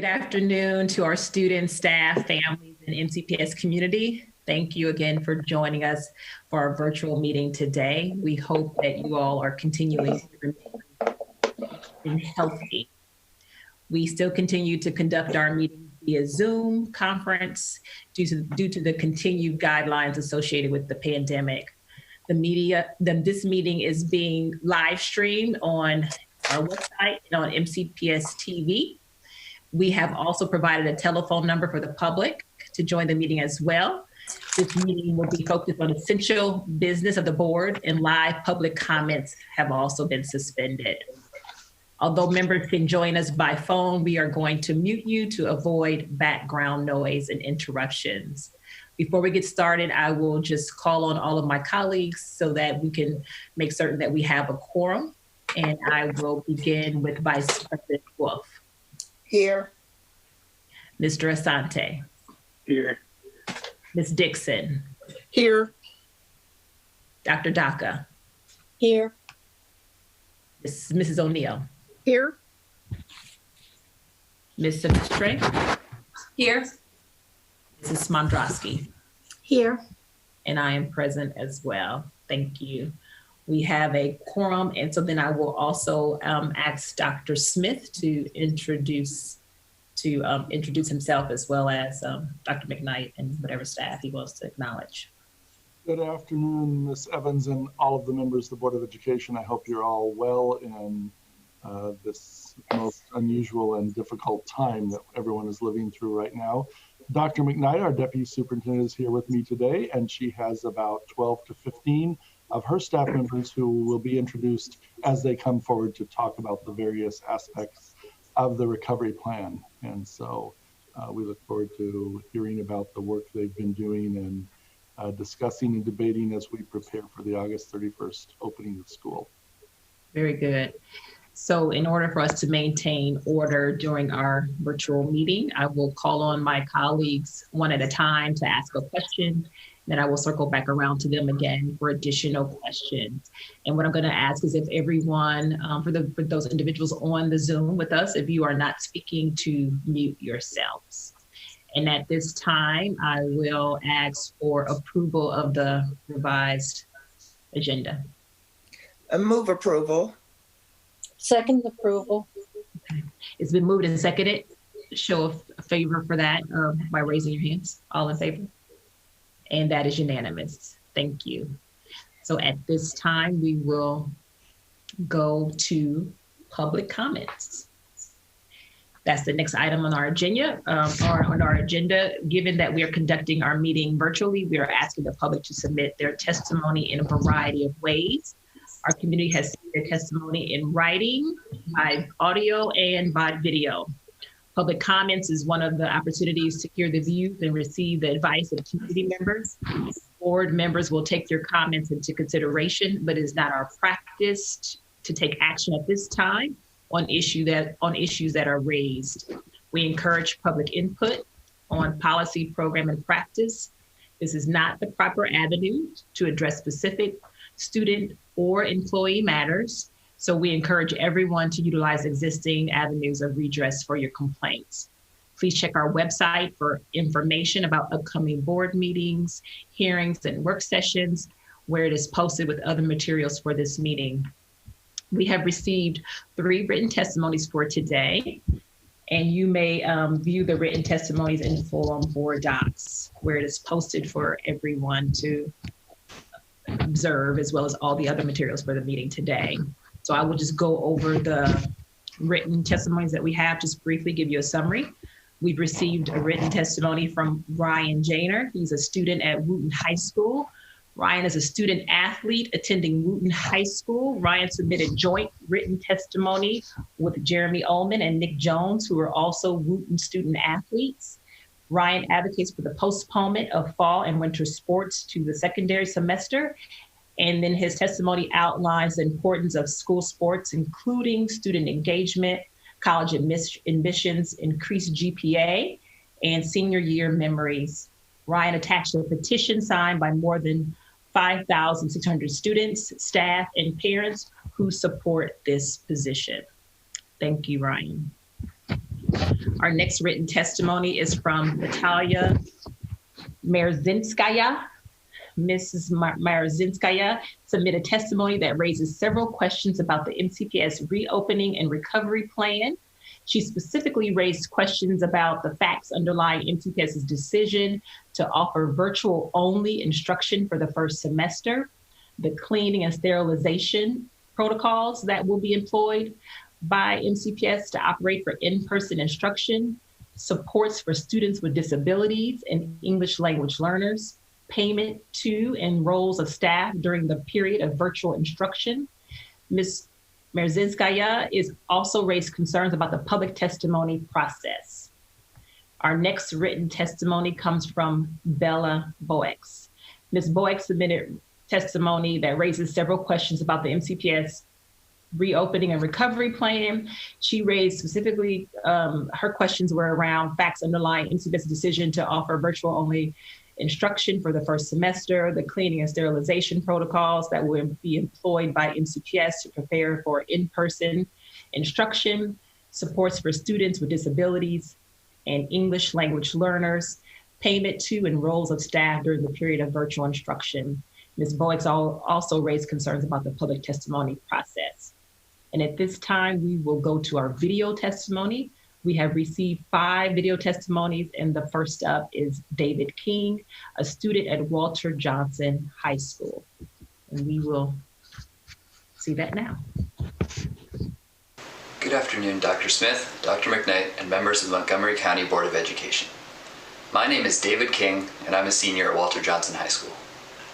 Good afternoon to our students, staff, families, and MCPS community. Thank you again for joining us for our virtual meeting today. We hope that you all are continuing to remain healthy. We still continue to conduct our meetings via Zoom conference due to the continued guidelines associated with the pandemic. This meeting is being live streamed on our website and on MCPS TV. We have also provided a telephone number for the public to join the meeting as well. This meeting will be focused on essential business of the board, and live public comments have also been suspended. Although members can join us by phone, we are going to mute you to avoid background noise and interruptions. Before we get started, I will just call on all of my colleagues so that we can make certain that we have a quorum. And I will begin with Vice President Wolf. Here. Mr. Asante. Here. Ms. Dixon. Here. Dr. Daka. Here. Mrs. O'Neill. Here. Ms. Sinistre. Here. Mrs. Smondrowski. Here. And I am present as well. Thank you. We have a quorum, and so then I will also ask Dr. Smith to introduce himself, as well as Dr. McKnight and whatever staff he wants to acknowledge. Good afternoon, Ms. Evans and all of the members of the Board of Education. I hope you're all well in this most unusual and difficult time that everyone is living through right now. Dr. McKnight, our Deputy Superintendent, is here with me today, and she has about 12 to 15 of her staff members who will be introduced as they come forward to talk about the various aspects of the recovery plan. And so we look forward to hearing about the work they've been doing and discussing and debating as we prepare for the August 31st opening of school. Very good. So in order for us to maintain order during our virtual meeting, I will call on my colleagues one at a time to ask a question. Then I will circle back around to them again for additional questions. And what I'm going to ask is if everyone, for those individuals on the Zoom with us, if you are not speaking, to mute yourselves. And at this time, I will ask for approval of the revised agenda. I move approval. Second approval. Okay. It's been moved and seconded. Show of favor for that by raising your hands. All in favor? And that is unanimous. Thank you. So at this time, we will go to public comments. That's the next item on our agenda. Given that we are conducting our meeting virtually, we are asking the public to submit their testimony in a variety of ways. Our community has seen their testimony in writing, by audio, and by video. Public comments is one of the opportunities to hear the views and receive the advice of community members. Board members will take your comments into consideration, but it is not our practice to take action at this time on issues that are raised. We encourage public input on policy, program, and practice. This is not the proper avenue to address specific student or employee matters. So we encourage everyone to utilize existing avenues of redress for your complaints. Please check our website for information about upcoming board meetings, hearings, and work sessions, where it is posted with other materials for this meeting. We have received 3 written testimonies for today, and you may view the written testimonies in full on board docs, where it is posted for everyone to observe, as well as all the other materials for the meeting today. So I will just go over the written testimonies that we have, just briefly give you a summary. We've received a written testimony from Ryan Janer. He's a student at Wooten High School. Ryan is a student athlete attending Wooten High School. Ryan submitted joint written testimony with Jeremy Ullman and Nick Jones, who are also Wooten student athletes. Ryan advocates for the postponement of fall and winter sports to the secondary semester. And then his testimony outlines the importance of school sports, including student engagement, college admissions, increased GPA, and senior year memories. Ryan attached a petition signed by more than 5,600 students, staff, and parents who support this position. Thank you, Ryan. Our next written testimony is from Natalia Merzinskaya. Mrs. Merzinskaya submitted testimony that raises several questions about the MCPS reopening and recovery plan. She specifically raised questions about the facts underlying MCPS's decision to offer virtual only instruction for the first semester, the cleaning and sterilization protocols that will be employed by MCPS to operate for in-person instruction, supports for students with disabilities and English language learners, payment to and roles of staff during the period of virtual instruction. Ms. Merzinskaya is also raised concerns about the public testimony process. Our next written testimony comes from Bella Boex. Ms. Boex submitted testimony that raises several questions about the MCPS reopening and recovery plan. She raised specifically, her questions were around facts underlying MCPS' decision to offer virtual only instruction for the first semester, the cleaning and sterilization protocols that will be employed by MCPS to prepare for in-person instruction, supports for students with disabilities and English language learners, payment to and roles of staff during the period of virtual instruction. Ms. Boex also raised concerns about the public testimony process. And at this time, we will go to our video testimony. We have received 5 video testimonies, and the first up is David King, a student at Walter Johnson High School. And we will see that now. Good afternoon, Dr. Smith, Dr. McKnight, and members of the Montgomery County Board of Education. My name is David King, and I'm a senior at Walter Johnson High School.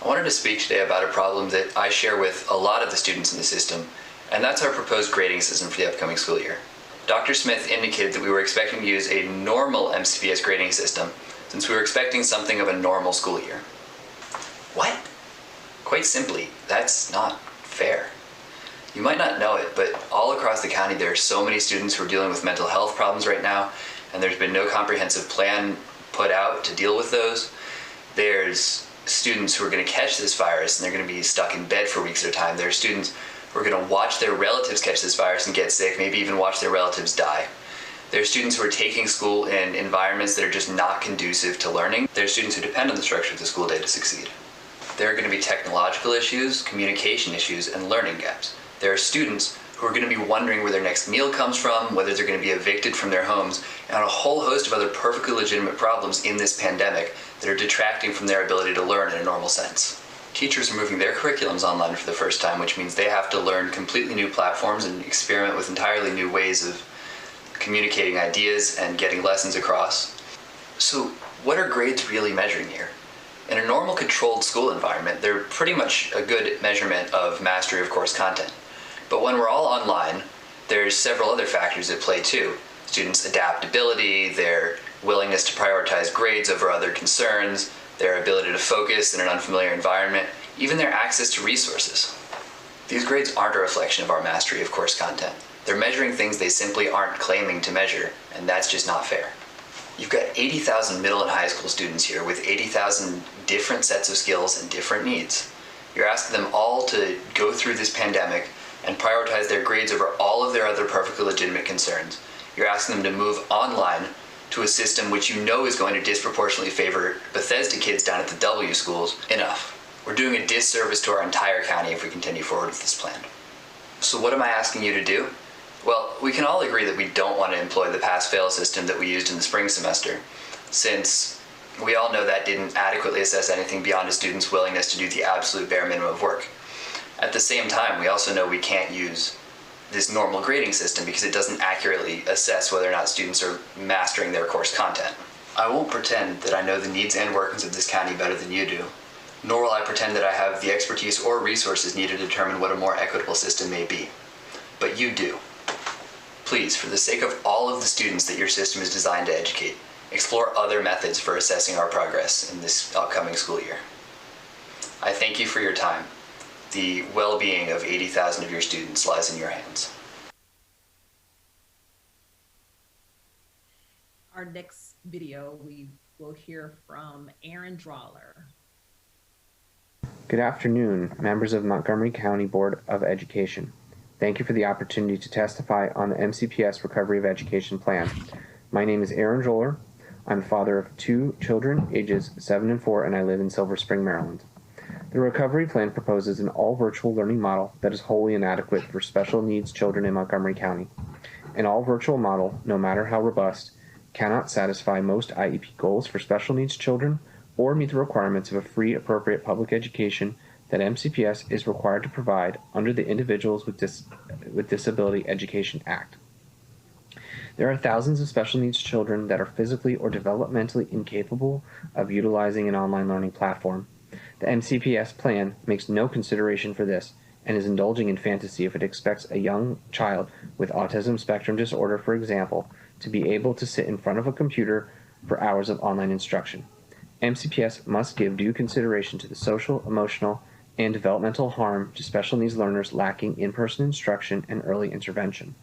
I wanted to speak today about a problem that I share with a lot of the students in the system, and that's our proposed grading system for the upcoming school year. Dr. Smith indicated that we were expecting to use a normal MCPS grading system since we were expecting something of a normal school year. What? Quite simply, that's not fair. You might not know it, but all across the county there are so many students who are dealing with mental health problems right now, and there's been no comprehensive plan put out to deal with those. There's students who are going to catch this virus and they're going to be stuck in bed for weeks at a time. There are students who are going to watch their relatives catch this virus and get sick, maybe even watch their relatives die. There are students who are taking school in environments that are just not conducive to learning. There are students who depend on the structure of the school day to succeed. There are going to be technological issues, communication issues, and learning gaps. There are students who are going to be wondering where their next meal comes from, whether they're going to be evicted from their homes, and a whole host of other perfectly legitimate problems in this pandemic that are detracting from their ability to learn in a normal sense. Teachers are moving their curriculums online for the first time, which means they have to learn completely new platforms and experiment with entirely new ways of communicating ideas and getting lessons across. So what are grades really measuring here? In a normal controlled school environment, they're pretty much a good measurement of mastery of course content. But when we're all online, there's several other factors at play too. Students' adaptability, their willingness to prioritize grades over other concerns, their ability to focus in an unfamiliar environment, even their access to resources. These grades aren't a reflection of our mastery of course content. They're measuring things they simply aren't claiming to measure, and that's just not fair. You've got 80,000 middle and high school students here with 80,000 different sets of skills and different needs. You're asking them all to go through this pandemic and prioritize their grades over all of their other perfectly legitimate concerns. You're asking them to move online to a system which you know is going to disproportionately favor Bethesda kids down at the W schools. Enough. We're doing a disservice to our entire county if we continue forward with this plan. So what am I asking you to do? Well, we can all agree that we don't want to employ the pass-fail system that we used in the spring semester, since we all know that didn't adequately assess anything beyond a student's willingness to do the absolute bare minimum of work. At the same time, we also know we can't use this normal grading system because it doesn't accurately assess whether or not students are mastering their course content. I won't pretend that I know the needs and workings of this county better than you do, nor will I pretend that I have the expertise or resources needed to determine what a more equitable system may be. But you do. Please, for the sake of all of the students that your system is designed to educate, explore other methods for assessing our progress in this upcoming school year. I thank you for your time. The well-being of 80,000 of your students lies in your hands. Our next video, we will hear from Aaron Droller. Good afternoon, members of Montgomery County Board of Education. Thank you for the opportunity to testify on the MCPS Recovery of Education Plan. My name is Aaron Droller. I'm the father of 2 children, ages 7 and 4, and I live in Silver Spring, Maryland. The recovery plan proposes an all-virtual learning model that is wholly inadequate for special needs children in Montgomery County. An all-virtual model, no matter how robust, cannot satisfy most IEP goals for special needs children or meet the requirements of a free, appropriate public education that MCPS is required to provide under the Individuals with Disability Education Act. There are thousands of special needs children that are physically or developmentally incapable of utilizing an online learning platform. The MCPS plan makes no consideration for this and is indulging in fantasy if it expects a young child with autism spectrum disorder, for example, to be able to sit in front of a computer for hours of online instruction. MCPS must give due consideration to the social, emotional, and developmental harm to special needs learners lacking in-person instruction and early intervention.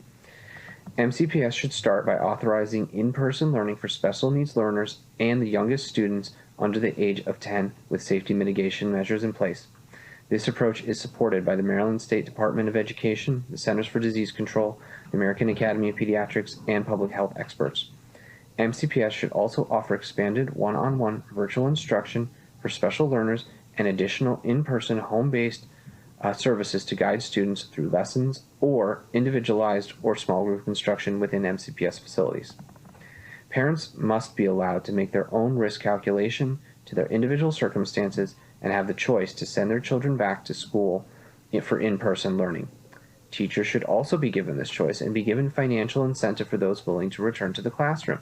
MCPS should start by authorizing in-person learning for special needs learners and the youngest students under the age of 10 with safety mitigation measures in place. This approach is supported by the Maryland State Department of Education, the Centers for Disease Control, the American Academy of Pediatrics, and public health experts. MCPS should also offer expanded one-on-one virtual instruction for special learners and additional in-person home-based services to guide students through lessons or individualized or small group instruction within MCPS facilities. Parents must be allowed to make their own risk calculation to their individual circumstances and have the choice to send their children back to school for in-person learning. Teachers should also be given this choice and be given financial incentive for those willing to return to the classroom.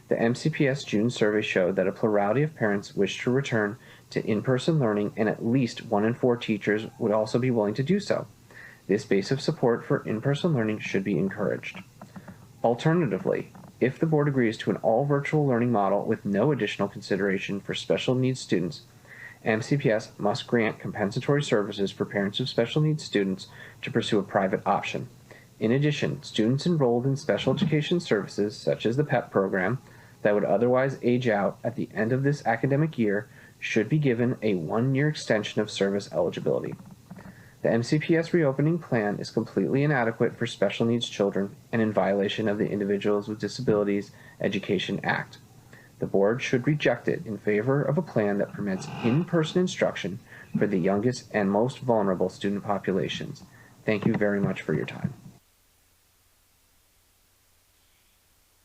The MCPS June survey showed that a plurality of parents wish to return to in-person learning, and at least 1 in 4 teachers would also be willing to do so. This base of support for in-person learning should be encouraged. Alternatively, if the board agrees to an all-virtual learning model with no additional consideration for special needs students, MCPS must grant compensatory services for parents of special needs students to pursue a private option. In addition, students enrolled in special education services, such as the PEP program, that would otherwise age out at the end of this academic year should be given a 1-year extension of service eligibility. The MCPS reopening plan is completely inadequate for special needs children and in violation of the Individuals with Disabilities Education Act. The board should reject it in favor of a plan that permits in-person instruction for the youngest and most vulnerable student populations. Thank you very much for your time.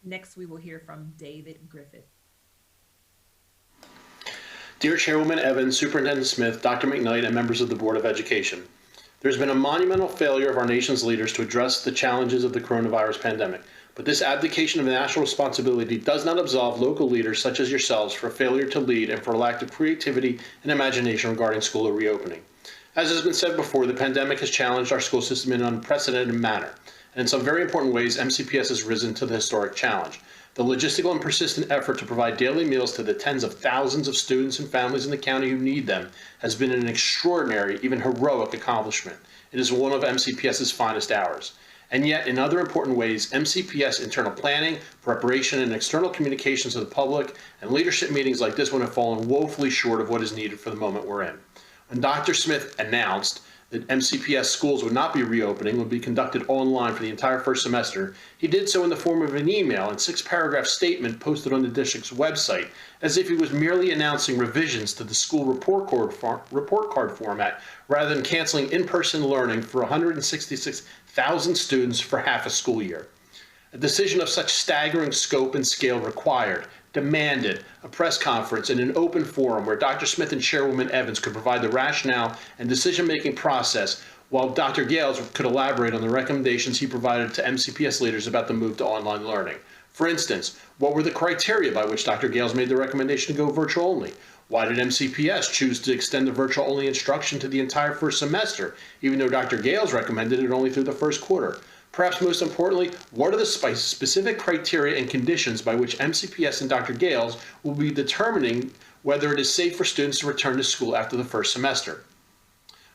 Next, we will hear from David Griffith. Dear Chairwoman Evans, Superintendent Smith, Dr. McKnight, and members of the Board of Education, there's been a monumental failure of our nation's leaders to address the challenges of the coronavirus pandemic, but this abdication of national responsibility does not absolve local leaders such as yourselves for failure to lead and for a lack of creativity and imagination regarding school reopening. As has been said before, the pandemic has challenged our school system in an unprecedented manner, and in some very important ways, MCPS has risen to the historic challenge. The logistical and persistent effort to provide daily meals to the tens of thousands of students and families in the county who need them has been an extraordinary, even heroic accomplishment. It is one of MCPS's finest hours. And yet, in other important ways, MCPS internal planning, preparation, and external communications to the public and leadership meetings like this one have fallen woefully short of what is needed for the moment we're in. When Dr. Smith announced that MCPS schools would not be reopening, would be conducted online for the entire first semester, he did so in the form of an email and 6-paragraph statement posted on the district's website, as if he was merely announcing revisions to the school report card format rather than canceling in-person learning for 166,000 students for half a school year. A decision of such staggering scope and scale demanded a press conference in an open forum where Dr. Smith and Chairwoman Evans could provide the rationale and decision-making process, while Dr. Gales could elaborate on the recommendations he provided to MCPS leaders about the move to online learning. For instance, what were the criteria by which Dr. Gales made the recommendation to go virtual only? Why did MCPS choose to extend the virtual only instruction to the entire first semester, even though Dr. Gales recommended it only through the first quarter? Perhaps most importantly, what are the specific criteria and conditions by which MCPS and Dr. Gales will be determining whether it is safe for students to return to school after the first semester?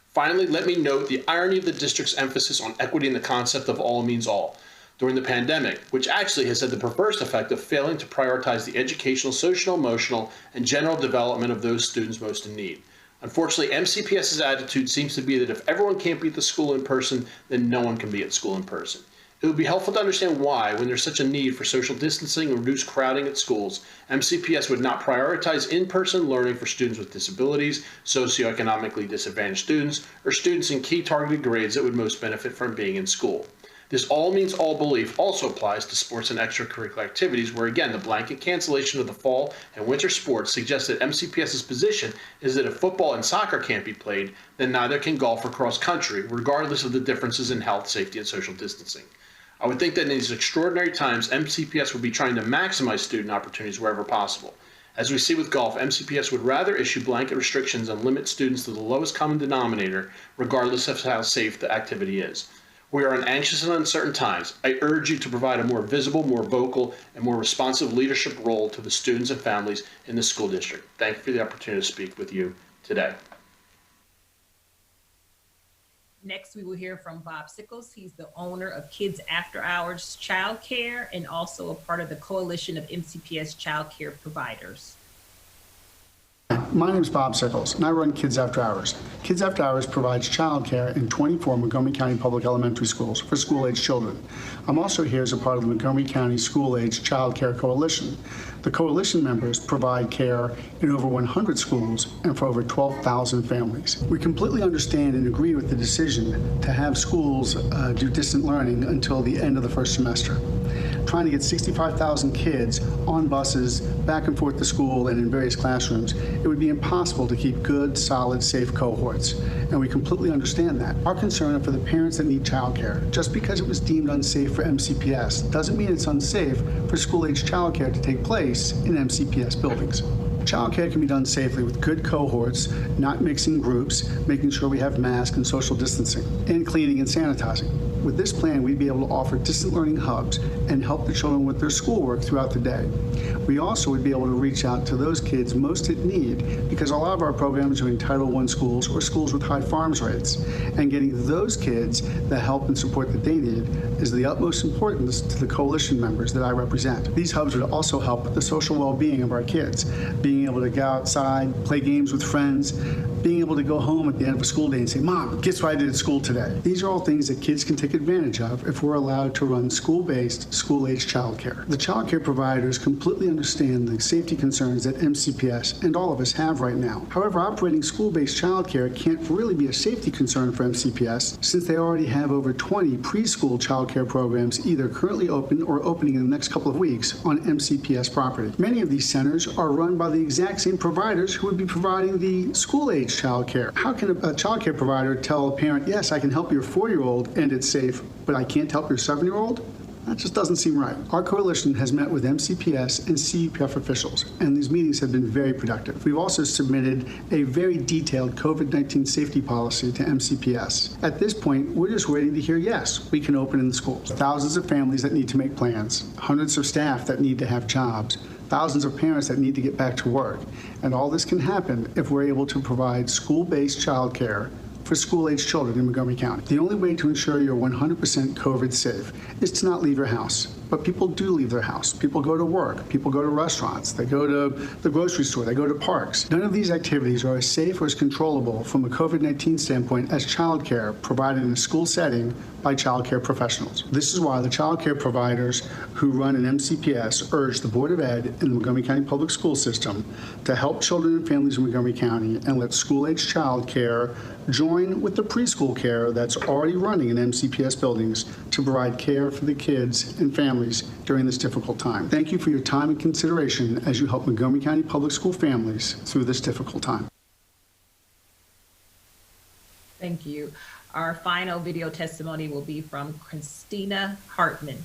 Finally, let me note the irony of the district's emphasis on equity and the concept of all means all during the pandemic, which actually has had the perverse effect of failing to prioritize the educational, social, emotional, and general development of those students most in need. Unfortunately, MCPS's attitude seems to be that if everyone can't be at the school in person, then no one can be at school in person. It would be helpful to understand why, when there's such a need for social distancing and reduced crowding at schools, MCPS would not prioritize in-person learning for students with disabilities, socioeconomically disadvantaged students, or students in key targeted grades that would most benefit from being in school. This all means all belief also applies to sports and extracurricular activities where, again, the blanket cancellation of the fall and winter sports suggests that MCPS's position is that if football and soccer can't be played, then neither can golf or cross country, regardless of the differences in health, safety, and social distancing. I would think that in these extraordinary times, MCPS would be trying to maximize student opportunities wherever possible. As we see with golf, MCPS would rather issue blanket restrictions and limit students to the lowest common denominator, regardless of how safe the activity is. We are in anxious and uncertain times. I urge you to provide a more visible, more vocal, and more responsive leadership role to the students and families in the school district. Thank you for the opportunity to speak with you today. Next, we will hear from Bob Sickels. He's the owner of Kids After Hours Childcare and also a part of the Coalition of MCPS Childcare Providers. My name is Bob Sickels, and I run Kids After Hours. Kids After Hours provides childcare in 24 Montgomery County Public Elementary Schools for school-age children. I'm also here as a part of the Montgomery County School-Age Child Care Coalition. The coalition members provide care in over 100 schools and for over 12,000 families. We completely understand and agree with the decision to have schools do distant learning until the end of the first semester. Trying to get 65,000 kids on buses back and forth to school and in various classrooms, it would be impossible to keep good, solid, safe cohorts. And we completely understand that. Our concern are for the parents that need childcare. Just because it was deemed unsafe for MCPS doesn't mean it's unsafe for school-age childcare to take place in MCPS buildings. Childcare can be done safely with good cohorts, not mixing groups, making sure we have masks and social distancing, and cleaning and sanitizing. With this plan, we'd be able to offer distant learning hubs and help the children with their schoolwork throughout the day. We also would be able to reach out to those kids most in need because a lot of our programs are in Title I schools or schools with high farms rates. And getting those kids the help and support that they need is the utmost importance to the coalition members that I represent. These hubs would also help with the social well-being of our kids, being able to go outside, play games with friends, being able to go home at the end of a school day and say, Mom, guess what I did at school today? These are all things that kids can take advantage of if we're allowed to run school-based, school-age childcare. The childcare providers completely understand the safety concerns that MCPS and all of us have right now. However, operating school-based childcare can't really be a safety concern for MCPS since they already have over 20 preschool childcare programs either currently open or opening in the next couple of weeks on MCPS property. Many of these centers are run by the exact same providers who would be providing the school-age childcare. How can a childcare provider tell a parent, yes, I can help your 4-year-old and it's safe, but I can't help your 7-year-old? That just doesn't seem right. Our coalition has met with MCPS and CEPF officials, and these meetings have been very productive. We've also submitted a very detailed COVID-19 safety policy to MCPS. At this point, we're just waiting to hear, yes, we can open in the schools. Thousands of families that need to make plans, hundreds of staff that need to have jobs, thousands of parents that need to get back to work. And all this can happen if we're able to provide school-based childcare for school-age children in Montgomery County. The only way to ensure you're 100% COVID safe is to not leave your house. But people do leave their house. People go to work. People go to restaurants. They go to the grocery store. They go to parks. None of these activities are as safe or as controllable from a COVID-19 standpoint as childcare provided in a school setting by childcare professionals. This is why the childcare providers who run an MCPS urge the Board of Ed and the Montgomery County Public School System to help children and families in Montgomery County and let school-age childcare join with the preschool care that's already running in MCPS buildings to provide care for the kids and families during this difficult time. Thank you for your time and consideration as you help Montgomery County Public School families through this difficult time. Thank you. Our final video testimony will be from Christina Hartman.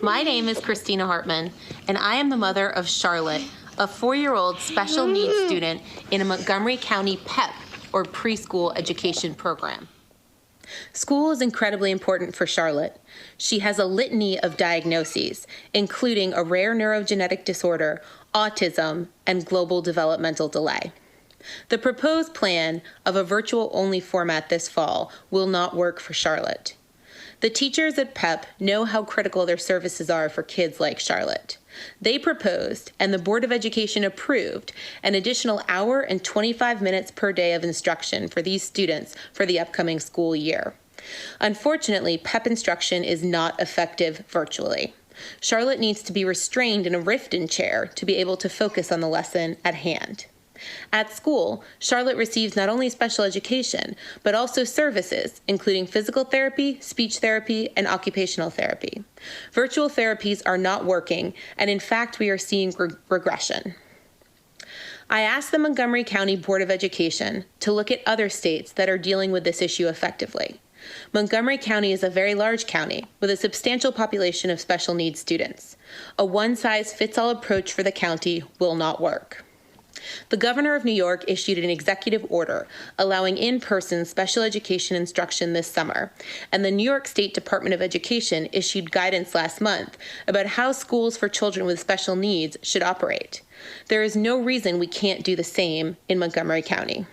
My name is Christina Hartman, and I am the mother of Charlotte, a 4-year-old special needs student in a Montgomery County PEP, or preschool education program. School is incredibly important for Charlotte. She has a litany of diagnoses, including a rare neurogenetic disorder, autism, and global developmental delay. The proposed plan of a virtual-only format this fall will not work for Charlotte. The teachers at PEP know how critical their services are for kids like Charlotte. They proposed, and the Board of Education approved, an additional hour and 25 minutes per day of instruction for these students for the upcoming school year. Unfortunately, PEP instruction is not effective virtually. Charlotte needs to be restrained in a Riften chair to be able to focus on the lesson at hand. At school, Charlotte receives not only special education, but also services, including physical therapy, speech therapy, and occupational therapy. Virtual therapies are not working, and in fact, we are seeing regression. I asked the Montgomery County Board of Education to look at other states that are dealing with this issue effectively. Montgomery County is a very large county with a substantial population of special needs students. A one-size-fits-all approach for the county will not work. The governor of New York issued an executive order allowing in-person special education instruction this summer, and the New York State Department of Education issued guidance last month about how schools for children with special needs should operate. There is no reason we can't do the same in Montgomery County.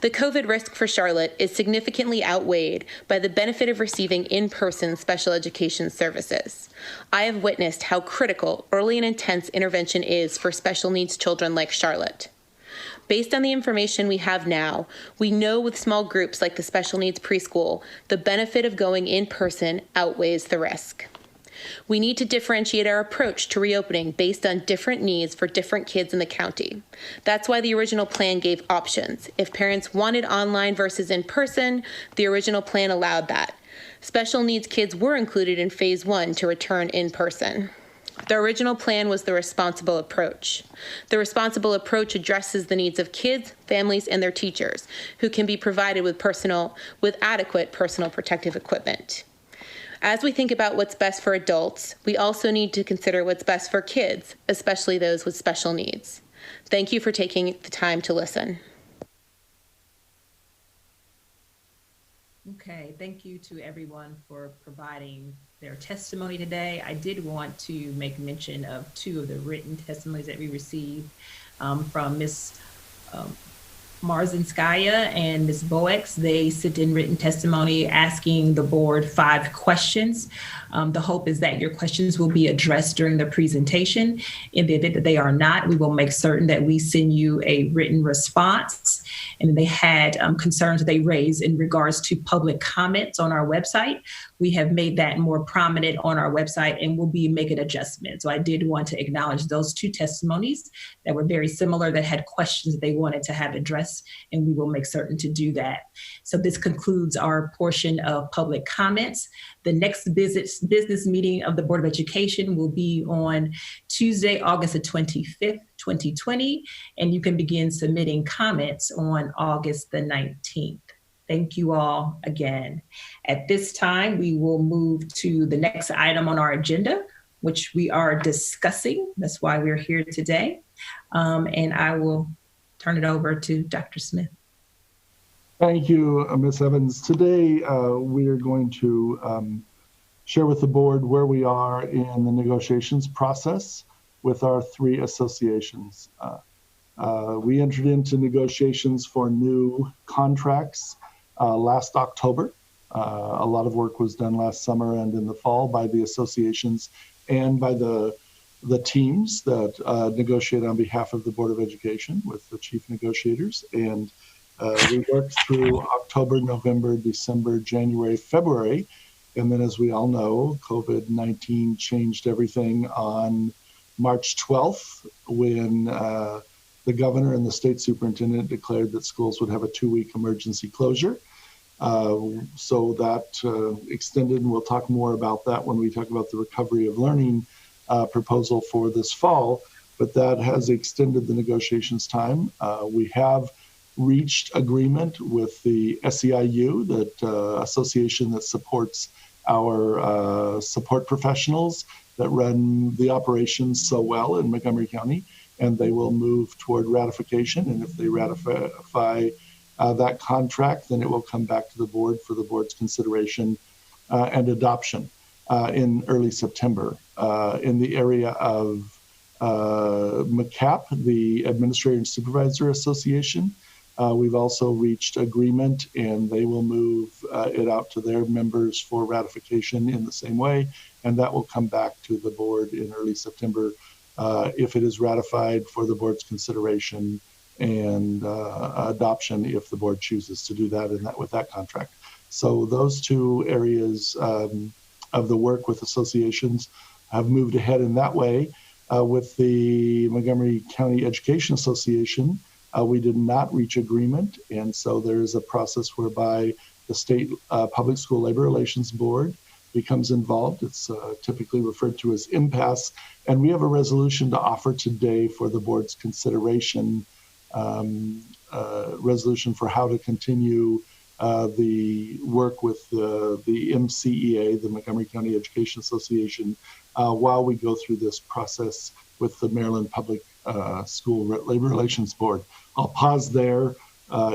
The COVID risk for Charlotte is significantly outweighed by the benefit of receiving in-person special education services. I have witnessed how critical early and intense intervention is for special needs children like Charlotte. Based on the information we have now, we know with small groups like the special needs preschool, the benefit of going in person outweighs the risk. We need to differentiate our approach to reopening based on different needs for different kids in the county. That's why the original plan gave options. If parents wanted online versus in person, the original plan allowed that. Special needs kids were included in phase 1 to return in person. The original plan was the responsible approach. The responsible approach addresses the needs of kids, families, and their teachers, who can be provided with adequate personal protective equipment. As we think about what's best for adults, we also need to consider what's best for kids, especially those with special needs. Thank you for taking the time to listen. Okay, thank you to everyone for providing their testimony today. I did want to make mention of 2 of the written testimonies that we received from Ms. Marzinskaya and Ms. Boex. They sent in written testimony asking the board 5 questions. The hope is that your questions will be addressed during the presentation. In the event that they are not, we will make certain that we send you a written response. And they had concerns that they raised in regards to public comments on our website. We have made that more prominent on our website and we'll be making adjustments. So I did want to acknowledge those 2 testimonies that were very similar, that had questions that they wanted to have addressed, and we will make certain to do that. So this concludes our portion of public comments. The next business meeting of the Board of Education will be on Tuesday, August the 25th, 2020, and you can begin submitting comments on August the 19th. Thank you all again. At this time, we will move to the next item on our agenda, which we are discussing. That's why we're here today. And I will turn it over to Dr. Smith. Thank you, Ms. Evans. Today, we are going to share with the board where we are in the negotiations process with our 3 associations. We entered into negotiations for new contracts last October. A lot of work was done last summer and in the fall by the associations and by the teams that negotiate on behalf of the Board of Education with the chief negotiators. And we worked through October, November, December, January, February. And then, as we all know, COVID-19 changed everything on March 12th when the governor and the state superintendent declared that schools would have a 2-week emergency closure. So that extended, and we'll talk more about that when we talk about the recovery of learning proposal for this fall, but that has extended the negotiations time. We have reached agreement with the SEIU, that association that supports our support professionals that run the operations so well in Montgomery County, and they will move toward ratification. And if they ratify that contract, then it will come back to the board for the board's consideration and adoption in early September. In the area of MCAP, the Administrator and Supervisor Association, we've also reached agreement, and they will move it out to their members for ratification in the same way, and that will come back to the board in early September if it is ratified for the board's consideration and adoption if the board chooses to do that with that contract. So those two areas of the work with associations have moved ahead in that way. With the Montgomery County Education Association, we did not reach agreement, and so there is a process whereby the State Public School Labor Relations Board becomes involved. It's typically referred to as impasse, and we have a resolution to offer today for the board's consideration, resolution for how to continue the work with the MCEA, the Montgomery County Education Association, while we go through this process with the Maryland Public School Labor Relations Board. I'll pause there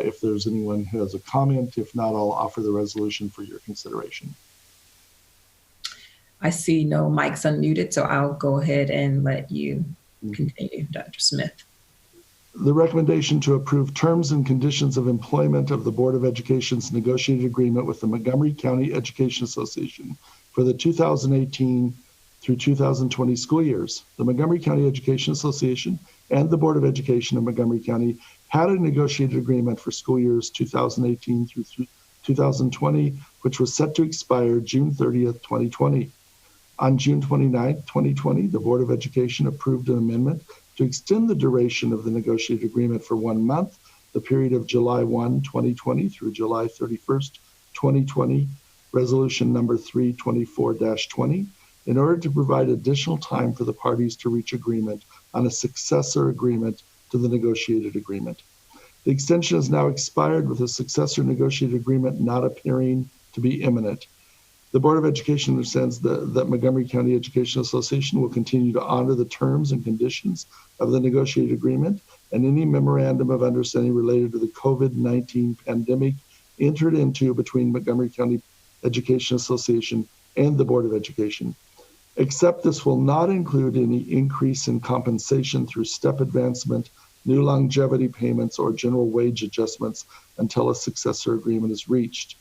if there's anyone who has a comment. If not, I'll offer the resolution for your consideration. I see no mics unmuted, so I'll go ahead and let you continue, Dr. Smith. The recommendation to approve terms and conditions of employment of the Board of Education's negotiated agreement with the Montgomery County Education Association for the 2018 through 2020 school years. The Montgomery County Education Association and the Board of Education of Montgomery County had a negotiated agreement for school years 2018 through 2020, which was set to expire June 30th, 2020. On June 29th, 2020, the Board of Education approved an amendment to extend the duration of the negotiated agreement for 1 month, the period of July 1, 2020 through July 31st, 2020, resolution number 324-20, in order to provide additional time for the parties to reach agreement on a successor agreement to the negotiated agreement. The extension has now expired, with a successor negotiated agreement not appearing to be imminent. The Board of Education understands that Montgomery County Education Association will continue to honor the terms and conditions of the negotiated agreement and any memorandum of understanding related to the COVID-19 pandemic entered into between Montgomery County Education Association and the Board of Education. Except this will not include any increase in compensation through step advancement, new longevity payments, or general wage adjustments until a successor agreement is reached.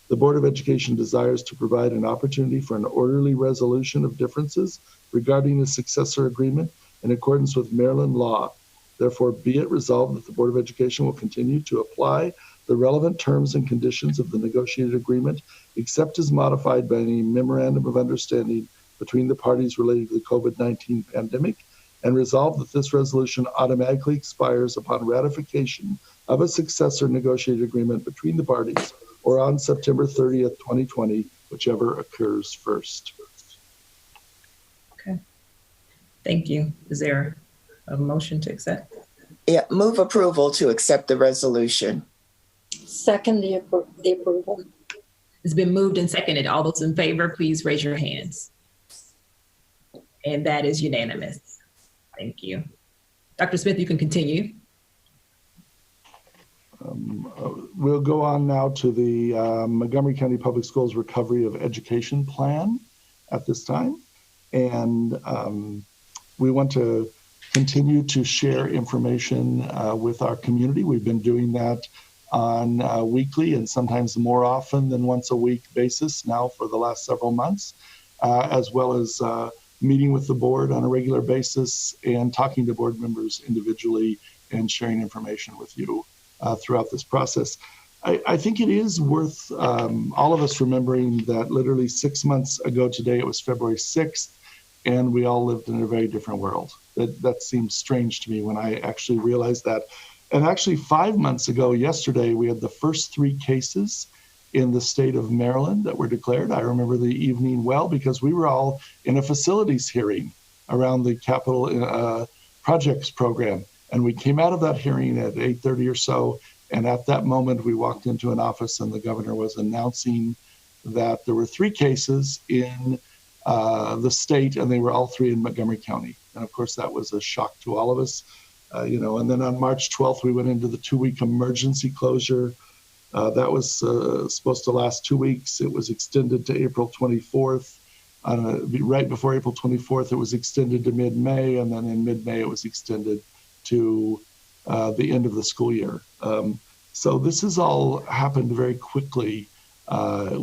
The Board of Education desires to provide an opportunity for an orderly resolution of differences regarding a successor agreement in accordance with Maryland law. Therefore, be it resolved that the Board of Education will continue to apply the relevant terms and conditions of the negotiated agreement, except as modified by any memorandum of understanding between the parties related to the COVID-19 pandemic, and resolve that this resolution automatically expires upon ratification of a successor negotiated agreement between the parties, or on September 30th, 2020, whichever occurs first. Okay. Thank you. Is there a motion to accept? Yeah, move approval to accept the resolution. Second the approval. It's been moved and seconded. All those in favor, please raise your hands. And that is unanimous. Thank you. Dr. Smith, you can continue. We'll go on now to the Montgomery County Public Schools Recovery of Education Plan at this time. And we want to continue to share information with our community. We've been doing that on a weekly and sometimes more often than once a week basis now for the last several months, as well as meeting with the board on a regular basis and talking to board members individually and sharing information with you throughout this process. I think it is worth all of us remembering that literally 6 months ago today, it was February 6th, and we all lived in a very different world. That seems strange to me when I actually realized that. And actually 5 months ago, yesterday, we had the first 3 cases in the state of Maryland that were declared. I remember the evening well because we were all in a facilities hearing around the capital projects program. And we came out of that hearing at 8:30 or so. And at that moment, we walked into an office and the governor was announcing that there were 3 cases in the state, and they were all 3 in Montgomery County. And of course, that was a shock to all of us. And then on March 12th, we went into the 2-week emergency closure. That was supposed to last 2 weeks. It was extended to April 24th. Right before April 24th, it was extended to mid-May, and then in mid-May, it was extended to the end of the school year. So this has all happened very quickly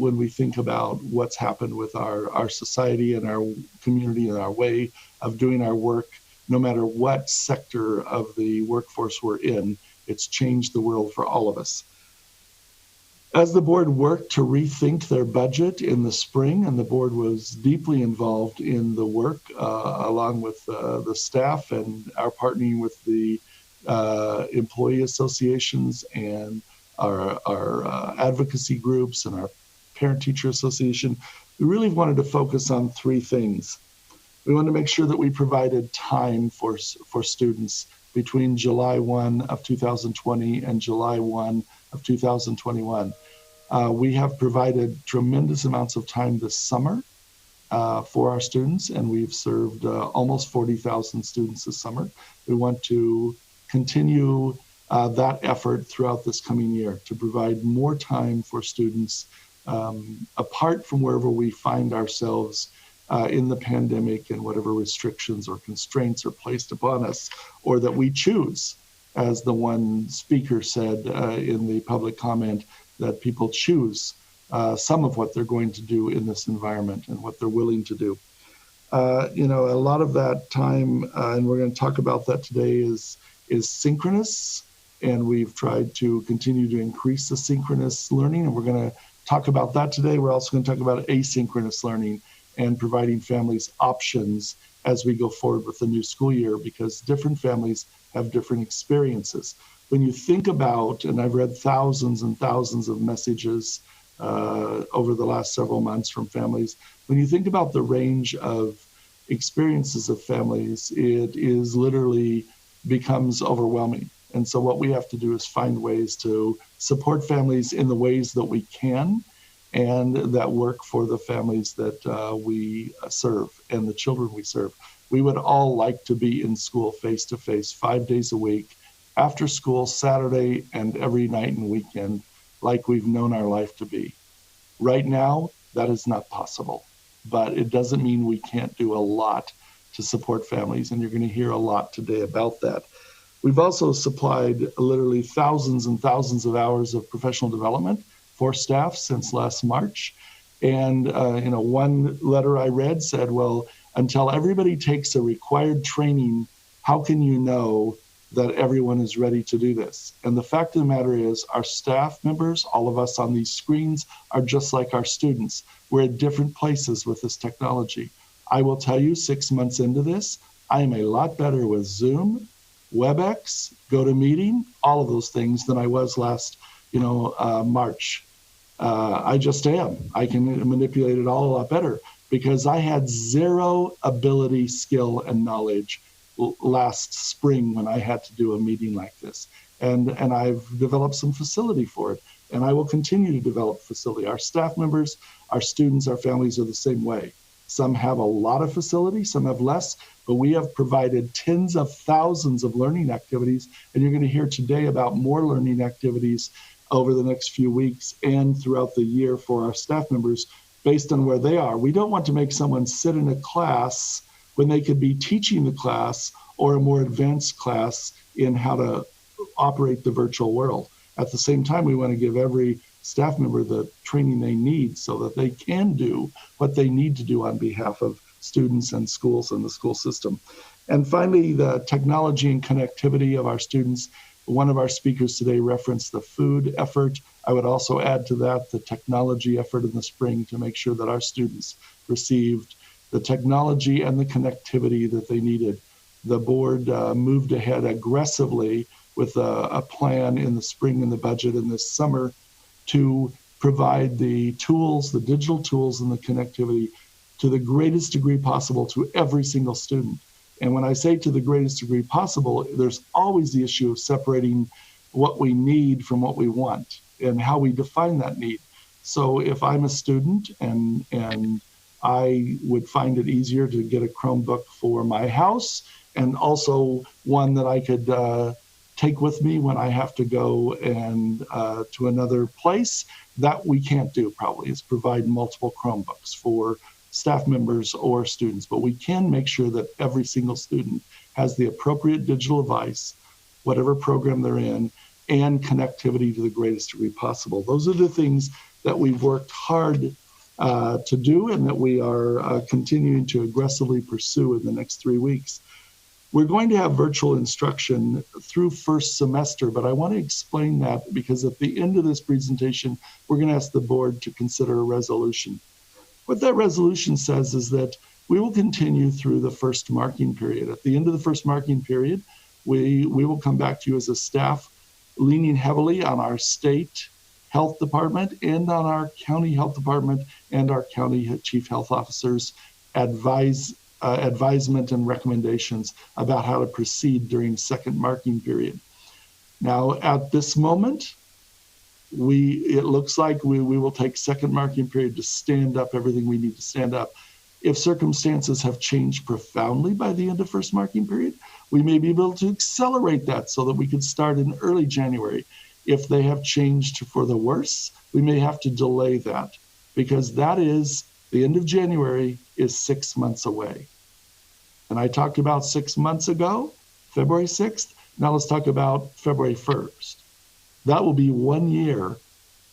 when we think about what's happened with our society and our community and our way of doing our work. No matter what sector of the workforce we're in, it's changed the world for all of us. As the board worked to rethink their budget in the spring, and the board was deeply involved in the work along with the staff and our partnering with the employee associations and our advocacy groups and our parent-teacher association, we really wanted to focus on three things. We wanted to make sure that we provided time for students between July 1 of 2020 and July 1 of 2021. We have provided tremendous amounts of time this summer for our students, and we've served almost 40,000 students this summer. We want to continue that effort throughout this coming year to provide more time for students apart from wherever we find ourselves in the pandemic and whatever restrictions or constraints are placed upon us, or that we choose, as the one speaker said in the public comment, that people choose some of what they're going to do in this environment and what they're willing to do. A lot of that time, and we're going to talk about that today, is synchronous, and we've tried to continue to increase the synchronous learning, and we're going to talk about that today. We're also going to talk about asynchronous learning and providing families options as we go forward with the new school year, because different families have different experiences. When you think about, and I've read thousands and thousands of messages over the last several months from families, when you think about the range of experiences of families, it is literally becomes overwhelming. And so what we have to do is find ways to support families in the ways that we can and that work for the families that we serve and the children we serve. We would all like to be in school face-to-face 5 days a week, after school, Saturday, and every night and weekend, like we've known our life to be. Right now, that is not possible, but it doesn't mean we can't do a lot to support families, and you're going to hear a lot today about that. We've also supplied literally thousands and thousands of hours of professional development for staff since last March. And one letter I read said, well, until everybody takes a required training, how can you know that everyone is ready to do this? And the fact of the matter is, our staff members, all of us on these screens, are just like our students. We're at different places with this technology. I will tell you, 6 months into this, I am a lot better with Zoom, WebEx, GoToMeeting, all of those things than I was last, March. I just am. I can manipulate it all a lot better because I had zero ability, skill, and knowledge last spring when I had to do a meeting like this. And I've developed some facility for it, and I will continue to develop facility. Our staff members, our students, our families are the same way. Some have a lot of facility, some have less, but we have provided tens of thousands of learning activities, and you're going to hear today about more learning activities over the next few weeks and throughout the year for our staff members based on where they are. We don't want to make someone sit in a class when they could be teaching the class or a more advanced class in how to operate the virtual world. At the same time, we want to give every staff member the training they need so that they can do what they need to do on behalf of students and schools and the school system. And finally, the technology and connectivity of our students. One of our speakers today referenced the food effort. I would also add to that the technology effort in the spring to make sure that our students received the technology and the connectivity that they needed. The board moved ahead aggressively with a plan in the spring and the budget in this summer to provide the tools, the digital tools and the connectivity to the greatest degree possible to every single student. And when I say to the greatest degree possible, there's always the issue of separating what we need from what we want and how we define that need. So if I'm a student and I would find it easier to get a Chromebook for my house and also one that I could take with me when I have to go and to another place, that we can't do probably is provide multiple Chromebooks for staff members or students, but we can make sure that every single student has the appropriate digital device, whatever program they're in, and connectivity to the greatest degree possible. Those are the things that we've worked hard to do and that we are continuing to aggressively pursue in the next 3 weeks. We're going to have virtual instruction through first semester, but I want to explain that because at the end of this presentation, we're going to ask the board to consider a resolution. What that resolution says is that we will continue through the first marking period. At the end of the first marking period, we will come back to you as a staff, leaning heavily on our state health department and on our county health department and our county chief health officers' advisement and recommendations about how to proceed during second marking period. Now, at this moment, it looks like we will take second marking period to stand up everything we need to stand up. If circumstances have changed profoundly by the end of first marking period, we may be able to accelerate that so that we could start in early January. If they have changed for the worse, we may have to delay that because that is the end of January is 6 months away. And I talked about 6 months ago, February 6th. Now let's talk about February 1st. That will be 1 year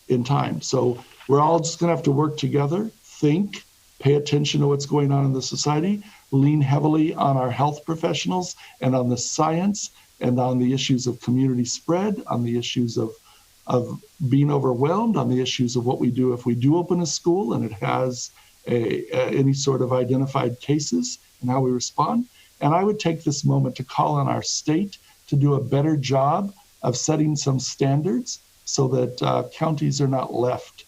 in time. So we're all just going to have to work together, think, pay attention to what's going on in the society, lean heavily on our health professionals and on the science and on the issues of community spread, on the issues of being overwhelmed, on the issues of what we do if we do open a school and it has any sort of identified cases and how we respond. And I would take this moment to call on our state to do a better job of setting some standards so that counties are not left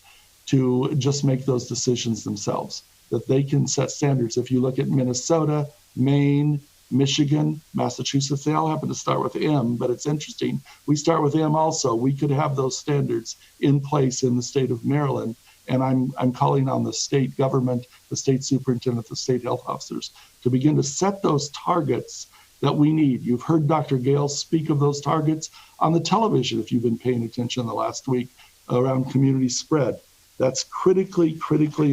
to just make those decisions themselves, that they can set standards. If you look at Minnesota, Maine, Michigan, Massachusetts, they all happen to start with M, but it's interesting. We start with M also. We could have those standards in place in the state of Maryland. And I'm calling on the state government, the state superintendent, the state health officers to begin to set those targets that we need. You've heard Dr. Gale speak of those targets on the television if you've been paying attention the last week around community spread. That's critically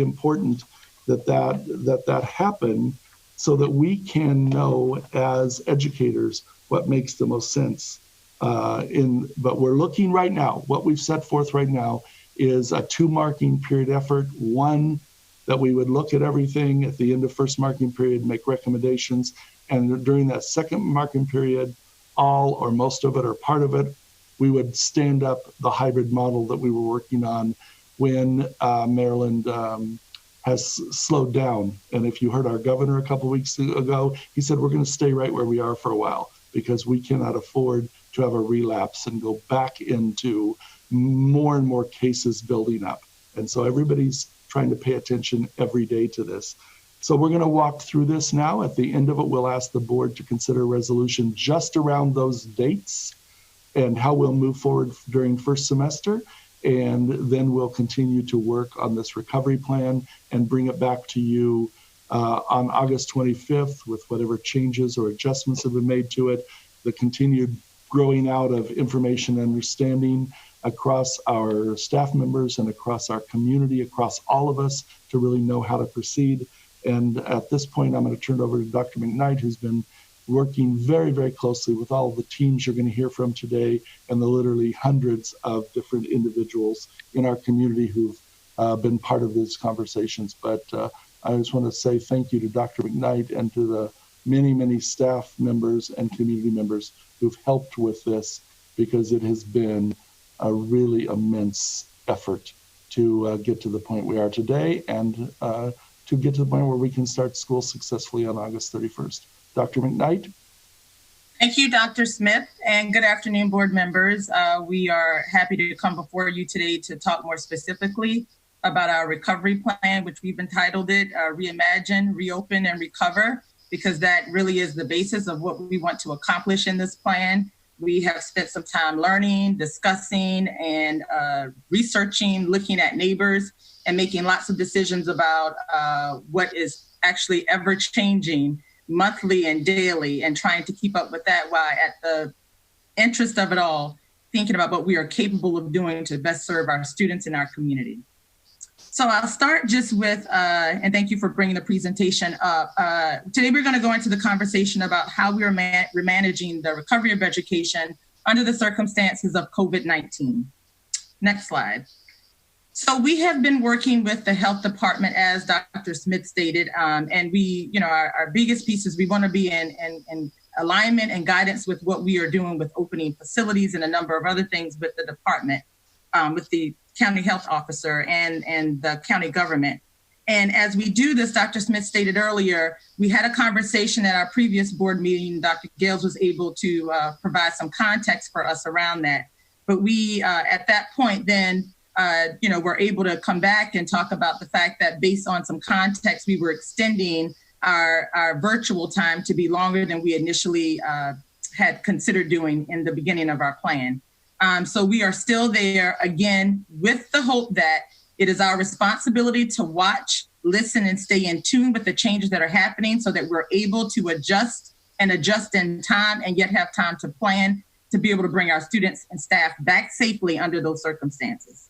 important that happen so that we can know as educators what makes the most sense. But we're looking right now, what we've set forth right now is a 2 marking period effort. One, that we would look at everything at the end of first marking period, make recommendations. And during that second marking period, all or most of it or part of it, we would stand up the hybrid model that we were working on when Maryland has slowed down. And if you heard our governor a couple of weeks ago, he said, we're going to stay right where we are for a while because we cannot afford to have a relapse and go back into more and more cases building up. And so everybody's trying to pay attention every day to this. So we're going to walk through this now. At the end of it, we'll ask the board to consider a resolution just around those dates and how we'll move forward during first semester. And then we'll continue to work on this recovery plan and bring it back to you on August 25th with whatever changes or adjustments have been made to it, the continued growing out of information and understanding across our staff members and across our community, across all of us to really know how to proceed. And at this point, I'm going to turn it over to Dr. McKnight, who's been working very, very closely with all of the teams you're going to hear from today and the literally hundreds of different individuals in our community who've been part of these conversations. But I just want to say thank you to Dr. McKnight and to the many, many staff members and community members who've helped with this, because it has been a really immense effort to get to the point we are today and to get to the point where we can start school successfully on August 31st. Dr. McKnight. Thank you, Dr. Smith, and good afternoon, board members. We are happy to come before you today to talk more specifically about our recovery plan, which we've entitled it Reimagine, Reopen, and Recover, because that really is the basis of what we want to accomplish in this plan. We have spent some time learning, discussing, and researching, looking at neighbors, and making lots of decisions about what is actually ever changing monthly and daily, and trying to keep up with that while at the interest of it all, thinking about what we are capable of doing to best serve our students in our community. So I'll start just with, and thank you for bringing the presentation up. Today we're going to go into the conversation about how we are managing the recovery of education under the circumstances of COVID-19. Next slide. So we have been working with the health department, as Dr. Smith stated, and we, our biggest piece is we want to be in alignment and guidance with what we are doing with opening facilities and a number of other things with the department, with the county health officer and the county government. And as we do this, Dr. Smith stated earlier, we had a conversation at our previous board meeting. Dr. Gales was able to provide some context for us around that. But we, at that point then, were able to come back and talk about the fact that based on some context, we were extending our virtual time to be longer than we initially had considered doing in the beginning of our plan. So we are still there, again, with the hope that it is our responsibility to watch, listen, and stay in tune with the changes that are happening so that we're able to adjust in time and yet have time to plan to be able to bring our students and staff back safely under those circumstances.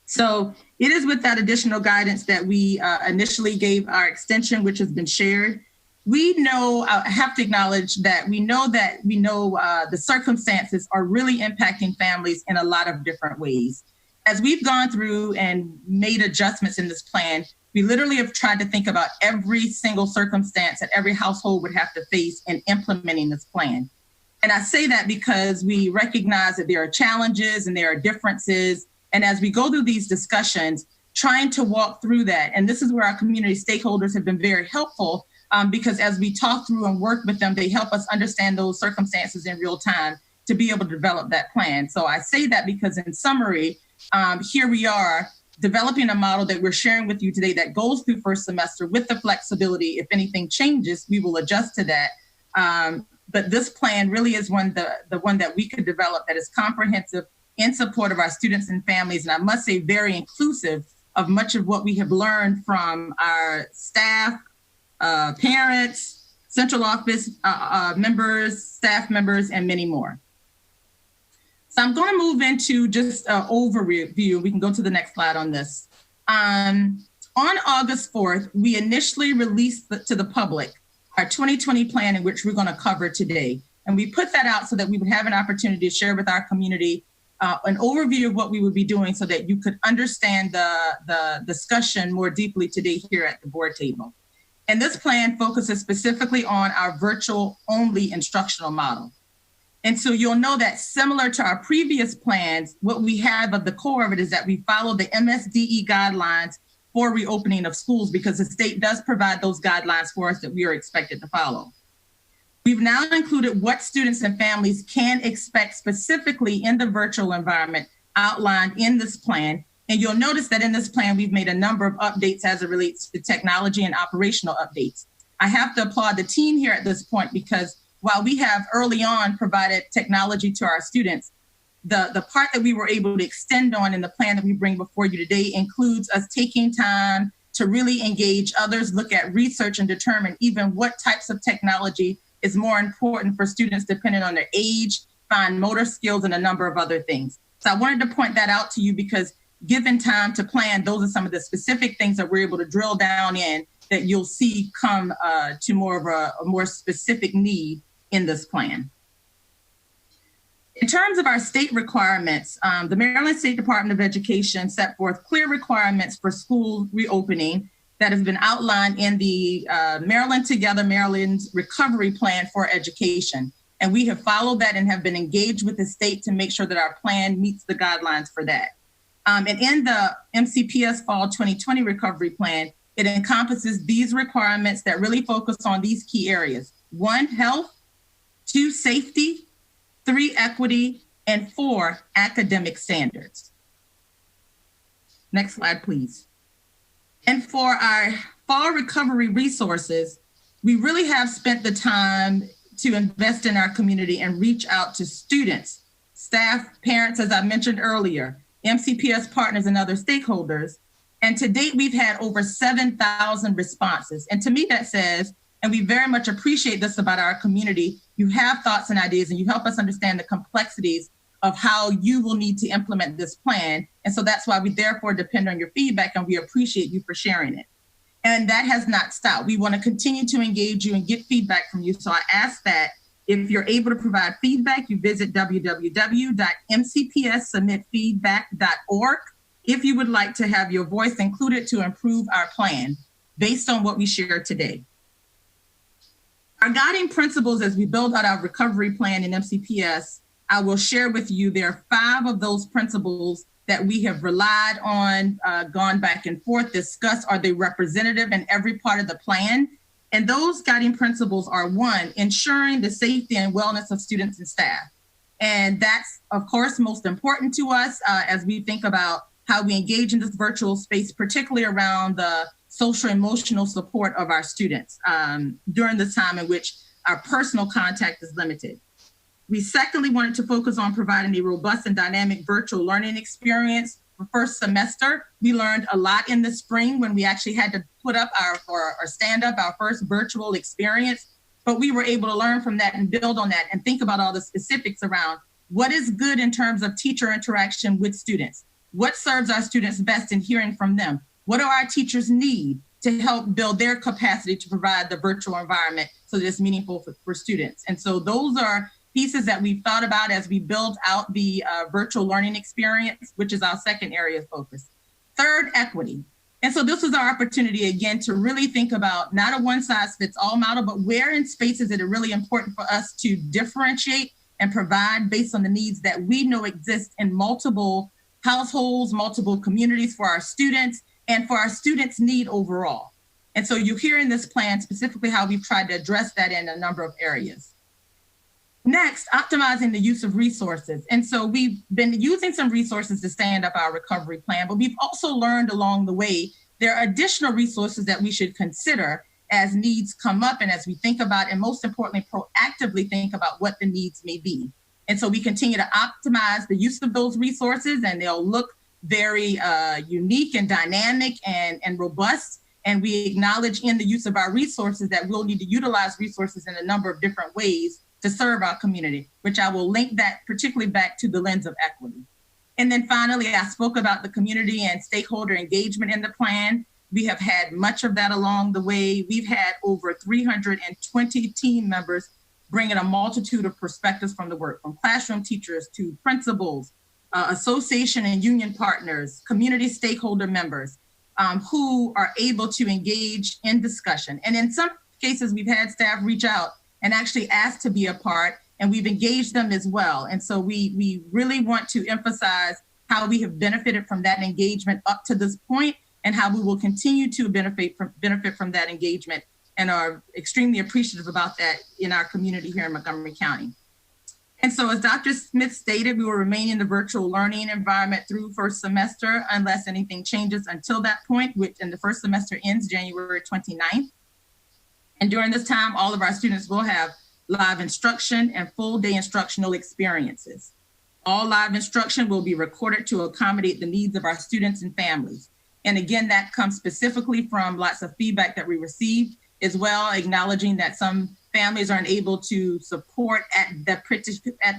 So it is with that additional guidance that we initially gave our extension, which has been shared. We know, I have to acknowledge that we know the circumstances are really impacting families in a lot of different ways. As we've gone through and made adjustments in this plan, we literally have tried to think about every single circumstance that every household would have to face in implementing this plan. And I say that because we recognize that there are challenges and there are differences. And as we go through these discussions, trying to walk through that, and this is where our community stakeholders have been very helpful because as we talk through and work with them, they help us understand those circumstances in real time to be able to develop that plan. So I say that because in summary, here we are developing a model that we're sharing with you today that goes through first semester with the flexibility. If anything changes, we will adjust to that. But this plan really is the one that we could develop that is comprehensive in support of our students and families. And I must say very inclusive of much of what we have learned from our staff, parents, central office members, staff members, and many more. So I'm going to move into just an overview. We can go to the next slide on this. On August 4th, we initially released to the public our 2020 plan, in which we're going to cover today. And we put that out so that we would have an opportunity to share with our community an overview of what we would be doing so that you could understand the discussion more deeply today here at the board table. And this plan focuses specifically on our virtual only instructional model. And so you'll know that similar to our previous plans, what we have of the core of it is that we follow the MSDE guidelines for reopening of schools because the state does provide those guidelines for us that we are expected to follow. We've now included what students and families can expect specifically in the virtual environment outlined in this plan. And you'll notice that in this plan, we've made a number of updates as it relates to technology and operational updates. I have to applaud the team here at this point because while we have early on provided technology to our students, the part that we were able to extend on in the plan that we bring before you today includes us taking time to really engage others, look at research and determine even what types of technology is more important for students depending on their age, fine motor skills, and a number of other things. So I wanted to point that out to you because given time to plan, those are some of the specific things that we're able to drill down in that you'll see come to more of a more specific need in this plan. In terms of our state requirements, the Maryland State Department of Education set forth clear requirements for school reopening that has been outlined in the Maryland Together, Maryland's Recovery Plan for Education. And we have followed that and have been engaged with the state to make sure that our plan meets the guidelines for that. And in the MCPS Fall 2020 Recovery Plan, it encompasses these requirements that really focus on these key areas. 1, health, 2, safety, 3, equity, and 4, academic standards. Next slide, please. And for our fall recovery resources, we really have spent the time to invest in our community and reach out to students, staff, parents, as I mentioned earlier, MCPS partners, and other stakeholders. And to date, we've had over 7,000 responses. And to me, that says, and we very much appreciate this about our community, you have thoughts and ideas, and you help us understand the complexities of how you will need to implement this plan. And so that's why we therefore depend on your feedback, and we appreciate you for sharing it. And that has not stopped. We want to continue to engage you and get feedback from you. So I ask that if you're able to provide feedback, you visit www.mcpssubmitfeedback.org if you would like to have your voice included to improve our plan based on what we shared today. Our guiding principles as we build out our recovery plan in MCPS, I will share with you there are 5 of those principles that we have relied on, gone back and forth, discussed. Are they representative in every part of the plan? And those guiding principles are 1, ensuring the safety and wellness of students and staff. And that's, of course, most important to us as we think about how we engage in this virtual space, particularly around the social emotional support of our students during this time in which our personal contact is limited. We secondly wanted to focus on providing a robust and dynamic virtual learning experience for first semester. We learned a lot in the spring when we actually had to put up or stand up our first virtual experience, but we were able to learn from that and build on that and think about all the specifics around what is good in terms of teacher interaction with students, what serves our students best in hearing from them, what do our teachers need to help build their capacity to provide the virtual environment so that it's meaningful for students. And so those are pieces that we've thought about as we build out the virtual learning experience, which is our second area of focus. Third, equity. And so this was our opportunity, again, to really think about not a one-size-fits-all model, but where in spaces that are really important for us to differentiate and provide based on the needs that we know exist in multiple households, multiple communities for our students, and for our students' need overall. And so you hear in this plan specifically how we've tried to address that in a number of areas. Next, optimizing the use of resources. And so we've been using some resources to stand up our recovery plan, but we've also learned along the way there are additional resources that we should consider as needs come up and as we think about, and most importantly, proactively think about what the needs may be. And so we continue to optimize the use of those resources, and they'll look very unique and dynamic and robust. And we acknowledge in the use of our resources that we'll need to utilize resources in a number of different ways to serve our community, which I will link that particularly back to the lens of equity. And then finally, I spoke about the community and stakeholder engagement in the plan. We have had much of that along the way. We've had over 320 team members bringing a multitude of perspectives from the work, from classroom teachers to principals, association and union partners, community stakeholder members who are able to engage in discussion. And in some cases, we've had staff reach out and actually ask to be a part, and we've engaged them as well. And so we really want to emphasize how we have benefited from that engagement up to this point and how we will continue to benefit from that engagement, and are extremely appreciative about that in our community here in Montgomery County. And so as Dr. Smith stated, we will remain in the virtual learning environment through first semester unless anything changes until that point, which in the first semester ends January 29th. And during this time, all of our students will have live instruction and full day instructional experiences. All live instruction will be recorded to accommodate the needs of our students and families. And again, that comes specifically from lots of feedback that we received, as well, acknowledging that some families aren't able to support at the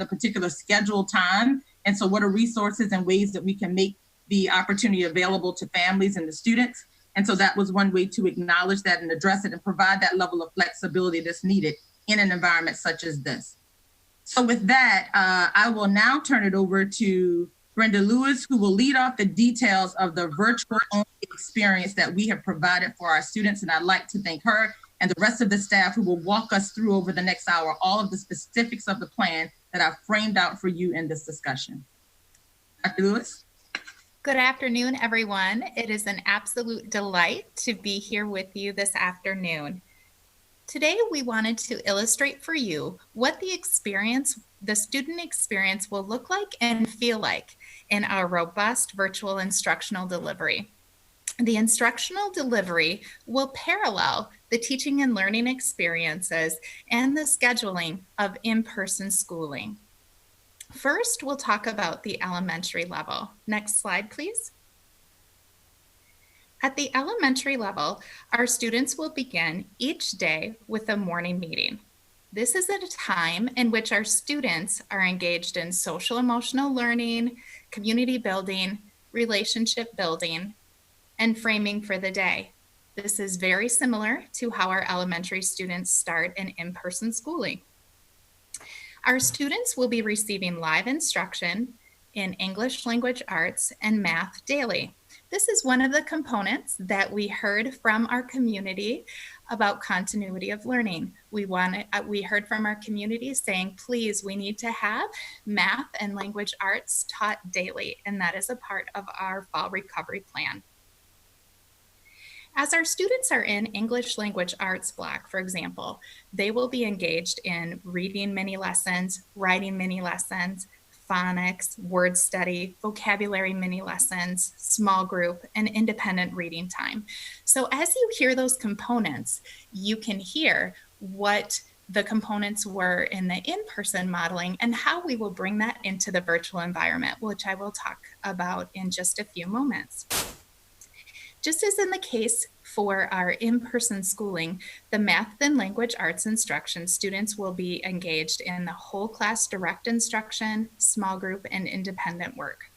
particular scheduled time. And so what are resources and ways that we can make the opportunity available to families and the students? And so that was one way to acknowledge that and address it and provide that level of flexibility that's needed in an environment such as this. So with that, I will now turn it over to Brenda Lewis, who will lead off the details of the virtual experience that we have provided for our students. And I'd like to thank her and the rest of the staff who will walk us through over the next hour all of the specifics of the plan that I've framed out for you in this discussion. Dr. Lewis? Good afternoon, everyone. It is an absolute delight to be here with you this afternoon. Today, we wanted to illustrate for you what the student experience will look like and feel like in our robust virtual instructional delivery. The instructional delivery will parallel the teaching and learning experiences and the scheduling of in-person schooling. First, we'll talk about the elementary level. Next slide, please. At the elementary level, our students will begin each day with a morning meeting. This is at a time in which our students are engaged in social emotional learning, community building, relationship building, and framing for the day. This is very similar to how our elementary students start in in-person schooling. Our students will be receiving live instruction in English language arts and math daily. This is one of the components that we heard from our community about continuity of learning. We heard from our community saying, please, we need to have math and language arts taught daily, and that is a part of our fall recovery plan. As our students are in English language arts block, for example, they will be engaged in reading mini lessons, writing mini lessons, phonics, word study, vocabulary mini lessons, small group, and independent reading time. So as you hear those components, you can hear what the components were in the in-person modeling and how we will bring that into the virtual environment, which I will talk about in just a few moments. Just as in the case for our in-person schooling, the math and language arts instruction, students will be engaged in the whole class direct instruction, small group, and independent work.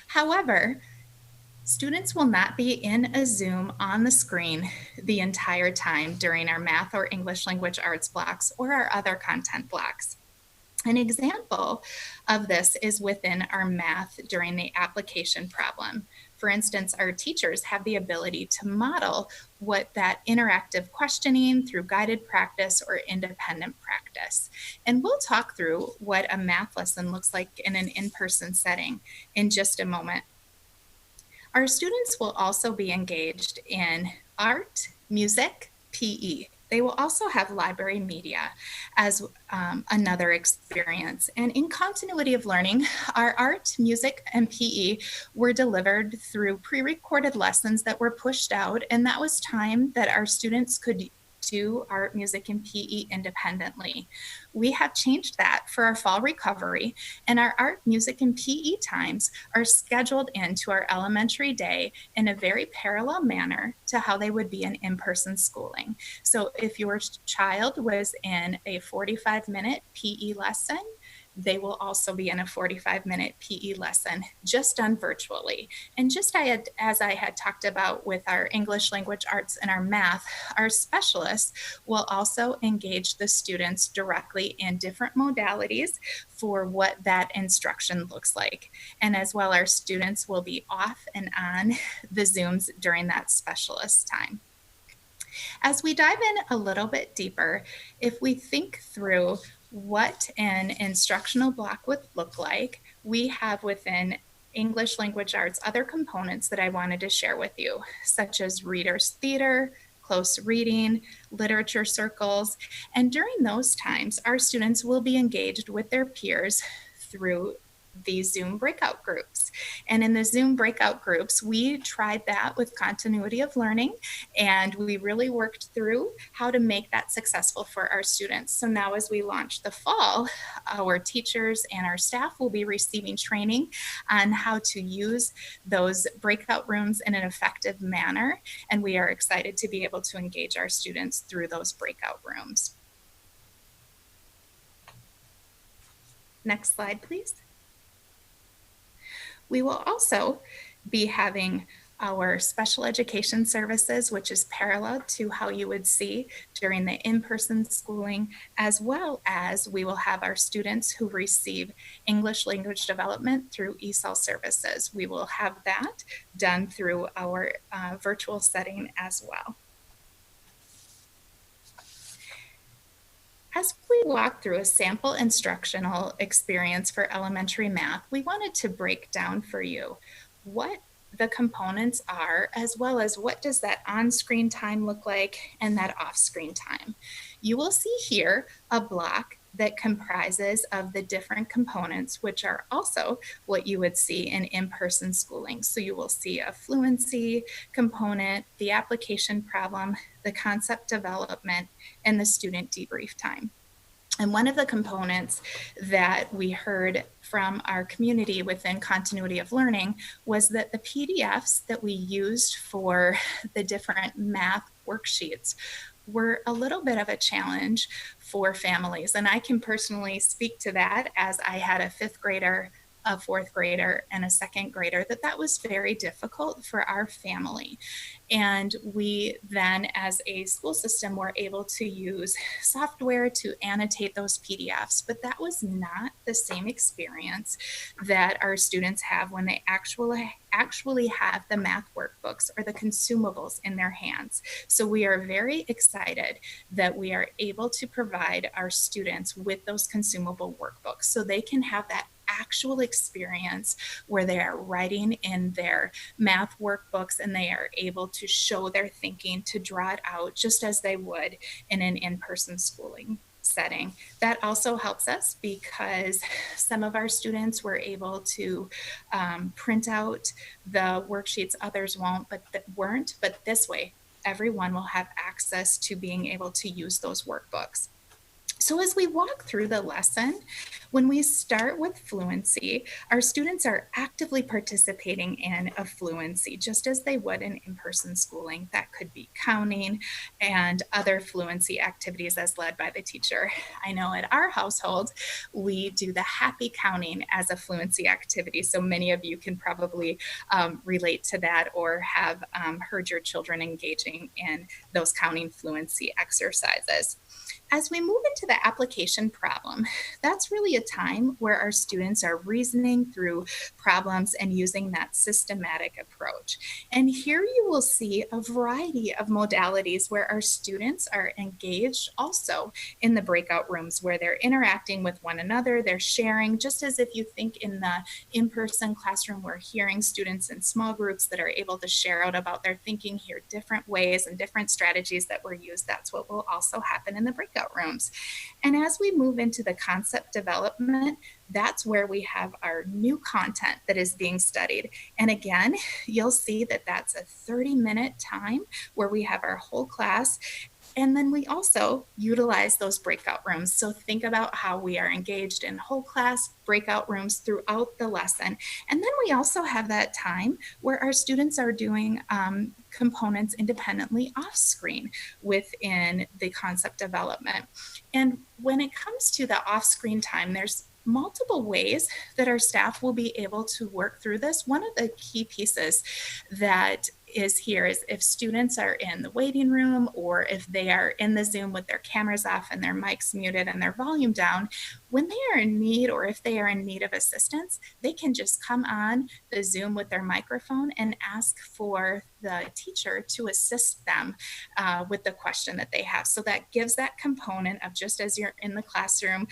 However, students will not be in a Zoom on the screen the entire time during our math or English language arts blocks or our other content blocks. An example of this is within our math during the application problem. For instance, our teachers have the ability to model what that interactive questioning through guided practice or independent practice. And we'll talk through what a math lesson looks like in an in-person setting in just a moment. Our students will also be engaged in art, music, PE. They will also have library media as another experience. And in continuity of learning, our art, music, and PE were delivered through pre-recorded lessons that were pushed out, and that was time that our students could do art, music, and PE independently. We have changed that for our fall recovery, and our art, music, and PE times are scheduled into our elementary day in a very parallel manner to how they would be in in-person schooling. So if your child was in a 45-minute PE lesson, they will also be in a 45-minute PE lesson, just done virtually. And just as I had talked about with our English language arts and our math, our specialists will also engage the students directly in different modalities for what that instruction looks like. And as well, our students will be off and on the Zooms during that specialist time. As we dive in a little bit deeper, if we think through what an instructional block would look like, we have within English language arts other components that I wanted to share with you, such as readers theater, close reading, literature circles. And during those times, our students will be engaged with their peers through these Zoom breakout groups. And in the Zoom breakout groups, we tried that with continuity of learning, and we really worked through how to make that successful for our students. So now as we launch the fall, our teachers and our staff will be receiving training on how to use those breakout rooms in an effective manner. And we are excited to be able to engage our students through those breakout rooms. Next slide, please. We will also be having our special education services, which is parallel to how you would see during the in-person schooling, as well as we will have our students who receive English language development through ESOL services. We will have that done through our virtual setting as well. As we walk through a sample instructional experience for elementary math, we wanted to break down for you what the components are, as well as what does that on-screen time look like and that off-screen time. You will see here a block that comprises of the different components, which are also what you would see in in-person schooling. So you will see a fluency component, the application problem, the concept development, and the student debrief time. And one of the components that we heard from our community within continuity of learning was that the PDFs that we used for the different math worksheets were a little bit of a challenge for families. And I can personally speak to that, as I had a 5th grader a fourth grader and a second grader, that was very difficult for our family. And we then, as a school system, were able to use software to annotate those PDFs, but that was not the same experience that our students have when they actually have the math workbooks or the consumables in their hands. So we are very excited that we are able to provide our students with those consumable workbooks so they can have that actual experience where they are writing in their math workbooks and they are able to show their thinking, to draw it out just as they would in an in-person schooling setting. That also helps us because some of our students were able to print out the worksheets, others won't, but weren't. But this way, everyone will have access to being able to use those workbooks. So as we walk through the lesson, when we start with fluency, our students are actively participating in a fluency, just as they would in in-person schooling. That could be counting and other fluency activities as led by the teacher. I know at our household, we do the happy counting as a fluency activity. So many of you can probably relate to that or have heard your children engaging in those counting fluency exercises. As we move into the application problem, that's really a time where our students are reasoning through problems and using that systematic approach. And here you will see a variety of modalities where our students are engaged also in the breakout rooms where they're interacting with one another, they're sharing, just as if you think in the in-person classroom, we're hearing students in small groups that are able to share out about their thinking, hear different ways and different strategies that were used. That's what will also happen in the breakout rooms. And as we move into the concept development, that's where we have our new content that is being studied. And again, you'll see that that's a 30-minute time where we have our whole class. And then we also utilize those breakout rooms. So think about how we are engaged in whole class breakout rooms throughout the lesson. And then we also have that time where our students are doing components independently off screen within the concept development. And when it comes to the off screen time, there's multiple ways that our staff will be able to work through this. One of the key pieces that is here is if students are in the waiting room or if they are in the Zoom with their cameras off and their mics muted and their volume down, when they are in need or if they are in need of assistance, they can just come on the Zoom with their microphone and ask for the teacher to assist them with the question that they have. So that gives that component of just as you're in the classroom,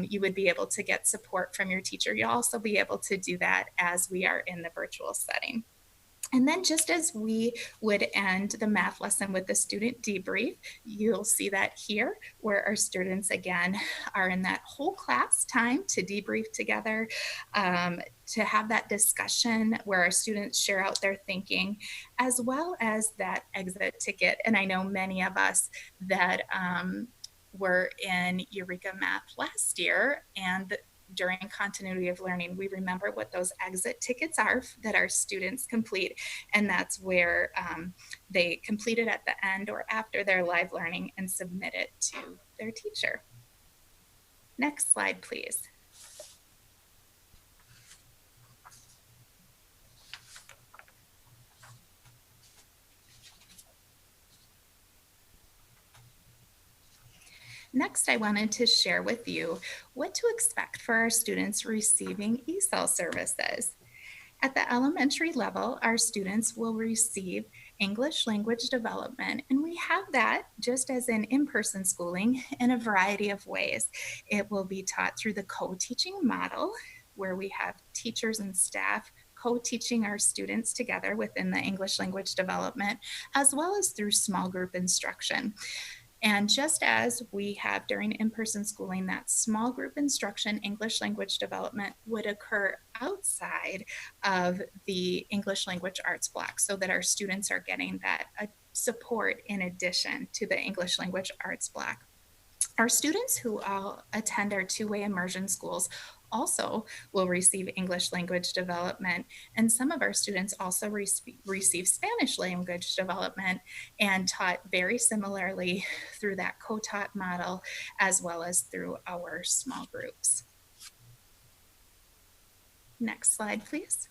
you would be able to get support from your teacher. You'll also be able to do that as we are in the virtual setting. And then just as we would end the math lesson with the student debrief, you'll see that here where our students again are in that whole class time to debrief together, to have that discussion where our students share out their thinking, as well as that exit ticket. And I know many of us that were in Eureka Math last year, and during continuity of learning, we remember what those exit tickets are that our students complete. And that's where they complete it at the end or after their live learning and submit it to their teacher. Next slide, please. Next, I wanted to share with you what to expect for our students receiving ESOL services. At the elementary level, our students will receive English language development, and we have that just as in in-person schooling in a variety of ways. It will be taught through the co-teaching model, where we have teachers and staff co-teaching our students together within the English language development, as well as through small group instruction. And just as we have during in-person schooling, that small group instruction, English language development would occur outside of the English language arts block so that our students are getting that support in addition to the English language arts block. Our students who all attend our two-way immersion schools also will receive English language development. And some of our students also receive Spanish language development and taught very similarly through that co-taught model, as well as through our small groups. Next slide, please.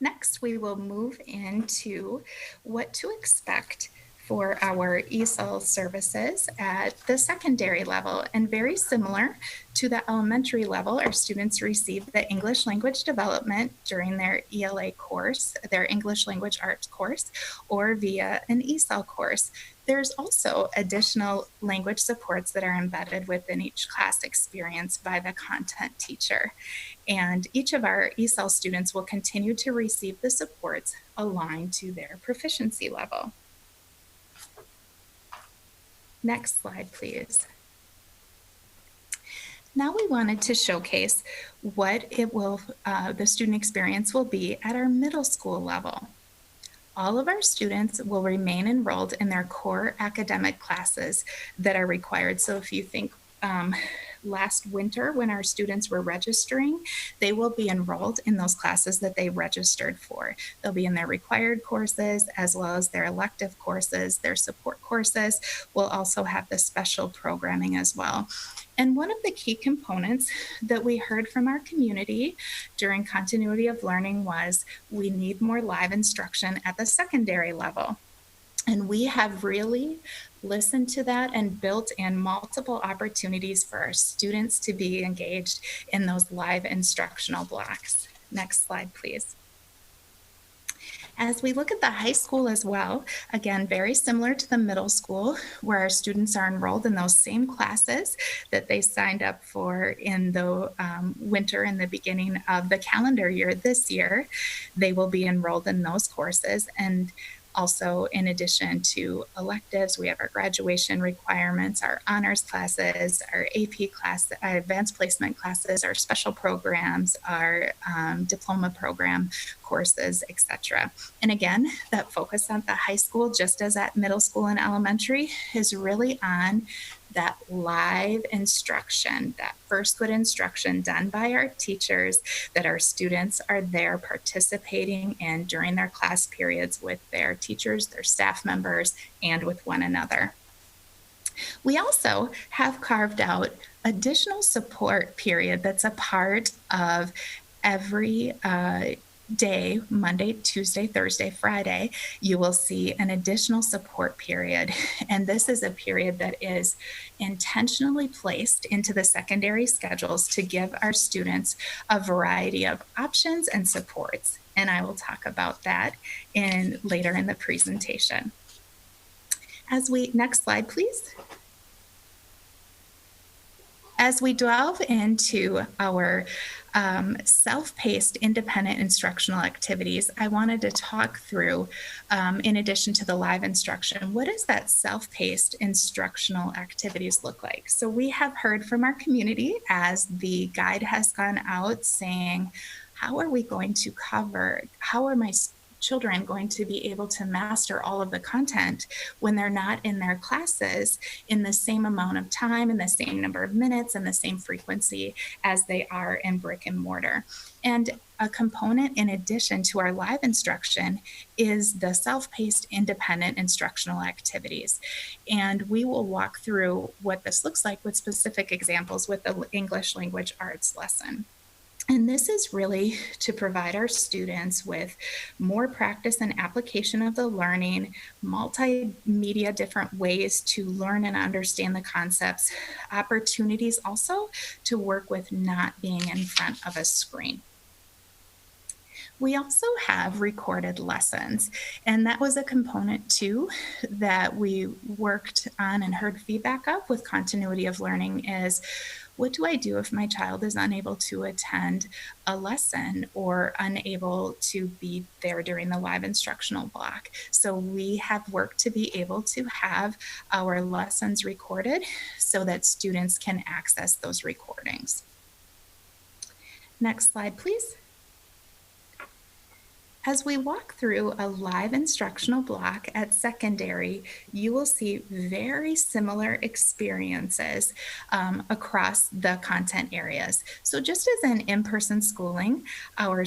Next, we will move into what to expect for our ESOL services at the secondary level. And very similar to the elementary level, our students receive the English language development during their ELA course, their English language arts course, or via an ESOL course. There's also additional language supports that are embedded within each class experience by the content teacher. And each of our ESOL students will continue to receive the supports aligned to their proficiency level. Next slide, please. Now we wanted to showcase what the student experience will be at our middle school level. All of our students will remain enrolled in their core academic classes that are required. So if you think last winter when our students were registering, they will be enrolled in those classes that they registered for. They'll be in their required courses as well as their elective courses, their support courses. We'll also have the special programming as well. And one of the key components that we heard from our community during continuity of learning was we need more live instruction at the secondary level. And we have really listened to that and built in multiple opportunities for our students to be engaged in those live instructional blocks. Next slide, please. As we look at the high school as well, again, very similar to the middle school, where our students are enrolled in those same classes that they signed up for in the winter and the beginning of the calendar year this year. They will be enrolled in those courses. And also, in addition to electives, we have our graduation requirements, our honors classes, our AP class, our advanced placement classes, our special programs, our diploma program courses, etc. And again, that focus on the high school, just as at middle school and elementary, is really on that live instruction, that first good instruction done by our teachers that our students are there participating in during their class periods with their teachers, their staff members, and with one another. We also have carved out additional support period that's a part of every day, Monday, Tuesday, Thursday, Friday, you will see an additional support period. And this is a period that is intentionally placed into the secondary schedules to give our students a variety of options and supports. And I will talk about that later in the presentation. Next slide, please. As we delve into our self-paced independent instructional activities, I wanted to talk through, in addition to the live instruction, what does that self-paced instructional activities look like? So we have heard from our community as the guide has gone out saying, how are we going to cover, how are my children going to be able to master all of the content when they're not in their classes in the same amount of time, in the same number of minutes, and the same frequency as they are in brick and mortar? And a component in addition to our live instruction is the self-paced independent instructional activities. And we will walk through what this looks like with specific examples with the English language arts lesson. And this is really to provide our students with more practice and application of the learning, multimedia different ways to learn and understand the concepts, opportunities also to work with not being in front of a screen. We also have recorded lessons, and that was a component too that we worked on and heard feedback of with continuity of learning is, what do I do if my child is unable to attend a lesson or unable to be there during the live instructional block? So we have worked to be able to have our lessons recorded so that students can access those recordings. Next slide, please. As we walk through a live instructional block at secondary, you will see very similar experiences across the content areas. So just as in in-person schooling, our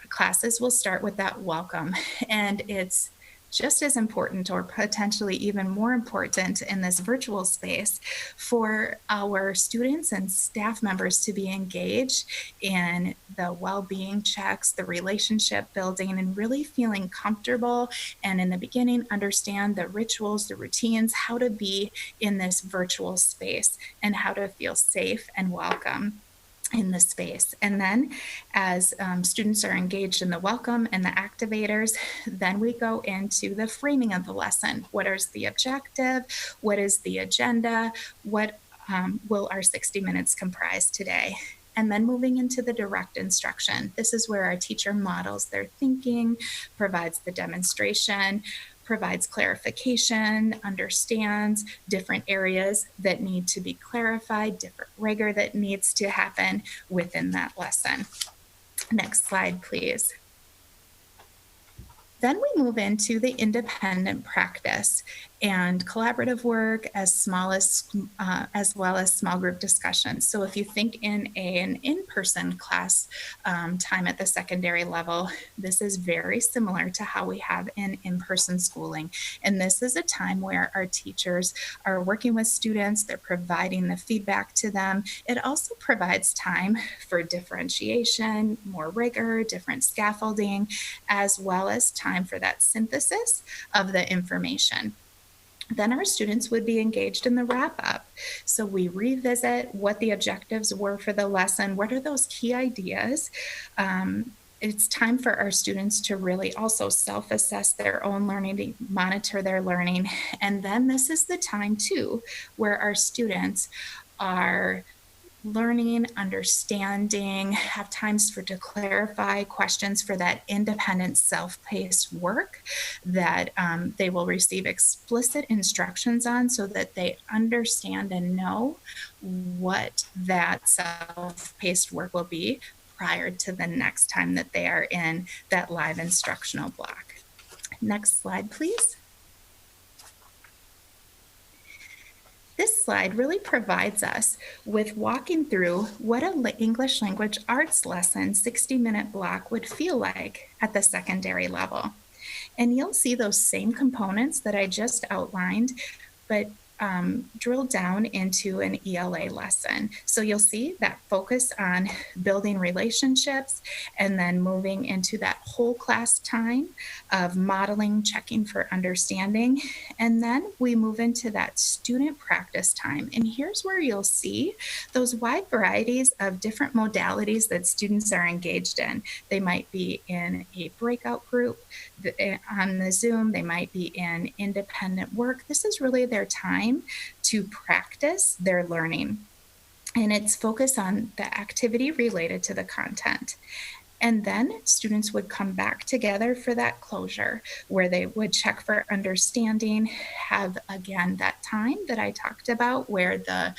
classes will start with that welcome, and it's just as important or potentially even more important in this virtual space for our students and staff members to be engaged in the well-being checks, the relationship building, and really feeling comfortable, and in the beginning understand the rituals, the routines, how to be in this virtual space and how to feel safe and welcome in the space. And then as students are engaged in the welcome and the activators, then we go into the framing of the lesson. What is the objective? What is the agenda? What will our 60 minutes comprise today? And then moving into the direct instruction. This is where our teacher models their thinking, provides the demonstration, provides clarification, understands different areas that need to be clarified, different rigor that needs to happen within that lesson. Next slide, please. Then we move into the independent practice and collaborative work as well as small group discussions. So if you think in an in-person class time at the secondary level, this is very similar to how we have in-person schooling. And this is a time where our teachers are working with students, they're providing the feedback to them. It also provides time for differentiation, more rigor, different scaffolding, as well as time for that synthesis of the information. Then our students would be engaged in the wrap-up. So we revisit what the objectives were for the lesson. What are those key ideas? It's time for our students to really also self-assess their own learning, to monitor their learning. And then this is the time too, where our students are learning, understanding, have times to clarify questions for that independent self-paced work that they will receive explicit instructions on so that they understand and know what that self-paced work will be prior to the next time that they are in that live instructional block. Next slide, please. This slide really provides us with walking through what an English language arts lesson 60-minute block would feel like at the secondary level. And you'll see those same components that I just outlined, but drilled down into an ELA lesson. So you'll see that focus on building relationships and then moving into that whole class time of modeling, checking for understanding. And then we move into that student practice time. And here's where you'll see those wide varieties of different modalities that students are engaged in. They might be in a breakout group on the Zoom, they might be in independent work. This is really their time to practice their learning. And it's focused on the activity related to the content. And then students would come back together for that closure where they would check for understanding, have again that time that I talked about where the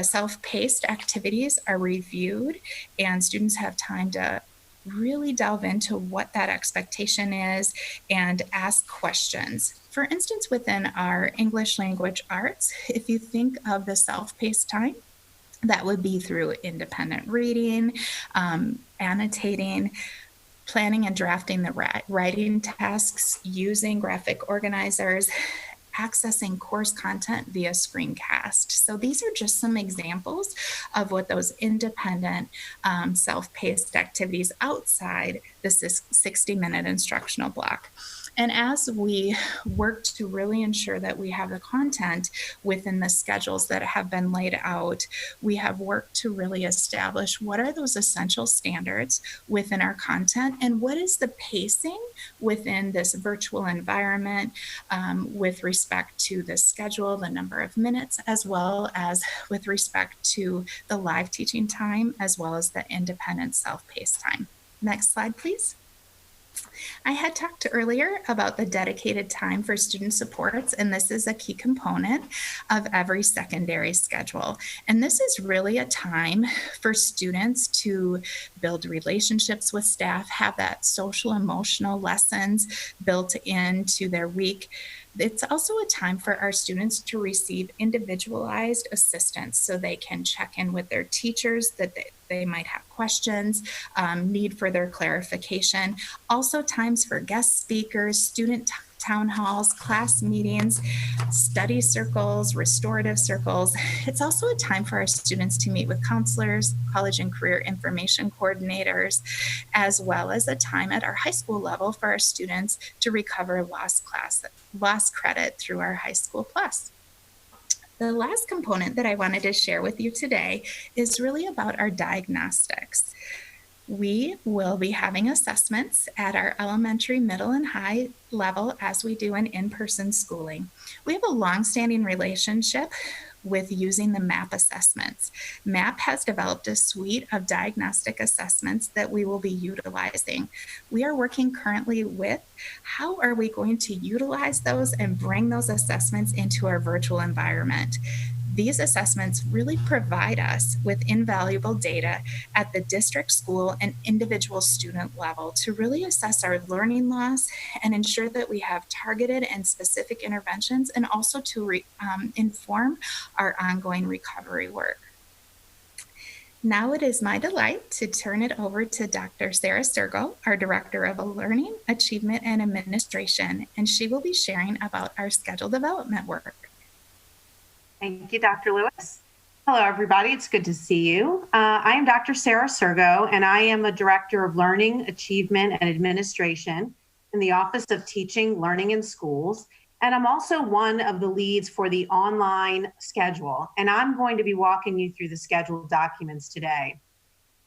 self-paced activities are reviewed and students have time to really delve into what that expectation is and ask questions. For instance, within our English language arts, if you think of the self-paced time, that would be through independent reading, annotating, planning and drafting the writing tasks, using graphic organizers, accessing course content via screencast. So these are just some examples of what those independent self-paced activities outside the 60-minute instructional block. And as we work to really ensure that we have the content within the schedules that have been laid out, we have worked to really establish what are those essential standards within our content and what is the pacing within this virtual environment with respect to the schedule, the number of minutes, as well as with respect to the live teaching time, as well as the independent self-paced time. Next slide, please. I had talked earlier about the dedicated time for student supports, and this is a key component of every secondary schedule. And this is really a time for students to build relationships with staff, have that social emotional lessons built into their week. It's also a time for our students to receive individualized assistance so they can check in with their teachers that they might have questions, need further clarification. Also times for guest speakers, student town halls, class meetings, study circles, restorative circles. It's also a time for our students to meet with counselors, college and career information coordinators, as well as a time at our high school level for our students to recover lost credit through our High School Plus. The last component that I wanted to share with you today is really about our diagnostics. We will be having assessments at our elementary, middle, and high level as we do in-person schooling. We have a long-standing relationship with using the MAP assessments. MAP has developed a suite of diagnostic assessments that we will be utilizing. We are working currently with how are we going to utilize those and bring those assessments into our virtual environment. These assessments really provide us with invaluable data at the district, school, and individual student level to really assess our learning loss and ensure that we have targeted and specific interventions, and also to inform our ongoing recovery work. Now it is my delight to turn it over to Dr. Sarah Sergo, our Director of Learning, Achievement, and Administration, and she will be sharing about our schedule development work. Thank you, Dr. Lewis. Hello, everybody. It's good to see you. I am Dr. Sarah Sergo, and I am a Director of Learning, Achievement, and Administration in the Office of Teaching, Learning, and Schools. And I'm also one of the leads for the online schedule. And I'm going to be walking you through the schedule documents today.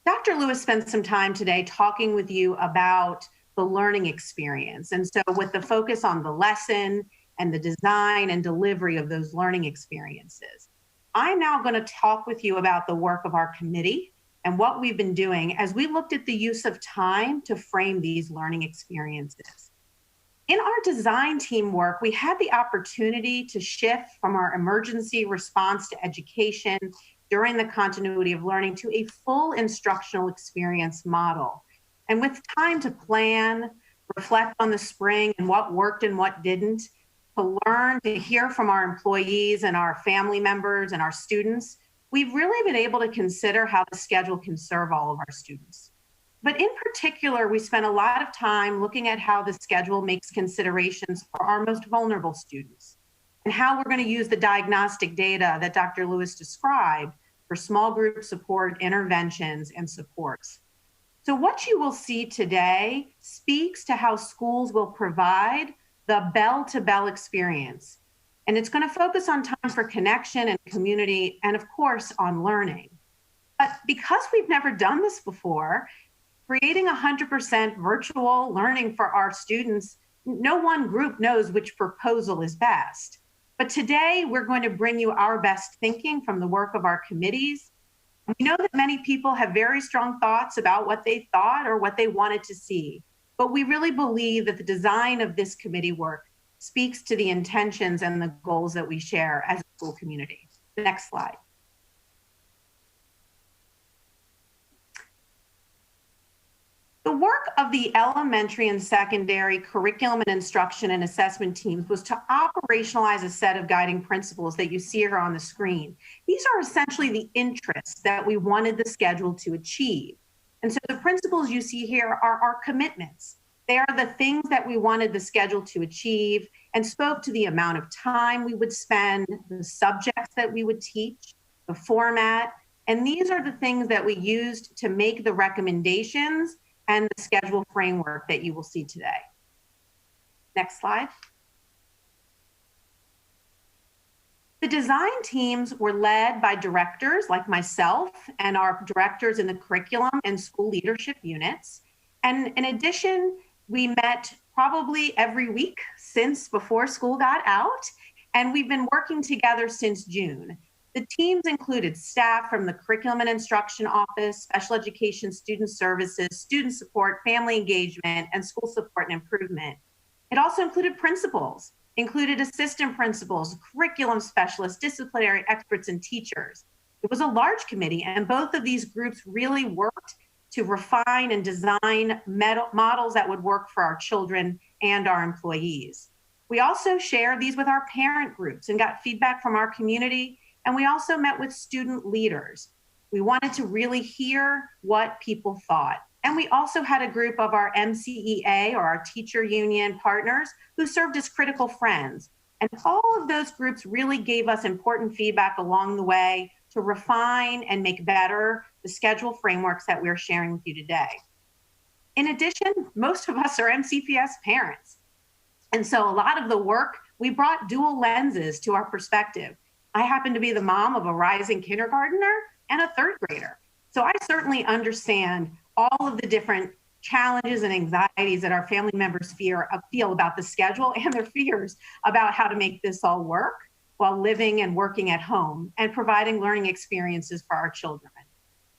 Dr. Lewis spent some time today talking with you about the learning experience. And so with the focus on the lesson and the design and delivery of those learning experiences. I'm now going to talk with you about the work of our committee and what we've been doing as we looked at the use of time to frame these learning experiences. In our design team work, we had the opportunity to shift from our emergency response to education during the continuity of learning to a full instructional experience model. And with time to plan, reflect on the spring and what worked and what didn't, to learn, to hear from our employees and our family members and our students, we've really been able to consider how the schedule can serve all of our students. But in particular, we spent a lot of time looking at how the schedule makes considerations for our most vulnerable students and how we're going to use the diagnostic data that Dr. Lewis described for small group support, interventions, and supports. So what you will see today speaks to how schools will provide the bell-to-bell experience. And it's going to focus on time for connection and community, and of course, on learning. But because we've never done this before, creating 100% virtual learning for our students, no one group knows which proposal is best. But today, we're going to bring you our best thinking from the work of our committees. We know that many people have very strong thoughts about what they thought or what they wanted to see. But we really believe that the design of this committee work speaks to the intentions and the goals that we share as a school community. The next slide. The work of the elementary and secondary curriculum and instruction and assessment teams was to operationalize a set of guiding principles that you see here on the screen. These are essentially the interests that we wanted the schedule to achieve. And so the principles you see here are our commitments. They are the things that we wanted the schedule to achieve and spoke to the amount of time we would spend, the subjects that we would teach, the format. And these are the things that we used to make the recommendations and the schedule framework that you will see today. Next slide. The design teams were led by directors like myself and our directors in the curriculum and school leadership units. And in addition, we met probably every week since before school got out, and we've been working together since June. The teams included staff from the Curriculum and Instruction Office, Special Education Student Services, Student Support, Family Engagement, and School Support and Improvement. It also included principals, included assistant principals, curriculum specialists, disciplinary experts, and teachers. It was a large committee, and both of these groups really worked to refine and design models that would work for our children and our employees. We also shared these with our parent groups and got feedback from our community. And we also met with student leaders. We wanted to really hear what people thought. And we also had a group of our MCEA, or our teacher union partners, who served as critical friends. And all of those groups really gave us important feedback along the way to refine and make better the schedule frameworks that we're sharing with you today. In addition, most of us are MCPS parents. And so a lot of the work, we brought dual lenses to our perspective. I happen to be the mom of a rising kindergartner and a third grader. So I certainly understand all of the different challenges and anxieties that our family members feel about the schedule, and their fears about how to make this all work while living and working at home and providing learning experiences for our children.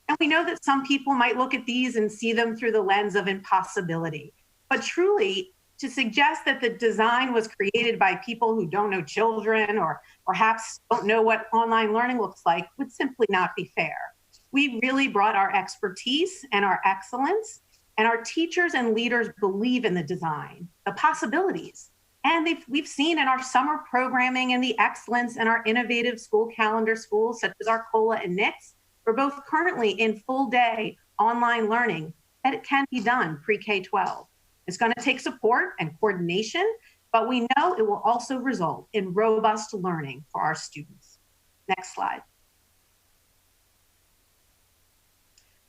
And we know that some people might look at these and see them through the lens of impossibility, but truly, to suggest that the design was created by people who don't know children or perhaps don't know what online learning looks like would simply not be fair. We really brought our expertise and our excellence, and our teachers and leaders believe in the design, the possibilities. And we've seen in our summer programming and the excellence in our innovative school calendar schools, such as our COLA and NICS, we're both currently in full day online learning, that it can be done pre-K-12. It's going to take support and coordination, but we know it will also result in robust learning for our students. Next slide.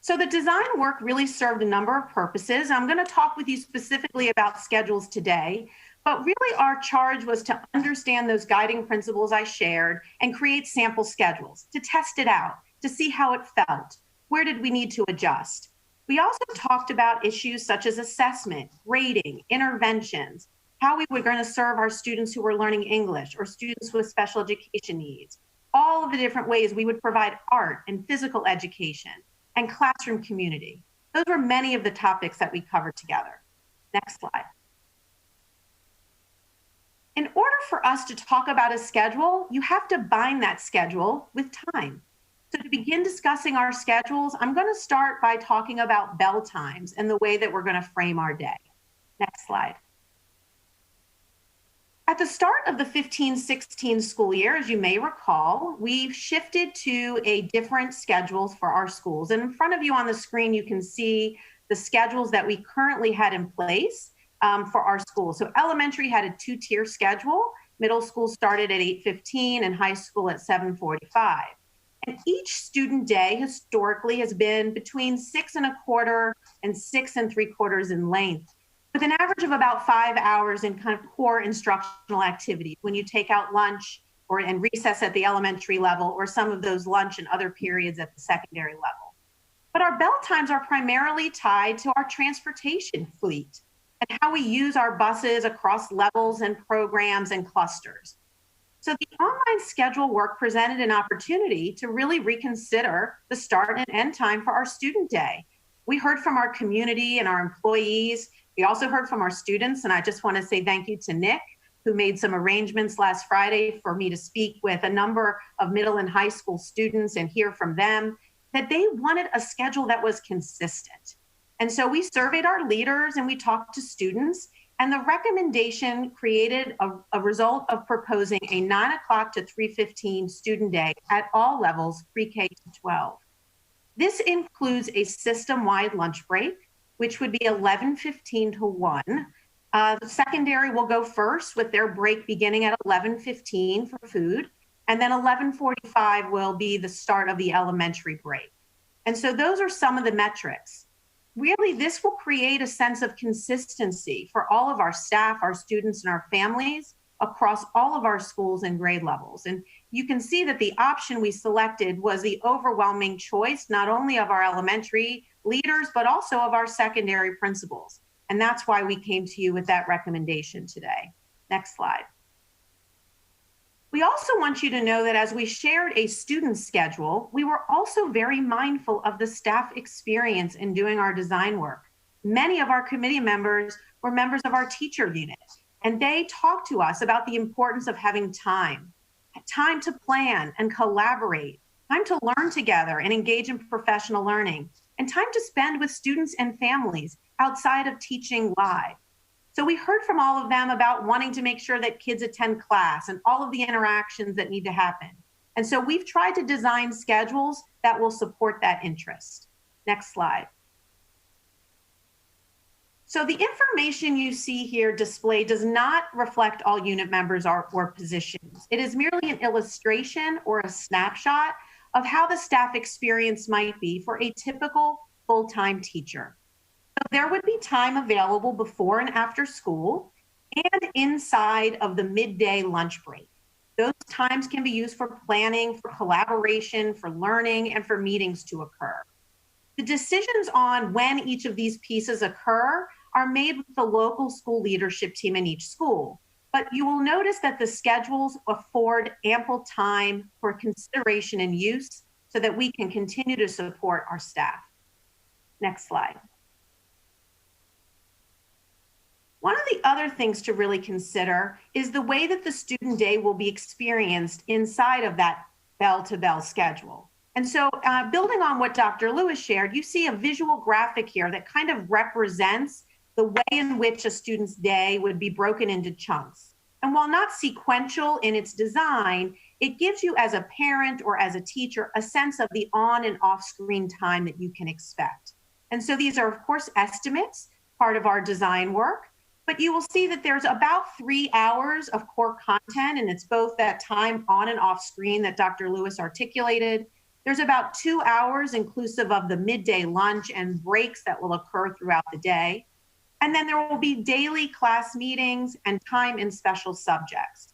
So the design work really served a number of purposes. I'm going to talk with you specifically about schedules today, but really our charge was to understand those guiding principles I shared and create sample schedules to test it out, to see how it felt. Where did we need to adjust? We also talked about issues such as assessment, grading, interventions, how we were going to serve our students who were learning English or students with special education needs, all of the different ways we would provide art and physical education and classroom community. Those were many of the topics that we covered together. Next slide. In order for us to talk about a schedule, you have to bind that schedule with time. So to begin discussing our schedules, I'm going to start by talking about bell times and the way that we're going to frame our day. Next slide. At the start of the 15-16 school year, as you may recall, we've shifted to a different schedule for our schools. And in front of you on the screen, you can see the schedules that we currently had in place for our schools. So elementary had a 2-tier schedule. Middle school started at 8:15 and high school at 7:45. And each student day historically has been between 6 1/4 and 6 3/4 in length, with an average of about 5 hours in kind of core instructional activities when you take out lunch and recess at the elementary level, or some of those lunch and other periods at the secondary level. But our bell times are primarily tied to our transportation fleet and how we use our buses across levels and programs and clusters. So the online schedule work presented an opportunity to really reconsider the start and end time for our student day. We heard from our community and our employees. We also heard from our students, and I just want to say thank you to Nick, who made some arrangements last Friday for me to speak with a number of middle and high school students and hear from them that they wanted a schedule that was consistent. And so we surveyed our leaders and we talked to students, and the recommendation created a result of proposing a 9 o'clock to 3:15 student day at all levels pre-K to 12. This includes a system-wide lunch break, which would be 11:15 to 1. The secondary will go first with their break beginning at 11:15 for food, and then 11:45 will be the start of the elementary break. And so those are some of the metrics. Really, this will create a sense of consistency for all of our staff, our students, and our families across all of our schools and grade levels. And you can see that the option we selected was the overwhelming choice, not only of our elementary leaders, but also of our secondary principals. And that's why we came to you with that recommendation today. Next slide. We also want you to know that as we shared a student schedule, we were also very mindful of the staff experience in doing our design work. Many of our committee members were members of our teacher unit, and they talked to us about the importance of having time to plan and collaborate, time to learn together and engage in professional learning, and time to spend with students and families outside of teaching live. So we heard from all of them about wanting to make sure that kids attend class and all of the interactions that need to happen. And so we've tried to design schedules that will support that interest. Next slide. So the information you see here displayed does not reflect all unit members or positions. It is merely an illustration or a snapshot of how the staff experience might be for a typical full-time teacher. So there would be time available before and after school and inside of the midday lunch break. Those times can be used for planning, for collaboration, for learning, and for meetings to occur. The decisions on when each of these pieces occur are made with the local school leadership team in each school. But you will notice that the schedules afford ample time for consideration and use so that we can continue to support our staff. Next slide. One of the other things to really consider is the way that the student day will be experienced inside of that bell-to-bell schedule. And so building on what Dr. Lewis shared, you see a visual graphic here that kind of represents the way in which a student's day would be broken into chunks. And while not sequential in its design, it gives you as a parent or as a teacher a sense of the on and off screen time that you can expect. And so these are, of course, estimates, part of our design work, but you will see that there's about 3 hours of core content, and it's both that time on and off screen that Dr. Lewis articulated. There's about 2 hours inclusive of the midday lunch and breaks that will occur throughout the day. And then there will be daily class meetings and time in special subjects.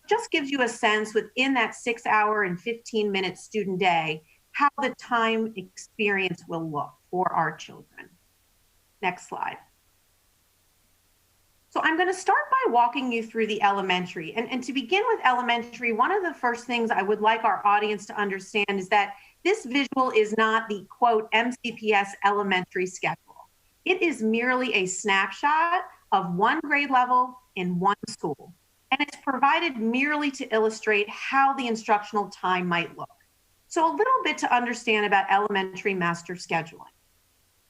Just gives you a sense within that 6 hour and 15-minute student day, how the time experience will look for our children. Next slide. So I'm going to start by walking you through the elementary. And to begin with elementary, one of the first things I would like our audience to understand is that this visual is not the quote MCPS elementary schedule. It is merely a snapshot of one grade level in one school. And it's provided merely to illustrate how the instructional time might look. So a little bit to understand about elementary master scheduling.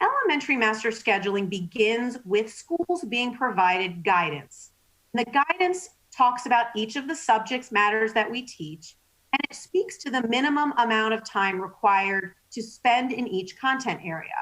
Elementary master scheduling begins with schools being provided guidance. And the guidance talks about each of the subject matters that we teach, and it speaks to the minimum amount of time required to spend in each content area.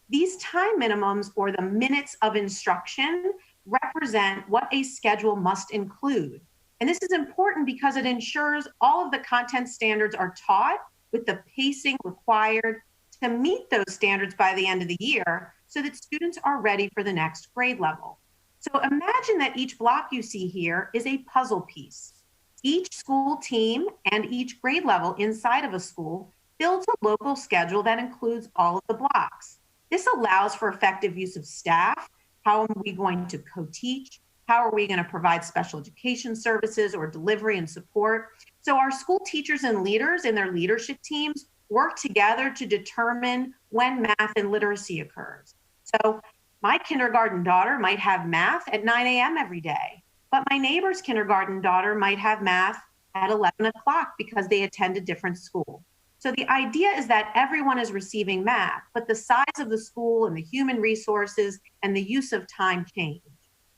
These time minimums, or the minutes of instruction, represent what a schedule must include. And this is important because it ensures all of the content standards are taught with the pacing required to meet those standards by the end of the year so that students are ready for the next grade level. So imagine that each block you see here is a puzzle piece. Each school team and each grade level inside of a school builds a local schedule that includes all of the blocks. This allows for effective use of staff. How are we going to co-teach? How are we going to provide special education services or delivery and support? So our school teachers and leaders and their leadership teams work together to determine when math and literacy occurs. So my kindergarten daughter might have math at 9 a.m. every day, but my neighbor's kindergarten daughter might have math at 11 o'clock because they attend a different school. So the idea is that everyone is receiving math, but the size of the school and the human resources and the use of time change.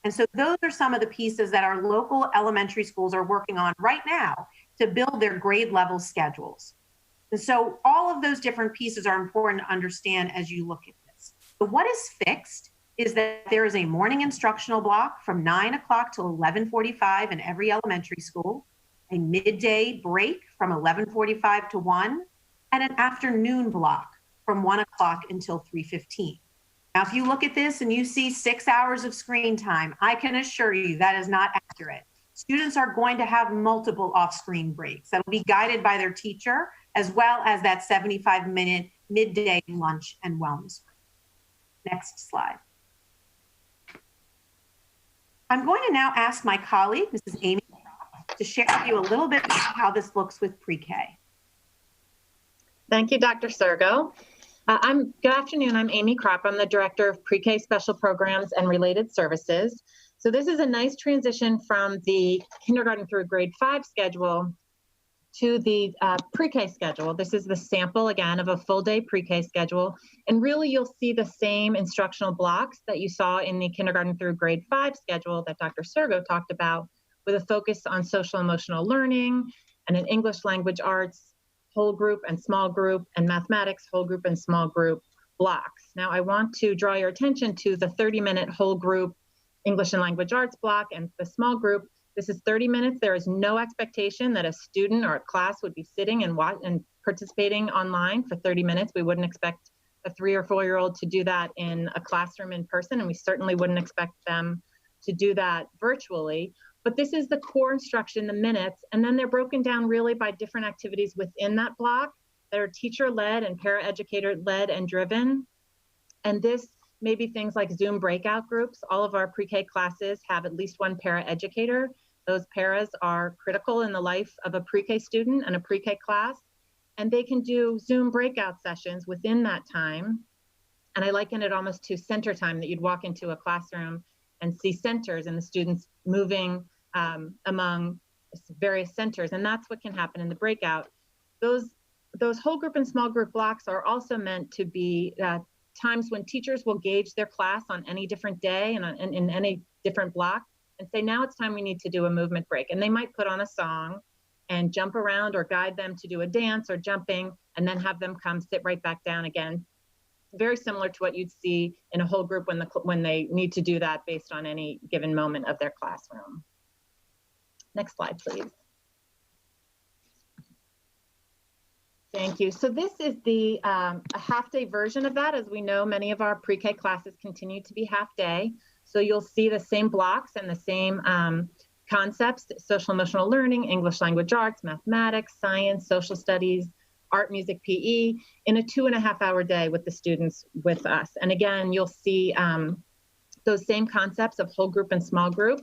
And so those are some of the pieces that our local elementary schools are working on right now to build their grade level schedules. And so all of those different pieces are important to understand as you look at this. But what is fixed is that there is a morning instructional block from 9 o'clock to 11:45 in every elementary school, a midday break from 11:45 to 1, and an afternoon block from 1 o'clock until 3:15. Now, if you look at this and you see 6 hours of screen time, I can assure you that is not accurate. Students are going to have multiple off-screen breaks that will be guided by their teacher, as well as that 75-minute midday lunch and wellness break. Next slide. I'm going to now ask my colleague, Mrs. Amy, to share with you a little bit about how this looks with pre-K. Thank you, Dr. Sergo. Good afternoon. I'm Amy Kropp. I'm the Director of Pre-K Special Programs and Related Services. So this is a nice transition from the kindergarten through grade 5 schedule to the pre-K schedule. This is the sample, again, of a full day pre-K schedule. And really, you'll see the same instructional blocks that you saw in the kindergarten through grade 5 schedule that Dr. Sergo talked about, with a focus on social emotional learning and an English language arts whole group and small group, and mathematics whole group and small group blocks. Now, I want to draw your attention to the 30-minute whole group English and language arts block and the small group. This is 30 minutes. There is no expectation that a student or a class would be sitting and participating online for 30 minutes. We wouldn't expect a 3 or 4-year-old to do that in a classroom in person, and we certainly wouldn't expect them to do that virtually. But this is the core instruction, the minutes, and then they're broken down really by different activities within that block that are teacher-led and paraeducator-led and driven. And this may be things like Zoom breakout groups. All of our pre-K classes have at least one paraeducator. Those paras are critical in the life of a pre-K student and a pre-K class, and they can do Zoom breakout sessions within that time. And I liken it almost to center time, that you'd walk into a classroom and see centers and the students moving among various centers. And that's what can happen in the breakout. Those whole group and small group blocks are also meant to be times when teachers will gauge their class on any different day and in any different block and say, now it's time we need to do a movement break. And they might put on a song and jump around or guide them to do a dance or jumping, and then have them come sit right back down again. Very similar to what you'd see in a whole group when they need to do that based on any given moment of their classroom. Next slide, please. Thank you. So this is the a half-day version of that. As we know, many of our pre-K classes continue to be half-day. So you'll see the same blocks and the same concepts: social emotional learning, English language arts, mathematics, science, social studies, art, music, PE, in a 2.5-hour day with the students with us. And again, you'll see those same concepts of whole group and small group,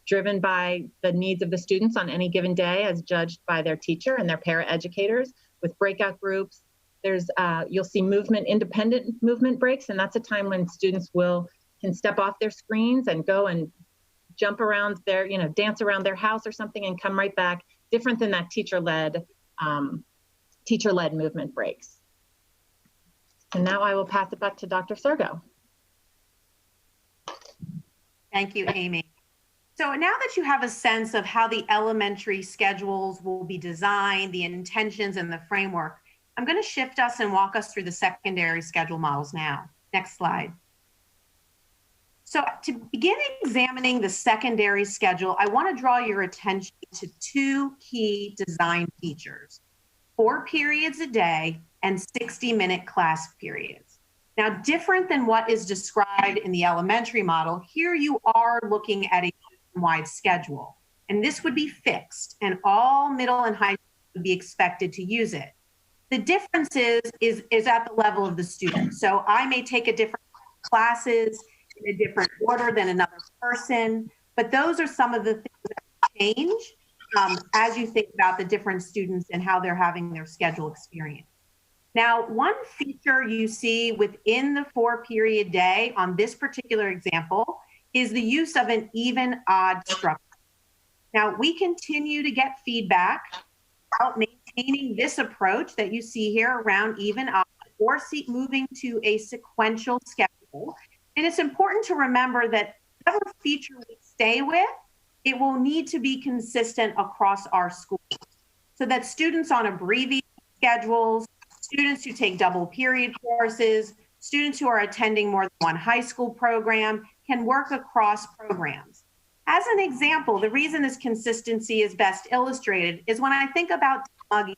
driven by the needs of the students on any given day as judged by their teacher and their paraeducators, with breakout groups. There's you'll see independent movement breaks, and that's a time when students can step off their screens and go and jump around dance around their house or something and come right back, different than that teacher-led movement breaks. And now I will pass it back to Dr. Sergo. Thank you, Amy. So now that you have a sense of how the elementary schedules will be designed, the intentions and the framework, I'm going to shift us and walk us through the secondary schedule models now. Next slide. So to begin examining the secondary schedule, I want to draw your attention to 2 key design features: 4 periods a day and 60-minute class periods. Now, different than what is described in the elementary model, here you are looking at a wide schedule, and this would be fixed, and all middle and high school would be expected to use it. The difference is at the level of the student. So I may take a different classes in a different order than another person, but those are some of the things that change as you think about the different students and how they're having their schedule experience. Now, one feature you see within the 4-period day on this particular example is the use of an even-odd structure. Now, we continue to get feedback about maintaining this approach that you see here around even-odd, or moving to a sequential schedule. And it's important to remember that whatever feature we stay with, it will need to be consistent across our schools, so that students on abbreviated schedules, students who take double period courses, students who are attending more than one high school program can work across programs. As an example, the reason this consistency is best illustrated is when I think about Muggy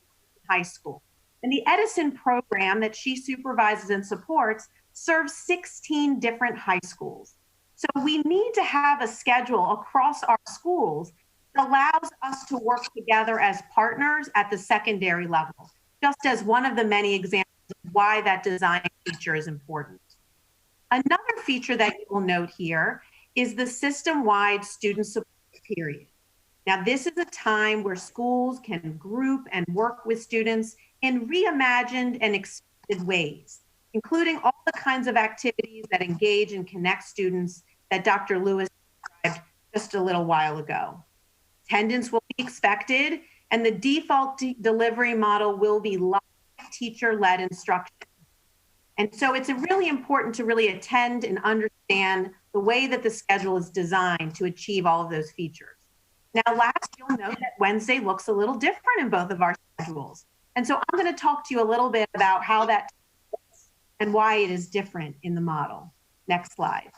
High School. And the Edison program that she supervises and supports serves 16 different high schools. So we need to have a schedule across our schools that allows us to work together as partners at the secondary level, just as one of the many examples of why that design feature is important. Another feature that you will note here is the system-wide student support period. Now, this is a time where schools can group and work with students in reimagined and expanded ways, including all the kinds of activities that engage and connect students that Dr. Lewis described just a little while ago. Attendance will be expected And the default delivery model will be live teacher-led instruction. And so it's really important to really attend and understand the way that the schedule is designed to achieve all of those features. Now, last, you'll note that Wednesday looks a little different in both of our schedules. And so I'm going to talk to you a little bit about how that and why it is different in the model. Next slide.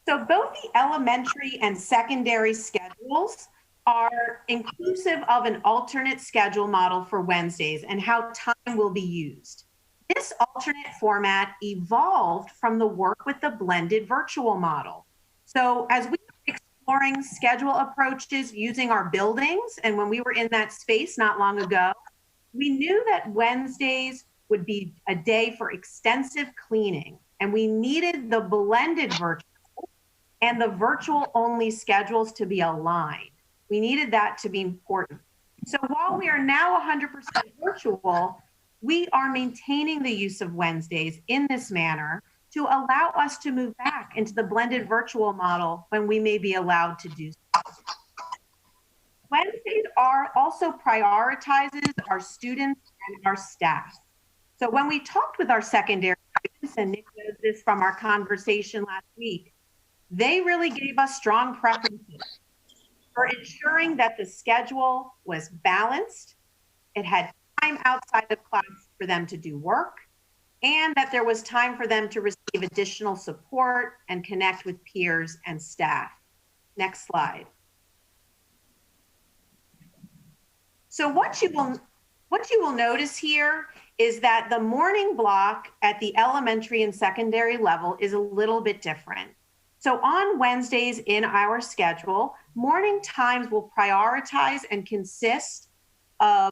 So both the elementary and secondary schedules are inclusive of an alternate schedule model for Wednesdays and how time will be used. This alternate format evolved from the work with the blended virtual model. So as we were exploring schedule approaches using our buildings, and when we were in that space not long ago, we knew that Wednesdays would be a day for extensive cleaning, and we needed the blended virtual and the virtual only schedules to be aligned. We needed that to be important. So while we are now 100% virtual, we are maintaining the use of Wednesdays in this manner to allow us to move back into the blended virtual model when we may be allowed to do so. Wednesdays also prioritizes our students and our staff. So when we talked with our secondary students, and Nick knows this from our conversation last week, they really gave us strong preferences for ensuring that the schedule was balanced, it had time outside of class for them to do work, and that there was time for them to receive additional support and connect with peers and staff. Next slide. So what you will notice here is that the morning block at the elementary and secondary level is a little bit different. So on Wednesdays in our schedule, morning times will prioritize and consist of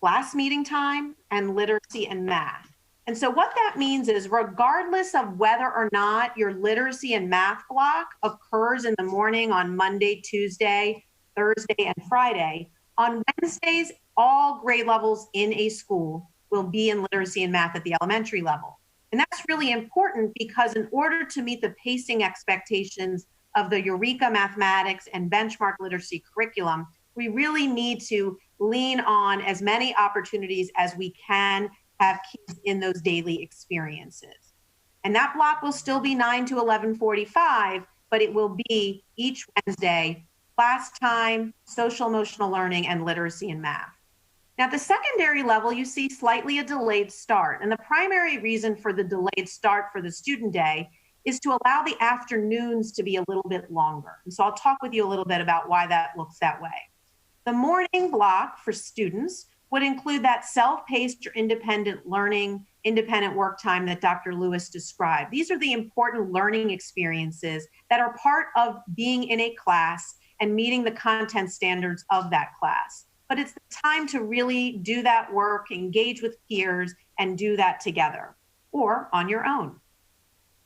class meeting time and literacy and math. And so what that means is regardless of whether or not your literacy and math block occurs in the morning on Monday, Tuesday, Thursday, and Friday, on Wednesdays, all grade levels in a school will be in literacy and math at the elementary level. And that's really important because in order to meet the pacing expectations of the Eureka Mathematics and Benchmark Literacy curriculum, we really need to lean on as many opportunities as we can have kids in those daily experiences. And that block will still be 9 to 11:45, but it will be each Wednesday, class time, social emotional learning, and literacy and math. Now, at the secondary level, you see slightly a delayed start. And the primary reason for the delayed start for the student day is to allow the afternoons to be a little bit longer. And so I'll talk with you a little bit about why that looks that way. The morning block for students would include that self-paced or independent learning, independent work time that Dr. Lewis described. These are the important learning experiences that are part of being in a class and meeting the content standards of that class. But it's the time to really do that work, engage with peers, and do that together or on your own.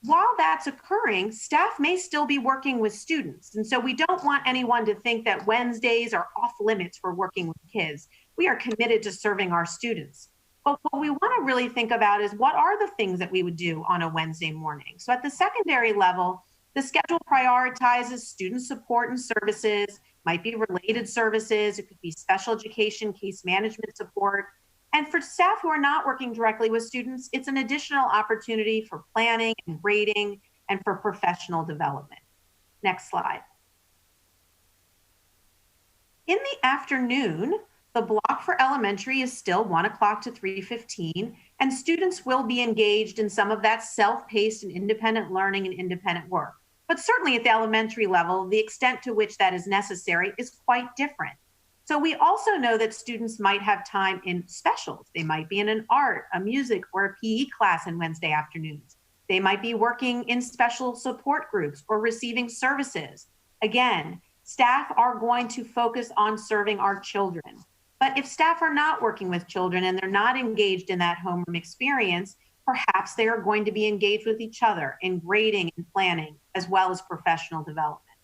While that's occurring, staff may still be working with students. And so we don't want anyone to think that Wednesdays are off limits for working with kids. We are committed to serving our students. But what we want to really think about is what are the things that we would do on a Wednesday morning? So at the secondary level, the schedule prioritizes student support and services, might be related services, it could be special education, case management support. And for staff who are not working directly with students, it's an additional opportunity for planning and grading and for professional development. Next slide. In the afternoon, the block for elementary is still 1 o'clock to 3:15, and students will be engaged in some of that self-paced and independent learning and independent work. But certainly at the elementary level, the extent to which that is necessary is quite different. So we also know that students might have time in specials. They might be in an art, a music, or a PE class on Wednesday afternoons. They might be working in special support groups or receiving services. Again, staff are going to focus on serving our children. But if staff are not working with children and they're not engaged in that homeroom experience, perhaps they are going to be engaged with each other in grading and planning, as well as professional development.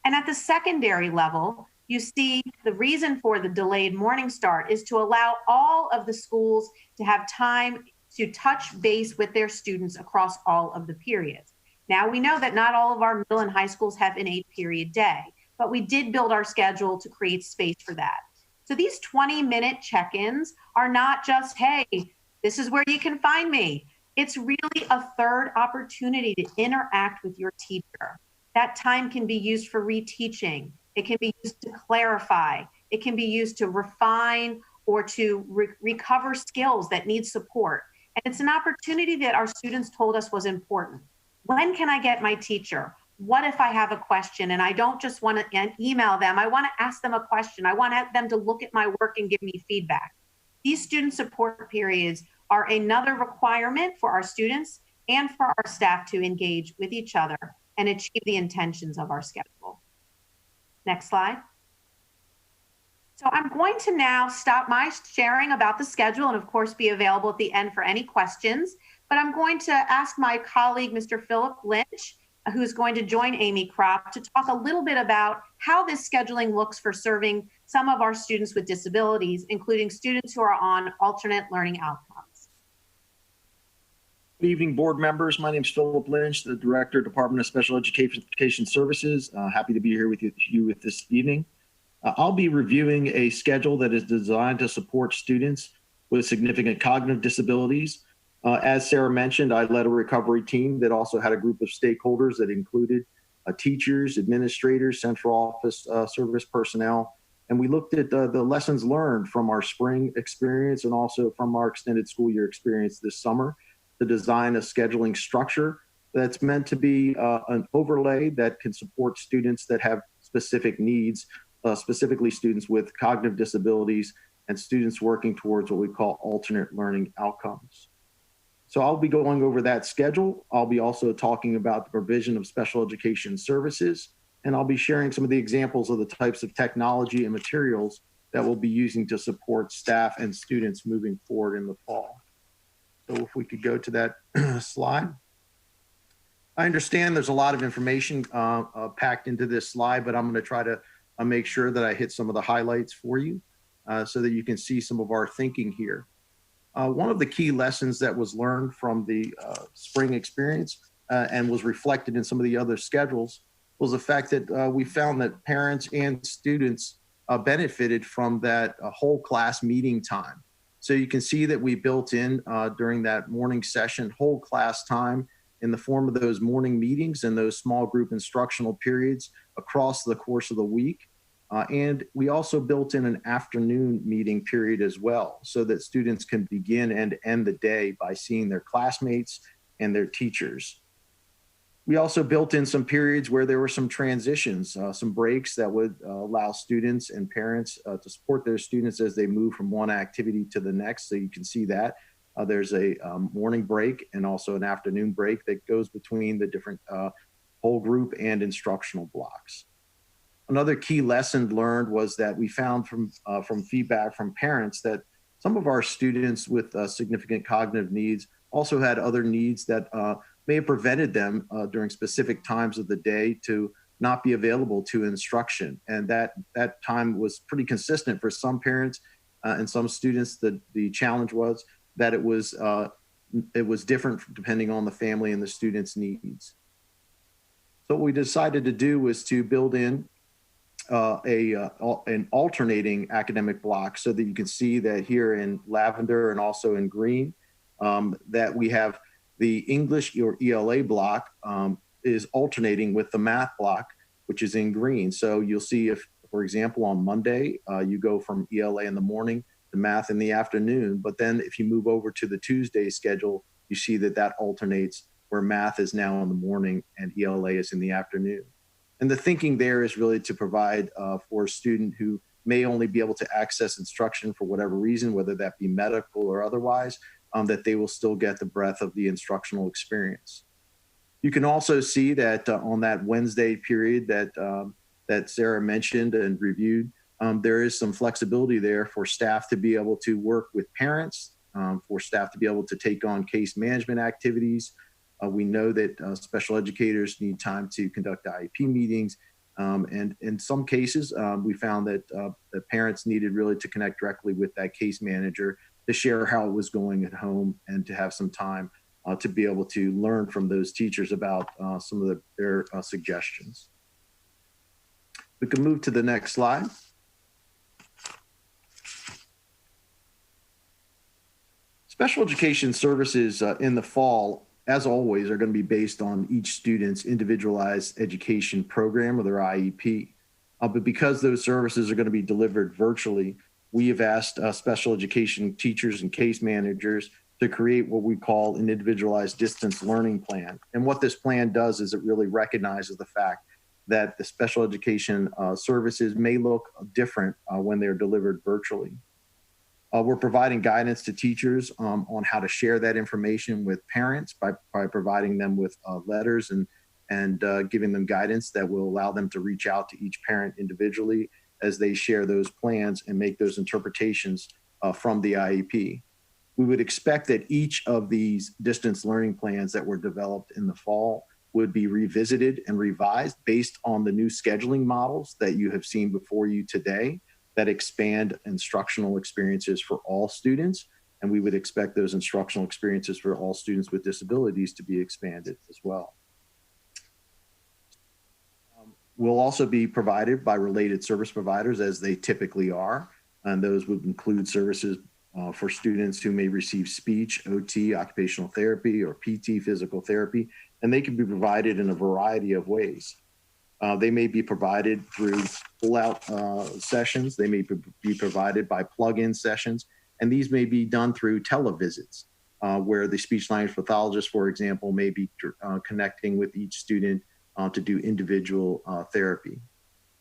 And at the secondary level, you see the reason for the delayed morning start is to allow all of the schools to have time to touch base with their students across all of the periods. Now, we know that not all of our middle and high schools have an 8-period day, but we did build our schedule to create space for that. So these 20-minute check-ins are not just, hey, this is where you can find me. It's really a third opportunity to interact with your teacher. That time can be used for reteaching. It can be used to clarify. It can be used to refine or to recover skills that need support. And it's an opportunity that our students told us was important. When can I get my teacher? What if I have a question and I don't just want to email them? I want to ask them a question. I want them to look at my work and give me feedback. These student support periods are another requirement for our students and for our staff to engage with each other and achieve the intentions of our schedule. Next slide. So I'm going to now stop my sharing about the schedule and of course be available at the end for any questions, but I'm going to ask my colleague, Mr. Philip Lynch, who's going to join Amy Kropp to talk a little bit about how this scheduling looks for serving some of our students with disabilities, including students who are on alternate learning outcomes. Good evening, board members. My name is Philip Lynch, the Director, Department of Special Education Services. Happy to be here with you this evening. I'll be reviewing a schedule that is designed to support students with significant cognitive disabilities. As Sarah mentioned, I led a recovery team that also had a group of stakeholders that included teachers, administrators, central office service personnel. And we looked at the lessons learned from our spring experience and also from our extended school year experience this summer to design a scheduling structure that's meant to be an overlay that can support students that have specific needs, specifically students with cognitive disabilities and students working towards what we call alternate learning outcomes. So I'll be going over that schedule. I'll be also talking about the provision of special education services, and I'll be sharing some of the examples of the types of technology and materials that we'll be using to support staff and students moving forward in the fall. So if we could go to that slide. I understand there's a lot of information packed into this slide, but I'm going to try to make sure that I hit some of the highlights for you so that you can see some of our thinking here. One of the key lessons that was learned from the spring experience and was reflected in some of the other schedules was the fact that we found that parents and students benefited from that whole class meeting time. So you can see that we built in during that morning session whole class time in the form of those morning meetings and those small group instructional periods across the course of the week. And we also built in an afternoon meeting period as well, so that students can begin and end the day by seeing their classmates and their teachers. We also built in some periods where there were some transitions, some breaks that would allow students and parents to support their students as they move from one activity to the next. So you can see that there's a morning break and also an afternoon break that goes between the different whole group and instructional blocks. Another key lesson learned was that we found from feedback from parents that some of our students with significant cognitive needs also had other needs that may have prevented them during specific times of the day to not be available to instruction. And that time was pretty consistent for some parents and some students. The challenge was that it was different depending on the family and the student's needs. So what we decided to do was to build in an alternating academic block so that you can see that here in lavender and also in green that we have the English or ELA block is alternating with the math block, which is in green. So you'll see if, for example, on Monday, you go from ELA in the morning to math in the afternoon, but then if you move over to the Tuesday schedule, you see that that alternates where math is now in the morning and ELA is in the afternoon. And the thinking there is really to provide for a student who may only be able to access instruction for whatever reason, whether that be medical or otherwise, that they will still get the breadth of the instructional experience. You can also see that on that Wednesday period that Sarah mentioned and reviewed, there is some flexibility there for staff to be able to work with parents, for staff to be able to take on case management activities. We know that special educators need time to conduct IEP meetings. And in some cases, we found that the parents needed really to connect directly with that case manager to share how it was going at home and to have some time to be able to learn from those teachers about some of their suggestions. We can move to the next slide. Special education services in the fall, as always, are going to be based on each student's individualized education program or their IEP. But because those services are going to be delivered virtually, we have asked special education teachers and case managers to create what we call an individualized distance learning plan. And what this plan does is it really recognizes the fact that the special education services may look different when they're delivered virtually. We're providing guidance to teachers on how to share that information with parents by providing them with letters and giving them guidance that will allow them to reach out to each parent individually as they share those plans and make those interpretations from the IEP. We would expect that each of these distance learning plans that were developed in the fall would be revisited and revised based on the new scheduling models that you have seen before you today that expand instructional experiences for all students. And we would expect those instructional experiences for all students with disabilities to be expanded as well. Will also be provided by related service providers as they typically are. And those would include services for students who may receive speech, OT, occupational therapy, or PT, physical therapy, and they can be provided in a variety of ways. They may be provided through pull-out sessions. They may be provided by plug-in sessions, and these may be done through televisits, where the speech language pathologist, for example, may be connecting with each student to do individual therapy.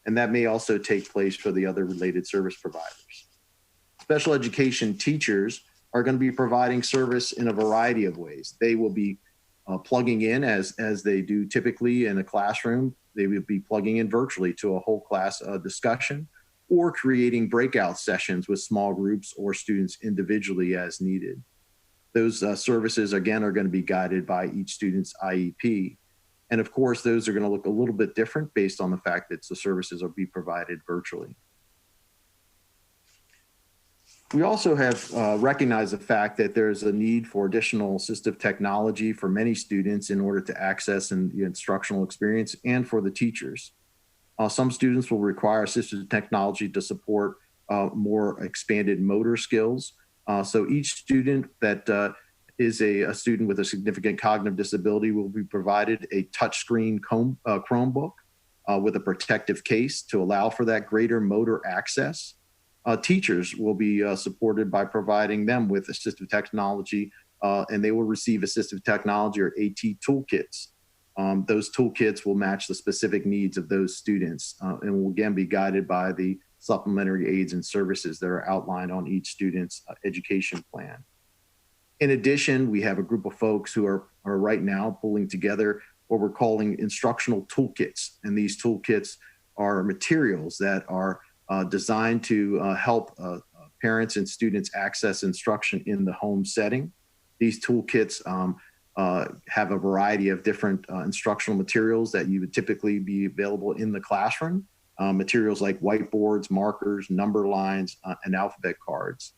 And that may also take place for the other related service providers. Special education teachers are going to be providing service in a variety of ways. They will be plugging in as they do typically in a classroom. They will be plugging in virtually to a whole class discussion or creating breakout sessions with small groups or students individually as needed. Those services, again, are going to be guided by each student's IEP. And of course, those are going to look a little bit different based on the fact that the services will be provided virtually. We also have recognized the fact that there's a need for additional assistive technology for many students in order to access the instructional experience and for the teachers. Some students will require assistive technology to support more expanded motor skills. So each student that is a student with a significant cognitive disability will be provided a touchscreen Chromebook with a protective case to allow for that greater motor access. Teachers will be supported by providing them with assistive technology, and they will receive assistive technology or AT toolkits. Those toolkits will match the specific needs of those students and will again be guided by the supplementary aids and services that are outlined on each student's education plan. In addition, we have a group of folks who are right now pulling together what we're calling instructional toolkits. And these toolkits are materials that are designed to help parents and students access instruction in the home setting. These toolkits have a variety of different instructional materials that you would typically be available in the classroom. Materials like whiteboards, markers, number lines, and alphabet cards.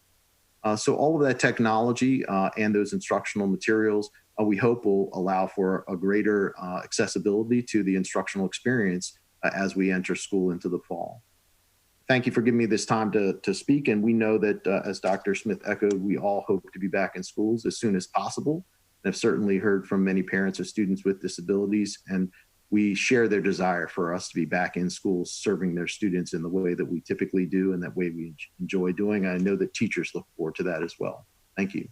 So all of that technology and those instructional materials, we hope will allow for a greater accessibility to the instructional experience as we enter school into the fall. Thank you for giving me this time to speak. And we know that, as Dr. Smith echoed, we all hope to be back in schools as soon as possible. And I've certainly heard from many parents of students with disabilities, and we share their desire for us to be back in schools serving their students in the way that we typically do and that way we enjoy doing. I know that teachers look forward to that as well. Thank you.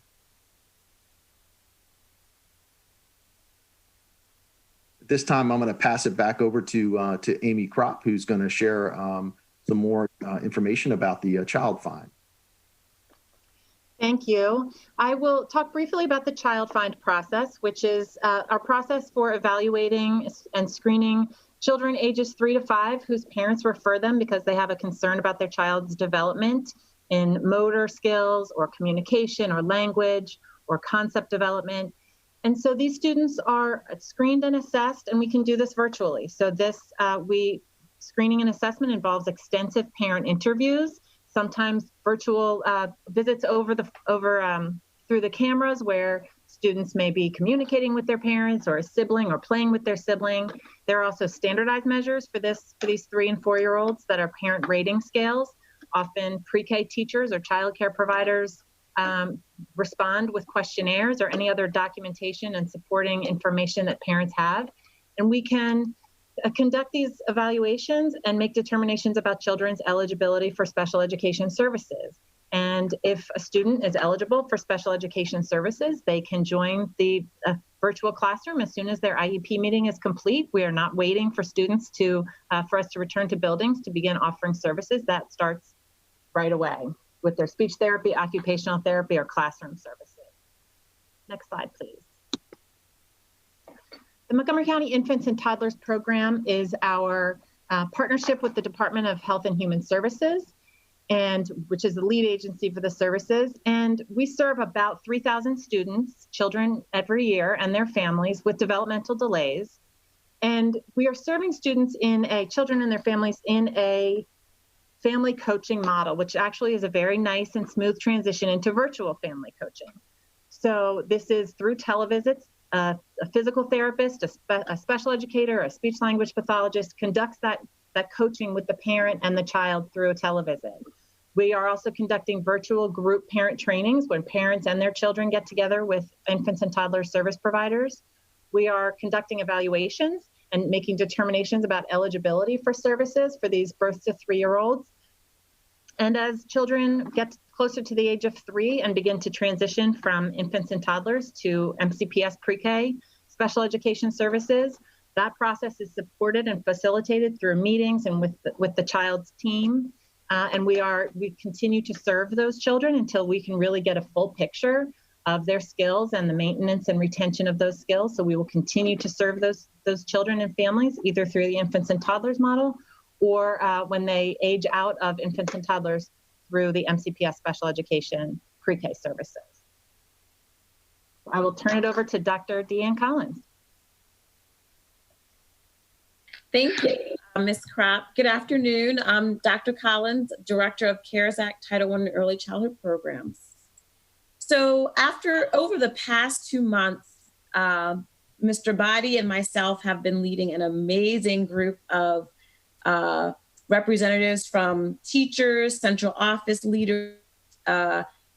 At this time, I'm going to pass it back over to Amy Kropp, who's going to share some more information about the child find. Thank you. I will talk briefly about the child find process, which is our process for evaluating and screening children ages 3 to 5 whose parents refer them because they have a concern about their child's development in motor skills or communication or language or concept development. And so these students are screened and assessed, and we can do this virtually. So this screening and assessment involves extensive parent interviews, sometimes virtual visits through the cameras where students may be communicating with their parents or a sibling or playing with their sibling. There are also standardized measures for these 3 and 4-year-olds that are parent rating scales. Often pre-K teachers or childcare providers respond with questionnaires or any other documentation and supporting information that parents have. And we can conduct these evaluations and make determinations about children's eligibility for special education services. And if a student is eligible for special education services, they can join the virtual classroom as soon as their IEP meeting is complete. We are not waiting for students for us to return to buildings to begin offering services. That starts right away with their speech therapy, occupational therapy, or classroom services. Next slide, please. The Montgomery County Infants and Toddlers Program is our partnership with the Department of Health and Human Services, which is the lead agency for the services. And we serve about 3,000 students, children every year, and their families with developmental delays. And we are serving students children and their families in a family coaching model, which actually is a very nice and smooth transition into virtual family coaching. So this is through televisits. A physical therapist, a special educator, a speech language pathologist conducts that coaching with the parent and the child through a televisit. We are also conducting virtual group parent trainings when parents and their children get together with infants and toddler service providers. We are conducting evaluations and making determinations about eligibility for services for these birth to 3-year-olds. And as children get closer to the age of 3 and begin to transition from infants and toddlers to MCPS pre-K special education services, that process is supported and facilitated through meetings and with the child's team. And we continue to serve those children until we can really get a full picture of their skills and the maintenance and retention of those skills. So we will continue to serve those children and families either through the infants and toddlers model or when they age out of infants and toddlers through the MCPS special education pre-K services. I will turn it over to Dr. Deanne Collins. Thank you, Ms. Kropp. Good afternoon. I'm Dr. Collins, Director of CARES Act Title I and Early Childhood Programs. So over the past 2 months, Mr. Body and myself have been leading an amazing group of representatives from teachers, central office leaders,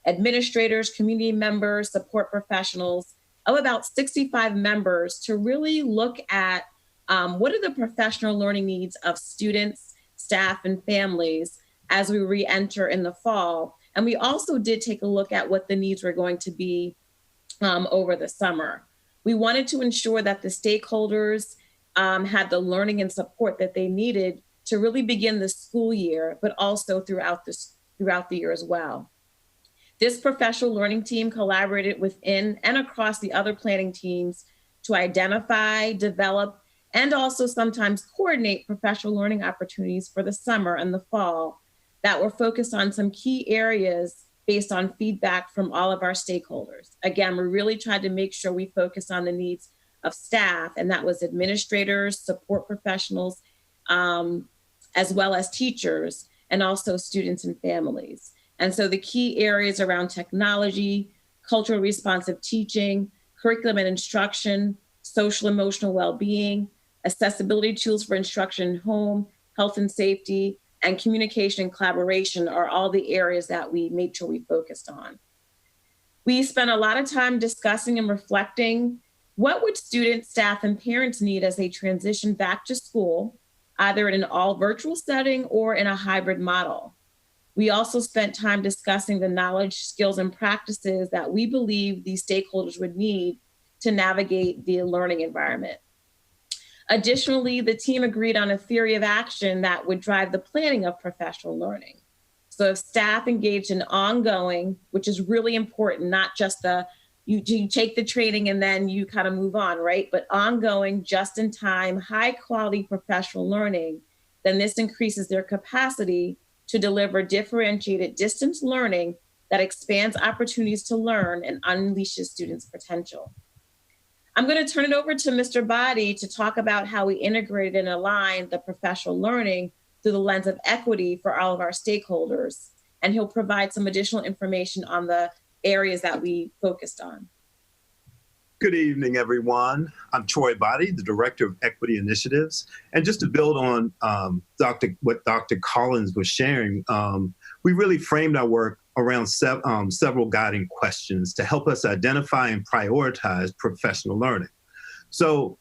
administrators, community members, support professionals of about 65 members to really look at what are the professional learning needs of students, staff, and families as we re-enter in the fall. And we also did take a look at what the needs were going to be over the summer. We wanted to ensure that the stakeholders had the learning and support that they needed to really begin the school year, but also throughout the year as well. This professional learning team collaborated within and across the other planning teams to identify, develop, and also sometimes coordinate professional learning opportunities for the summer and the fall that were focused on some key areas based on feedback from all of our stakeholders. Again, we really tried to make sure we focus on the needs of staff, and that was administrators, support professionals, as well as teachers, and also students and families. And so the key areas around technology, culturally responsive teaching, curriculum and instruction, social emotional well-being, accessibility tools for instruction in home, health and safety, and communication and collaboration are all the areas that we made sure we focused on. We spent a lot of time discussing and reflecting what would students, staff, and parents need as they transition back to school, either in an all virtual setting or in a hybrid model. We also spent time discussing the knowledge, skills, and practices that we believe these stakeholders would need to navigate the learning environment. Additionally, the team agreed on a theory of action that would drive the planning of professional learning. So if staff engaged in ongoing, which is really important, not just you take the training and then you kind of move on, right? But ongoing, just-in-time, high-quality professional learning, then this increases their capacity to deliver differentiated distance learning that expands opportunities to learn and unleashes students' potential. I'm going to turn it over to Mr. Body to talk about how we integrated and aligned the professional learning through the lens of equity for all of our stakeholders. And he'll provide some additional information on the areas that we focused on. Good evening, everyone. I'm Troy Body, the Director of Equity Initiatives. And just to build on what Dr. Collins was sharing, we really framed our work around several guiding questions to help us identify and prioritize professional learning. So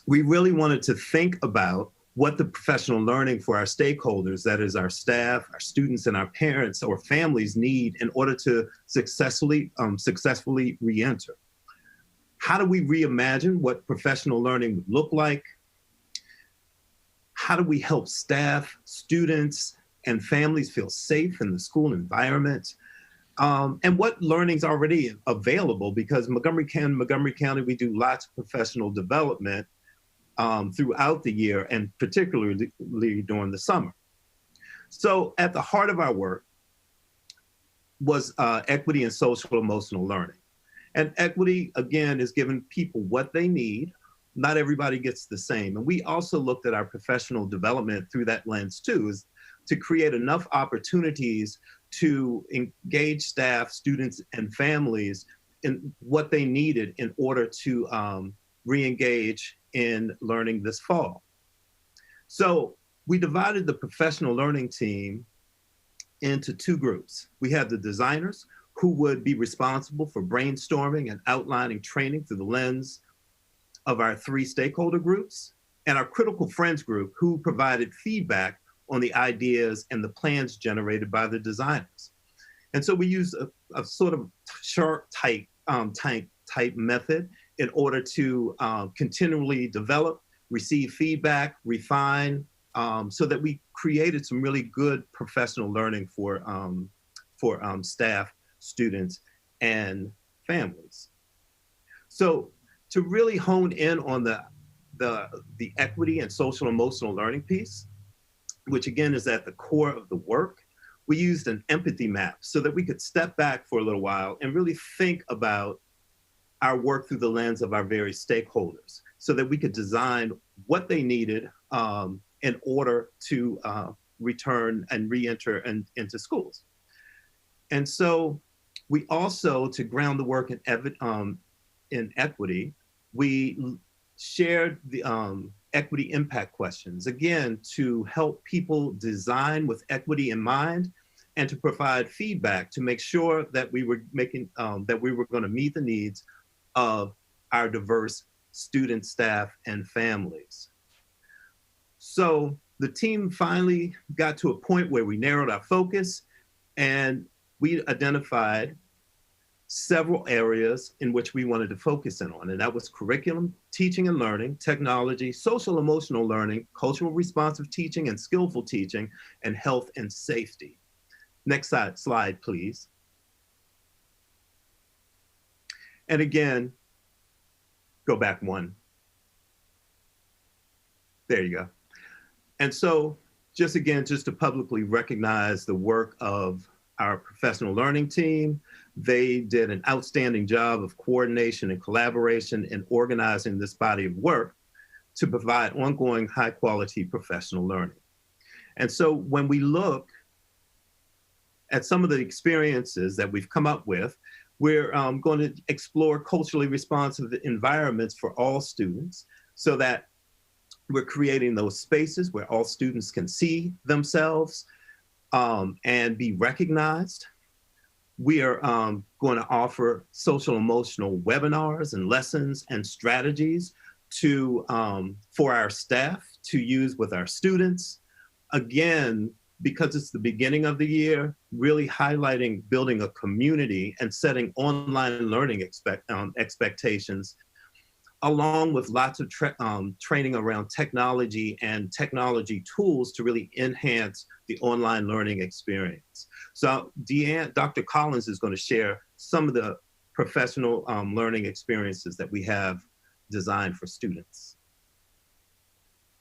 we really wanted to think about what the professional learning for our stakeholders, that is our staff, our students, and our parents or families need in order to successfully re-enter. How do we reimagine what professional learning would look like? How do we help staff, students, and families feel safe in the school environment? And what learning's already available, because Montgomery County, we do lots of professional development throughout the year, and particularly during the summer. So at the heart of our work was equity and social emotional learning. And equity, again, is giving people what they need. Not everybody gets the same. And we also looked at our professional development through that lens too, is to create enough opportunities to engage staff, students, and families in what they needed in order to re-engage in learning this fall. So we divided the professional learning team into two groups. We had the designers, who would be responsible for brainstorming and outlining training through the lens of our three stakeholder groups, and our critical friends group, who provided feedback on the ideas and the plans generated by the designers. And so we used a sort of Shark Tank type method in order to continually develop, receive feedback, refine, so that we created some really good professional learning for staff, students, and families. So to really hone in on the equity and social emotional learning piece, which again is at the core of the work, we used an empathy map so that we could step back for a little while and really think about our work through the lens of our various stakeholders, so that we could design what they needed in order to return and re-enter into schools. And so we also, to ground the work in equity, we shared the equity impact questions, again, to help people design with equity in mind and to provide feedback to make sure that we were making, that we were going to meet the needs of our diverse students, staff, and families. So the team finally got to a point where we narrowed our focus, and we identified several areas in which we wanted to focus in on, and that was curriculum, teaching and learning, technology, social emotional learning, cultural responsive teaching and skillful teaching, and health and safety. Next slide, please. And again, go back one. There you go. And so just to publicly recognize the work of our professional learning team. They did an outstanding job of coordination and collaboration in organizing this body of work to provide ongoing high quality professional learning. And so when we look at some of the experiences that we've come up with, we're going to explore culturally responsive environments for all students so that we're creating those spaces where all students can see themselves and be recognized. We are going to offer social emotional webinars and lessons and strategies for our staff to use with our students. Again, because it's the beginning of the year, really highlighting building a community and setting online learning expectations, along with lots of training around technology and technology tools to really enhance the online learning experience. So Dr. Collins is going to share some of the professional learning experiences that we have designed for students.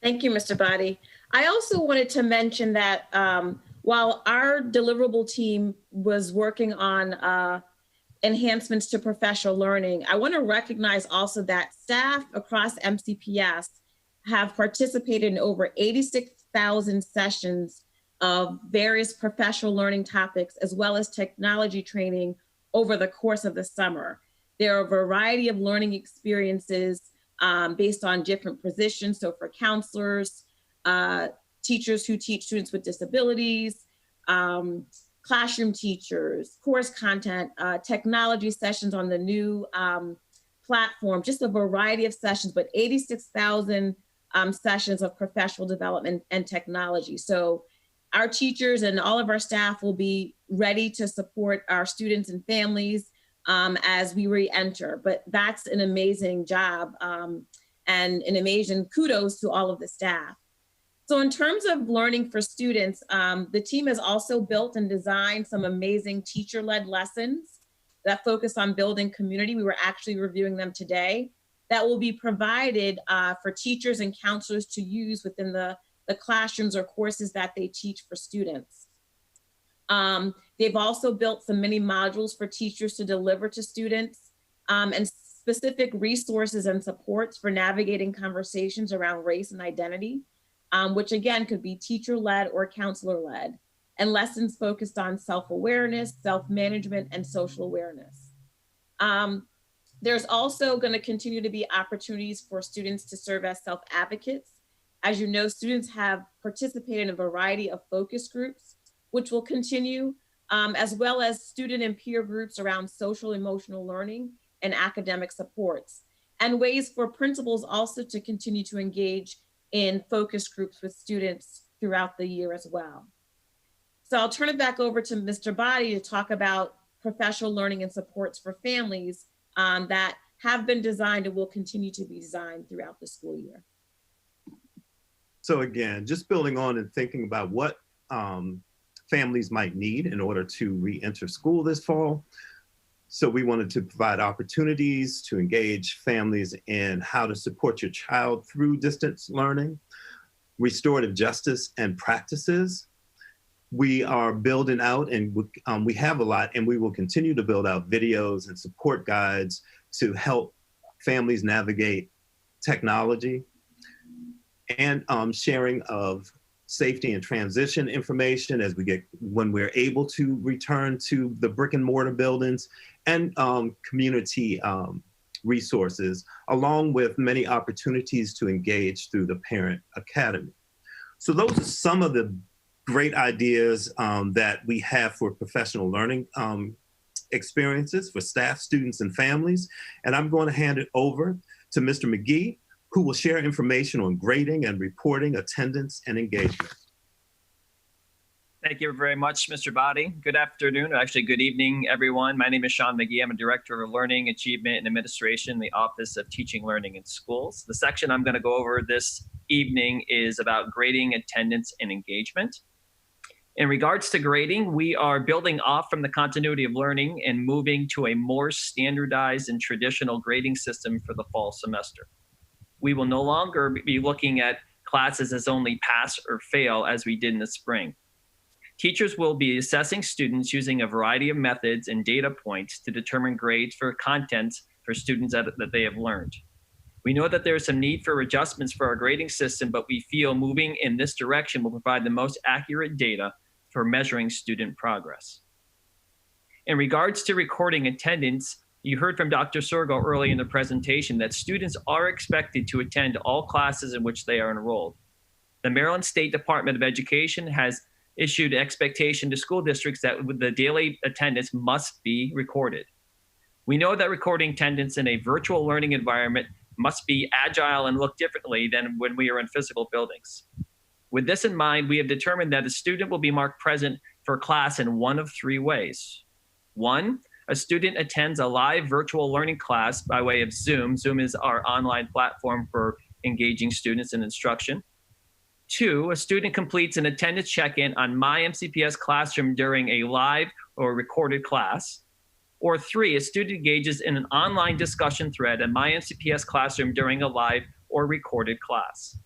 Thank you, Mr. Body. I also wanted to mention that while our deliverable team was working on enhancements to professional learning, I want to recognize also that staff across MCPS have participated in over 86,000 sessions of various professional learning topics, as well as technology training over the course of the summer. There are a variety of learning experiences based on different positions. So for counselors, teachers who teach students with disabilities, classroom teachers, course content, technology sessions on the new platform, just a variety of sessions, but 86,000 sessions of professional development and technology. So our teachers and all of our staff will be ready to support our students and families as we re-enter. But that's an amazing job and an amazing kudos to all of the staff. So in terms of learning for students, the team has also built and designed some amazing teacher-led lessons that focus on building community. We were actually reviewing them today. That will be provided for teachers and counselors to use within the classrooms or courses that they teach for students. They've also built some mini modules for teachers to deliver to students and specific resources and supports for navigating conversations around race and identity, which again could be teacher-led or counselor-led, and lessons focused on self-awareness, self-management, and social awareness. There's also going to continue to be opportunities for students to serve as self-advocates. As you know, students have participated in a variety of focus groups, which will continue, as well as student and peer groups around social emotional learning and academic supports, and ways for principals also to continue to engage in focus groups with students throughout the year as well. So I'll turn it back over to Mr. Body to talk about professional learning and supports for families that have been designed and will continue to be designed throughout the school year. So again, just building on and thinking about what families might need in order to re-enter school this fall. So we wanted to provide opportunities to engage families in how to support your child through distance learning, restorative justice and practices. We are building out, and we have a lot, and we will continue to build out videos and support guides to help families navigate technology, and sharing of safety and transition information when we're able to return to the brick and mortar buildings, and community resources, along with many opportunities to engage through the Parent Academy. So those are some of the great ideas that we have for professional learning experiences for staff, students, and families. And I'm going to hand it over to Mr. McGee, who will share information on grading and reporting, attendance, and engagement. Thank you very much, Mr. Body. Good afternoon, actually good evening, everyone. My name is Sean McGee. I'm a Director of Learning, Achievement, and Administration in the Office of Teaching, Learning, in Schools. The section I'm going to go over this evening is about grading, attendance, and engagement. In regards to grading, we are building off from the continuity of learning and moving to a more standardized and traditional grading system for the fall semester. We will no longer be looking at classes as only pass or fail as we did in the spring. Teachers will be assessing students using a variety of methods and data points to determine grades for content for students that they have learned. We know that there's some need for adjustments for our grading system, but we feel moving in this direction will provide the most accurate data for measuring student progress. In regards to recording attendance, you heard from Dr. Sorgo early in the presentation that students are expected to attend all classes in which they are enrolled. The Maryland State Department of Education has issued expectation to school districts that the daily attendance must be recorded. We know that recording attendance in a virtual learning environment must be agile and look differently than when we are in physical buildings. With this in mind, we have determined that a student will be marked present for class in one of three ways. One, a student attends a live virtual learning class by way of Zoom. Zoom is our online platform for engaging students in instruction. Two, a student completes an attendance check-in on My MCPS Classroom during a live or recorded class. Or three, a student engages in an online discussion thread in My MCPS Classroom during a live or recorded class.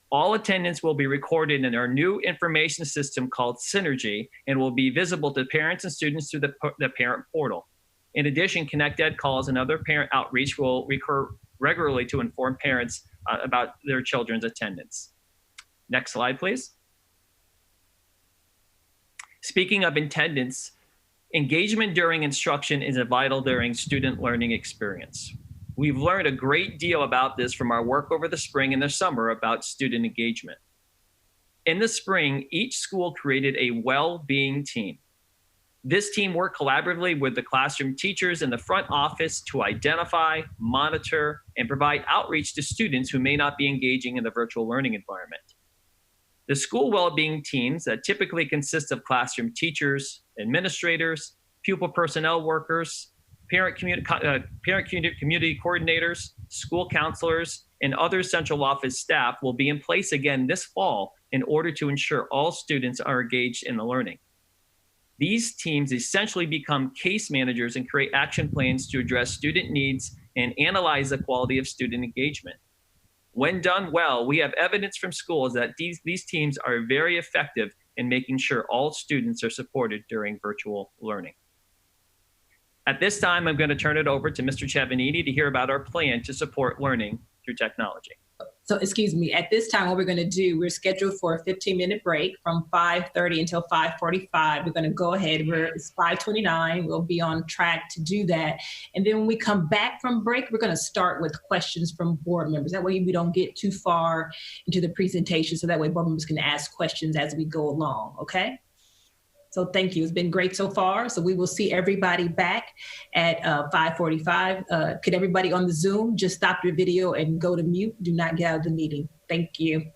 All attendance will be recorded in our new information system called Synergy and will be visible to parents and students through the parent portal. In addition, ConnectEd calls and other parent outreach will recur regularly to inform parents about their children's attendance. Next slide, please. Speaking of attendance, Engagement during instruction is vital during student learning experience. We've learned a great deal about this from our work over the spring and the summer about student engagement. In the spring, each school created a well-being team. This team worked collaboratively with the classroom teachers in the front office to identify, monitor, and provide outreach to students who may not be engaging in the virtual learning environment. The school well-being teams that typically consist of classroom teachers, administrators, pupil personnel workers, parent community coordinators, school counselors, and other central office staff will be in place again this fall in order to ensure all students are engaged in the learning. These teams essentially become case managers and create action plans to address student needs and analyze the quality of student engagement. When done well, we have evidence from schools that these teams are very effective in making sure all students are supported during virtual learning. At this time, I'm going to turn it over to Mr. Chevanini to hear about our plan to support learning through technology. So, excuse me, at this time, what we're going to do, we're scheduled for a 15-minute break from 5:30 until 5:45. We're going to go ahead. It's 5:29. We'll be on track to do that. And then when we come back from break, we're going to start with questions from board members. That way we don't get too far into the presentation, so that way board members can ask questions as we go along, okay? So thank you. It's been great so far. So we will see everybody back at 5:45. Could everybody on the Zoom just stop your video and go to mute? Do not get out of the meeting. Thank you.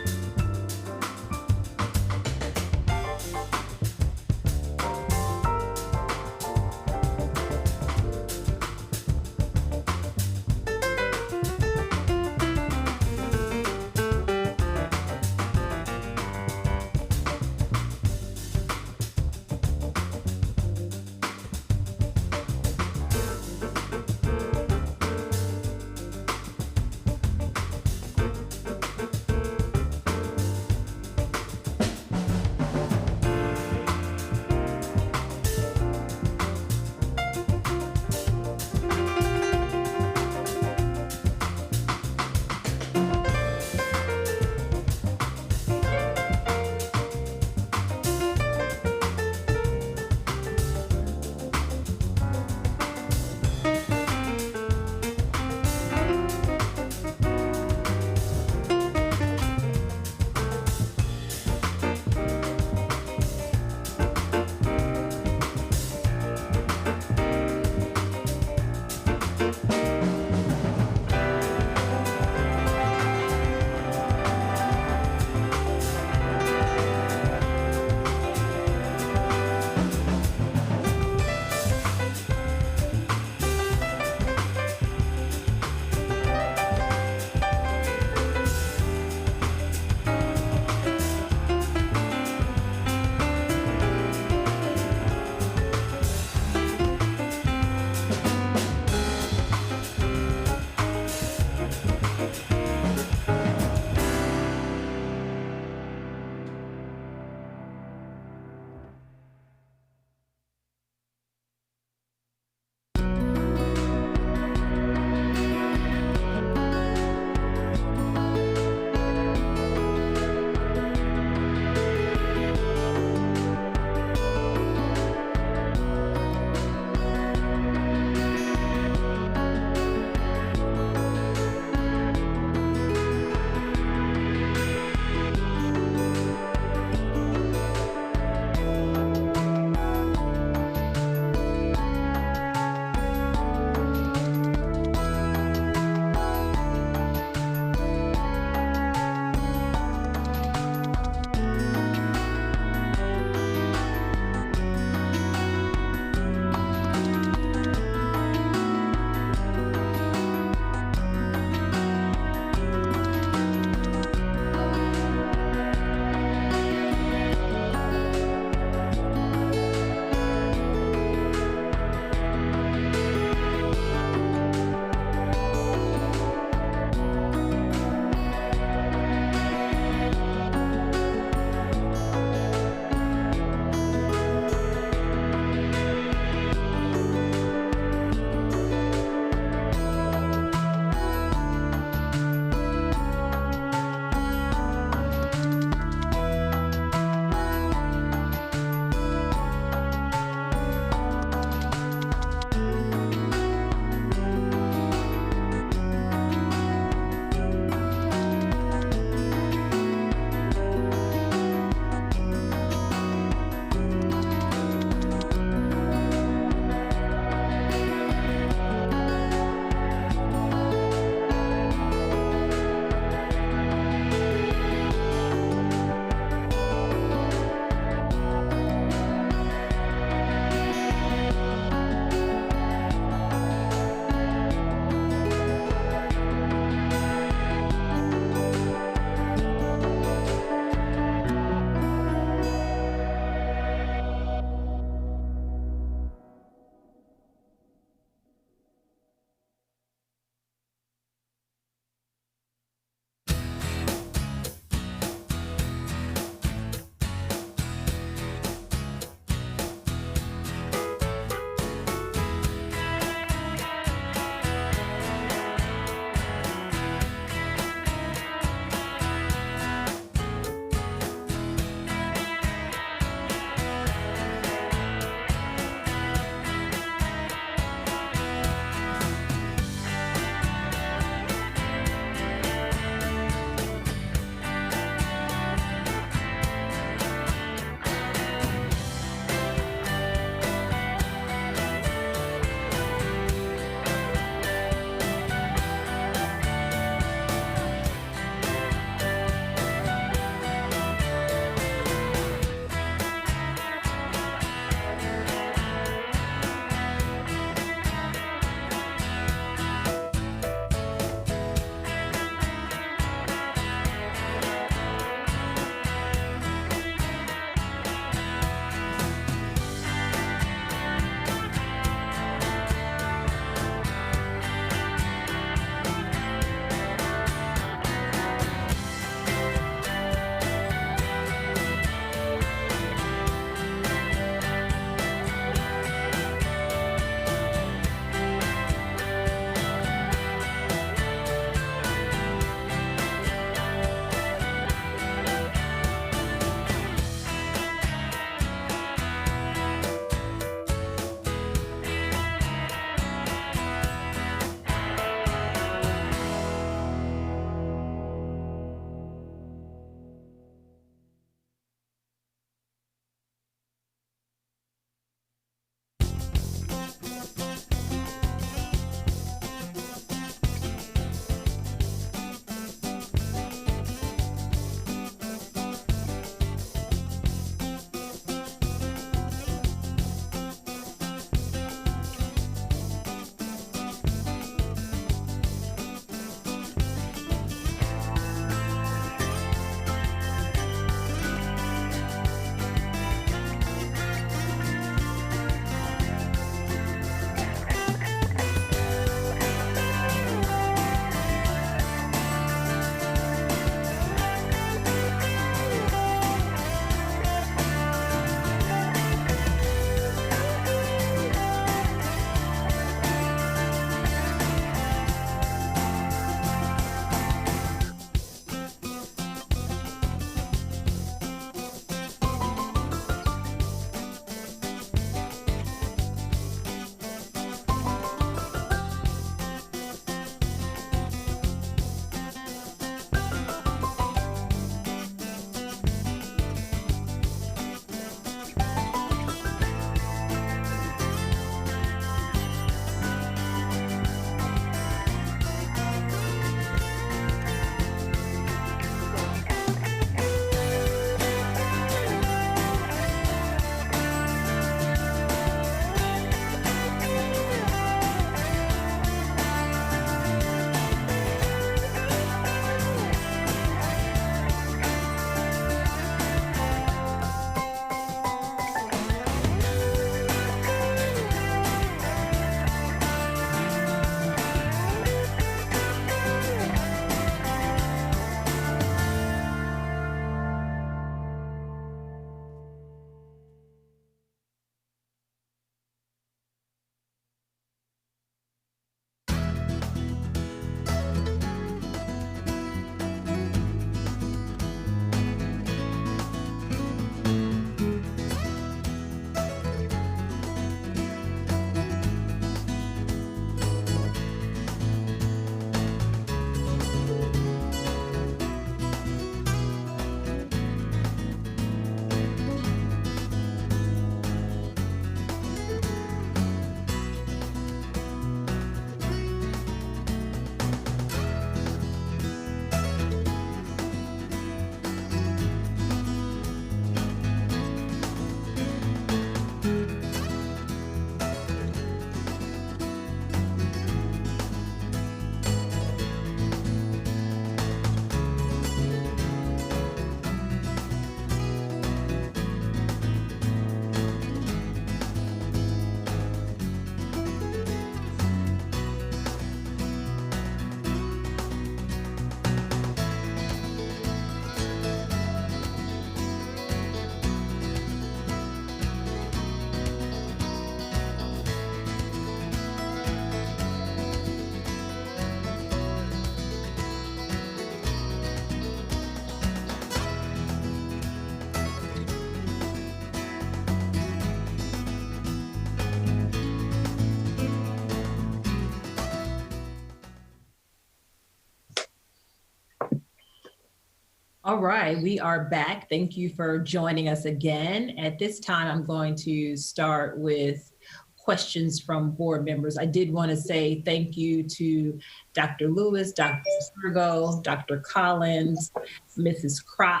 All right, we are back. Thank you for joining us again. At this time, I'm going to start with questions from board members. I did want to say thank you to Dr. Lewis, Dr. Sergo, Dr. Collins, Mrs. Kropp,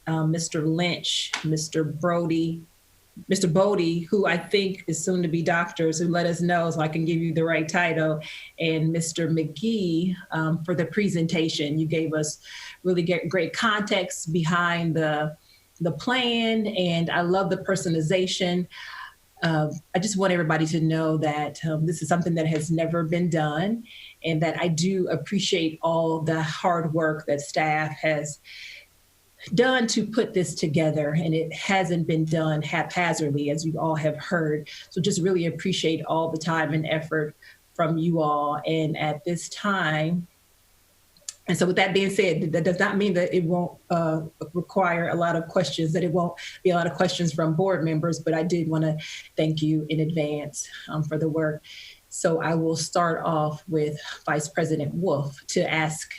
Mr. Lynch, Mr. Bodie, who I think is soon to be doctors, who let us know so I can give you the right title, and Mr. McGee for the presentation. You gave us really great context behind the plan, and I love the personalization. I just want everybody to know that this is something that has never been done, and that I do appreciate all the hard work that staff has done to put this together, and it hasn't been done haphazardly, as you all have heard. So just really appreciate all the time and effort from you all. And at this time, and so with that being said, that does not mean that it won't require a lot of questions, that it won't be a lot of questions from board members, but I did want to thank you in advance for the work. So I will start off with Vice President Wolf to ask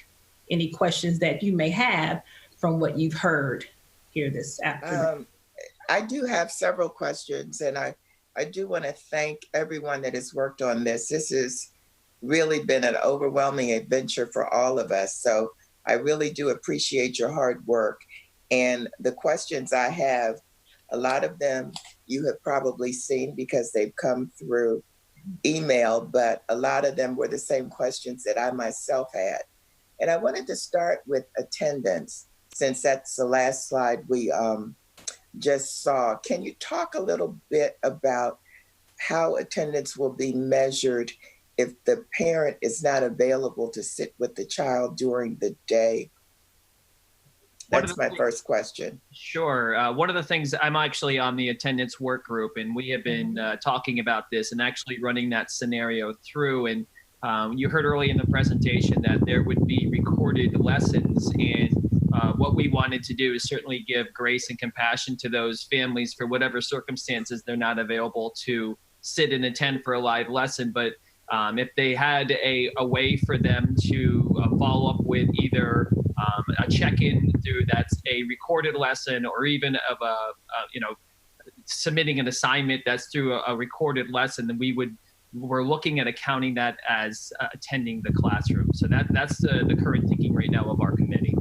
any questions that you may have from what you've heard here this afternoon. I do have several questions, and I do want to thank everyone that has worked on this. This has really been an overwhelming adventure for all of us. So I really do appreciate your hard work. And the questions I have, a lot of them you have probably seen because they've come through email, but a lot of them were the same questions that I myself had. And I wanted to start with attendance, since that's the last slide we just saw. Can you talk a little bit about how attendance will be measured if the parent is not available to sit with the child during the day? That's my first question. Sure. One of the things, I'm actually on the attendance work group, and we have been talking about this and actually running that scenario through. And you heard early in the presentation that there would be recorded lessons, and what we wanted to do is certainly give grace and compassion to those families for whatever circumstances they're not available to sit and attend for a live lesson. But if they had a way for them to follow up with either a check-in through that's a recorded lesson, or even of submitting an assignment that's through a recorded lesson, then we're looking at accounting that as attending the classroom. So that's the current thinking right now of our committee.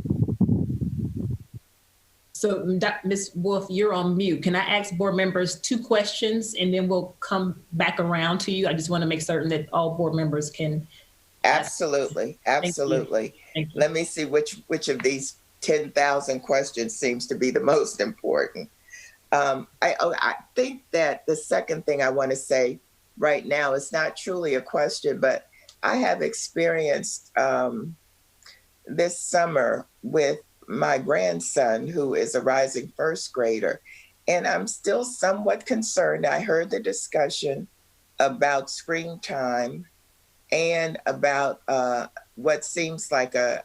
So Ms. Wolf, you're on mute. Can I ask board members 2 questions, and then we'll come back around to you? I just want to make certain that all board members can. Absolutely, absolutely. Thank you. Let me see which of these 10,000 questions seems to be the most important. I think that the second thing I want to say right now is not truly a question, but I have experienced this summer with my grandson, who is a rising first grader, and I'm still somewhat concerned. I heard the discussion about screen time and about what seems like a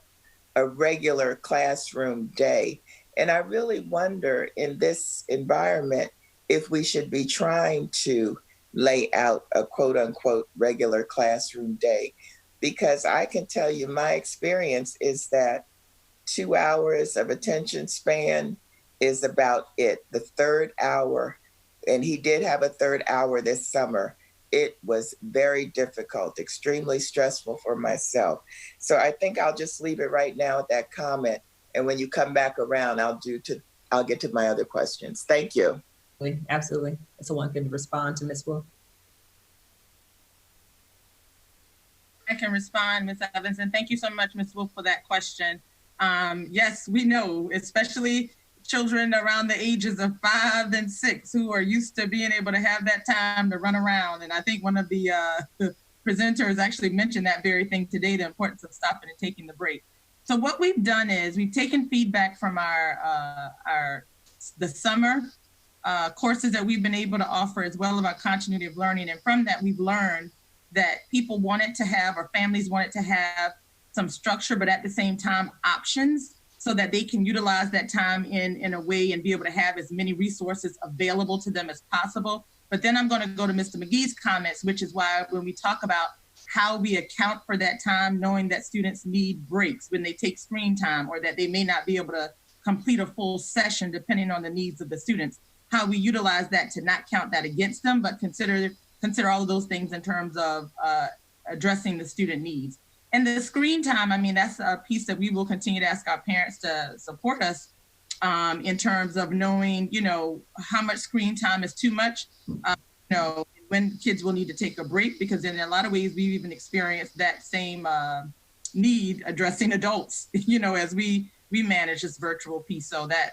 regular classroom day. And I really wonder in this environment if we should be trying to lay out a quote unquote regular classroom day, because I can tell you my experience is that 2 hours of attention span is about it. The third hour, and he did have a third hour this summer, it was very difficult, extremely stressful for myself. So I think I'll just leave it right now at that comment. And when you come back around, I'll get to my other questions. Thank you. Absolutely. So one can respond to Ms. Wolf. I can respond, Ms. Evans, and thank you so much, Ms. Wolf, for that question. Yes, we know, especially children around the ages of 5 and 6 who are used to being able to have that time to run around. And I think one of the presenters actually mentioned that very thing today, the importance of stopping and taking the break. So what we've done is we've taken feedback from the summer courses that we've been able to offer, as well as our continuity of learning. And from that, we've learned that people wanted to have, or families wanted to have, some structure, but at the same time options, so that they can utilize that time in a way and be able to have as many resources available to them as possible. But then I'm going to go to Mr. McGee's comments, which is why when we talk about how we account for that time, knowing that students need breaks when they take screen time, or that they may not be able to complete a full session depending on the needs of the students. How we utilize that to not count that against them, but consider all of those things in terms of addressing the student needs. And the screen time, I mean, that's a piece that we will continue to ask our parents to support us in terms of knowing, you know, how much screen time is too much, you know, when kids will need to take a break, because in a lot of ways we've even experienced that same need addressing adults, you know, as we manage this virtual piece. So that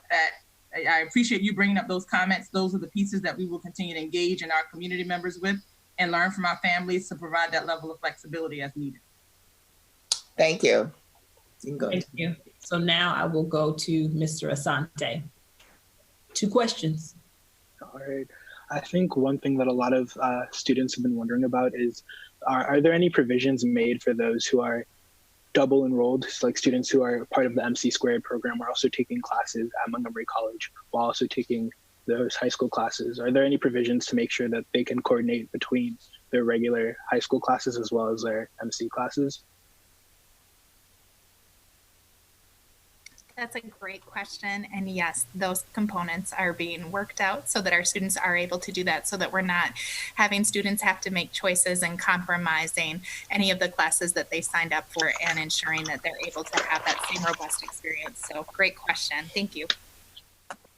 I appreciate you bringing up those comments. Those are the pieces that we will continue to engage in our community members with and learn from our families to provide that level of flexibility as needed. Thank you. You can go. Thank you. So now I will go to Mr. Asante. 2 questions. All right. I think one thing that a lot of students have been wondering about is, are there any provisions made for those who are double enrolled, like students who are part of the MC² program are also taking classes at Montgomery College while also taking those high school classes? Are there any provisions to make sure that they can coordinate between their regular high school classes as well as their MC classes? That's a great question. And yes, those components are being worked out so that our students are able to do that, so that we're not having students have to make choices and compromising any of the classes that they signed up for, and ensuring that they're able to have that same robust experience. So great question. Thank you.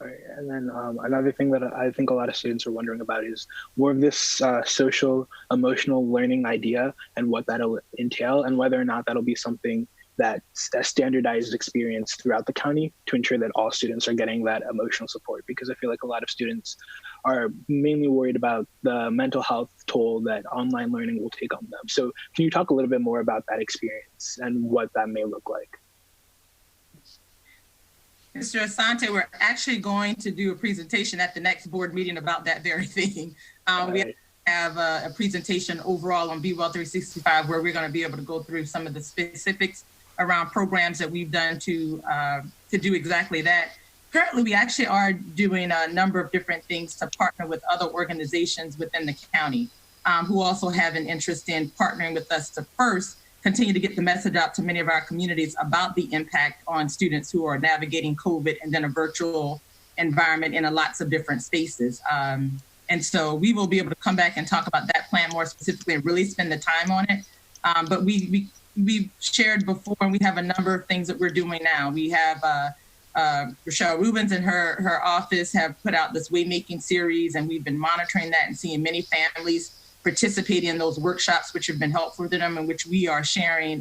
All right. And then another thing that I think a lot of students are wondering about is more of this social emotional learning idea and what that'll entail, and whether or not that'll be something that's a standardized experience throughout the county to ensure that all students are getting that emotional support, because I feel like a lot of students are mainly worried about the mental health toll that online learning will take on them. So can you talk a little bit more about that experience and what that may look like? Mr. Asante, we're actually going to do a presentation at the next board meeting about that very thing. We have a presentation overall on Be Well 365 where we're going to be able to go through some of the specifics around programs that we've done to do exactly that. Currently, we actually are doing a number of different things to partner with other organizations within the county who also have an interest in partnering with us to first continue to get the message out to many of our communities about the impact on students who are navigating COVID and then a virtual environment in lots of different spaces. And so we will be able to come back and talk about that plan more specifically and really spend the time on it. But we've shared before, and we have a number of things that we're doing now. We have Rochelle Rubens and her office have put out this Waymaking series, and we've been monitoring that and seeing many families participating in those workshops, which have been helpful to them, and which we are sharing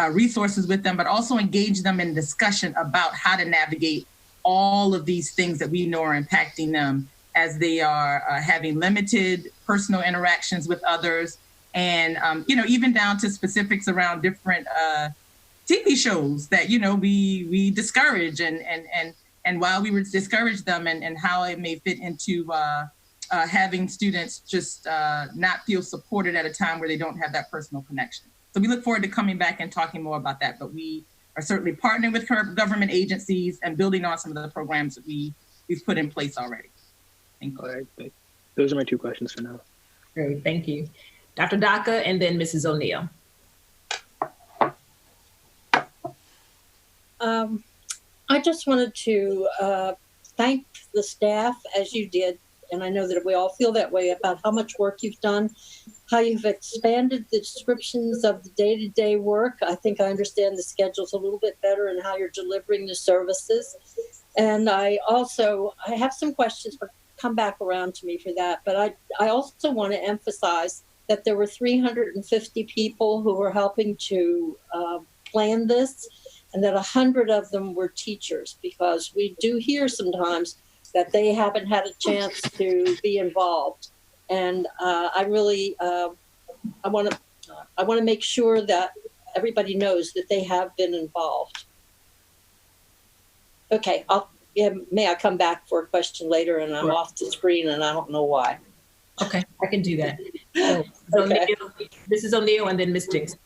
resources with them, but also engage them in discussion about how to navigate all of these things that we know are impacting them as they are having limited personal interactions with others. And, you know, even down to specifics around different TV shows that, you know, we discourage and while we would discourage them and how it may fit into having students just not feel supported at a time where they don't have that personal connection. So we look forward to coming back and talking more about that, but we are certainly partnering with government agencies and building on some of the programs that we've put in place already. Thank you. All right. Those are my 2 questions for now. Great, thank you. Dr. Daka and then Mrs. O'Neill. I just wanted to thank the staff, as you did, and I know that we all feel that way about how much work you've done, how you've expanded the descriptions of the day-to-day work. I think I understand the schedules a little bit better and how you're delivering the services. And I have some questions, but come back around to me for that. But I also want to emphasize that there were 350 people who were helping to plan this, and that 100 of them were teachers, because we do hear sometimes that they haven't had a chance to be involved. And I really, I want to make sure that everybody knows that they have been involved. Okay, may I come back for a question later? And I'm off the screen and I don't know why. Okay, I can do that. So Mrs. O'Neill and then Ms. Dixon.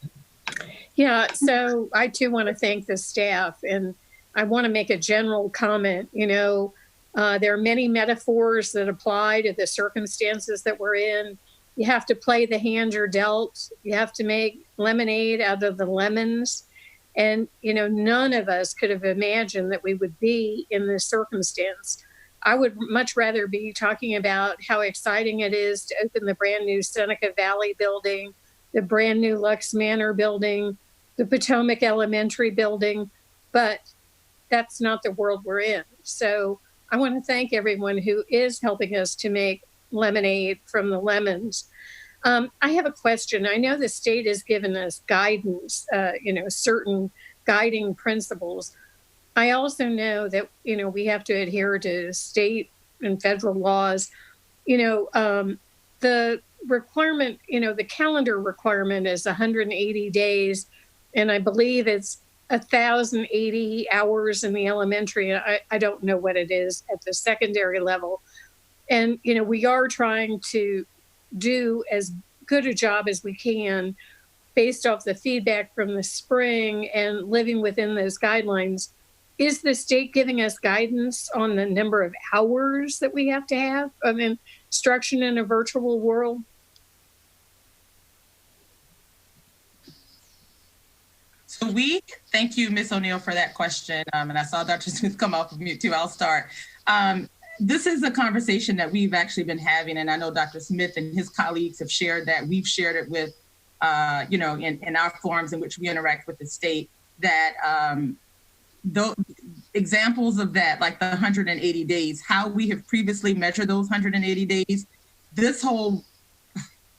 Yeah, so I too want to thank the staff, and I want to make a general comment. You know, there are many metaphors that apply to the circumstances that we're in. You have to play the hand you're dealt. You have to make lemonade out of the lemons. And, none of us could have imagined that we would be in this circumstance. I would much rather be talking about how exciting it is to open the brand new Seneca Valley building, the brand new Lux Manor building, the Potomac Elementary building, but that's not the world we're in. So I want to thank everyone who is helping us to make lemonade from the lemons. I have a question. I know the state has given us guidance, certain guiding principles. I also know that, we have to adhere to state and federal laws. The requirement, the calendar requirement is 180 days, and I believe it's 1,080 hours in the elementary. I don't know what it is at the secondary level. And, we are trying to do as good a job as we can based off the feedback from the spring and living within those guidelines. Is the state giving us guidance on the number of hours that we have to have of instruction in a virtual world? So thank you, Ms. O'Neill, for that question. And I saw Dr. Smith come off of mute too. I'll start. This is a conversation that we've actually been having, and I know Dr. Smith and his colleagues have shared that. We've shared it with, in our forums in which we interact with the state, that those examples of that, like the 180 days, how we have previously measured those 180 days, this whole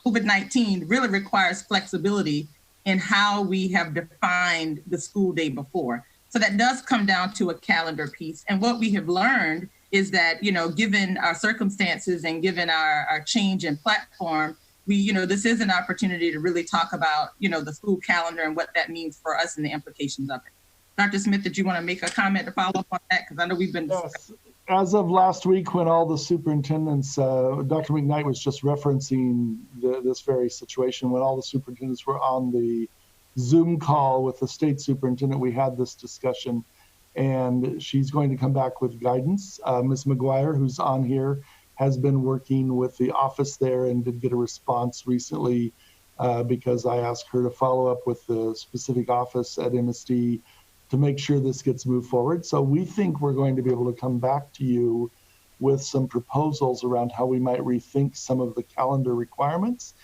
COVID-19 really requires flexibility in how we have defined the school day before. So that does come down to a calendar piece. And what we have learned is that, given our circumstances and given our change in platform, this is an opportunity to really talk about, the school calendar and what that means for us and the implications of it. Dr. Smith, did you want to make a comment to follow up on that? Because I know we've been discussing. As of last week, when all the superintendents, Dr. McKnight was just referencing this very situation, when all the superintendents were on the Zoom call with the state superintendent, we had this discussion, and she's going to come back with guidance. Ms. McGuire, who's on here, has been working with the office there and did get a response recently because I asked her to follow up with the specific office at MSD to make sure this gets moved forward. So we think we're going to be able to come back to you with some proposals around how we might rethink some of the calendar requirements.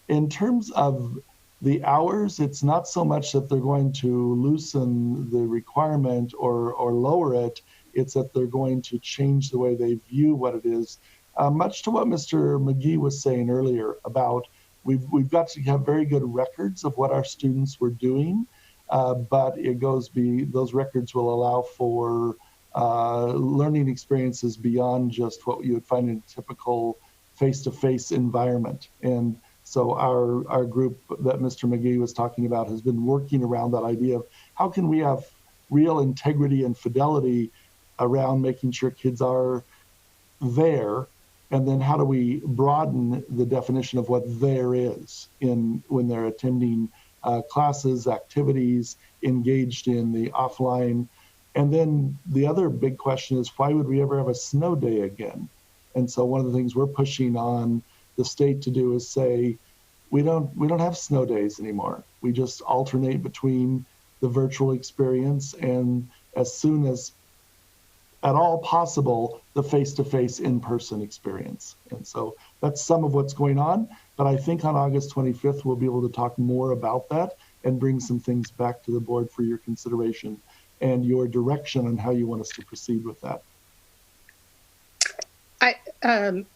In terms of the hours, it's not so much that they're going to loosen the requirement or lower it, it's that they're going to change the way they view what it is. Much to what Mr. McGee was saying earlier about we've got to have very good records of what our students were doing, but those records will allow for learning experiences beyond just what you would find in a typical face-to-face environment. And so our group that Mr. McGee was talking about has been working around that idea of how can we have real integrity and fidelity around making sure kids are there, and then how do we broaden the definition of what there is when they're attending classes, activities, engaged in the offline. And then the other big question is, why would we ever have a snow day again? And so one of the things we're pushing on the state to do is say, we don't have snow days anymore. We just alternate between the virtual experience and, as soon as at all possible, the face-to-face in-person experience. And so that's some of what's going on. But I think on August 25th, we'll be able to talk more about that and bring some things back to the board for your consideration and your direction on how you want us to proceed with that.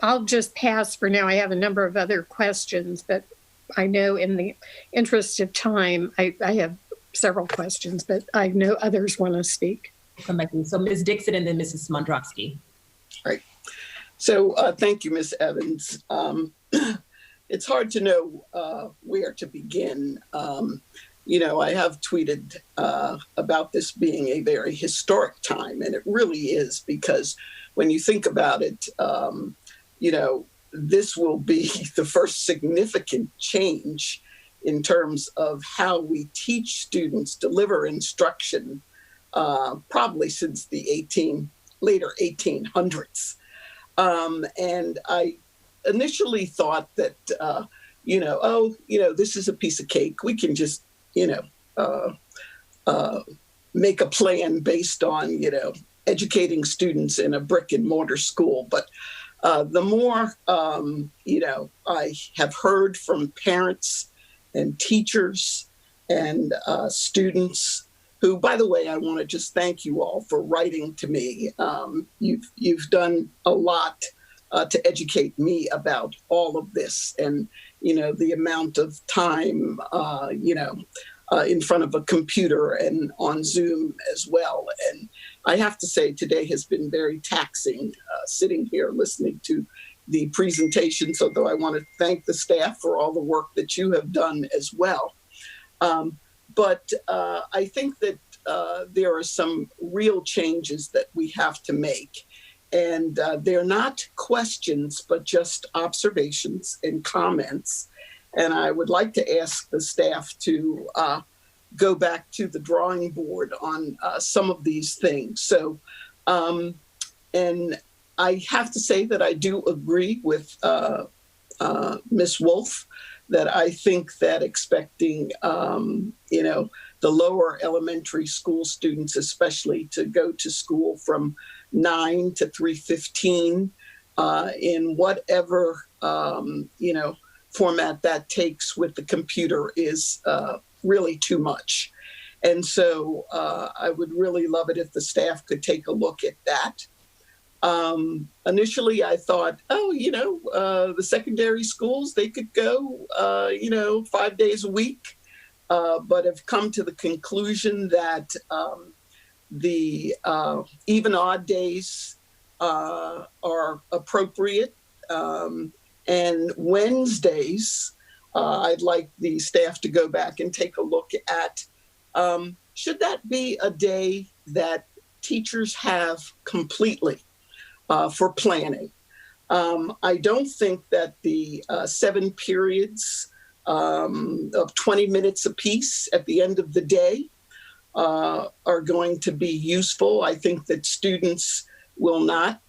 I'll just pass for now. I have a number of other questions, but I know in the interest of time, I have several questions, but I know others want to speak. So Ms. Dixon and then Mrs. Mondrowski. Right. So thank you, Ms. Evans. It's hard to know where to begin. I have tweeted about this being a very historic time, and it really is, because when you think about it, this will be the first significant change in terms of how we teach students, deliver instruction, probably since the later 1800s. And I initially thought that, this is a piece of cake. We can just, make a plan based on, educating students in a brick and mortar school. But the more, I have heard from parents and teachers and students who, by the way, I want to just thank you all for writing to me. You've done a lot to educate me about all of this, and the amount of time in front of a computer and on Zoom as well. And I have to say today has been very taxing, sitting here listening to the presentations, although I want to thank the staff for all the work that you have done as well. But I think that there are some real changes that we have to make. And they're not questions, but just observations and comments. And I would like to ask the staff to go back to the drawing board on some of these things. So, and I have to say that I do agree with Ms. Wolf, that I think that expecting, the lower elementary school students, especially, to go to school from 9 to 3:15 in whatever, format that takes with the computer is really too much. And so I would really love it if the staff could take a look at that. Initially, I thought, the secondary schools, they could go, 5 days a week, but have come to the conclusion that the even odd days are appropriate. And Wednesdays, I'd like the staff to go back and take a look at, should that be a day that teachers have completely for planning? I don't think that the 7 periods of 20 minutes apiece at the end of the day are going to be useful. I think that students will not,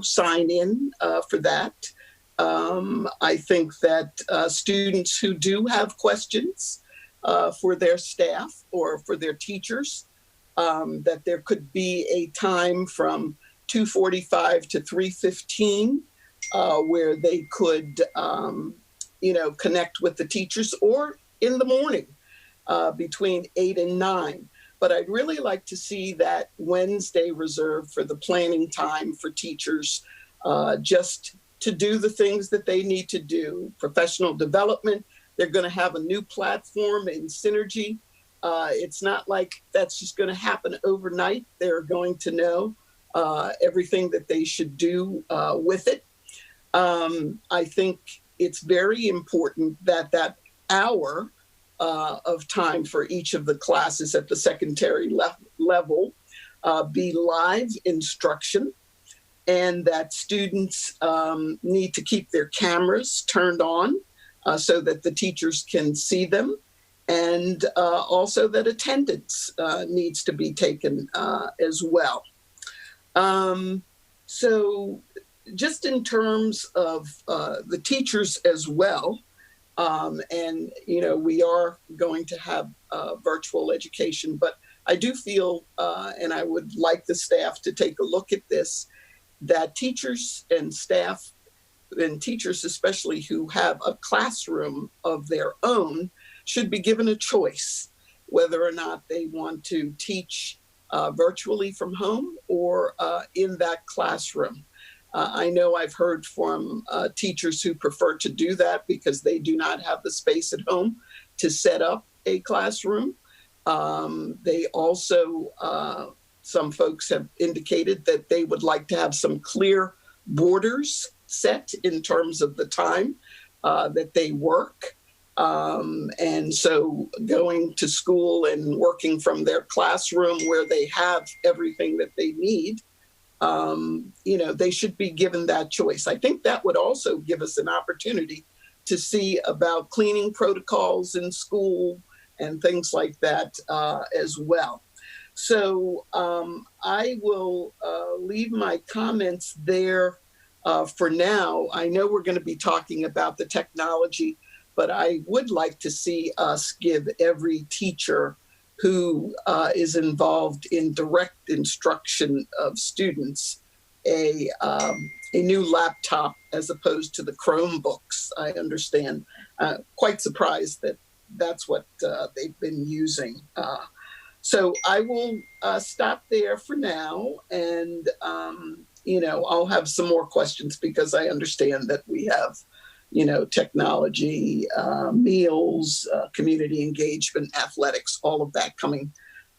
sign in for that. I think that students who do have questions for their staff or for their teachers, that there could be a time from 2:45 to 3:15 where they could, connect with the teachers, or in the morning between 8 and 9. But I'd really like to see that Wednesday reserved for the planning time for teachers, just to do the things that they need to do. Professional development, they're going to have a new platform in Synergy. It's not like that's just going to happen overnight. They're going to know everything that they should do with it. I think it's very important that that hour of time for each of the classes at the secondary level be live instruction, and that students need to keep their cameras turned on so that the teachers can see them, and also that attendance needs to be taken as well. So just in terms of the teachers as well, and, we are going to have virtual education, but I do feel, and I would like the staff to take a look at this, that teachers and staff, and teachers especially who have a classroom of their own, should be given a choice whether or not they want to teach virtually from home or in that classroom. I know I've heard from teachers who prefer to do that because they do not have the space at home to set up a classroom. They also, some folks have indicated that they would like to have some clear borders set in terms of the time that they work. And so going to school and working from their classroom where they have everything that they need, they should be given that choice. I think that would also give us an opportunity to see about cleaning protocols in school and things like that as well. So I will leave my comments there for now. I know we're going to be talking about the technology, but I would like to see us give every teacher who is involved in direct instruction of students a new laptop as opposed to the Chromebooks. I understand. Quite surprised that that's what they've been using. So I will stop there for now, and I'll have some more questions because I understand that we have, technology, meals, community engagement, athletics, all of that coming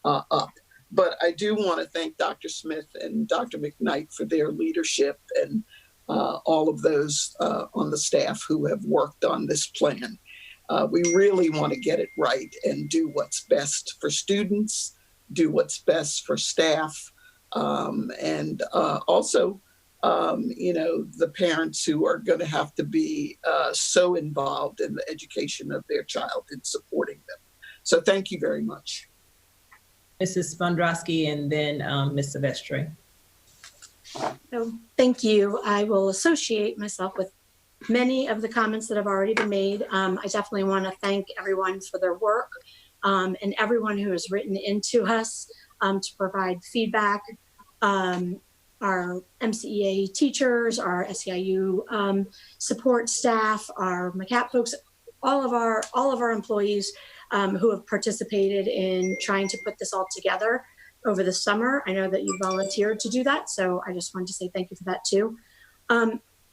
up. But I do want to thank Dr. Smith and Dr. McKnight for their leadership and all of those on the staff who have worked on this plan. We really want to get it right and do what's best for students, do what's best for staff, and also, the parents who are going to have to be so involved in the education of their child and supporting them. So thank you very much. Mrs. Spondrowski and then Ms. Silvestri. So, thank you. I will associate myself with many of the comments that have already been made. I definitely want to thank everyone for their work and everyone who has written into us to provide feedback. Our MCEA teachers, our SEIU support staff, our MCAP folks, all of our employees who have participated in trying to put this all together over the summer. I know that you volunteered to do that, so I just wanted to say thank you for that too.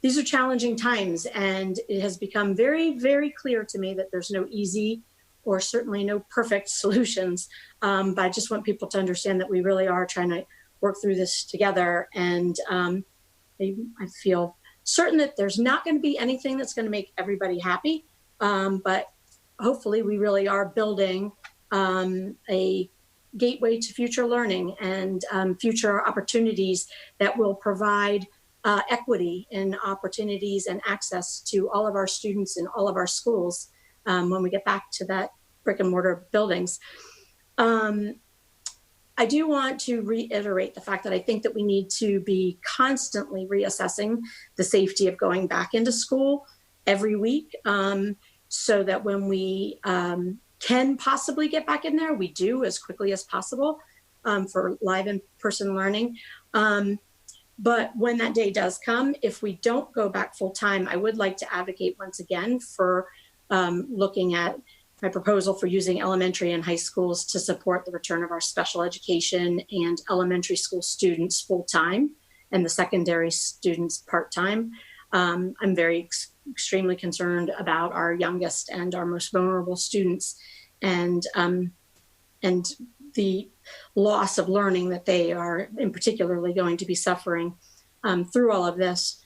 These are challenging times, and it has become very, very clear to me that there's no easy or certainly no perfect solutions. But I just want people to understand that we really are trying to work through this together. And I feel certain that there's not going to be anything that's going to make everybody happy. But hopefully we really are building a gateway to future learning and future opportunities that will provide equity in opportunities and access to all of our students in all of our schools when we get back to that brick and mortar buildings. I do want to reiterate the fact that I think that we need to be constantly reassessing the safety of going back into school every week so that when we can possibly get back in there, we do as quickly as possible for live in-person learning. But when that day does come, if we don't go back full time, I would like to advocate once again for looking at my proposal for using elementary and high schools to support the return of our special education and elementary school students full time and the secondary students part time. I'm very extremely concerned about our youngest and our most vulnerable students and the loss of learning that they are in particularly going to be suffering through all of this.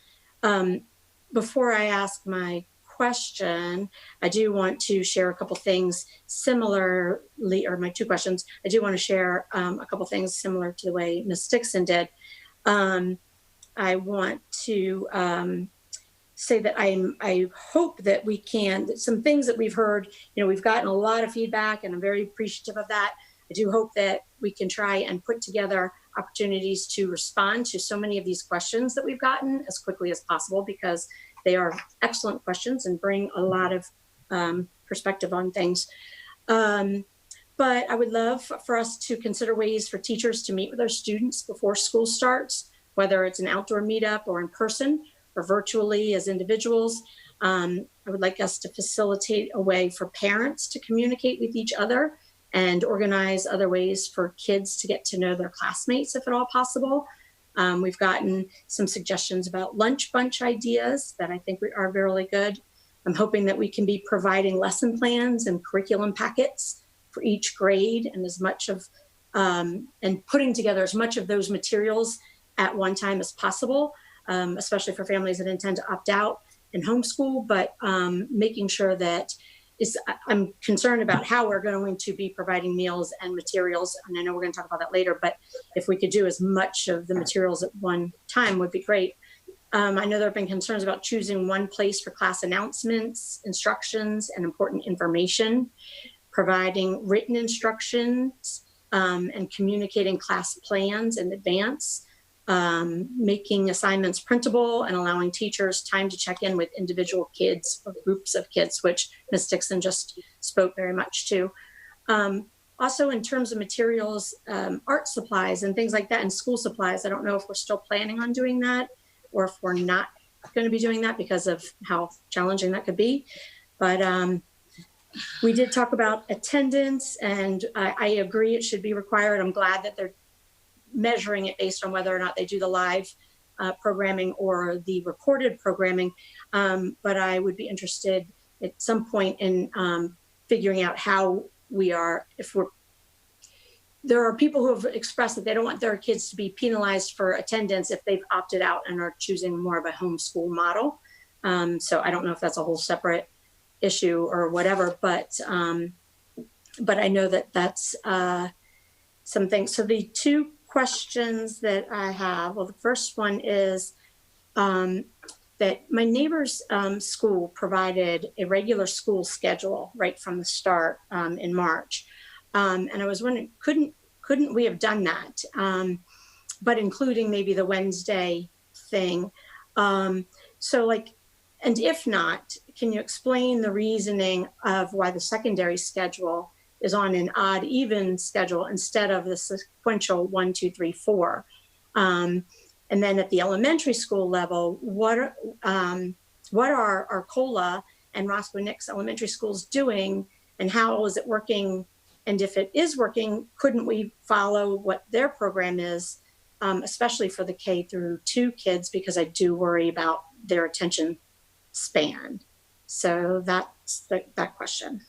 Before I ask my question, I do want to share a couple things similarly, or my two questions. I do want to share a couple things similar to the way Ms. Dixon did. I want to say that I hope that we can, some things that we've heard, we've gotten a lot of feedback and I'm very appreciative of that. I do hope that we can try and put together opportunities to respond to so many of these questions that we've gotten as quickly as possible, because they are excellent questions and bring a lot of perspective on things. But I would love for us to consider ways for teachers to meet with our students before school starts, whether it's an outdoor meetup or in person or virtually as individuals. I would like us to facilitate a way for parents to communicate with each other and organize other ways for kids to get to know their classmates if at all possible. We've gotten some suggestions about lunch bunch ideas that I think are really good. I'm hoping that we can be providing lesson plans and curriculum packets for each grade and as much of, and putting together as much of those materials at one time as possible, especially for families that intend to opt out and homeschool, but making sure that I'm concerned about how we're going to be providing meals and materials. And I know we're going to talk about that later, but if we could do as much of the materials at one time would be great. I know there have been concerns about choosing one place for class announcements, instructions, and important information, providing written instructions and communicating class plans in advance, making assignments printable and allowing teachers time to check in with individual kids or groups of kids, which Ms. Dixon just spoke very much to. Also, in terms of materials, art supplies and things like that, and school supplies, I don't know if we're still planning on doing that or if we're not going to be doing that because of how challenging that could be. But we did talk about attendance, and I agree it should be required. I'm glad that they're measuring it based on whether or not they do the live programming or the recorded programming. But I would be interested at some point in figuring out how we are, there are people who have expressed that they don't want their kids to be penalized for attendance if they've opted out and are choosing more of a homeschool model. So I don't know if that's a whole separate issue or whatever, but I know that that's something. So the two questions that I have, well, the first one is that my neighbor's school provided a regular school schedule right from the start in March. And I was wondering, couldn't we have done that? But including maybe the Wednesday thing. So like, and if not, can you explain the reasoning of why the secondary schedule is on an odd even schedule instead of the sequential 1, 2, 3, 4? And then at the elementary school level, what are Arcola and Roscoe Nix elementary schools doing, and how is it working? And if it is working, couldn't we follow what their program is, especially for the K through 2 kids, because I do worry about their attention span. So that's that question.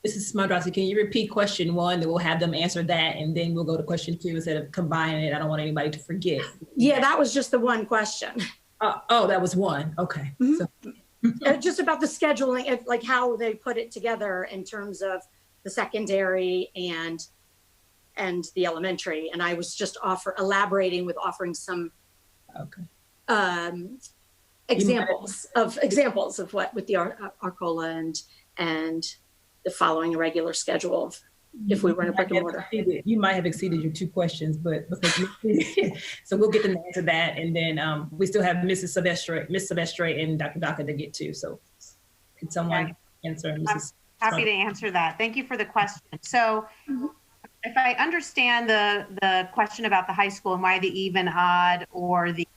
This is Smadrasi. Can you repeat question 1? Then we'll have them answer that, and then we'll go to question 2 instead of combining it. I don't want anybody to forget. Yeah, that was just the one question. Oh, that was one. Okay. Mm-hmm. So. Just about the scheduling, like how they put it together in terms of the secondary and the elementary. And I was just elaborating with offering some examples of what with the Arcola and the following a regular schedule of if we were in a brick and mortar. You might have exceeded your 2 questions, but so we'll get them to answer that, and then we still have Miss Silvestre and Dr. Daka to get to. So could someone answer? Mrs. Happy to answer that. Thank you for the question. So if I understand the question about the high school and why the even, odd, or the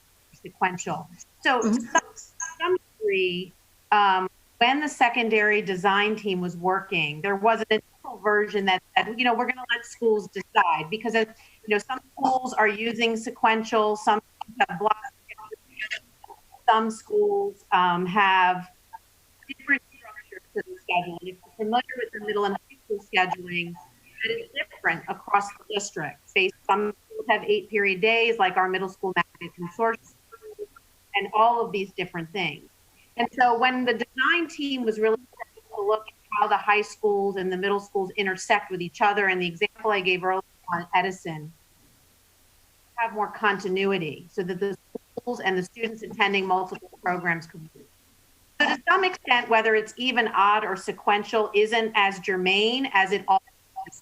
sequential. So to some degree, when the secondary design team was working, there was an initial version that said, we're going to let schools decide, because some schools are using sequential, some have block schedules, some schools have different structures to the schedule. And if you're familiar with the middle and high school scheduling, that is different across the district. Some schools have 8-period days, like our middle school magnet consortium, and all of these different things. And so when the design team was really starting to look at how the high schools and the middle schools intersect with each other, and the example I gave earlier on Edison, have more continuity so that the schools and the students attending multiple programs could do. So to some extent, whether it's even, odd, or sequential isn't as germane as it all is.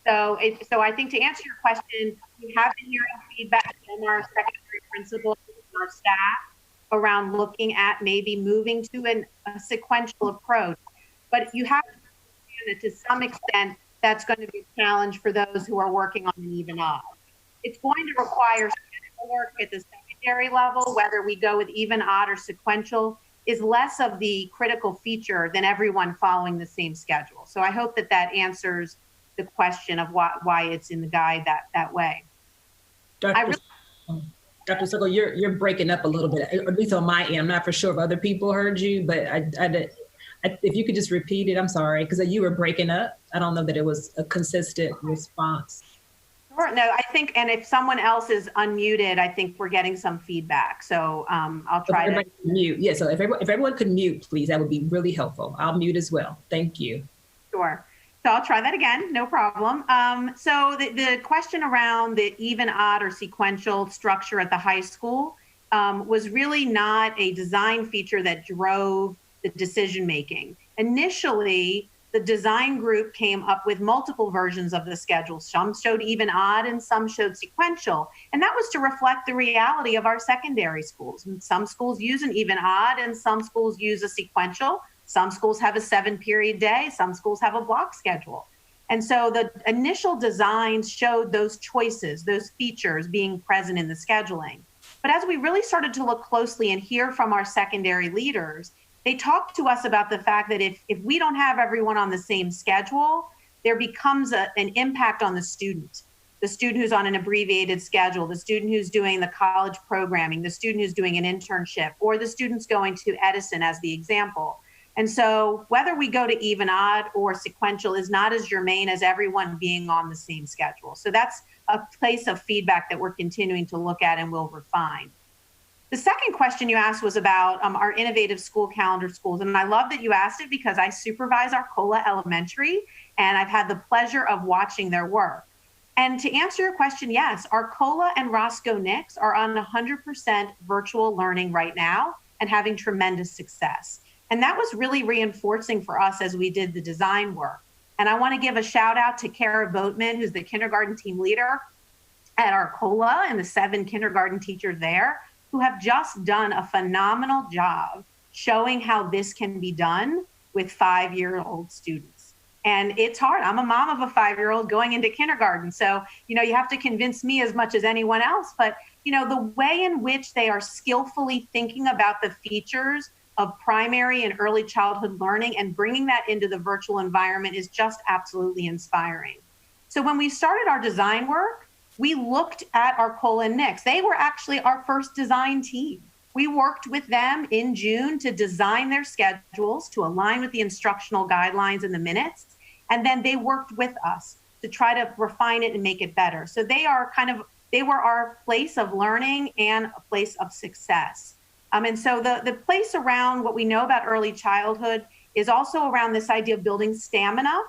So I think to answer your question, we have been hearing feedback from our secondary principals and our staff around looking at maybe moving to a sequential approach. But you have to understand that to some extent, that's going to be a challenge for those who are working on an even, odd. It's going to require work at the secondary level, whether we go with even, odd, or sequential is less of the critical feature than everyone following the same schedule. So I hope that that answers the question of why it's in the guide that way. Dr. Sickels, you're breaking up a little bit, at least on my end. I'm not for sure if other people heard you, but if you could just repeat it, I'm sorry, because you were breaking up. I don't know that it was a consistent response. Sure. No, I think, and if someone else is unmuted, I think we're getting some feedback. So I'll try to mute. Yeah, so if everyone could mute, please, that would be really helpful. I'll mute as well. Thank you. Sure. So I'll try that again, no problem. So the question around the even, odd, or sequential structure at the high school was really not a design feature that drove the decision making. Initially, the design group came up with multiple versions of the schedule. Some showed even, odd, and some showed sequential. And that was to reflect the reality of our secondary schools. And some schools use an even, odd, and some schools use a sequential. Some schools have a 7-period day. Some schools have a block schedule. And so the initial designs showed those choices, those features being present in the scheduling. But as we really started to look closely and hear from our secondary leaders, they talked to us about the fact that if we don't have everyone on the same schedule, there becomes an impact on the student who's on an abbreviated schedule, the student who's doing the college programming, the student who's doing an internship, or the students going to Edison as the example. And so whether we go to even odd or sequential is not as germane as everyone being on the same schedule. So that's a place of feedback that we're continuing to look at and will refine. The second question you asked was about our innovative school calendar schools. And I love that you asked it because I supervise Arcola Elementary and I've had the pleasure of watching their work. And to answer your question, yes, Arcola and Roscoe Nix are on 100% virtual learning right now and having tremendous success. And that was really reinforcing for us as we did the design work. And I want to give a shout out to Kara Boatman, who's the kindergarten team leader at Arcola and the 7 kindergarten teachers there, who have just done a phenomenal job showing how this can be done with 5-year-old students. And it's hard. I'm a mom of a 5-year-old going into kindergarten. So, you have to convince me as much as anyone else. But, the way in which they are skillfully thinking about the features of primary and early childhood learning and bringing that into the virtual environment is just absolutely inspiring. So when we started our design work, we looked at Arcola and Nix. They were actually our first design team. We worked with them in June to design their schedules to align with the instructional guidelines and the minutes. And then they worked with us to try to refine it and make it better. So they were our place of learning and a place of success. And so the place around what we know about early childhood is also around this idea of building stamina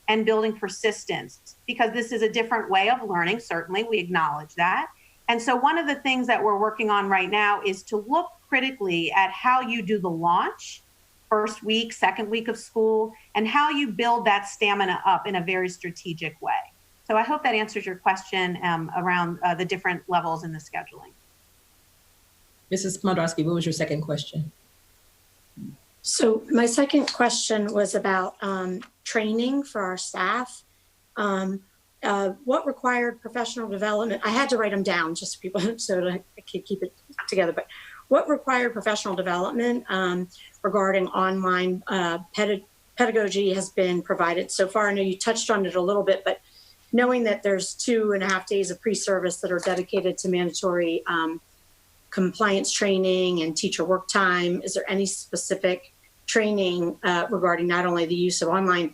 and building persistence, because this is a different way of learning. Certainly, we acknowledge that. And so one of the things that we're working on right now is to look critically at how you do the launch, first week, second week of school, and how you build that stamina up in a very strategic way. So I hope that answers your question around the different levels in the scheduling. Mrs. Pomodorski, what was your second question? So my second question was about training for our staff. What required professional development? I had to write them down just so people so that I could keep it together. But what required professional development regarding online pedagogy has been provided so far? I know you touched on it a little bit, but knowing that there's 2.5 days of pre-service that are dedicated to mandatory compliance training and teacher work time, is there any specific training regarding not only the use of online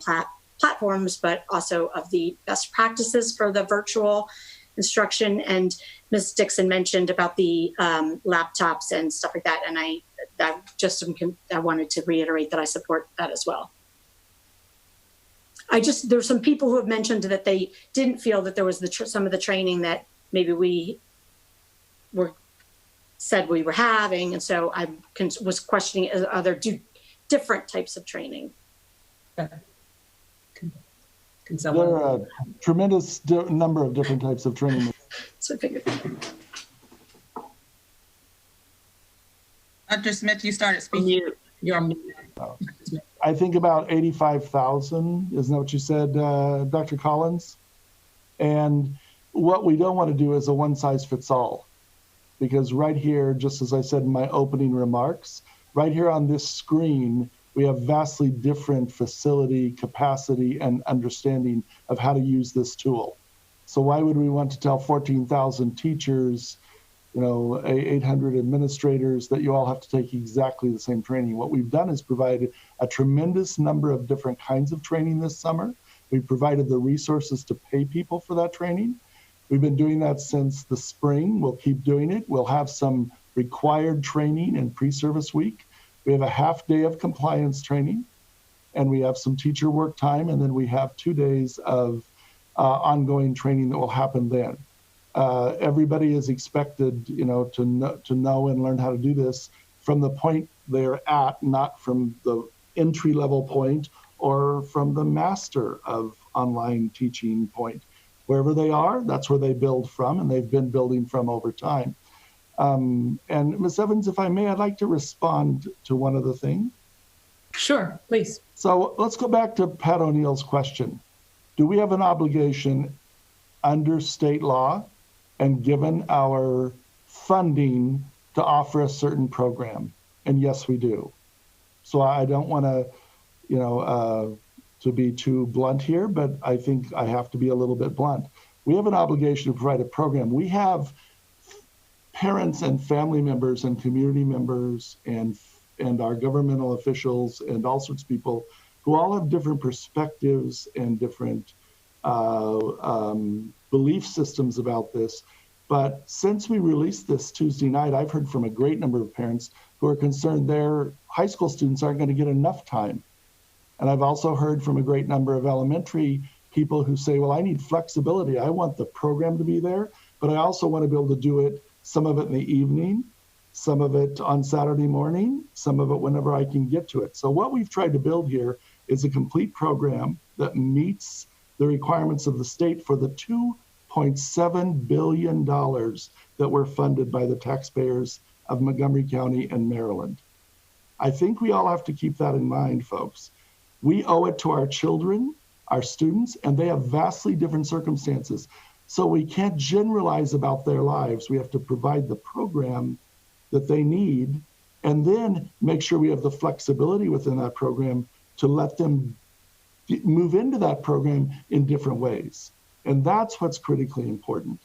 platforms, but also of the best practices for the virtual instruction? And Ms. Dixon mentioned about the laptops and stuff like that. And I wanted to reiterate that I support that as well. There's some people who have mentioned that they didn't feel that there was some of the training that maybe we said we were having. And so I was questioning, are there different types of training? There are a tremendous number of different types of training. So I figured. Dr. Smith, you started speaking. You're on mute. I think about 85,000, isn't that what you said, Dr. Collins? And what we don't want to do is a one size fits all. Because right here, just as I said in my opening remarks, right here on this screen, we have vastly different facility, capacity, and understanding of how to use this tool. So why would we want to tell 14,000 teachers, 800 administrators that you all have to take exactly the same training? What we've done is provided a tremendous number of different kinds of training this summer. We've provided the resources to pay people for that training. We've been doing that since the spring. We'll keep doing it. We'll have some required training in pre-service week. We have a half day of compliance training, and we have some teacher work time, and then we have 2 days of ongoing training that will happen then. Everybody is expected, to know and learn how to do this from the point they're at, not from the entry-level point or from the master of online teaching point. Wherever they are, that's where they build from, and they've been building from over time. And Ms. Evans, if I may, I'd like to respond to one other thing. Sure, please. So let's go back to Pat O'Neill's question. do we have an obligation under state law and given our funding to offer a certain program? And yes, we do. So I don't want to, to be too blunt here, but I think I have to be a little bit blunt. We have an obligation to provide a program. We have parents and family members and community members and our governmental officials and all sorts of people who all have different perspectives and different belief systems about this. But since we released this Tuesday night, I've heard from a great number of parents who are concerned their high school students aren't going to get enough time. And I've also heard from a great number of elementary people who say, well, I need flexibility. I want the program to be there, but I also want to be able to do it, some of it in the evening, some of it on Saturday morning, some of it whenever I can get to it. So what we've tried to build here is a complete program that meets the requirements of the state for the $2.7 billion that were funded by the taxpayers of Montgomery County and Maryland. I think we all have to keep that in mind, folks. We owe it to our children, our students, and they have vastly different circumstances. So we can't generalize about their lives. We have to provide the program that they need and then make sure we have the flexibility within that program to let them move into that program in different ways. And that's what's critically important.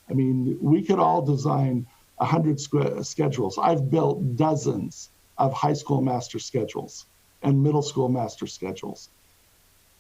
I mean, we could all design 100 schedules. I've built dozens of high school master schedules and middle school master schedules.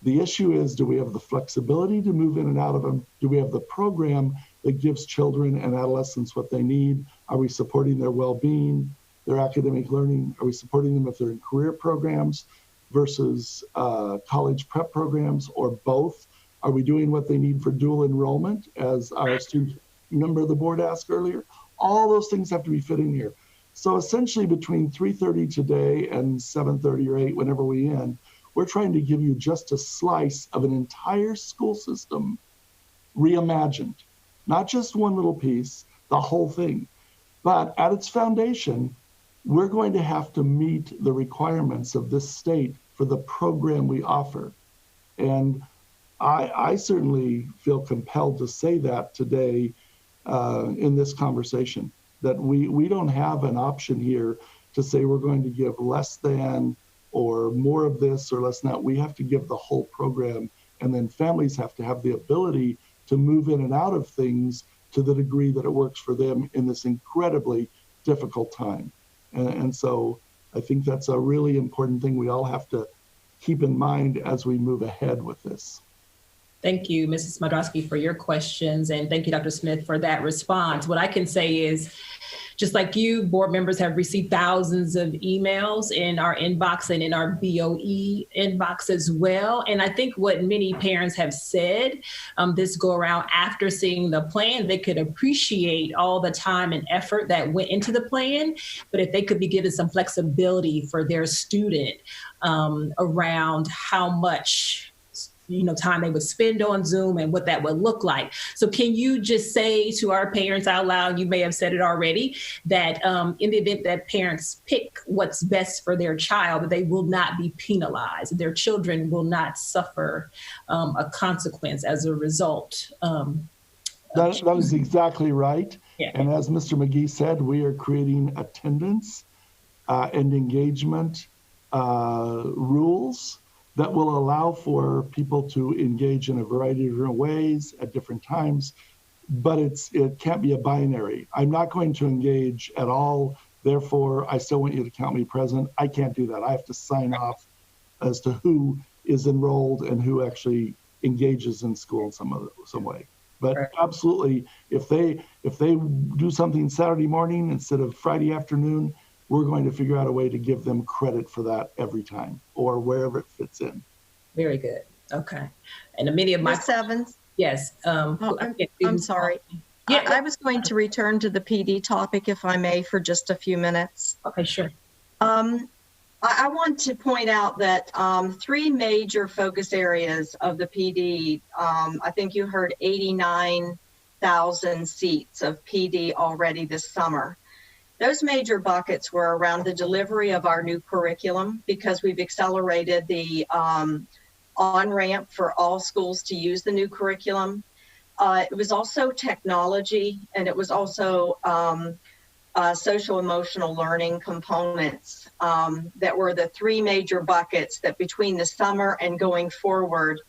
The issue is, do we have the flexibility to move in and out of them? Do we have the program that gives children and adolescents what they need? Are we supporting their well-being, their academic learning? Are we supporting them if they're in career programs versus college prep programs, or both? Are we doing what they need for dual enrollment, as our student member of the board asked earlier? All those things have to be fit in here. So essentially between 3:30 today and 7:30 or 8, whenever we end, we're trying to give you just a slice of an entire school system reimagined. Not just one little piece, the whole thing. But at its foundation, we're going to have to meet the requirements of this state for the program we offer. And I certainly feel compelled to say that today in this conversation, that we don't have an option here to say we're going to give less than or more of this or less than that. We have to give the whole program, and then families have to have the ability to move in and out of things to the degree that it works for them in this incredibly difficult time. And so I think that's a really important thing we all have to keep in mind as we move ahead with this. Thank you, Mrs. Madrowski, for your questions. And thank you, Dr. Smith, for that response. What I can say is, just like you, board members have received thousands of emails in our inbox and in our BOE inbox as well. And I think what many parents have said this go around after seeing the plan, they could appreciate all the time and effort that went into the plan, but if they could be given some flexibility for their student around how much time they would spend on Zoom and what that would look like. So can you just say to our parents out loud, you may have said it already, that in the event that parents pick what's best for their child, that they will not be penalized, their children will not suffer a consequence as a result. That is exactly right. Yeah. And as Mr. McGee said, we are creating attendance and engagement rules that will allow for people to engage in a variety of different ways at different times, but it can't be a binary. I'm not going to engage at all, therefore I still want you to count me present. I can't do that. I have to sign off as to who is enrolled and who actually engages in school in some way. But absolutely, if they do something Saturday morning instead of Friday afternoon, we're going to figure out a way to give them credit for that every time or wherever it fits in. Very good. Okay. And many of my— Ms. Evans? Yes. I'm sorry. Yeah. I was going to return to the PD topic, if I may, for just a few minutes. Okay, sure. I want to point out that 3 major focus areas of the PD, I think you heard 89,000 seats of PD already this summer. Those major buckets were around the delivery of our new curriculum, because we've accelerated the on-ramp for all schools to use the new curriculum. It was also technology, and it was also social emotional learning components that were the three major buckets that between the summer and going forward,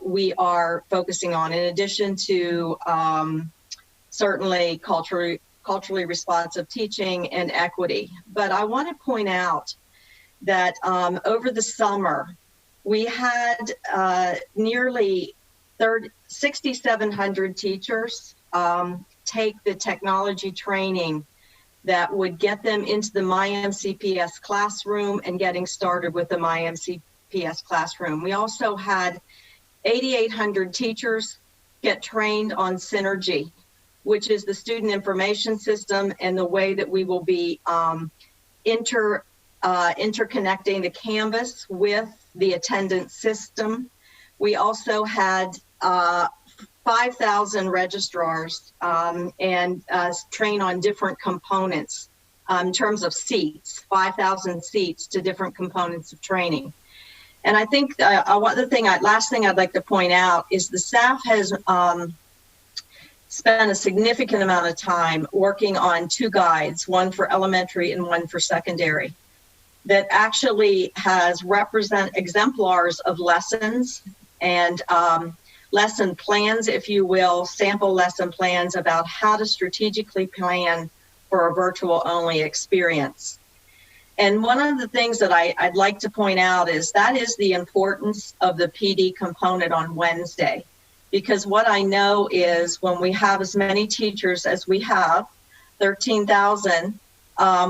we are focusing on, in addition to certainly culturally responsive teaching and equity. But I want to point out that over the summer, we had nearly 6,700 teachers take the technology training that would get them into the MyMCPS classroom and getting started with the MyMCPS classroom. We also had 8,800 teachers get trained on Synergy, which is the student information system and the way that we will be interconnecting the Canvas with the attendance system. We also had 5,000 registrars and train on different components in terms of seats, 5,000 seats to different components of training. And I think last thing I'd like to point out is the staff has spent a significant amount of time working on two guides, one for elementary and one for secondary, that actually has represent exemplars of lessons and lesson plans, if you will, sample lesson plans about how to strategically plan for a virtual only experience. And one of the things that I'd like to point out is that is the importance of the PD component on Wednesday. Because what I know is when we have as many teachers as we have, 13,000,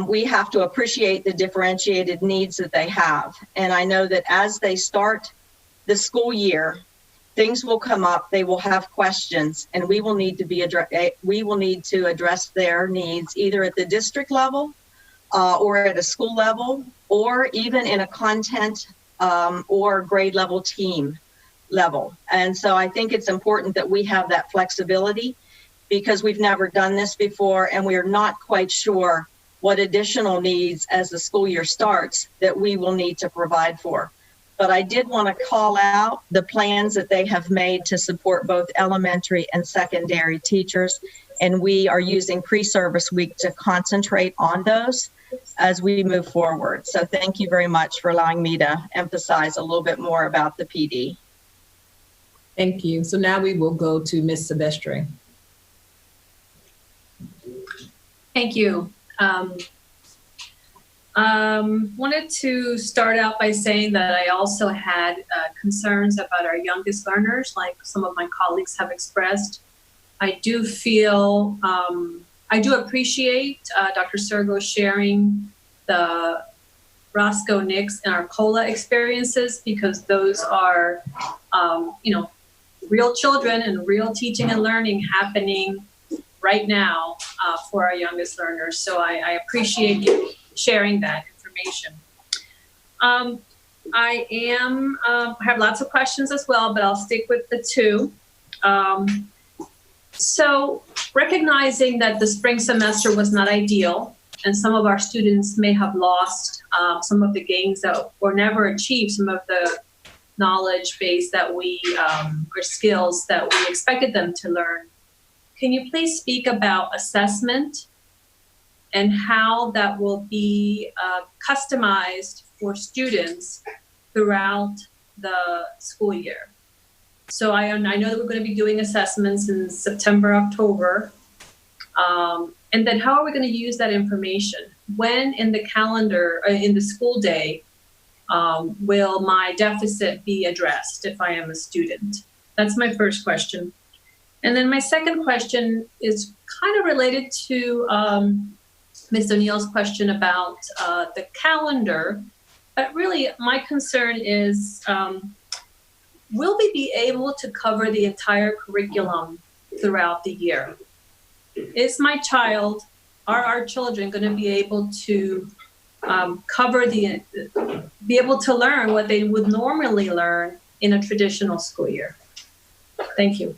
we have to appreciate the differentiated needs that they have. And I know that as they start the school year, things will come up, they will have questions, and we will need to address their needs either at the district level or at a school level, or even in a content or grade level team level. And so I think it's important that we have that flexibility because we've never done this before and we're not quite sure what additional needs as the school year starts that we will need to provide for. But I did want to call out the plans that they have made to support both elementary and secondary teachers. And we are using pre-service week to concentrate on those as we move forward. So thank you very much for allowing me to emphasize a little bit more about the PD. Thank you. So now we will go to Ms. Silvestri. Thank you. Wanted to start out by saying that I also had concerns about our youngest learners, like some of my colleagues have expressed. I do feel, I do appreciate Dr. Sergo sharing the Roscoe Nix and Arcola experiences because those are, real children and real teaching and learning happening right now for our youngest learners. So I appreciate you sharing that information. I have lots of questions as well, but I'll stick with the two. So recognizing that the spring semester was not ideal and some of our students may have lost some of the gains that or never achieved some of the knowledge base that we or skills that we expected them to learn. Can you please speak about assessment and how that will be customized for students throughout the school year? So I know that we're going to be doing assessments in September, October. And then how are we going to use that information? When in the calendar, in the school day, will my deficit be addressed if I am a student? That's my first question. And then my second question is kind of related to Ms. O'Neill's question about the calendar. But really, my concern is, will we be able to cover the entire curriculum throughout the year? Is my child, are our children going to be able to be able to learn what they would normally learn in a traditional school year? Thank you.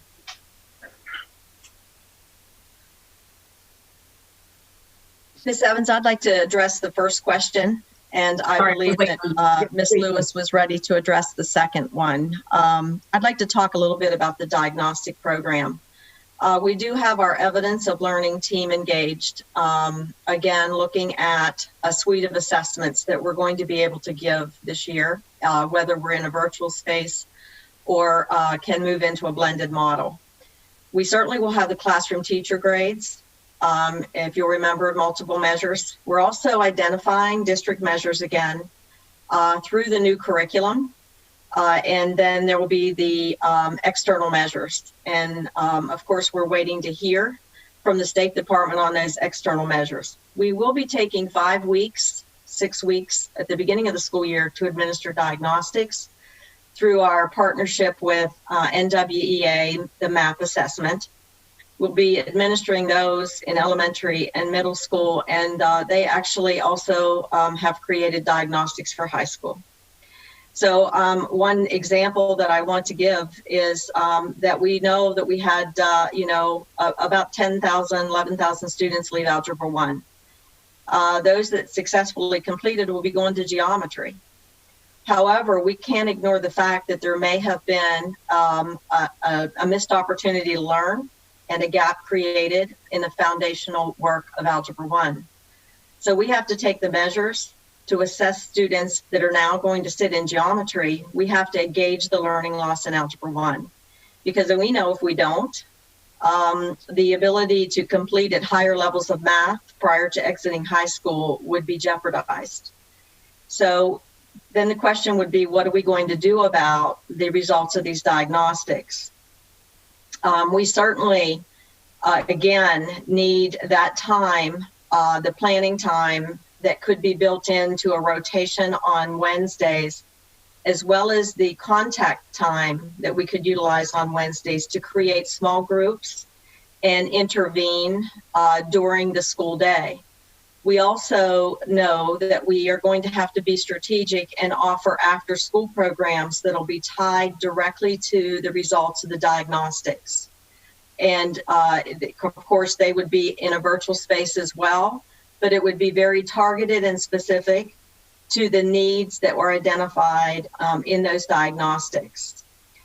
Ms. Evans, I'd like to address the first question. And I believe that Ms. Lewis was ready to address the second one. I'd like to talk a little bit about the diagnostic program. We do have our evidence of learning team engaged. Again, looking at a suite of assessments that we're going to be able to give this year, whether we're in a virtual space or can move into a blended model. We certainly will have the classroom teacher grades. If you'll remember, multiple measures. We're also identifying district measures again through the new curriculum. And then there will be the external measures. And of course, we're waiting to hear from the State Department on those external measures. We will be taking 5 weeks, 6 weeks at the beginning of the school year to administer diagnostics through our partnership with NWEA, the MAP assessment. We'll be administering those in elementary and middle school, and they actually also have created diagnostics for high school. So one example that I want to give is that we know that we had, about 10,000, 11,000 students leave Algebra 1. Those that successfully completed will be going to geometry. However, we can't ignore the fact that there may have been a missed opportunity to learn and a gap created in the foundational work of Algebra 1. So we have to take the measures to assess students that are now going to sit in geometry. We have to gauge the learning loss in Algebra 1, because we know if we don't, the ability to complete at higher levels of math prior to exiting high school would be jeopardized. So then the question would be, what are we going to do about the results of these diagnostics? We certainly, again, need that time, the planning time that could be built into a rotation on Wednesdays, as well as the contact time that we could utilize on Wednesdays to create small groups and intervene during the school day. We also know that we are going to have to be strategic and offer after-school programs that will be tied directly to the results of the diagnostics. And of course, they would be in a virtual space as well, but it would be very targeted and specific to the needs that were identified in those diagnostics.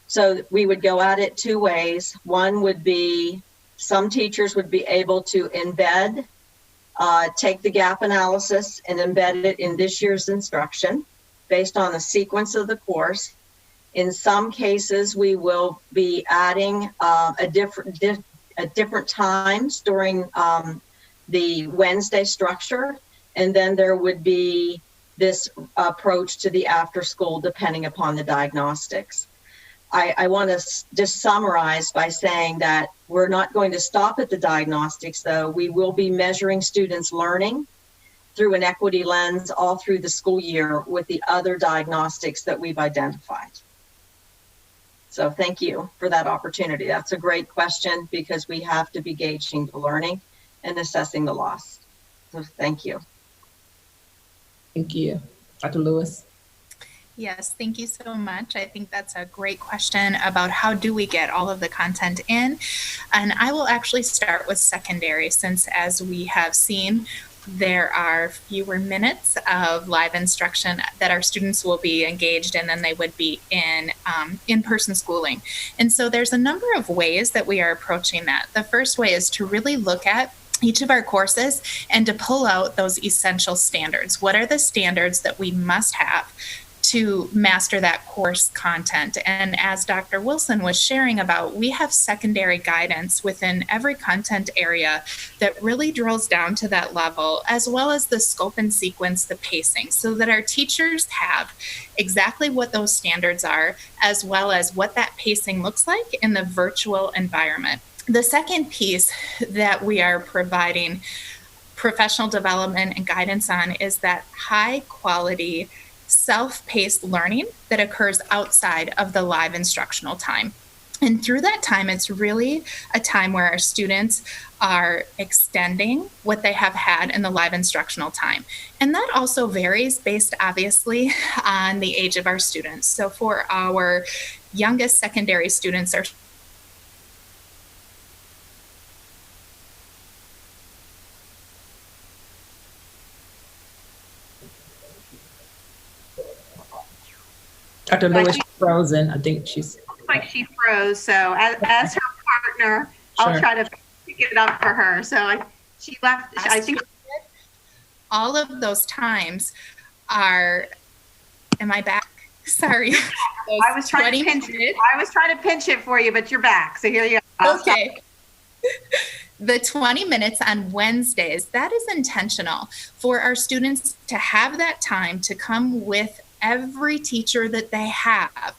So we would go at it two ways. One would be some teachers would be able to embed, take the gap analysis and embed it in this year's instruction based on the sequence of the course. In some cases, we will be adding at different times during the Wednesday structure, and then there would be this approach to the after school depending upon the diagnostics. I want to just summarize by saying that we're not going to stop at the diagnostics, though. We will be measuring students' learning through an equity lens all through the school year with the other diagnostics that we've identified. So thank you for that opportunity. That's a great question because we have to be gauging the learning and assessing the loss. So thank you. Thank you. Dr. Lewis. Yes, thank you so much. I think that's a great question about how do we get all of the content in. And I will actually start with secondary, since as we have seen, there are fewer minutes of live instruction that our students will be engaged in than they would be in in-person schooling. And so there's a number of ways that we are approaching that. The first way is to really look at each of our courses and to pull out those essential standards. What are the standards that we must have to master that course content? And as Dr. Wilson was sharing about, we have secondary guidance within every content area that really drills down to that level, as well as the scope and sequence, the pacing, so that our teachers have exactly what those standards are, as well as what that pacing looks like in the virtual environment. The second piece that we are providing professional development and guidance on is that high quality self-paced learning that occurs outside of the live instructional time. And through that time, it's really a time where our students are extending what they have had in the live instructional time. And that also varies based, obviously, on the age of our students. So for our youngest secondary students, our Dr. Lewis is frozen. I think she's. Like she froze. So as her partner, I'll try to pick it up for her. So she left. I think all of those times are. Am I back? Sorry. I was trying to pinch it. I was trying to pinch it for you, but you're back. So here you go. Okay. The 20 minutes on Wednesdays, that is intentional for our students to have that time to come with every teacher that they have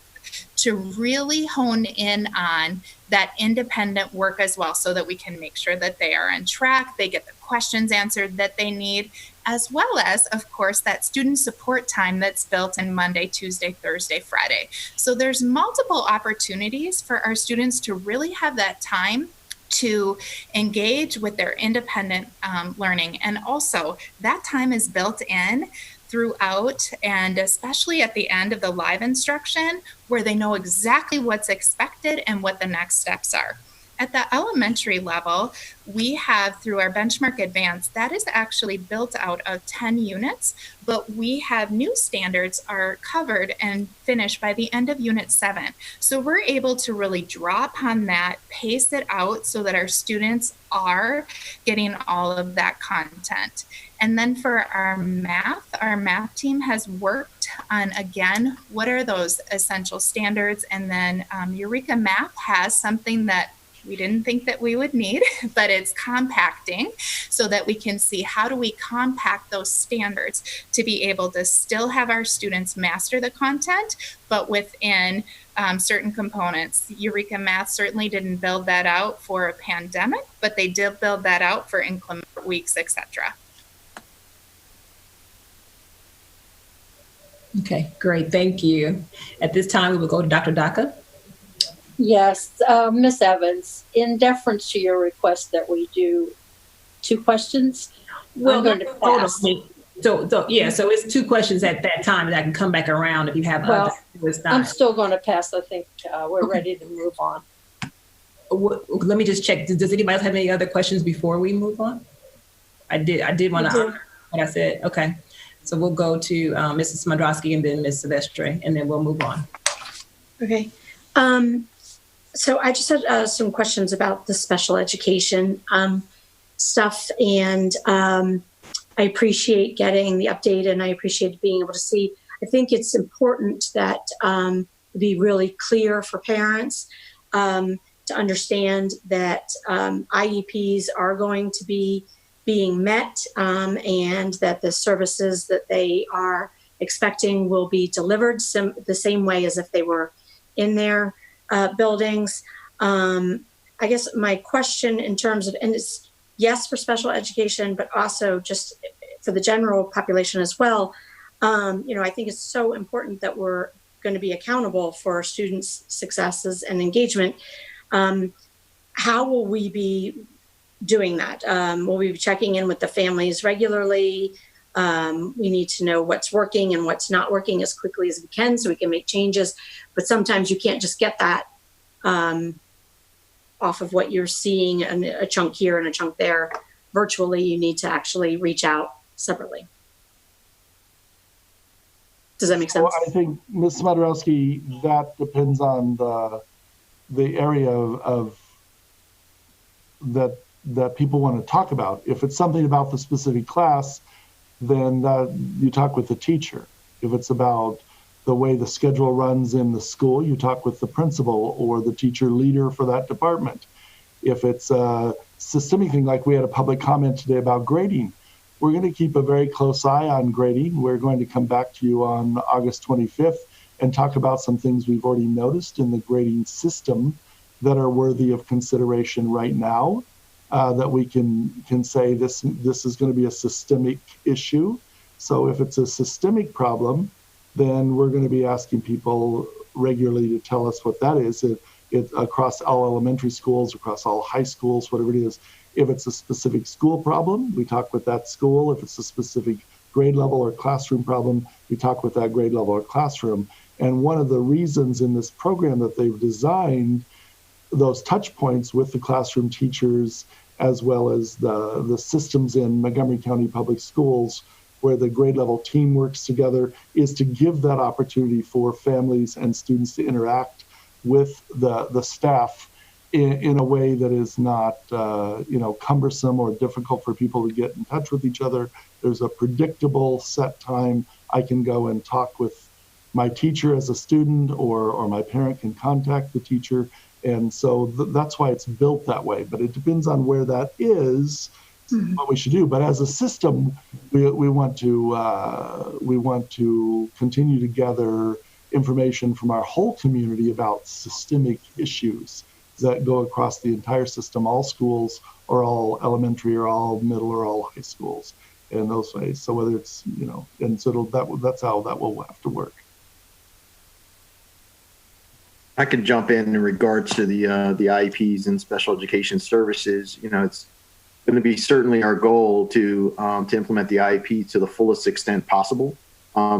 to really hone in on that independent work as well, so that we can make sure that they are on track, they get the questions answered that they need, as well as, of course, that student support time that's built in Monday, Tuesday, Thursday, Friday. So there's multiple opportunities for our students to really have that time to engage with their independent learning. And also that time is built in throughout, and especially at the end of the live instruction, where they know exactly what's expected and what the next steps are. At the elementary level, we have, through our Benchmark Advanced, that is actually built out of 10 units, but we have new standards are covered and finished by the end of Unit 7. So we're able to really draw upon that, pace it out so that our students are getting all of that content. And then for our math team has worked on, again, what are those essential standards? And then Eureka Math has something that we didn't think that we would need, but it's compacting so that we can see how do we compact those standards to be able to still have our students master the content, but within certain components. Eureka Math certainly didn't build that out for a pandemic, but they did build that out for inclement weeks, etc. Okay, great, thank you. At this time, we will go to Dr. Daka. Yes, Ms. Evans, in deference to your request that we do 2 questions, I'm going to pass. So it's 2 questions at that time, and I can come back around if you have others. I'm still going to pass. I think we're ready to move on. Let me just check. Does anybody else have any other questions before we move on? I did want to honor what I said. Okay. So we'll go to Mrs. Smodrowski and then Ms. Silvestre, and then we'll move on. Okay. So I just had some questions about the special education stuff, and I appreciate getting the update, and I appreciate being able to see. I think it's important that be really clear for parents to understand that IEPs are going to be being met, and that the services that they are expecting will be delivered the same way as if they were in their buildings. I guess my question in terms of, and it's yes for special education, but also just for the general population as well. I think it's so important that we're going to be accountable for our students' successes and engagement. How will we be doing that? Will we be checking in with the families regularly? We need to know what's working and what's not working as quickly as we can so we can make changes. But sometimes you can't just get that off of what you're seeing, and a chunk here and a chunk there virtually. You need to actually reach out separately. Does that make sense? Well, I think, Ms. Smodrowski, that depends on the area of that people want to talk about. If it's something about the specific class, then you talk with the teacher. If it's about the way the schedule runs in the school, you talk with the principal or the teacher leader for that department. If it's a systemic thing, like we had a public comment today about grading, we're going to keep a very close eye on grading. We're going to come back to you on August 25th and talk about some things we've already noticed in the grading system that are worthy of consideration right now, that we can say this is going to be a systemic issue. So if it's a systemic problem, then we're going to be asking people regularly to tell us what that is. It across all elementary schools, across all high schools, whatever it is. If it's a specific school problem, we talk with that school. If it's a specific grade level or classroom problem, we talk with that grade level or classroom. And one of the reasons in this program that they've designed those touch points with the classroom teachers, as well as the systems in Montgomery County Public Schools where the grade level team works together, is to give that opportunity for families and students to interact with the staff in a way that is not cumbersome or difficult for people to get in touch with each other. There's a predictable set time. I can go and talk with my teacher as a student, or my parent can contact the teacher. And so that's why it's built that way. But it depends on where that is, what we should do. But as a system, we want to continue to gather information from our whole community about systemic issues that go across the entire system, all schools, or all elementary, or all middle, or all high schools, in those ways. So whether it's, and so that's how that will have to work. I can jump in regards to the IEPs and special education services. It's going to be certainly our goal to implement the IEP to the fullest extent possible.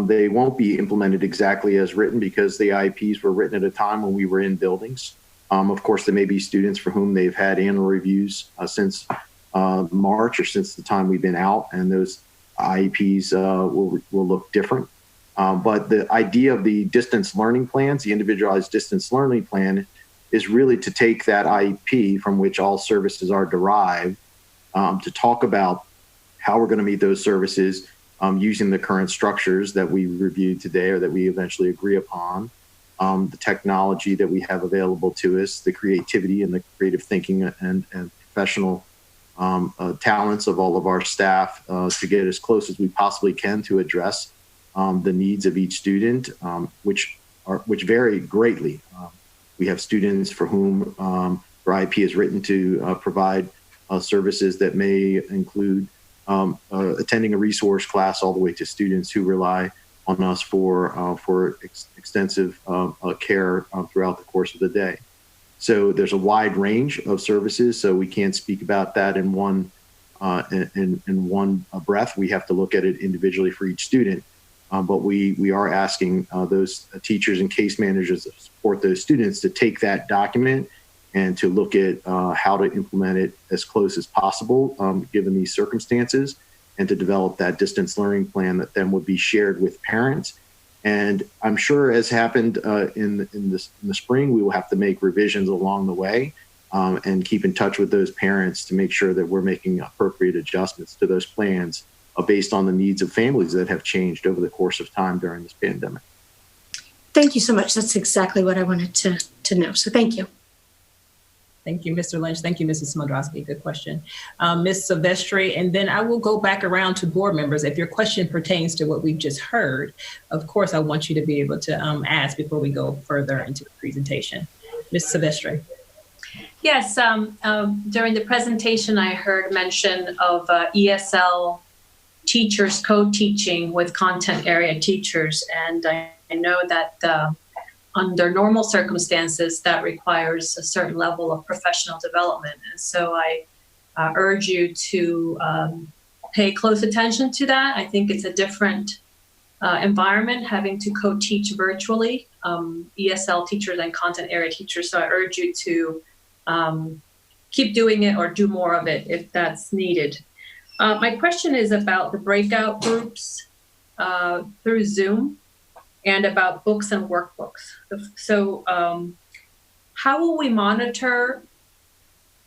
They won't be implemented exactly as written because the IEPs were written at a time when we were in buildings. Of course, there may be students for whom they've had annual reviews since March or since the time we've been out, and those IEPs will look different. But the idea of the distance learning plans, the individualized distance learning plan, is really to take that IEP from which all services are derived, to talk about how we're going to meet those services using the current structures that we reviewed today or that we eventually agree upon, the technology that we have available to us, the creativity and the creative thinking and professional talents of all of our staff to get as close as we possibly can to address the needs of each student, which vary greatly. We have students for whom our IEP is written to provide services that may include attending a resource class, all the way to students who rely on us for extensive care throughout the course of the day. So there's a wide range of services. So we can't speak about that in one breath. We have to look at it individually for each student. But we are asking those teachers and case managers that support those students to take that document and to look at how to implement it as close as possible, given these circumstances, and to develop that distance learning plan that then would be shared with parents. And I'm sure, as happened in the spring, we will have to make revisions along the way and keep in touch with those parents to make sure that we're making appropriate adjustments to those plans based on the needs of families that have changed over the course of time during this pandemic. Thank you so much. That's exactly what I wanted to know. So thank you. Thank you, Mr. Lynch. Thank you, Mrs. Smodrowski. Good question. Ms. Silvestri, and then I will go back around to board members. If your question pertains to what we've just heard, of course, I want you to be able to ask before we go further into the presentation. Ms. Silvestri. Yes, during the presentation, I heard mention of ESL teachers co-teaching with content area teachers. And I know that under normal circumstances, that requires a certain level of professional development. And so I urge you to pay close attention to that. I think it's a different environment having to co-teach virtually, ESL teachers and content area teachers. So I urge you to keep doing it or do more of it if that's needed. My question is about the breakout groups through Zoom and about books and workbooks. So how will we monitor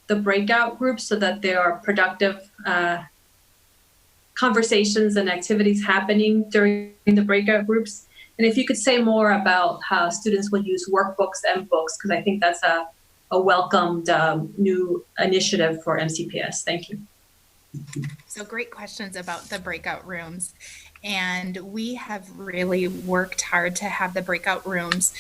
the breakout groups so that there are productive conversations and activities happening during the breakout groups? And if you could say more about how students will use workbooks and books, because I think that's a welcomed new initiative for MCPS. Thank you. So great questions about the breakout rooms. And we have really worked hard to have the breakout rooms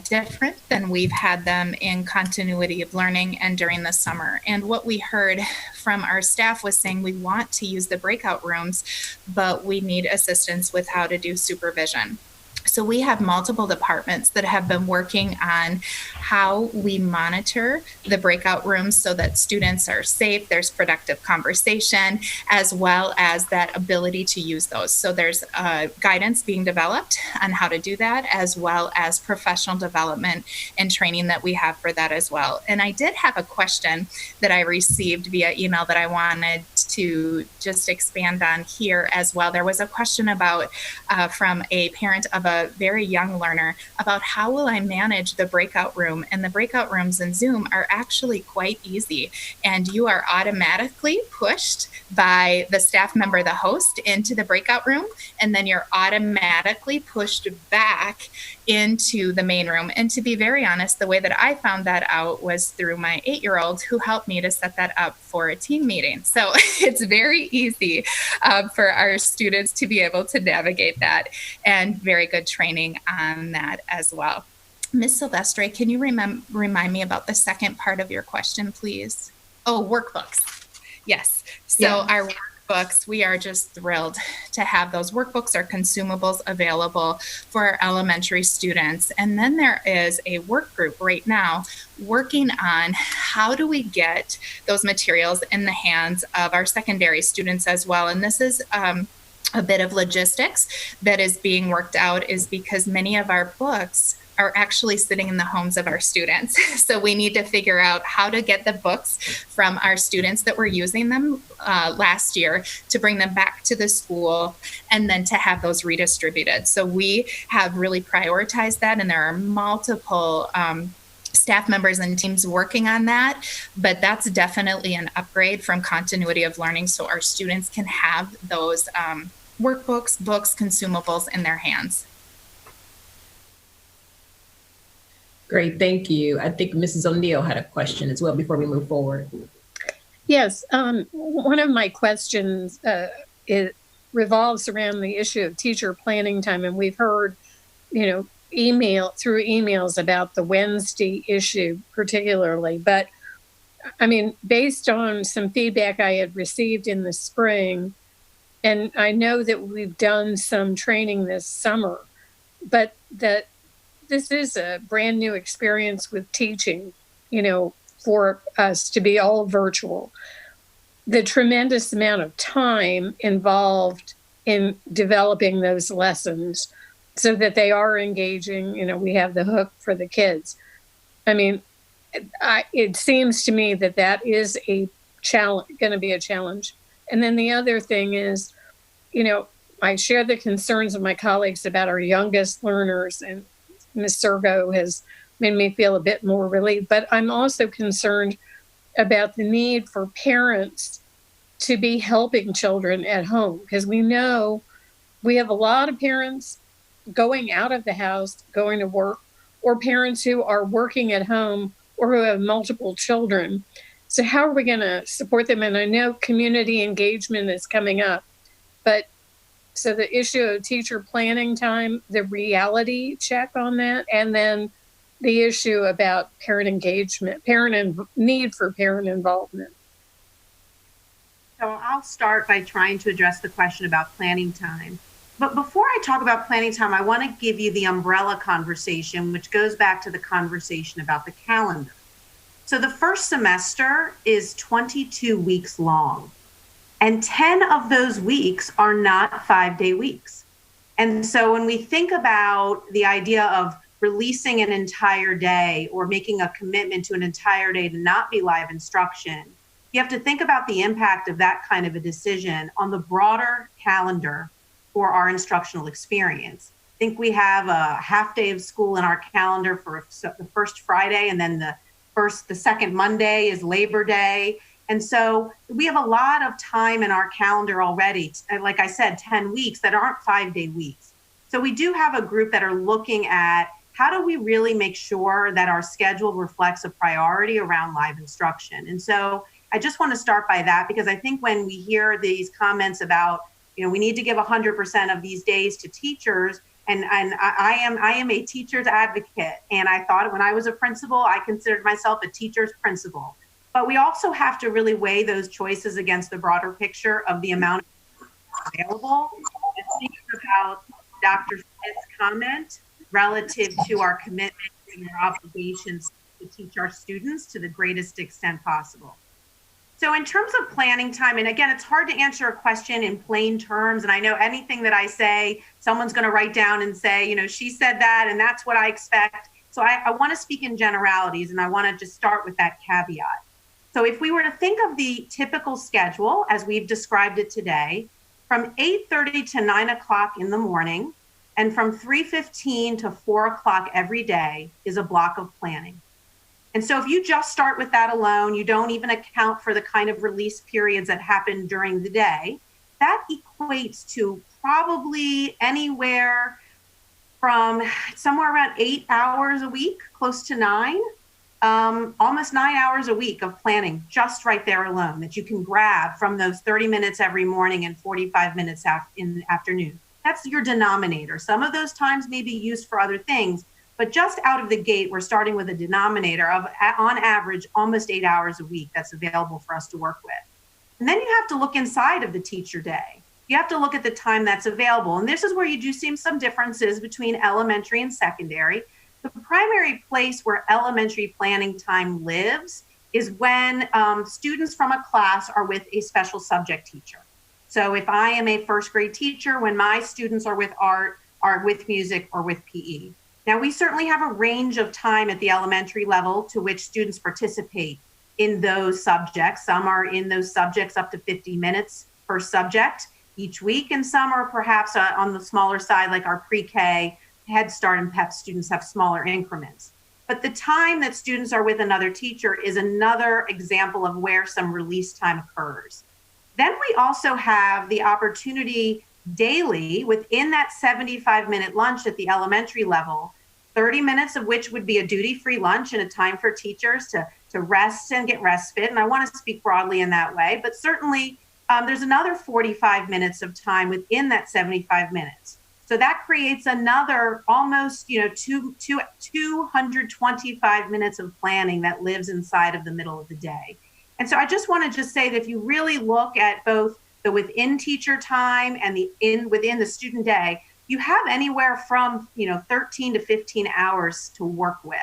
different than we've had them in continuity of learning and during the summer. And what we heard from our staff was saying we want to use the breakout rooms, but we need assistance with how to do supervision. So we have multiple departments that have been working on how we monitor the breakout rooms so that students are safe, there's productive conversation, as well as that ability to use those. So there's guidance being developed on how to do that, as well as professional development and training that we have for that as well. And I did have a question that I received via email that I wanted to just expand on here as well. There was a question about from a parent of a very young learner about how will I manage the breakout room, and the breakout rooms in Zoom are actually quite easy, and you are automatically pushed by the staff member, the host, into the breakout room, and then you're automatically pushed back into the main room. And to be very honest, the way that I found that out was through my 8-year-old, who helped me to set that up for a team meeting. So it's very easy for our students to be able to navigate that, and very good training on that as well. Ms. Silvestre, can you remind me about the second part of your question, please? Oh, workbooks. Yes. So our workbooks, we are just thrilled to have those workbooks or consumables available for our elementary students. And then there is a work group right now working on how do we get those materials in the hands of our secondary students as well. And this is a bit of logistics that is being worked out, is because many of our books are actually sitting in the homes of our students. So we need to figure out how to get the books from our students that were using them last year to bring them back to the school, and then to have those redistributed. So we have really prioritized that, and there are multiple staff members and teams working on that, but that's definitely an upgrade from continuity of learning, so our students can have those workbooks, books, consumables in their hands. Great, thank you. I think Mrs. O'Neill had a question as well before we move forward. Yes, one of my questions it revolves around the issue of teacher planning time, and we've heard, through emails about the Wednesday issue particularly, but I mean, based on some feedback I had received in the spring, and I know that we've done some training this summer, but that this is a brand new experience with teaching, for us to be all virtual. The tremendous amount of time involved in developing those lessons so that they are engaging, we have the hook for the kids. I mean, it seems to me that that is a challenge, going to be a challenge. And then the other thing is, I share the concerns of my colleagues about our youngest learners, and Ms. Sergo has made me feel a bit more relieved, but I'm also concerned about the need for parents to be helping children at home, because we know we have a lot of parents going out of the house, going to work, or parents who are working at home or who have multiple children. So how are we going to support them? And I know community engagement is coming up, but so the issue of teacher planning time, the reality check on that, and then the issue about parent engagement, need for parent involvement. So I'll start by trying to address the question about planning time. But before I talk about planning time, I want to give you the umbrella conversation, which goes back to the conversation about the calendar. So the first semester is 22 weeks long. And 10 of those weeks are not 5-day weeks. And so when we think about the idea of releasing an entire day or making a commitment to an entire day to not be live instruction, you have to think about the impact of that kind of a decision on the broader calendar for our instructional experience. I think we have a half day of school in our calendar for the first Friday, and then the second Monday is Labor Day. And so we have a lot of time in our calendar already, like I said, 10 weeks that aren't 5-day weeks. So we do have a group that are looking at how do we really make sure that our schedule reflects a priority around live instruction. And so I just want to start by that, because I think when we hear these comments about, we need to give 100% of these days to teachers, and I am a teacher's advocate. And I thought when I was a principal, I considered myself a teacher's principal. But we also have to really weigh those choices against the broader picture of the amount available. And think about Dr. Smith's comment relative to our commitment and our obligations to teach our students to the greatest extent possible. So in terms of planning time, and again, it's hard to answer a question in plain terms. And I know anything that I say, someone's going to write down and say, she said that, and that's what I expect. So I want to speak in generalities, and I want to just start with that caveat. So if we were to think of the typical schedule as we've described it today, from 8:30 to 9 o'clock in the morning and from 3:15 to 4 o'clock every day is a block of planning. And so if you just start with that alone, you don't even account for the kind of release periods that happen during the day, that equates to probably anywhere from somewhere around 8 hours a week, close to 9, almost 9 hours a week of planning just right there alone that you can grab from those 30 minutes every morning and 45 minutes in the afternoon. That's your denominator. Some of those times may be used for other things, but just out of the gate, we're starting with a denominator of, on average, almost 8 hours a week that's available for us to work with. And then you have to look inside of the teacher day. You have to look at the time that's available. And this is where you do see some differences between elementary and secondary. The primary place where elementary planning time lives is when students from a class are with a special subject teacher. So if I am a first grade teacher, when my students are with art, are with music, or with PE. Now, we certainly have a range of time at the elementary level to which students participate in those subjects. Some are in those subjects up to 50 minutes per subject each week, and some are perhaps on the smaller side, like our pre-K, Head Start, and PEP students have smaller increments. But the time that students are with another teacher is another example of where some release time occurs. Then we also have the opportunity daily within that 75-minute lunch at the elementary level, 30 minutes of which would be a duty-free lunch and a time for teachers to rest and get respite. And I want to speak broadly in that way, but certainly there's another 45 minutes of time within that 75 minutes. So that creates another almost 225 minutes of planning that lives inside of the middle of the day. And so I just want to just say that if you really look at both the within teacher time and the within the student day, you have anywhere from 13 to 15 hours to work with.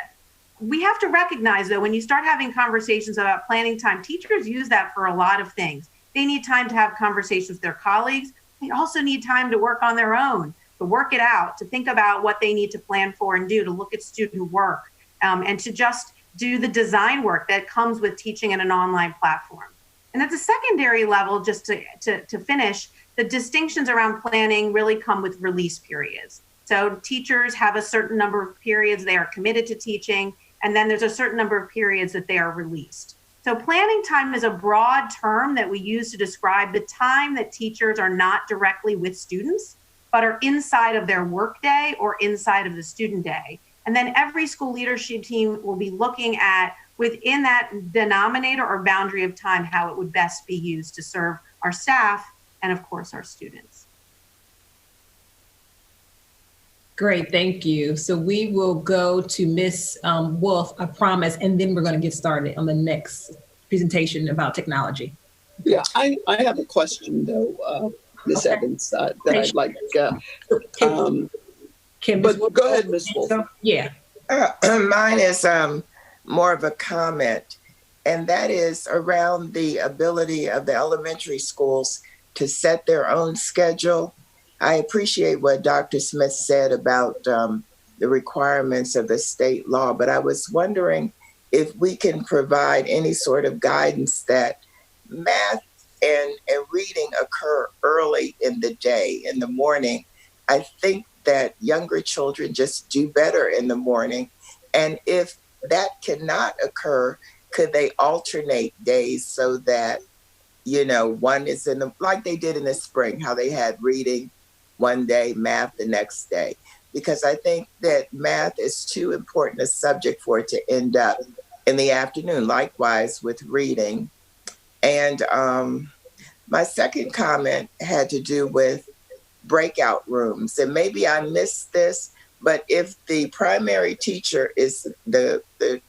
We have to recognize, though, when you start having conversations about planning time, teachers use that for a lot of things. They need time to have conversations with their colleagues. They also need time to work on their own, to work it out, to think about what they need to plan for and do, to look at student work, and to just do the design work that comes with teaching in an online platform. And at the secondary level, just to finish, the distinctions around planning really come with release periods. So teachers have a certain number of periods they are committed to teaching, and then there's a certain number of periods that they are released. So planning time is a broad term that we use to describe the time that teachers are not directly with students, but are inside of their workday or inside of the student day. And then every school leadership team will be looking at within that denominator or boundary of time, how it would best be used to serve our staff and of course our students. Great, thank you. So we will go to Ms. Wolf, I promise, and then we're going to get started on the next presentation about technology. Yeah, I have a question though, Ms. Okay. Evans, that I'd like. But go ahead, Ms. Wolf. Yeah. Mine is more of a comment, and that is around the ability of the elementary schools to set their own schedule. I appreciate what Dr. Smith said about the requirements of the state law, but I was wondering if we can provide any sort of guidance that math and reading occur early in the day, in the morning. I think that younger children just do better in the morning. And if that cannot occur, could they alternate days so that, one is in the, like they did in the spring, how they had reading one day, math the next day? Because I think that math is too important a subject for it to end up in the afternoon, likewise with reading. And my second comment had to do with breakout rooms. And maybe I missed this, but if the primary teacher is the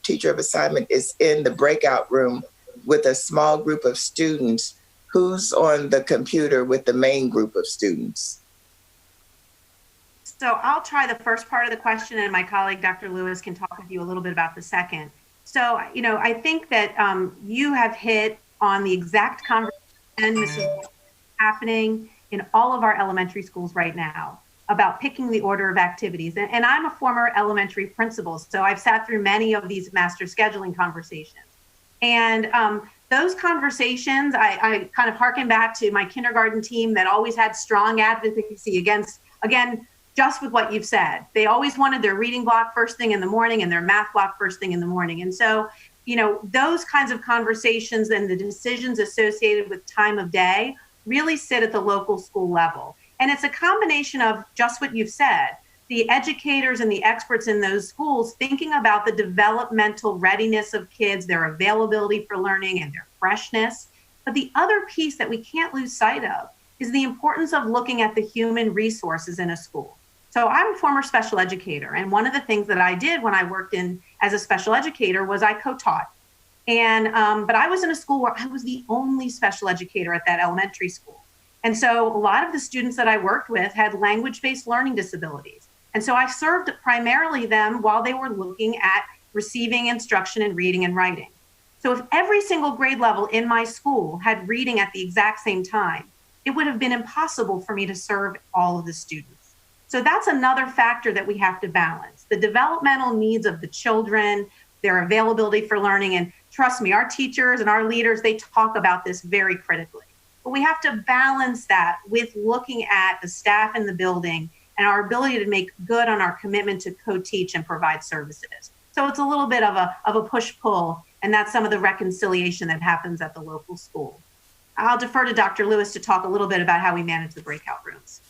teacher of assignment is in the breakout room with a small group of students, who's on the computer with the main group of students? So I'll try the first part of the question, and my colleague, Dr. Lewis, can talk with you a little bit about the second. So, I think that you have hit on the exact conversation this is happening in all of our elementary schools right now about picking the order of activities. And I'm a former elementary principal, so I've sat through many of these master scheduling conversations. And those conversations, I kind of harken back to my kindergarten team that always had strong advocacy against, again, just with what you've said. They always wanted their reading block first thing in the morning and their math block first thing in the morning. And so, you know, those kinds of conversations and the decisions associated with time of day really sit at the local school level. And it's a combination of just what you've said, the educators and the experts in those schools thinking about the developmental readiness of kids, their availability for learning and their freshness. But the other piece that we can't lose sight of is the importance of looking at the human resources in a school. So I'm a former special educator, and one of the things that I did when I worked in as a special educator was I co-taught. And but I was in a school where I was the only special educator at that elementary school. And so a lot of the students that I worked with had language-based learning disabilities. And so I served primarily them while they were looking at receiving instruction in reading and writing. So if every single grade level in my school had reading at the exact same time, it would have been impossible for me to serve all of the students. So that's another factor that we have to balance. The developmental needs of the children, their availability for learning. And trust me, our teachers and our leaders, they talk about this very critically. But we have to balance that with looking at the staff in the building and our ability to make good on our commitment to co-teach and provide services. So it's a little bit of a push-pull, and that's some of the reconciliation that happens at the local school. I'll defer to Dr. Lewis to talk a little bit about how we manage the breakout rooms.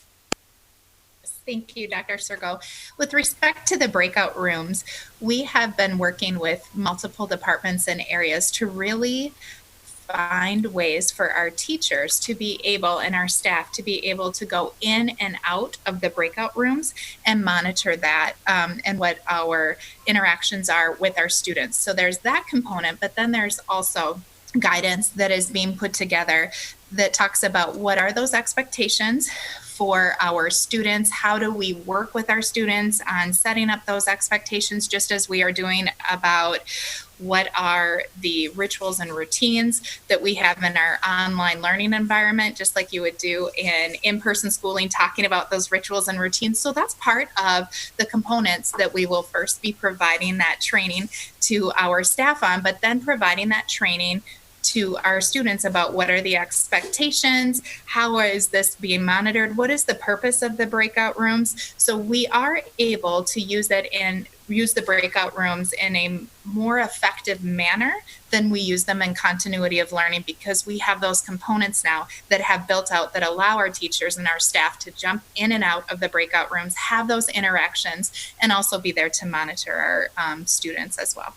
Thank you, Dr. Sergo. With respect to the breakout rooms, we have been working with multiple departments and areas to really find ways for our teachers to be able and our staff to be able to go in and out of the breakout rooms and monitor that and what our interactions are with our students. So there's that component, but then there's also guidance that is being put together that talks about what are those expectations for our students, how do we work with our students on setting up those expectations, just as we are doing about what are the rituals and routines that we have in our online learning environment, just like you would do in in-person schooling, talking about those rituals and routines. So that's part of the components that we will first be providing that training to our staff on, but then providing that training to our students about what are the expectations, how is this being monitored, what is the purpose of the breakout rooms. So we are able to use the breakout rooms in a more effective manner than we use them in continuity of learning, because we have those components now that have built out that allow our teachers and our staff to jump in and out of the breakout rooms, have those interactions, and also be there to monitor our students as well.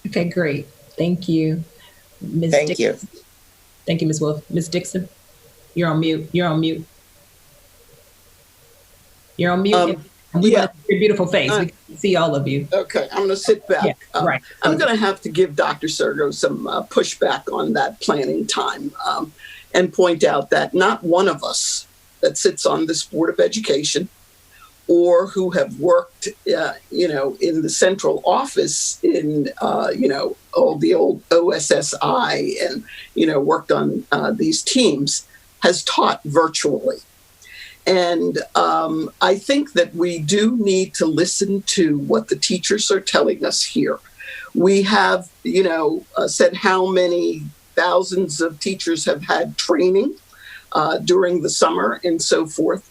Okay, great. Thank you, Ms. Thank Dixon. you. Thank you, Ms. Wolf. Ms. Dixon, you're on mute. You're on mute. You're on mute. And we want to see your beautiful face. We can see all of you. Okay, I'm going to sit back. Yeah, right. I'm going to have to give Dr. Sergo some pushback on that planning time and point out that not one of us that sits on this Board of Education or who have worked, in the central office in, all the old OSSI and, worked on these teams has taught virtually. And I think that we do need to listen to what the teachers are telling us here. We have, said how many thousands of teachers have had training during the summer and so forth.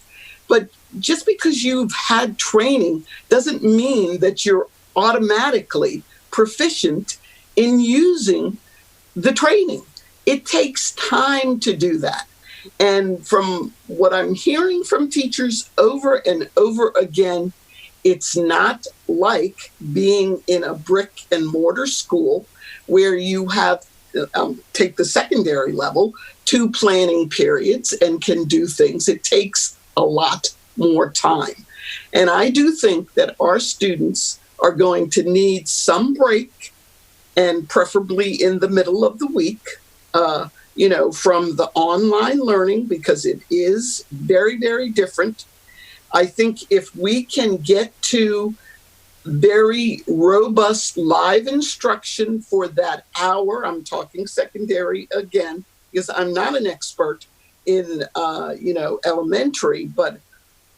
But just because you've had training doesn't mean that you're automatically proficient in using the training. It takes time to do that. And from what I'm hearing from teachers over and over again, it's not like being in a brick and mortar school where you have, take the secondary level, 2 planning periods and can do things. It takes a lot more time. And I do think that our students are going to need some break, and preferably in the middle of the week, from the online learning, because it is very, very different. I think if we can get to very robust live instruction for that hour, I'm talking secondary again, because I'm not an expert in, elementary, but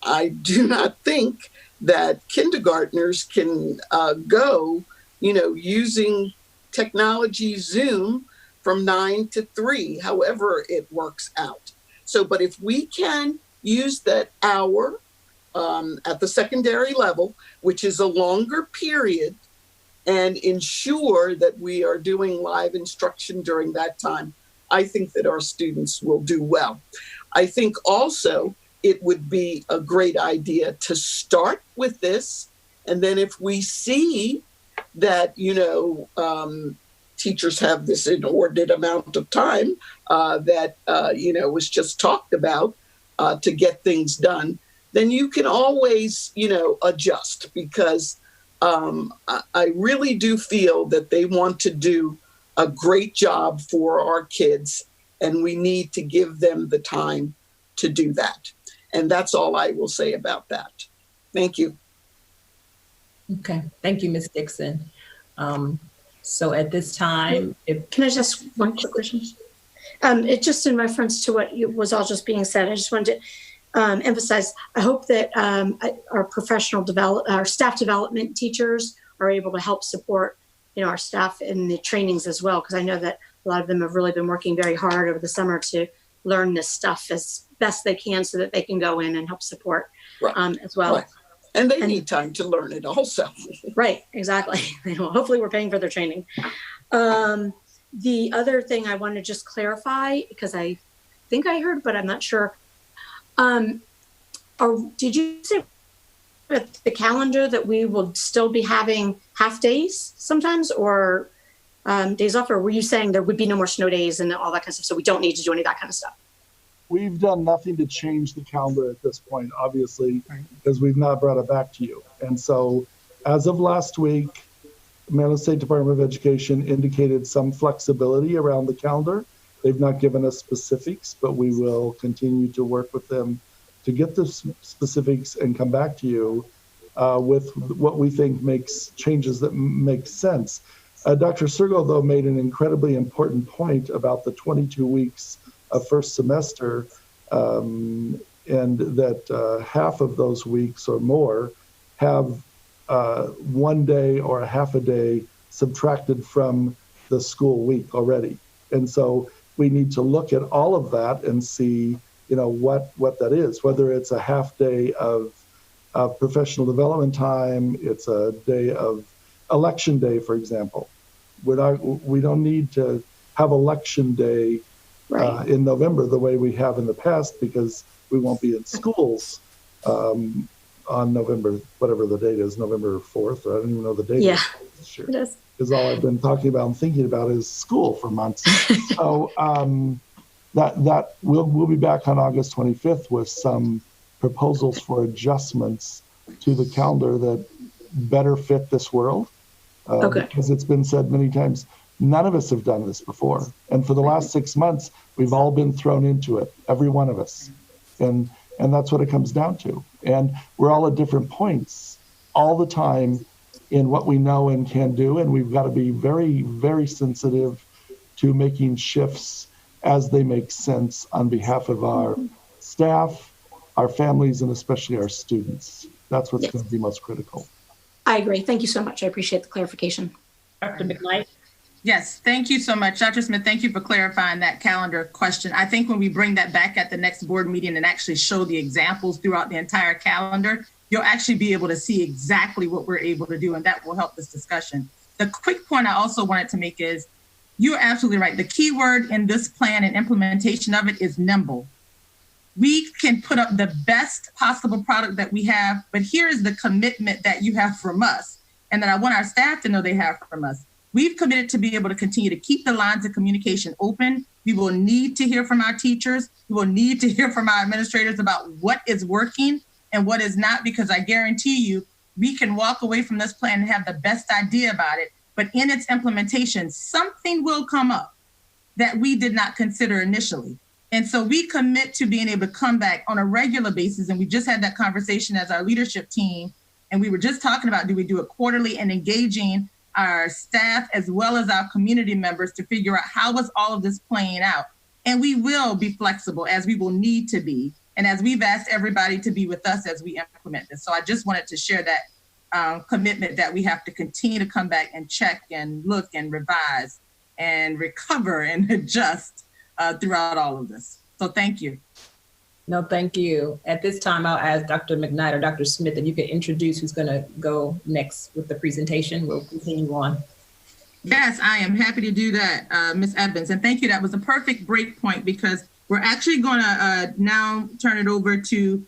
I do not think that kindergartners can go, using technology Zoom from 9 to 3, however it works out. So, but if we can use that hour at the secondary level, which is a longer period, and ensure that we are doing live instruction during that time, I think that our students will do well. I think also it would be a great idea to start with this. And then if we see that, teachers have this inordinate amount of time that, was just talked about to get things done, then you can always, adjust, because I really do feel that they want to do a great job for our kids, and we need to give them the time to do that. And that's all I will say about that. Thank you. Okay, thank you, Ms. Dixon. So at this time, Can I just, one quick question? It just in reference to what was all just being said, I just wanted to emphasize, I hope that our staff development teachers are able to help support, our staff in the trainings as well, because I know that a lot of them have really been working very hard over the summer to learn this stuff as best they can so that they can go in and help support as well. Right. And they need time to learn it also. Right, exactly. Hopefully we're paying for their training. The other thing I want to just clarify, because I think I heard, but I'm not sure. Did you say with the calendar that we will still be having half days sometimes, or days off, or were you saying there would be no more snow days and all that kind of stuff, so we don't need to do any of that kind of stuff? We've done nothing to change the calendar at this point, obviously, because we've not brought it back to you. And so as of last week, Maryland State Department of Education indicated some flexibility around the calendar. They've not given us specifics, but we will continue to work with them to get the specifics and come back to you with what we think makes changes that make sense. Dr. Sergo, though, made an incredibly important point about the 22 weeks of first semester, and that half of those weeks or more have 1 day or a half a day subtracted from the school week already. And so we need to look at all of that and see, what that is, whether it's a half day of professional development time, it's a day of election day, for example. We don't need to have election day in November the way we have in the past, because we won't be in schools on November, whatever the date is, November 4th. I don't even know the date. Yeah, it is. Because all I've been talking about and thinking about is school for months. So that we'll be back on August 25th with some proposals for adjustments to the calendar that better fit this world. Because it's been said many times, none of us have done this before. And for the last 6 months, we've all been thrown into it, every one of us. And that's what it comes down to. And we're all at different points all the time in what we know and can do. And we've got to be very, very sensitive to making shifts as they make sense on behalf of our staff, our families, and especially our students. That's what's going to be most critical. I agree. Thank you so much. I appreciate the clarification. Dr. McKnight? Yes, thank you so much. Dr. Smith, thank you for clarifying that calendar question. I think when we bring that back at the next board meeting and actually show the examples throughout the entire calendar, you'll actually be able to see exactly what we're able to do, and that will help this discussion. The quick point I also wanted to make is, you're absolutely right. The key word in this plan and implementation of it is nimble. We can put up the best possible product that we have, but here is the commitment that you have from us, and that I want our staff to know they have from us. We've committed to be able to continue to keep the lines of communication open. We will need to hear from our teachers. We will need to hear from our administrators about what is working and what is not, because I guarantee you, we can walk away from this plan and have the best idea about it, but in its implementation, something will come up that we did not consider initially. And so we commit to being able to come back on a regular basis. And we just had that conversation as our leadership team. And we were just talking about, do we do it quarterly, and engaging our staff as well as our community members to figure out how is all of this playing out. And we will be flexible, as we will need to be. And as we've asked everybody to be with us as we implement this. So I just wanted to share that commitment that we have to continue to come back and check and look and revise and recover and adjust throughout all of this. So thank you. No, thank you. At this time, I'll ask Dr. McKnight or Dr. Smith if you could introduce who's going to go next with the presentation. We'll continue on. Yes, I am happy to do that, Ms. Evans. And thank you. That was a perfect break point because we're actually going to now turn it over to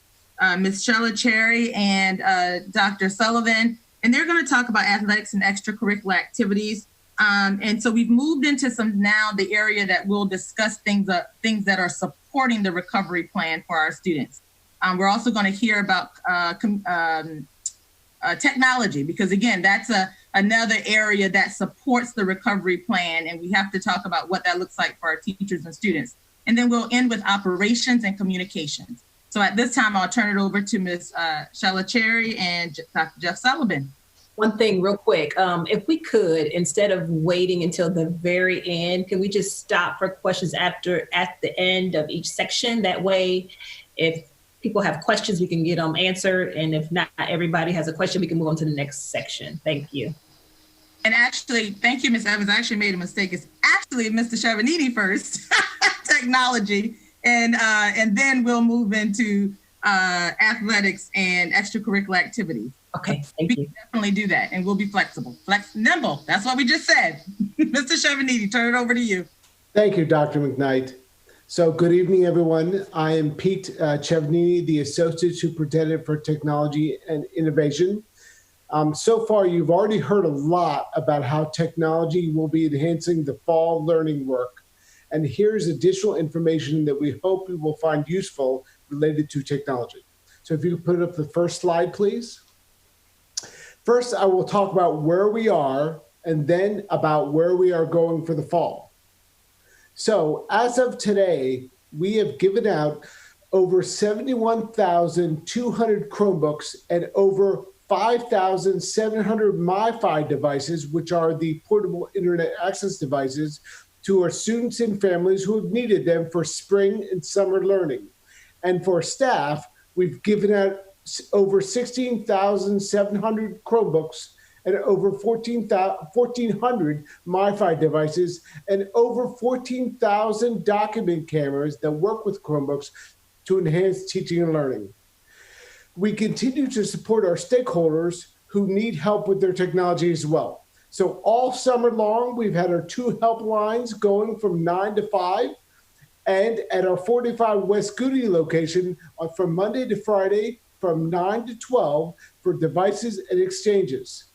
Ms. Shella Cherry and Dr. Sullivan, and they're going to talk about athletics and extracurricular activities. And so we've moved into the area that we'll discuss things that are supporting the recovery plan for our students. We're also going to hear about technology, because again, that's another area that supports the recovery plan, and we have to talk about what that looks like for our teachers and students. And then we'll end with operations and communications. So at this time, I'll turn it over to Ms. Shella Cherry and Dr. Jeff Sullivan. One thing real quick, if we could, instead of waiting until the very end, can we just stop for questions at the end of each section? That way, if people have questions, we can get them answered. And if not everybody has a question, we can move on to the next section. Thank you. And actually, thank you, Ms. Evans. I actually made a mistake. It's actually Mr. Chevanini first, technology, and then we'll move into athletics and extracurricular activities. Okay, we can definitely do that, and we'll be flexible, nimble. That's what we just said. Mr. Chevanini, turn it over to you. Thank you, Dr. McKnight. So good evening, everyone. I am Pete Chevanini, the Associate Superintendent for Technology and Innovation. So far, you've already heard a lot about how technology will be enhancing the fall learning work. And here's additional information that we hope you will find useful related to technology. So if you could put up the first slide, please. First, I will talk about where we are and then about where we are going for the fall. So as of today, we have given out over 71,200 Chromebooks and over 5,700 MiFi devices, which are the portable internet access devices, to our students and families who have needed them for spring and summer learning. And for staff, we've given out over 16,700 Chromebooks and over 1,400 MiFi devices and over 14,000 document cameras that work with Chromebooks to enhance teaching and learning. We continue to support our stakeholders who need help with their technology as well. So all summer long, we've had our 2 helplines going from 9 to 5, and at our 45 West Goody location from Monday to Friday from 9 to 12 for devices and exchanges.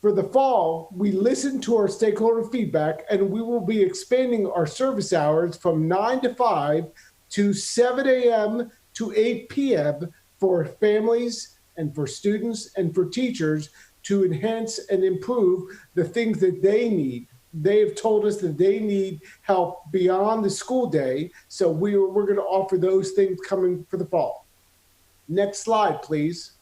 For the fall, we listened to our stakeholder feedback, and we will be expanding our service hours from 9 to 5 to 7 a.m. to 8 p.m. for families and for students and for teachers to enhance and improve the things that they need. They have told us that they need help beyond the school day, so we're going to offer those things coming for the fall. Next slide, please.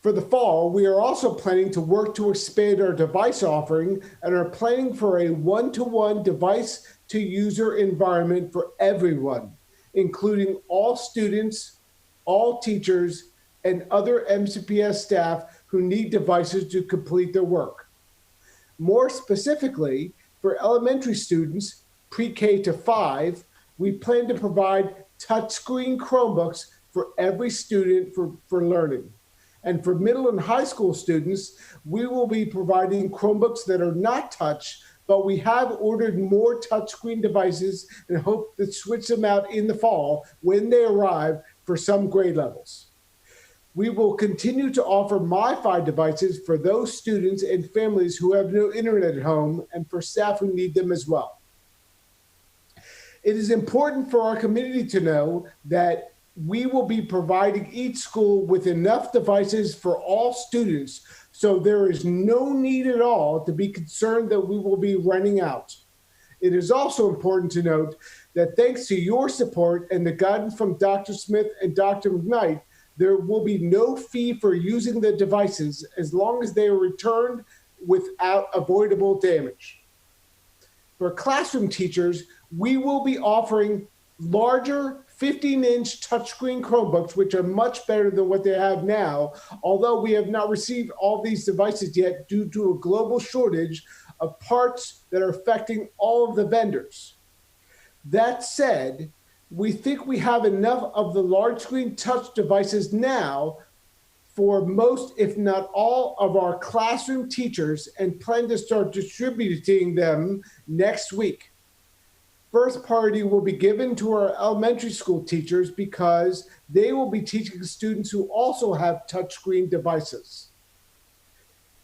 For the fall, we are also planning to work to expand our device offering and are planning for a one-to-one device-to-user environment for everyone, including all students, all teachers, and other MCPS staff who need devices to complete their work. More specifically, for elementary students, pre-K to 5, we plan to provide touchscreen Chromebooks for every student for learning. And for middle and high school students, we will be providing Chromebooks that are not touch, but we have ordered more touchscreen devices and hope to switch them out in the fall when they arrive for some grade levels. We will continue to offer MiFi devices for those students and families who have no internet at home and for staff who need them as well. It is important for our community to know that we will be providing each school with enough devices for all students, so there is no need at all to be concerned that we will be running out. It is also important to note that thanks to your support and the guidance from Dr. Smith and Dr. McKnight, there will be no fee for using the devices as long as they are returned without avoidable damage. For classroom teachers, we will be offering larger 15-inch touchscreen Chromebooks, which are much better than what they have now, although we have not received all these devices yet due to a global shortage of parts that are affecting all of the vendors. That said, we think we have enough of the large screen touch devices now for most, if not all, of our classroom teachers and plan to start distributing them next week. First priority will be given to our elementary school teachers because they will be teaching students who also have touchscreen devices.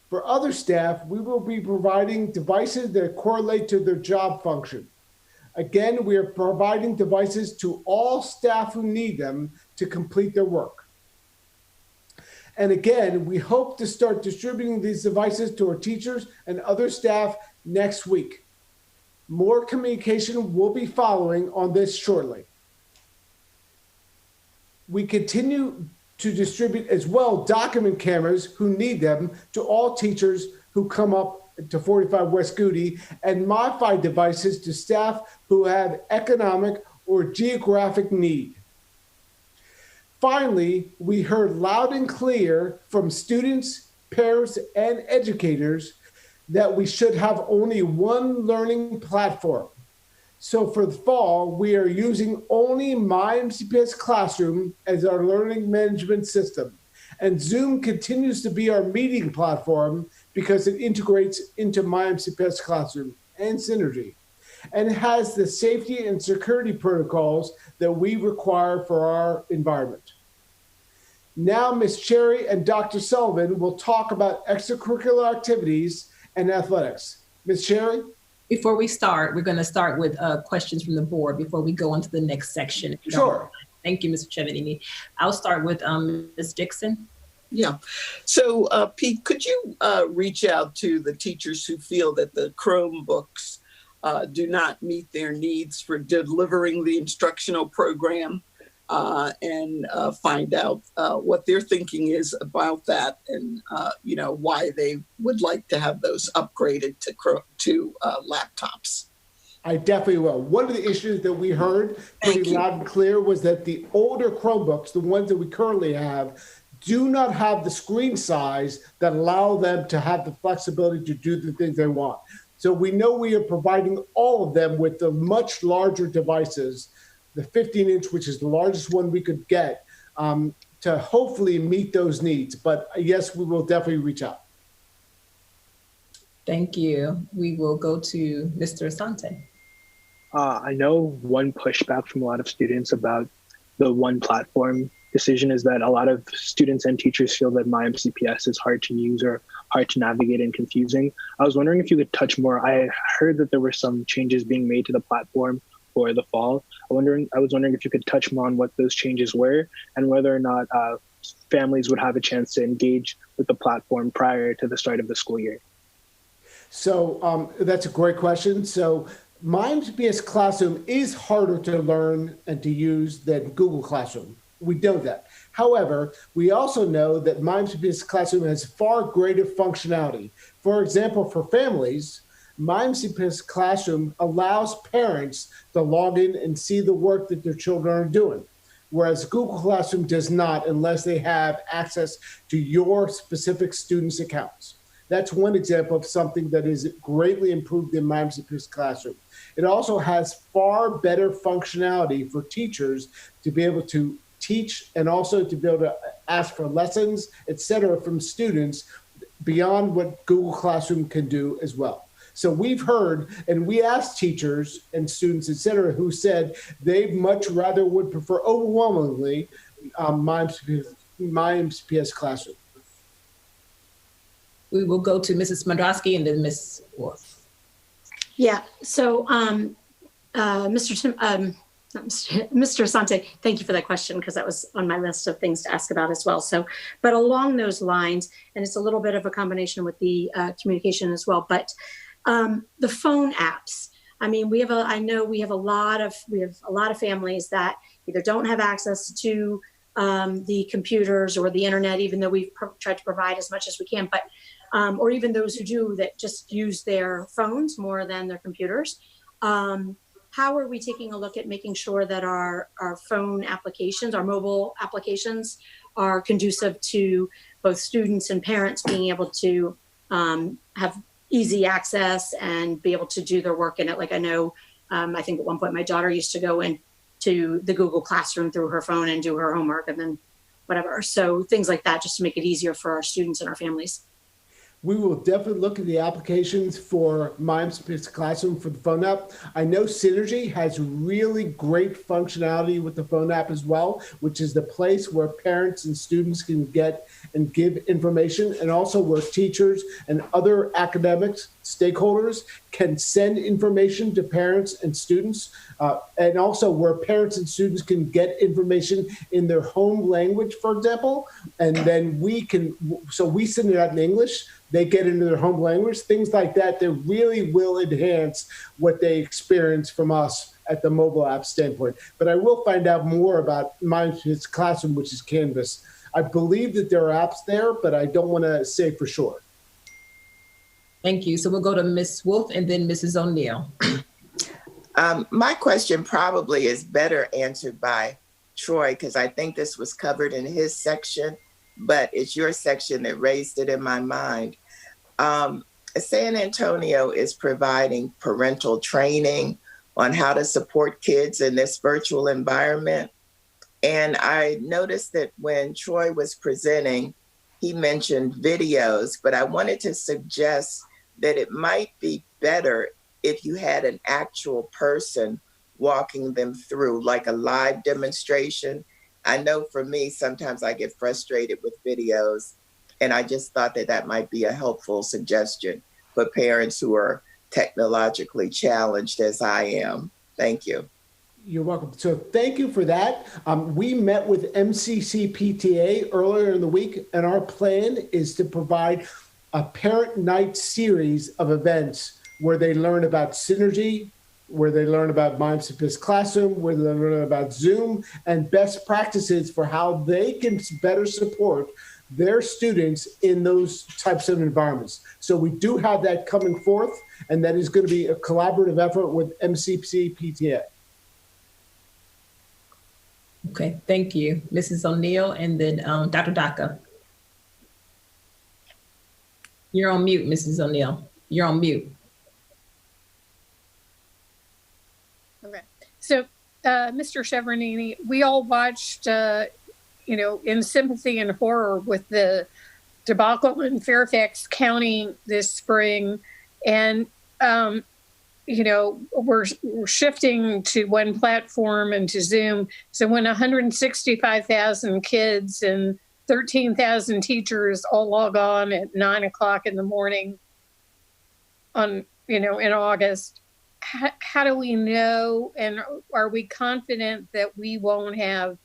For other staff, we will be providing devices that correlate to their job function. Again, we are providing devices to all staff who need them to complete their work. And again, we hope to start distributing these devices to our teachers and other staff next week. More communication will be following on this shortly. We continue to distribute as well document cameras who need them to all teachers who come up to 45 West Goody and modified devices to staff who have economic or geographic need. Finally, we heard loud and clear from students, parents, and educators that we should have only one learning platform. So for the fall, we are using only MyMCPS Classroom as our learning management system. And Zoom continues to be our meeting platform because it integrates into MyMCPS Classroom and Synergy. And it has the safety and security protocols that we require for our environment. Now, Ms. Cherry and Dr. Sullivan will talk about extracurricular activities and athletics. Ms. Cherry? Before we start, we're going to start with questions from the board before we go into the next section. Sure. Thank you, Mr. Chevenini. I'll start with Ms. Dixon. Yeah. So, Pete, could you reach out to the teachers who feel that the Chromebooks do not meet their needs for delivering the instructional program and find out what their thinking is about that and, why they would like to have those upgraded to laptops? I definitely will. One of the issues that we heard pretty loud and clear was that the older Chromebooks, the ones that we currently have, do not have the screen size that allow them to have the flexibility to do the things they want. So we know we are providing all of them with the much larger devices, the 15-inch, which is the largest one we could get, to hopefully meet those needs. But yes, we will definitely reach out. Thank you. We will go to Mr. Asante. I know one pushback from a lot of students about the one platform decision is that a lot of students and teachers feel that MyMCPS is hard to use or hard to navigate and confusing. I was wondering if you could touch more. I heard that there were some changes being made to the platform for the fall. I was wondering if you could touch more on what those changes were and whether or not families would have a chance to engage with the platform prior to the start of the school year. So that's a great question. So MyMCPS Classroom is harder to learn and to use than Google Classroom. We know that. However, we also know that MyMCPS Classroom has far greater functionality. For example, for families, MyMCPS Classroom allows parents to log in and see the work that their children are doing, whereas Google Classroom does not unless they have access to your specific students' accounts. That's one example of something that is greatly improved in MyMCPS Classroom. It also has far better functionality for teachers to be able to teach and also to be able to ask for lessons, et cetera, from students beyond what Google Classroom can do as well. So we've heard, and we asked teachers and students, et cetera, who said they much rather would prefer overwhelmingly MyMCPS Classroom. We will go to Mrs. Mandrowski and then Ms. Wolf. Yeah, so Mr. Asante, thank you for that question because that was on my list of things to ask about as well. So, but along those lines, and it's a little bit of a combination with the communication as well, but the phone apps. I mean, I know we have a lot of families that either don't have access to the computers or the internet, even though we've tried to provide as much as we can, but or even those who do that just use their phones more than their computers. how are we taking a look at making sure that our phone applications, our mobile applications, are conducive to both students and parents being able to have easy access and be able to do their work in it. Like I know, I think at one point my daughter used to go into the Google Classroom through her phone and do her homework and then whatever. So things like that, just to make it easier for our students and our families. We will definitely look at the applications for My MCPS Classroom for the phone app. I know Synergy has really great functionality with the phone app as well, which is the place where parents and students can get and give information, and also where teachers and other academics, stakeholders can send information to parents and students, and also where parents and students can get information in their home language, for example, and then we send it out in English, they get into their home language, things like that really will enhance what they experience from us at the mobile app standpoint. But I will find out more about My MCPS Classroom, which is Canvas. I believe that there are apps there, but I don't want to say for sure. Thank you. So we'll go to Ms. Wolf and then Mrs. O'Neill. My question probably is better answered by Troy, because I think this was covered in his section, but it's your section that raised it in my mind. San Antonio is providing parental training on how to support kids in this virtual environment. And I noticed that when Troy was presenting, he mentioned videos, but I wanted to suggest that it might be better if you had an actual person walking them through, like a live demonstration. I know for me, sometimes I get frustrated with videos, and I just thought that that might be a helpful suggestion for parents who are technologically challenged as I am. Thank you. You're welcome. So thank you for that. We met with MCCPTA earlier in the week, and our plan is to provide a parent night series of events where they learn about Synergy, where they learn about My MCPS Classroom, where they learn about Zoom, and best practices for how they can better support their students in those types of environments. So we do have that coming forth, and that is going to be a collaborative effort with MCPTA. Okay, thank you. Mrs. O'Neill and then Dr. Daka. You're on mute, Mrs. O'Neill. You're on mute. Okay, so Mr. Chevronini, we all watched, in sympathy and horror with the debacle in Fairfax County this spring. And, we're shifting to one platform and to Zoom. So when 165,000 kids and 13,000 teachers all log on at 9 o'clock in the morning in August, how do we know, and are we confident that we won't have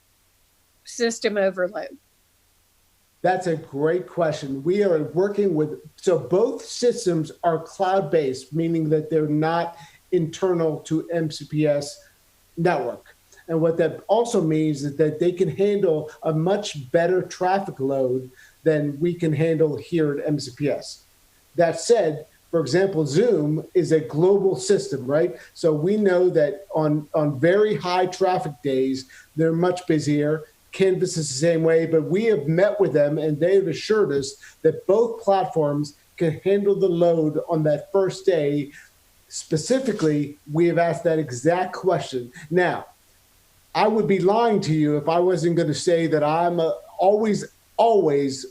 system overload? That's a great question. We are working with, so both systems are cloud-based, meaning that they're not internal to MCPS network. And what that also means is that they can handle a much better traffic load than we can handle here at MCPS. That said, for example, Zoom is a global system, right? So we know that on very high traffic days, they're much busier. Canvas is the same way, but we have met with them and they've assured us that both platforms can handle the load on that first day. Specifically, we have asked that exact question. Now, I would be lying to you if I wasn't going to say that I'm always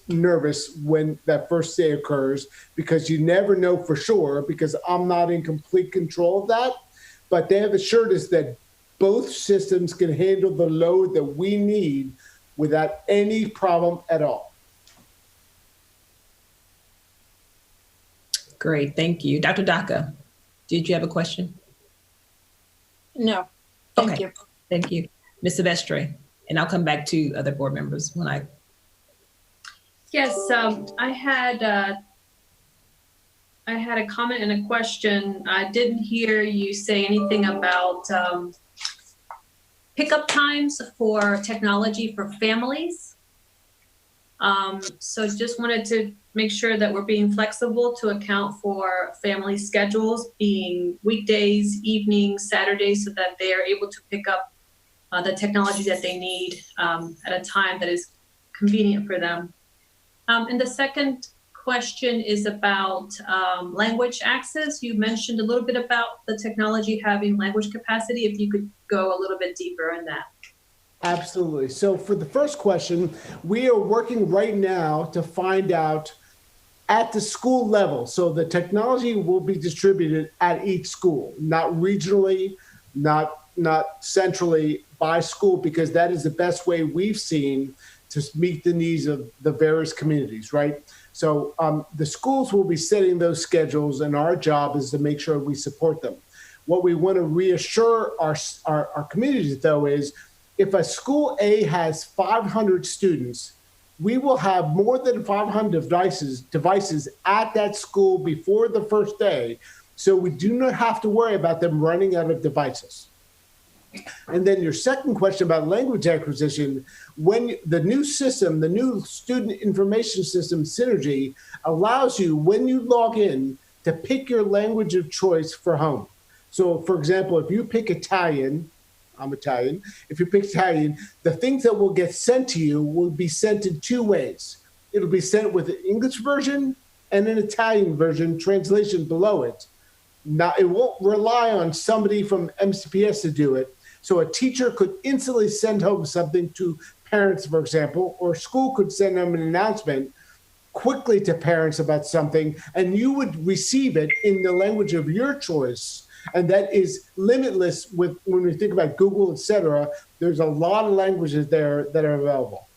nervous when that first day occurs, because you never know for sure, because I'm not in complete control of that. But they have assured us that both systems can handle the load that we need without any problem at all. Great, thank you. Dr. Daka, did you have a question? No, thank you. Thank you. Ms. Silvestre, and I'll come back to other board members when I. Yes, I had a comment and a question. I didn't hear you say anything about pickup times for technology for families. So just wanted to make sure that we're being flexible to account for family schedules, being weekdays, evenings, Saturdays, so that they are able to pick up the technology that they need at a time that is convenient for them. And the second question is about language access. You mentioned a little bit about the technology having language capacity. If you could go a little bit deeper in that. Absolutely. So for the first question, we are working right now to find out at the school level. So the technology will be distributed at each school, not regionally, not centrally by school, because that is the best way we've seen to meet the needs of the various communities, right? So the schools will be setting those schedules, and our job is to make sure we support them. What we want to reassure our communities, though, is if a school A has 500 students, we will have more than 500 devices at that school before the first day, so we do not have to worry about them running out of devices. And then your second question about language acquisition, when the new system, the new student information system, Synergy, allows you, when you log in, to pick your language of choice for home. So, for example, if you pick Italian, I'm Italian. If you pick Italian, the things that will get sent to you will be sent in two ways. It'll be sent with an English version and an Italian version, translation below it. Now, it won't rely on somebody from MCPS to do it. So a teacher could instantly send home something to parents, for example, or school could send them an announcement quickly to parents about something, and you would receive it in the language of your choice. And that is limitless when we think about Google, et cetera. There's a lot of languages there that are available.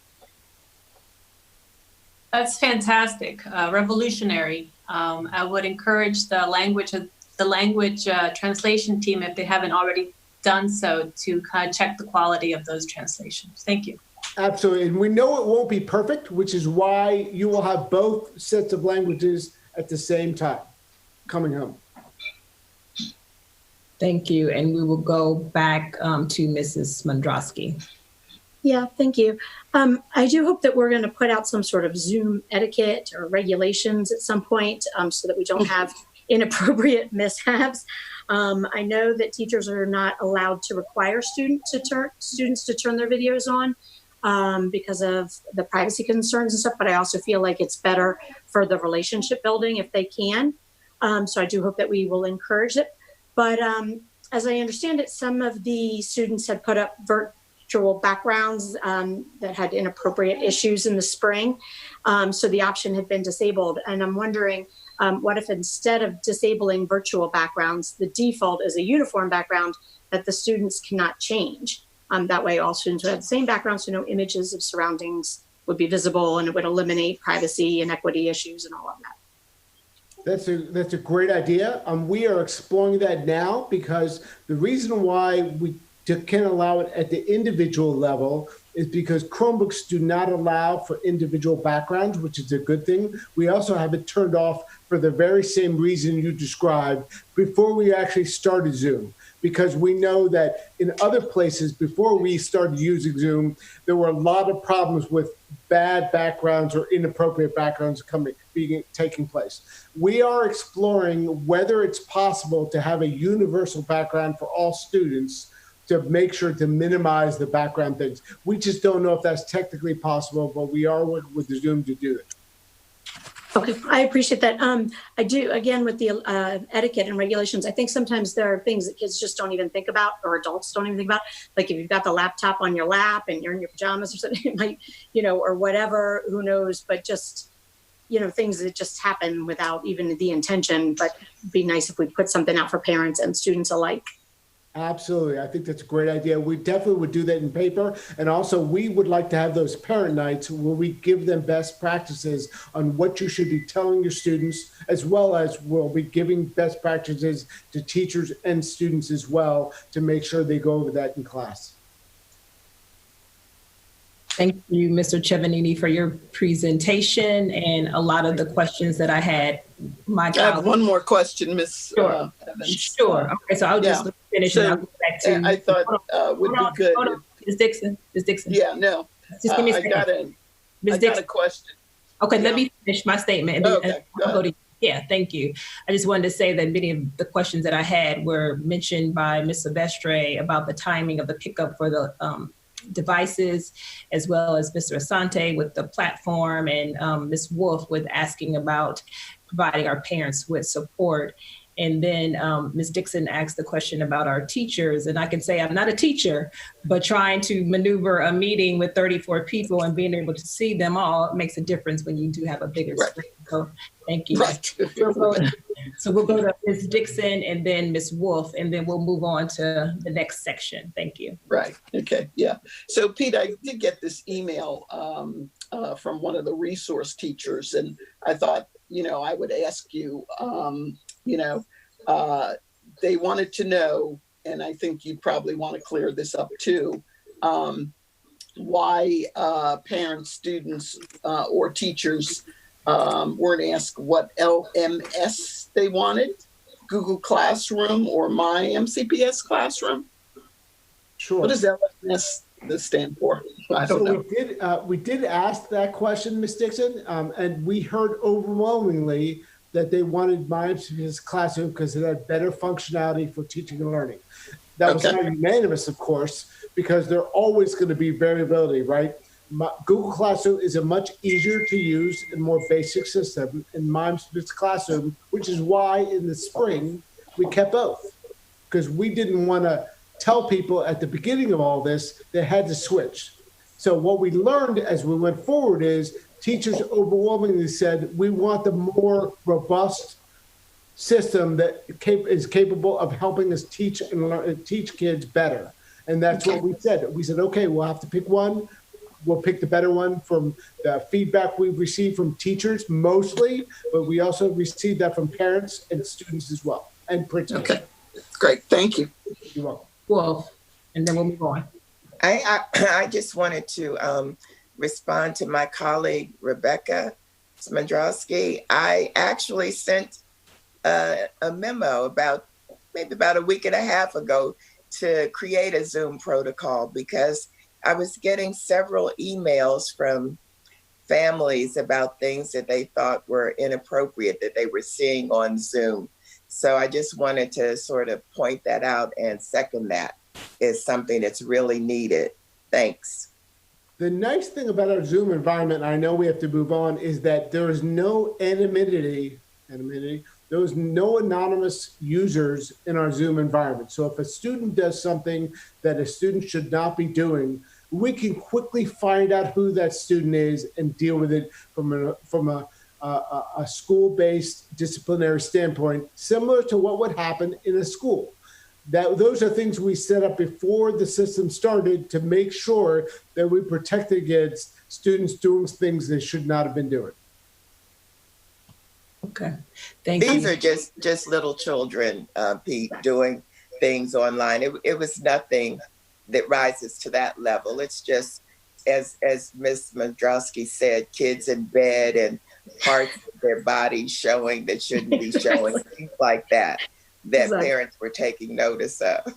That's fantastic, revolutionary. I would encourage the language translation team, if they haven't already done so, to kind of check the quality of those translations. Thank you. Absolutely. And we know it won't be perfect, which is why you will have both sets of languages at the same time coming home. Thank you. And we will go back to Mrs. Mondrowski. Yeah, thank you. I do hope that we're going to put out some sort of Zoom etiquette or regulations at some point so that we don't have inappropriate mishaps. I know that teachers are not allowed to require students to turn their videos on because of the privacy concerns and stuff, but I also feel like it's better for the relationship building if they can. So I do hope that we will encourage it. But as I understand it, some of the students had put up virtual backgrounds that had inappropriate issues in the spring. So the option had been disabled. And I'm wondering, what if instead of disabling virtual backgrounds, the default is a uniform background that the students cannot change? That way all students would have the same background, so no images of surroundings would be visible, and it would eliminate privacy and equity issues and all of that. That's a great idea. We are exploring that now, because the reason why we can allow it at the individual level is because Chromebooks do not allow for individual backgrounds, which is a good thing. We also have it turned off for the very same reason you described before we actually started Zoom, because we know that in other places before we started using Zoom, there were a lot of problems with bad backgrounds or inappropriate backgrounds taking place. We are exploring whether it's possible to have a universal background for all students to make sure to minimize the background things. We just don't know if that's technically possible, but we are working with the Zoom to do it. Okay, I appreciate that. I do, again, with the etiquette and regulations, I think sometimes there are things that kids just don't even think about, or adults don't even think about. Like if you've got the laptop on your lap and you're in your pajamas or something, it might, or whatever, who knows, but just, things that just happen without even the intention, but it'd be nice if we put something out for parents and students alike. Absolutely. I think that's a great idea. We definitely would do that in paper. And also, we would like to have those parent nights where we give them best practices on what you should be telling your students, as well as we'll be giving best practices to teachers and students as well to make sure they go over that in class. Thank you, Mr. Chevanini, for your presentation and a lot of the questions that I had. I have one more question, Ms. Sure. Evans. Sure. Okay, so I'll just finish and I'll go back to. I thought would be good. Hold on. Ms. Dixon. Yeah, no. Just give me a I second. got in. Ms. I got Dixon. a question. Okay, let me finish my statement. And Okay, then I'll go to, yeah, thank you. I just wanted to say that many of the questions that I had were mentioned by Ms. Silvestre about the timing of the pickup for the devices, as well as Mr. Asante with the platform, and Ms. Wolf with asking about providing our parents with support. And then Ms. Dixon asked the question about our teachers. And I can say I'm not a teacher, but trying to maneuver a meeting with 34 people and being able to see them all makes a difference when you do have a bigger screen. So thank you. Right. So we'll go to Ms. Dixon and then Ms. Wolf, and then we'll move on to the next section. Thank you. Right. Okay. Yeah. So Pete, I did get this email from one of the resource teachers, and I thought, I would ask you, they wanted to know, and I think you probably want to clear this up too, why parents, students, or teachers weren't asked what LMS they wanted, Google Classroom or My MCPS Classroom. Sure. What does LMS stand for? I don't know. We did ask that question, Ms. Dixon, and we heard overwhelmingly that they wanted My MCPS Classroom because it had better functionality for teaching and learning. That was not unanimous, of course, because there always going to be variability, right? Google Classroom is a much easier to use and more basic system in My MCPS Classroom, which is why in the spring we kept both, because we didn't want to tell people at the beginning of all this they had to switch. So what we learned as we went forward is teachers overwhelmingly said, we want the more robust system that is capable of helping us teach and learn, teach kids better. And that's what we said. We said, okay, we'll have to pick one. We'll pick the better one from the feedback we've received from teachers mostly, but we also received that from parents and students as well, and principals. Okay, great. Thank you. You're welcome. Well, and then we'll move on. I just wanted to respond to my colleague, Rebecca Smandrowski. I actually sent a memo maybe about a week and a half ago to create a Zoom protocol, because I was getting several emails from families about things that they thought were inappropriate that they were seeing on Zoom. So I just wanted to sort of point that out and second that is something that's really needed. Thanks. The nice thing about our Zoom environment, and I know we have to move on, is that there is no anonymity. There is no anonymous users in our Zoom environment. So if a student does something that a student should not be doing, we can quickly find out who that student is and deal with it from a school-based disciplinary standpoint, similar to what would happen in a school. Those are things we set up before the system started to make sure that we protect against students doing things they should not have been doing. Okay, thank you. These are just little children, Pete, doing things online. It was nothing that rises to that level. It's just, as Ms. Mandrowski said, kids in bed and parts of their bodies showing that shouldn't be showing, things like that exactly. Parents were taking notice of.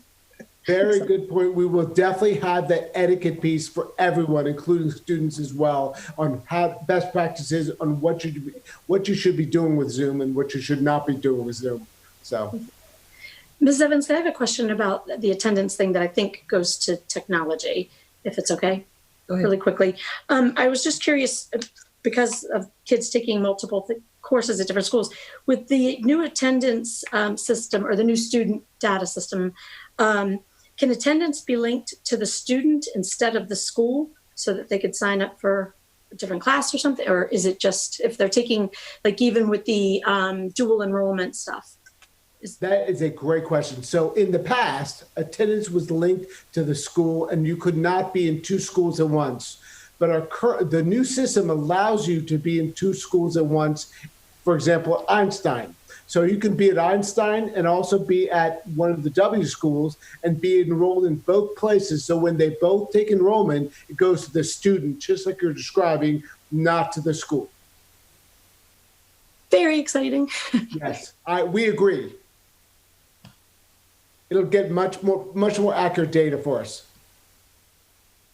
Very good point. We will definitely have the etiquette piece for everyone, including students as well, on how best practices on what you should be doing with Zoom and what you should not be doing with Zoom. So, Ms. Evans, I have a question about the attendance thing that I think goes to technology, if it's okay, really quickly. I was just curious, because of kids taking multiple courses at different schools, with the new attendance system or the new student data system, can attendance be linked to the student instead of the school so that they could sign up for a different class or something? Or is it just if they're taking, like even with the dual enrollment stuff? That is a great question. So in the past, attendance was linked to the school and you could not be in two schools at once. But the new system allows you to be in two schools at once. For example, Einstein. So you can be at Einstein and also be at one of the W schools and be enrolled in both places. So when they both take enrollment, it goes to the student, just like you're describing, not to the school. Very exciting. Yes, we agree. It'll get much more accurate data for us.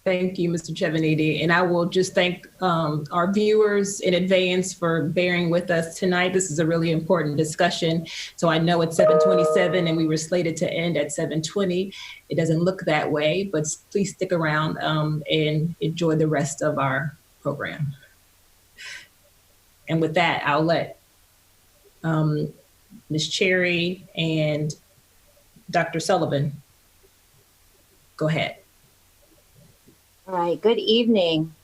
Thank you, Mr. Chevanidi. And I will just thank our viewers in advance for bearing with us tonight. This is a really important discussion. So I know it's 7:27 and we were slated to end at 7:20. It doesn't look that way, but please stick around and enjoy the rest of our program. And with that, I'll let Ms. Cherry and Dr. Sullivan go ahead. All right, good evening.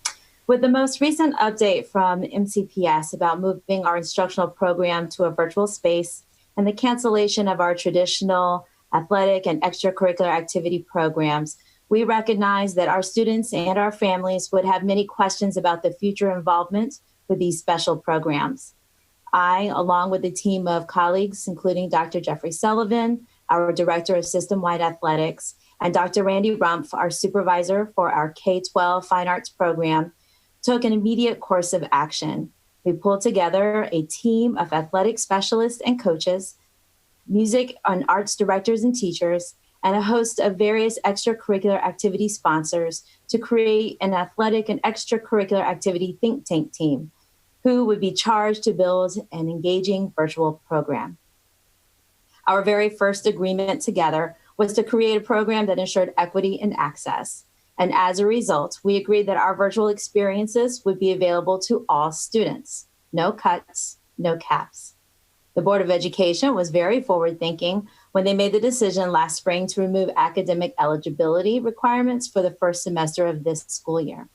With the most recent update from MCPS about moving our instructional program to a virtual space and the cancellation of our traditional athletic and extracurricular activity programs, we recognize that our students and our families would have many questions about the future involvement with these special programs. I, along with a team of colleagues, including Dr. Jeffrey Sullivan, our Director of System-Wide Athletics, and Dr. Randy Rumpf, our supervisor for our K-12 Fine Arts program, took an immediate course of action. We pulled together a team of athletic specialists and coaches, music and arts directors and teachers, and a host of various extracurricular activity sponsors to create an athletic and extracurricular activity think tank team who would be charged to build an engaging virtual program. Our very first agreement together was to create a program that ensured equity and access. And as a result, we agreed that our virtual experiences would be available to all students. No cuts, no caps. The Board of Education was very forward-thinking when they made the decision last spring to remove academic eligibility requirements for the first semester of this school year.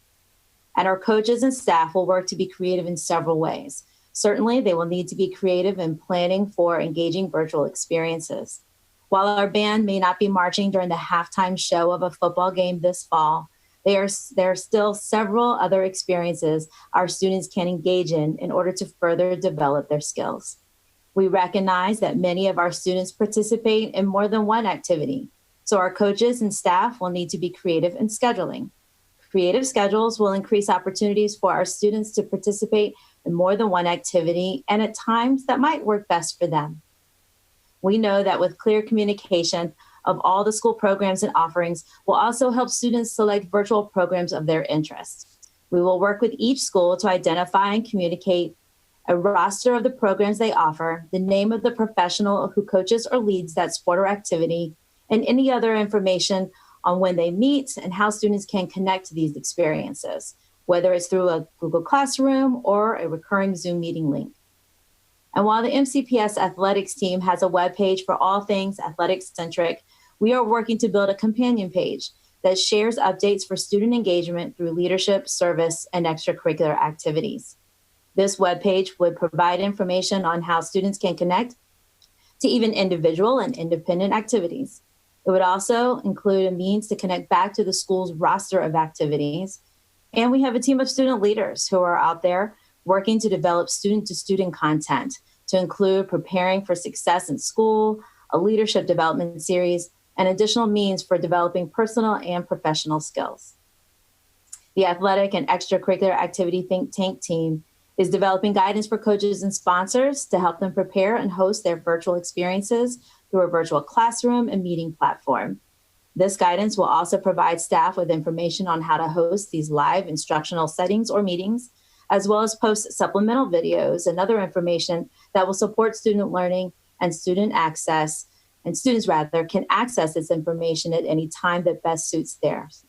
And our coaches and staff will work to be creative in several ways. Certainly, they will need to be creative in planning for engaging virtual experiences. While our band may not be marching during the halftime show of a football game this fall, there are still several other experiences our students can engage in order to further develop their skills. We recognize that many of our students participate in more than one activity, so our coaches and staff will need to be creative in scheduling. Creative schedules will increase opportunities for our students to participate in more than one activity and at times that might work best for them. We know that with clear communication of all the school programs and offerings will also help students select virtual programs of their interest. We will work with each school to identify and communicate a roster of the programs they offer, the name of the professional who coaches or leads that sport or activity, and any other information on when they meet and how students can connect to these experiences, whether it's through a Google Classroom or a recurring Zoom meeting link. And while the MCPS athletics team has a webpage for all things athletic-centric, we are working to build a companion page that shares updates for student engagement through leadership, service, and extracurricular activities. This webpage would provide information on how students can connect to even individual and independent activities. It would also include a means to connect back to the school's roster of activities. And we have a team of student leaders who are out there working to develop student-to-student content to include preparing for success in school, a leadership development series, and additional means for developing personal and professional skills. The athletic and extracurricular activity think tank team is developing guidance for coaches and sponsors to help them prepare and host their virtual experiences through a virtual classroom and meeting platform. This guidance will also provide staff with information on how to host these live instructional settings or meetings, as well as post supplemental videos and other information that will support student learning and student access, and students rather can access this information at any time that best suits theirs.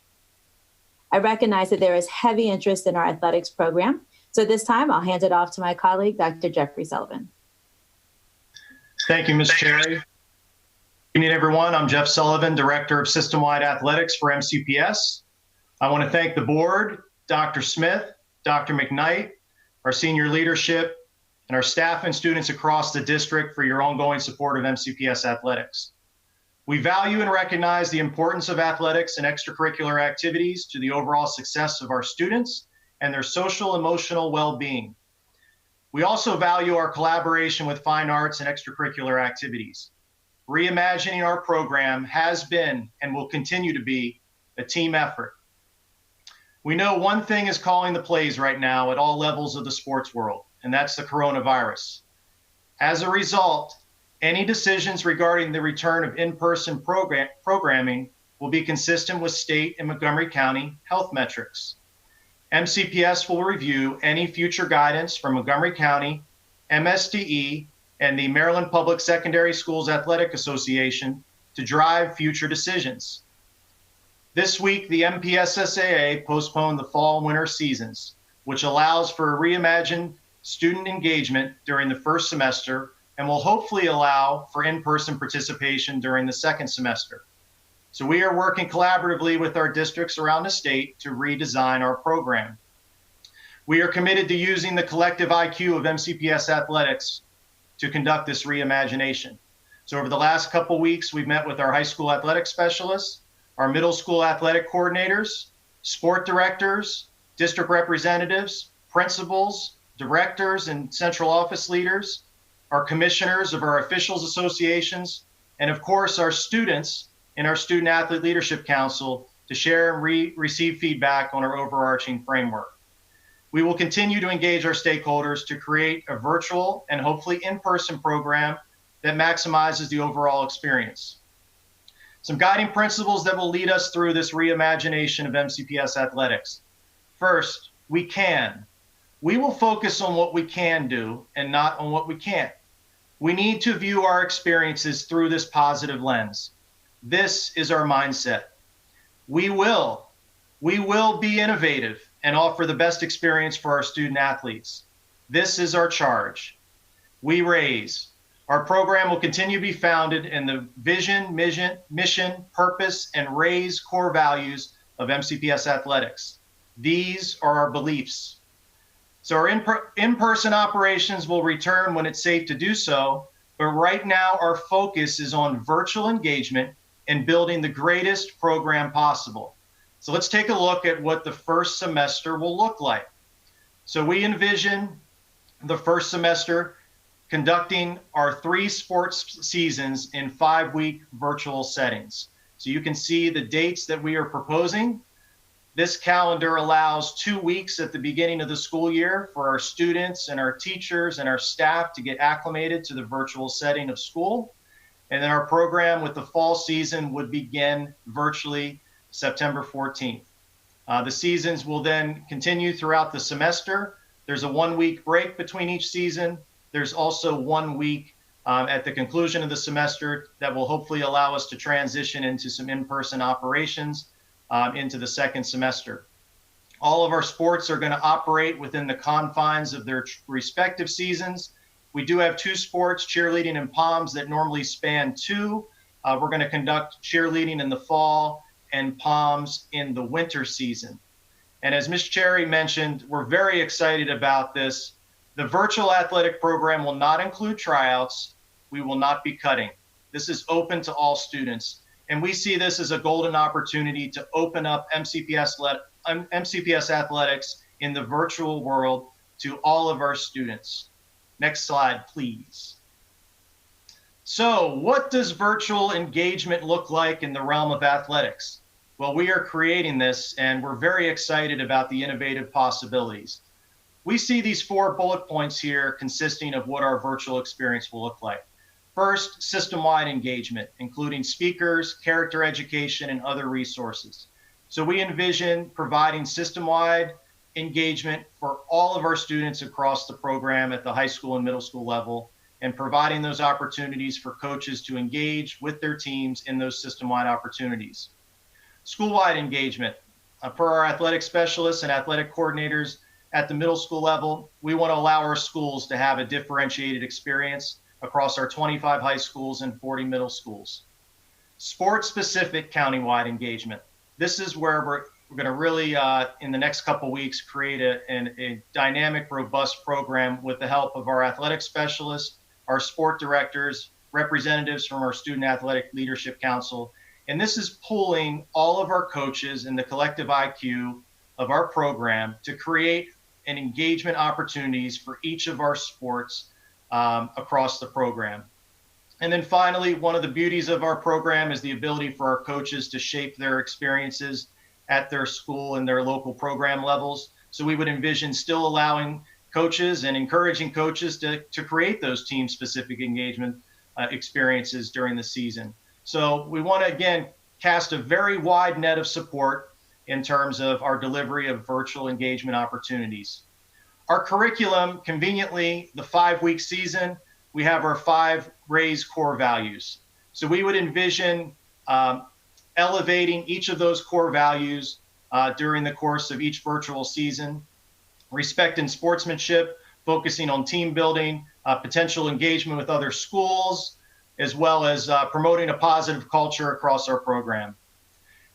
I recognize that there is heavy interest in our athletics program, so at this time I'll hand it off to my colleague, Dr. Jeffrey Sullivan. Thank you, Ms. Cherry. Good evening, everyone. I'm Jeff Sullivan, Director of System-Wide Athletics for MCPS. I want to thank the board, Dr. Smith, Dr. McKnight, our senior leadership, and our staff and students across the district for your ongoing support of MCPS Athletics. We value and recognize the importance of athletics and extracurricular activities to the overall success of our students and their social emotional well-being. We also value our collaboration with fine arts and extracurricular activities. Reimagining our program has been and will continue to be a team effort. We know one thing is calling the plays right now at all levels of the sports world, and that's the coronavirus. As a result, any decisions regarding the return of in-person programming will be consistent with state and Montgomery County health metrics. MCPS will review any future guidance from Montgomery County, MSDE, and the Maryland Public Secondary Schools Athletic Association to drive future decisions. This week, the MPSSAA postponed the fall-winter seasons, which allows for reimagined student engagement during the first semester and will hopefully allow for in-person participation during the second semester. So we are working collaboratively with our districts around the state to redesign our program. We are committed to using the collective IQ of MCPS athletics to conduct this reimagination. So over the last couple weeks, we've met with our high school athletic specialists, our middle school athletic coordinators, sport directors, district representatives, principals, directors, and central office leaders, our commissioners of our officials associations, and of course our students in our Student Athlete Leadership Council to share and receive feedback on our overarching framework. We will continue to engage our stakeholders to create a virtual and hopefully in-person program that maximizes the overall experience. Some guiding principles that will lead us through this reimagination of MCPS athletics. First, we can. We will focus on what we can do and not on what we can't. We need to view our experiences through this positive lens. This is our mindset. We will be innovative and offer the best experience for our student athletes. This is our charge. We raise. Our program will continue to be founded in the vision, mission, purpose, and raise core values of MCPS athletics. These are our beliefs. So our in-person operations will return when it's safe to do so, but right now our focus is on virtual engagement and building the greatest program possible. So let's take a look at what the first semester will look like. So we envision the first semester conducting our 3 sports seasons in 5-week virtual settings. So you can see the dates that we are proposing. This calendar allows 2 weeks at the beginning of the school year for our students and our teachers and our staff to get acclimated to the virtual setting of school. And then our program with the fall season would begin virtually September 14th. The seasons will then continue throughout the semester. There's a 1-week break between each season. There's also 1 week at the conclusion of the semester that will hopefully allow us to transition into some in-person operations into the second semester. All of our sports are going to operate within the confines of their respective seasons. We do have 2 sports, cheerleading and POMS, that normally span 2. We're going to conduct cheerleading in the fall and POMS in the winter season. And as Ms. Cherry mentioned, we're very excited about this. The virtual athletic program will not include tryouts. We will not be cutting. This is open to all students. And we see this as a golden opportunity to open up MCPS athletics in the virtual world to all of our students. Next slide, please. So what does virtual engagement look like in the realm of athletics? Well, we are creating this and we're very excited about the innovative possibilities. We see these 4 bullet points here consisting of what our virtual experience will look like. First, system-wide engagement, including speakers, character education, and other resources. So we envision providing system-wide engagement for all of our students across the program at the high school and middle school level, and providing those opportunities for coaches to engage with their teams in those system-wide opportunities. School-wide engagement. For our athletic specialists and athletic coordinators at the middle school level, we want to allow our schools to have a differentiated experience across our 25 high schools and 40 middle schools. Sport-specific county-wide engagement. This is where we're going to really, in the next couple weeks, create a dynamic, robust program with the help of our athletic specialists, our sport directors, representatives from our Student Athletic Leadership Council. And this is pulling all of our coaches in the collective IQ of our program to create an engagement opportunities for each of our sports across the program. And then finally, one of the beauties of our program is the ability for our coaches to shape their experiences at their school and their local program levels. So we would envision still allowing coaches and encouraging coaches to create those team-specific engagement experiences during the season. So we want to, again, cast a very wide net of support in terms of our delivery of virtual engagement opportunities. Our curriculum, conveniently, the 5-week season, we have our 5 RAISE core values. So we would envision elevating each of those core values during the course of each virtual season. Respect and sportsmanship, focusing on team building, potential engagement with other schools, as well as promoting a positive culture across our program.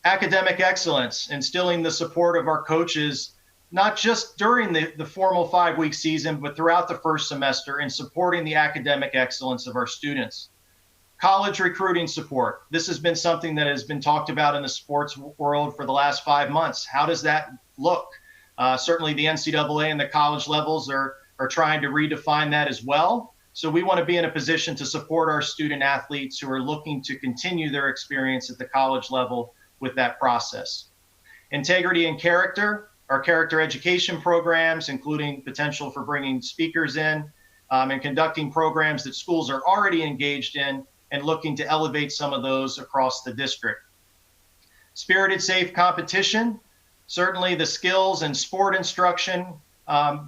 Academic excellence, instilling the support of our coaches, not just during the formal 5-week season, but throughout the first semester in supporting the academic excellence of our students. College recruiting support. This has been something that has been talked about in the sports world for the last 5 months. How does that look? Certainly the NCAA and the college levels are trying to redefine that as well. So we want to be in a position to support our student athletes who are looking to continue their experience at the college level with that process. Integrity and character, our character education programs, including potential for bringing speakers in and conducting programs that schools are already engaged in and looking to elevate some of those across the district. Spirited, safe competition. Certainly the skills and sport instruction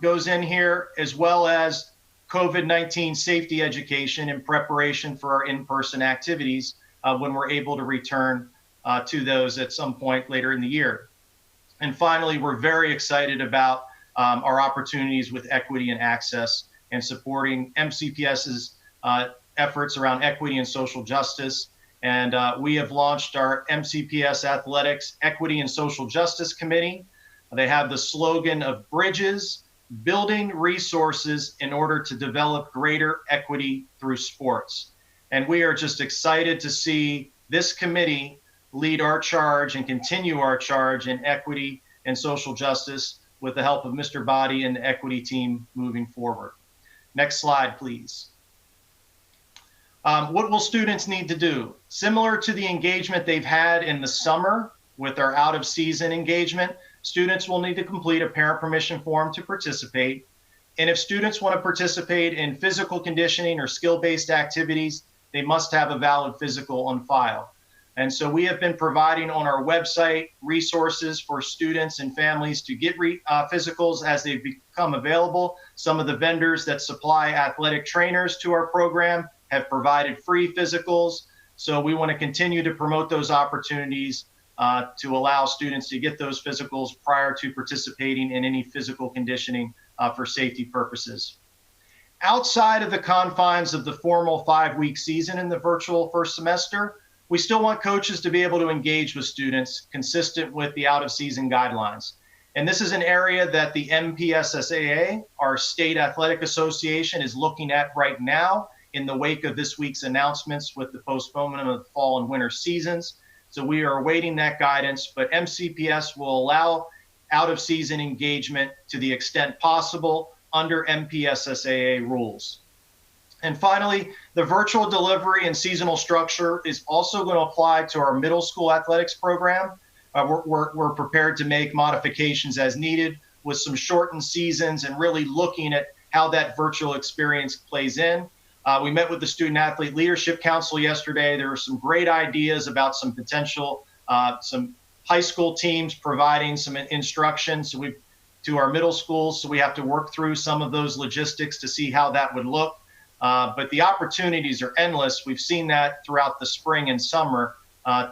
goes in here, as well as COVID-19 safety education in preparation for our in-person activities when we're able to return to those at some point later in the year. And finally, we're very excited about our opportunities with equity and access and supporting MCPS's efforts around equity and social justice. And we have launched our MCPS Athletics Equity and Social Justice Committee. They have the slogan of Bridges, Building Resources in order to develop greater equity through sports. And we are just excited to see this committee lead our charge and continue our charge in equity and social justice with the help of Mr. Body and the equity team moving forward. Next slide, please. What will students need to do? Similar to the engagement they've had in the summer with our out of season engagement, students will need to complete a parent permission form to participate. And if students want to participate in physical conditioning or skill-based activities, they must have a valid physical on file. And so we have been providing on our website resources for students and families to get physicals as they become available. Some of the vendors that supply athletic trainers to our program have provided free physicals. So we want to continue to promote those opportunities to allow students to get those physicals prior to participating in any physical conditioning for safety purposes. Outside of the confines of the formal 5-week season in the virtual first semester, we still want coaches to be able to engage with students consistent with the out of season guidelines. And this is an area that the MPS-SAA, our state athletic association, is looking at right now in the wake of this week's announcements with the postponement of the fall and winter seasons. So we are awaiting that guidance, but MCPS will allow out of season engagement to the extent possible under MPS-SAA rules. And finally, the virtual delivery and seasonal structure is also going to apply to our middle school athletics program. We're prepared to make modifications as needed with some shortened seasons and really looking at how that virtual experience plays in. We met with the Student Athlete Leadership Council yesterday. There were some great ideas about some potential, some high school teams providing some instruction to our middle schools. So we have to work through some of those logistics to see how that would look. But the opportunities are endless. We've seen that throughout the spring and summer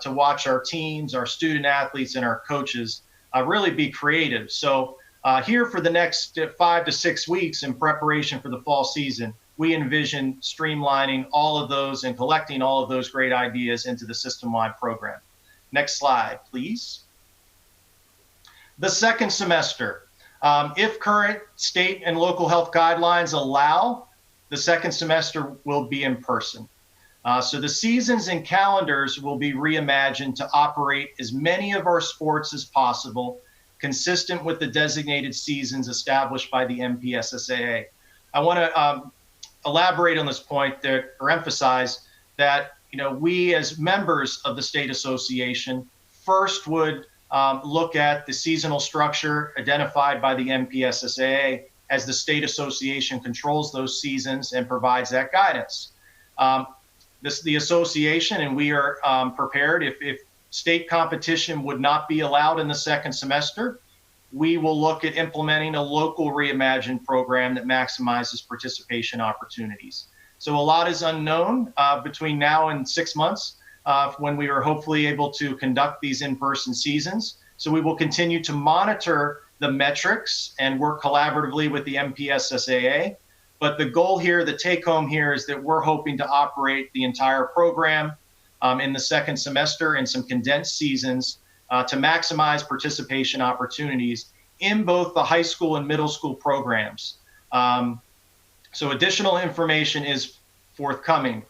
to watch our teams, our student athletes, and our coaches really be creative. So here for the next 5 to 6 weeks in preparation for the fall season, we envision streamlining all of those and collecting all of those great ideas into the system-wide program. Next slide, please. The second semester, if current state and local health guidelines allow, the second semester will be in person. So the seasons and calendars will be reimagined to operate as many of our sports as possible, consistent with the designated seasons established by the MPS-SAA. I want to elaborate on this point there, or emphasize that we as members of the state association first would look at the seasonal structure identified by the MPS-SAA as the state association controls those seasons and provides that guidance. The association, and we are prepared if state competition would not be allowed in the second semester, we will look at implementing a local reimagined program that maximizes participation opportunities. So a lot is unknown between now and 6 months when we are hopefully able to conduct these in-person seasons. So we will continue to monitor the metrics and work collaboratively with the MPS-SAA. But the goal here, the take home here, is that we're hoping to operate the entire program in the second semester in some condensed seasons to maximize participation opportunities in both the high school and middle school programs. So additional information is forthcoming.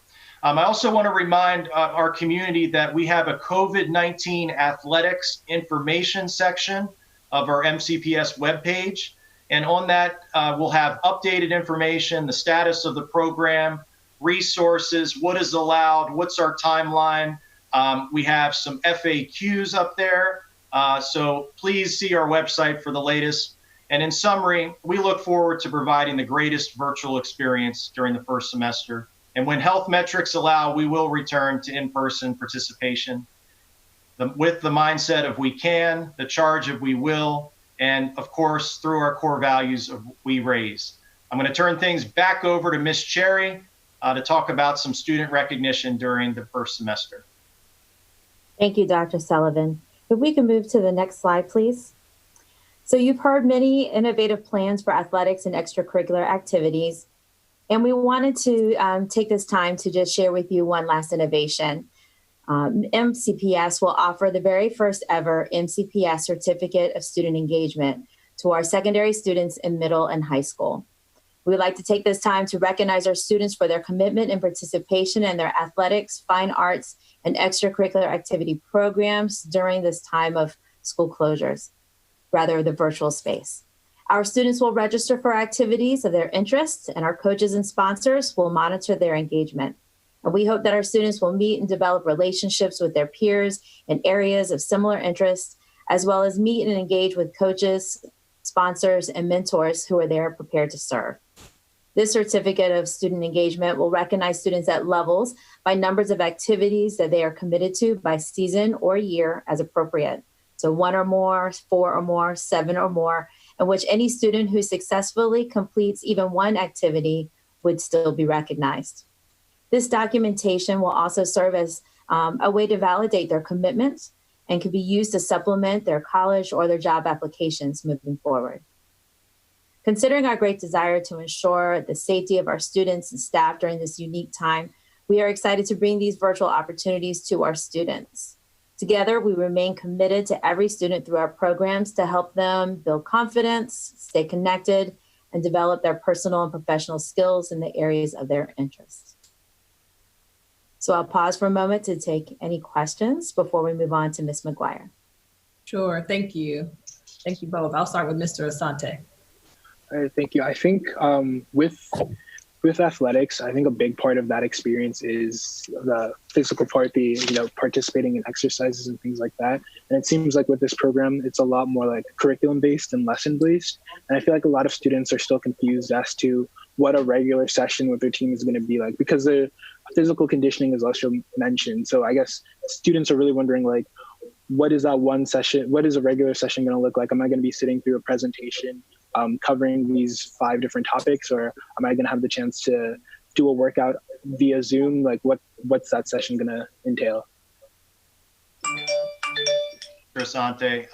I also want to remind our community that we have a COVID-19 athletics information section of our MCPS webpage. And on that, we'll have updated information, the status of the program, resources, what is allowed, what's our timeline. We have some FAQs up there. So please see our website for the latest. And in summary, we look forward to providing the greatest virtual experience during the first semester. And when health metrics allow, we will return to in-person participation with the mindset of we can, the charge of we will, and of course, through our core values of we raise. I'm going to turn things back over to Ms. Cherry to talk about some student recognition during the first semester. Thank you, Dr. Sullivan. If we can move to the next slide, please. So you've heard many innovative plans for athletics and extracurricular activities. And we wanted to take this time to just share with you one last innovation. MCPS will offer the very first ever MCPS Certificate of Student Engagement to our secondary students in middle and high school. We'd like to take this time to recognize our students for their commitment and participation in their athletics, fine arts, and extracurricular activity programs during this time of school closures, rather the virtual space. Our students will register for activities of their interest, and our coaches and sponsors will monitor their engagement. And we hope that our students will meet and develop relationships with their peers in areas of similar interest, as well as meet and engage with coaches, sponsors, and mentors who are there prepared to serve. This certificate of student engagement will recognize students at levels by numbers of activities that they are committed to by season or year as appropriate. So 1 or more, 4 or more, 7 or more, in which any student who successfully completes even one activity would still be recognized. This documentation will also serve as a way to validate their commitments and can be used to supplement their college or their job applications moving forward. Considering our great desire to ensure the safety of our students and staff during this unique time, we are excited to bring these virtual opportunities to our students. Together, we remain committed to every student through our programs to help them build confidence, stay connected, and develop their personal and professional skills in the areas of their interest. So I'll pause for a moment to take any questions before we move on to Ms. McGuire. Sure, thank you. Thank you both. I'll start with Mr. Asante. All right, thank you. I think with athletics, I think a big part of that experience is the physical part, participating in exercises and things like that. And it seems like with this program, it's a lot more like curriculum-based and lesson-based. And I feel like a lot of students are still confused as to what a regular session with their team is going to be like, because the physical conditioning is also mentioned. So I guess students are really wondering, like, what is that one session? What is a regular session going to look like? Am I going to be sitting through a presentation covering these 5 different topics, or am I going to have the chance to do a workout via Zoom? Like, what's that session going to entail? Asante.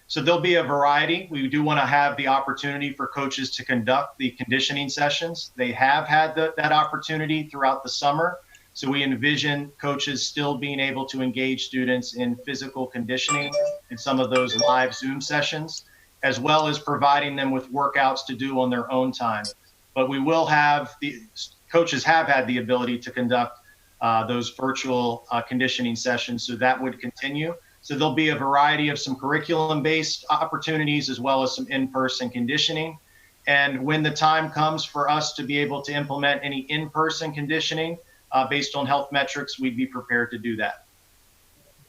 So there'll be a variety. We do want to have the opportunity for coaches to conduct the conditioning sessions. They have had that opportunity throughout the summer. So we envision coaches still being able to engage students in physical conditioning in some of those live Zoom sessions, as well as providing them with workouts to do on their own time. But we will have coaches have had the ability to conduct those virtual conditioning sessions, so that would continue. So there'll be a variety of some curriculum-based opportunities as well as some in-person conditioning. And when the time comes for us to be able to implement any in-person conditioning based on health metrics, we'd be prepared to do that.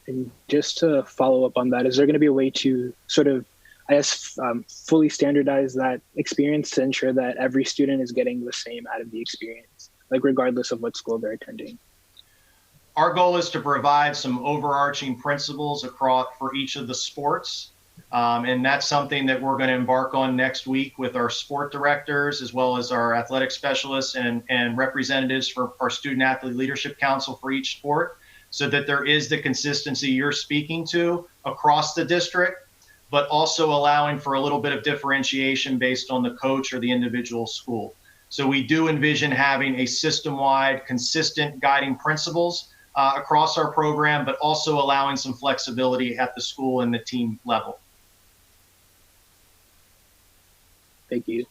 And just to follow up on that, is there going to be a way to sort of, I guess, fully standardize that experience to ensure that every student is getting the same out of the experience, like regardless of what school they're attending? our goal is to provide some overarching principles across for each of the sports. And that's something that we're going to embark on next week with our sport directors, as well as our athletic specialists and representatives for our Student Athlete Leadership Council for each sport, so that there is the consistency you're speaking to across the district, but also allowing for a little bit of differentiation based on the coach or the individual school. So we do envision having a system-wide, consistent guiding principles across our program, but also allowing some flexibility at the school and the team level. Thank you.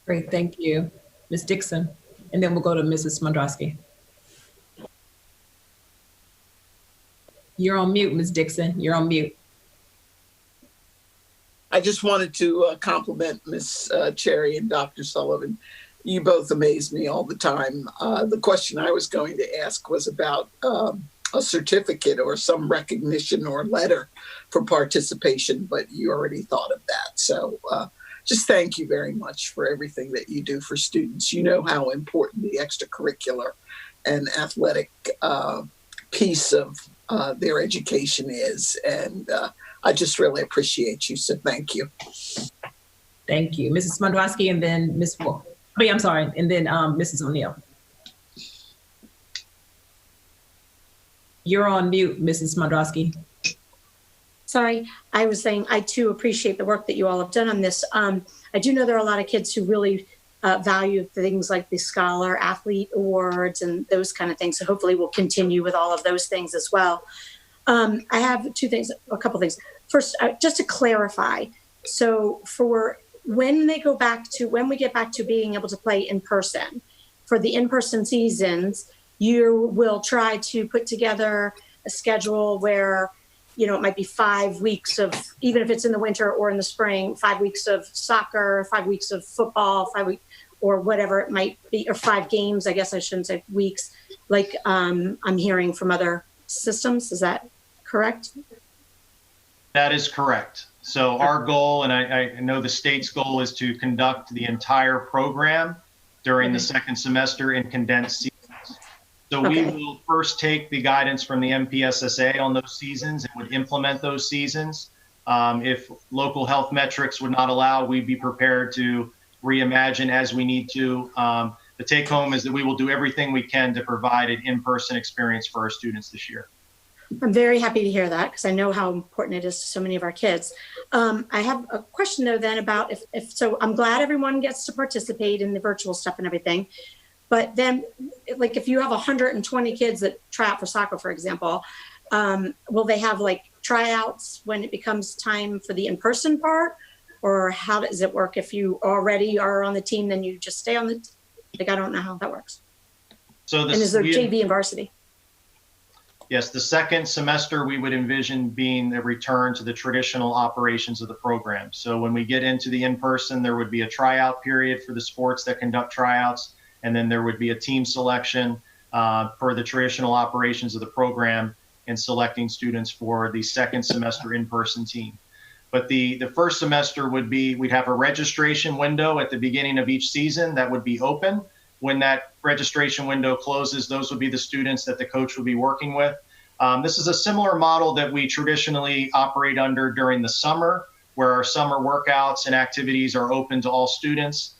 Great, thank you. Ms. Dixon, and then we'll go to Mrs. Smondrowski. You're on mute, Ms. Dixon, you're on mute. I just wanted to compliment Ms. Cherry and Dr. Sullivan. You both amaze me all the time. The question I was going to ask was about a certificate or some recognition or letter for participation, but you already thought of that. So just thank you very much for everything that you do for students. You know how important the extracurricular and athletic piece of their education is. And I just really appreciate you. So thank you. Thank you. Mrs. Smondrowski, and then Ms. Wolf. Oh, yeah, I'm sorry. And then Mrs. O'Neill. You're on mute, Mrs. Smondrowski. Sorry, I was saying I too appreciate the work that you all have done on this. I do know there are a lot of kids who really value things like the Scholar Athlete Awards and those kind of things. So hopefully we'll continue with all of those things as well. I have a couple things. First, just to clarify. So for when we get back to being able to play in person, for the in-person seasons, you will try to put together a schedule where, you know, it might be 5 weeks of, even if it's in the winter or in the spring, 5 weeks of soccer, 5 weeks of football, 5 weeks, or whatever it might be, or 5 games, I guess I shouldn't say weeks, like I'm hearing from other systems. Is that correct? That is correct. So our goal, and I know the state's goal, is to conduct the entire program during the second semester in condensed seasons. So we will first take the guidance from the MPSSA on those seasons and would implement those seasons. If local health metrics would not allow, we'd be prepared to reimagine as we need to. The take home is that we will do everything we can to provide an in-person experience for our students this year. I'm very happy to hear that because I know how important it is to so many of our kids. I have a question though then about if so I'm glad everyone gets to participate in the virtual stuff and everything, but then like if you have 120 kids that try out for soccer, for example, will they have like tryouts when it becomes time for the in-person part, or how does it work? If you already are on the team, then you just stay on the, like, I don't know how that works. So and is there JV and varsity? Yes, the second semester we would envision being a return to the traditional operations of the program. So when we get into the in-person, there would be a tryout period for the sports that conduct tryouts, and then there would be a team selection for the traditional operations of the program and selecting students for the second semester in-person team. But the first semester would be, we'd have a registration window at the beginning of each season that would be open. When that registration window closes, those would be the students that the coach would be working with. This is a similar model that we traditionally operate under during the summer, where our summer workouts and activities are open to all students.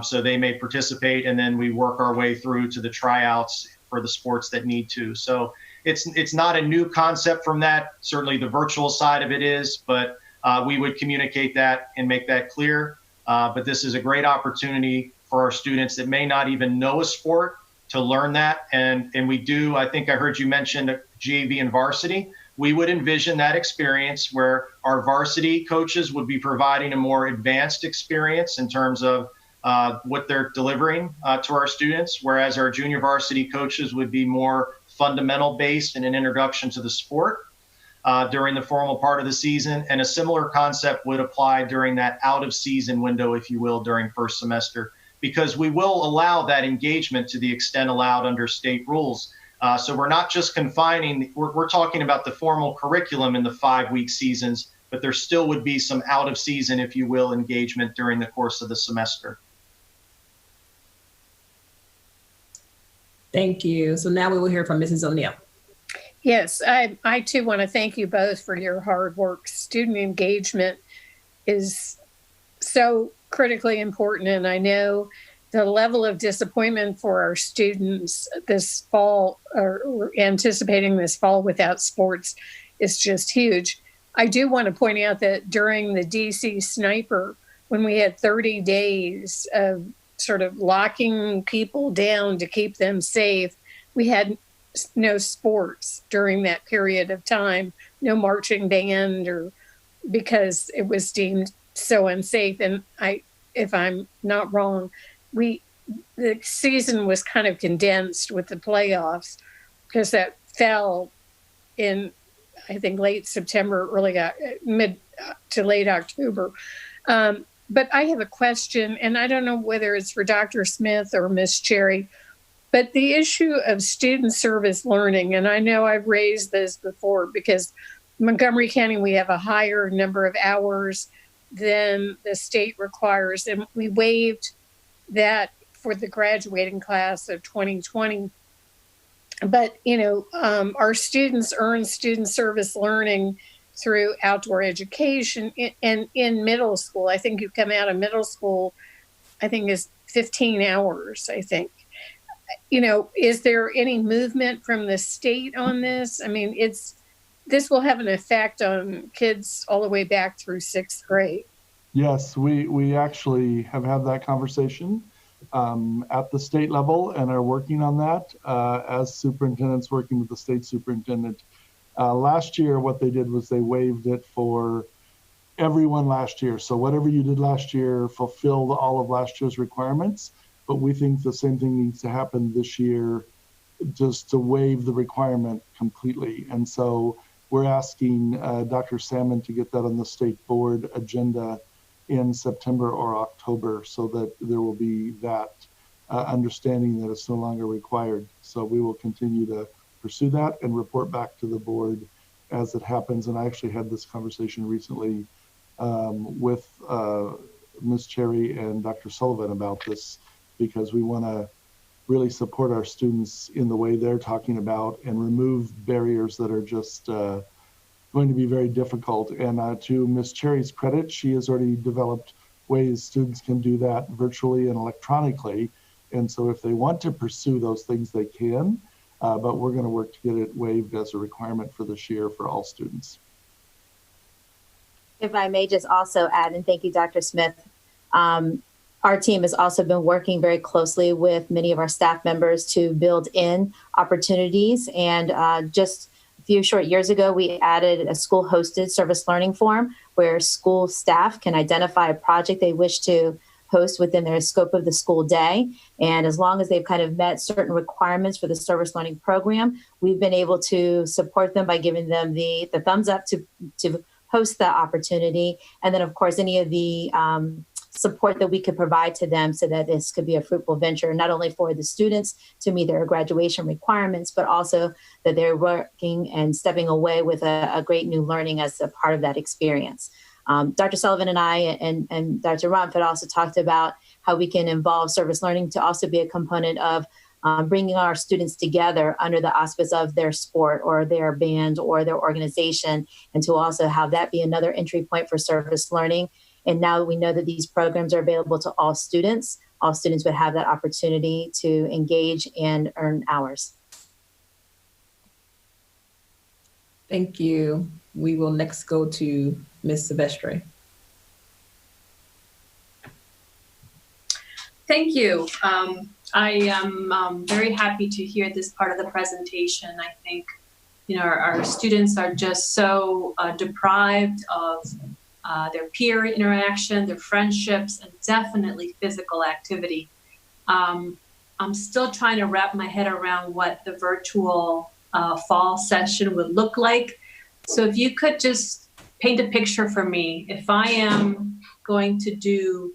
So they may participate, and then we work our way through to the tryouts for the sports that need to. So it's not a new concept from that. Certainly the virtual side of it is, but we would communicate that and make that clear. But this is a great opportunity for our students that may not even know a sport to learn that. And we do, I think I heard you mention JV and varsity. We would envision that experience where our varsity coaches would be providing a more advanced experience in terms of what they're delivering to our students, whereas our junior varsity coaches would be more fundamental based in an introduction to the sport during the formal part of the season. And a similar concept would apply during that out of season window, if you will, during first semester, because we will allow that engagement to the extent allowed under state rules. So we're not just confining, we're talking about the formal curriculum in the 5-week seasons, but there still would be some out of season, if you will, engagement during the course of the semester. Thank you. So now we will hear from Mrs. O'Neill. Yes, I too want to thank you both for your hard work. Student engagement is so critically important, and I know the level of disappointment for our students this fall, or anticipating this fall without sports, is just huge. I do want to point out that during the DC Sniper, when we had 30 days of sort of locking people down to keep them safe, we had no sports during that period of time, no marching band, or because it was deemed so unsafe. And if I'm not wrong, the season was kind of condensed with the playoffs because that fell in, I think, late September, mid to late October. But I have a question, and I don't know whether it's for Dr. Smith or Ms. Cherry, but the issue of student service learning, and I know I've raised this before because Montgomery County, we have a higher number of hours than the state requires, and we waived that for the graduating class of 2020. But, our students earn student service learning through outdoor education and in middle school. I think you come out of middle school, I think is 15 hours, I think. Is there any movement from the state on this? I mean, this will have an effect on kids all the way back through 6th grade. Yes, we actually have had that conversation at the state level and are working on that as superintendents working with the state superintendent. Last year, what they did was they waived it for everyone last year. So whatever you did last year fulfilled all of last year's requirements. But we think the same thing needs to happen this year, just to waive the requirement completely. And so we're asking Dr. Salmon to get that on the state board agenda in September or October so that there will be that understanding that it's no longer required. So we will continue to pursue that and report back to the board as it happens. And I actually had this conversation recently with Ms. Cherry and Dr. Sullivan about this, because we want to really support our students in the way they're talking about and remove barriers that are just going to be very difficult. And to Ms. Cherry's credit, she has already developed ways students can do that virtually and electronically. And so if they want to pursue those things, they can, but we're going to work to get it waived as a requirement for this year for all students. If I may just also add, and thank you, Dr. Smith, our team has also been working very closely with many of our staff members to build in opportunities. And just a few short years ago, we added a school-hosted service learning form where school staff can identify a project they wish to host within their scope of the school day. And as long as they've kind of met certain requirements for the service learning program, we've been able to support them by giving them the thumbs up to host the opportunity. And then, of course, any of the support that we could provide to them so that this could be a fruitful venture, not only for the students to meet their graduation requirements, but also that they're working and stepping away with a great new learning as a part of that experience. Dr. Sullivan and I and Dr. Rumpf had also talked about how we can involve service learning to also be a component of bringing our students together under the auspice of their sport or their band or their organization, and to also have that be another entry point for service learning. And now that we know that these programs are available to all students would have that opportunity to engage and earn hours. Thank you. We will next go to Ms. Silvestre. Thank you. I am very happy to hear this part of the presentation. I think, our students are just so deprived of their peer interaction, their friendships, and definitely physical activity. I'm still trying to wrap my head around what the virtual fall session would look like. So if you could just paint a picture for me, if I am going to do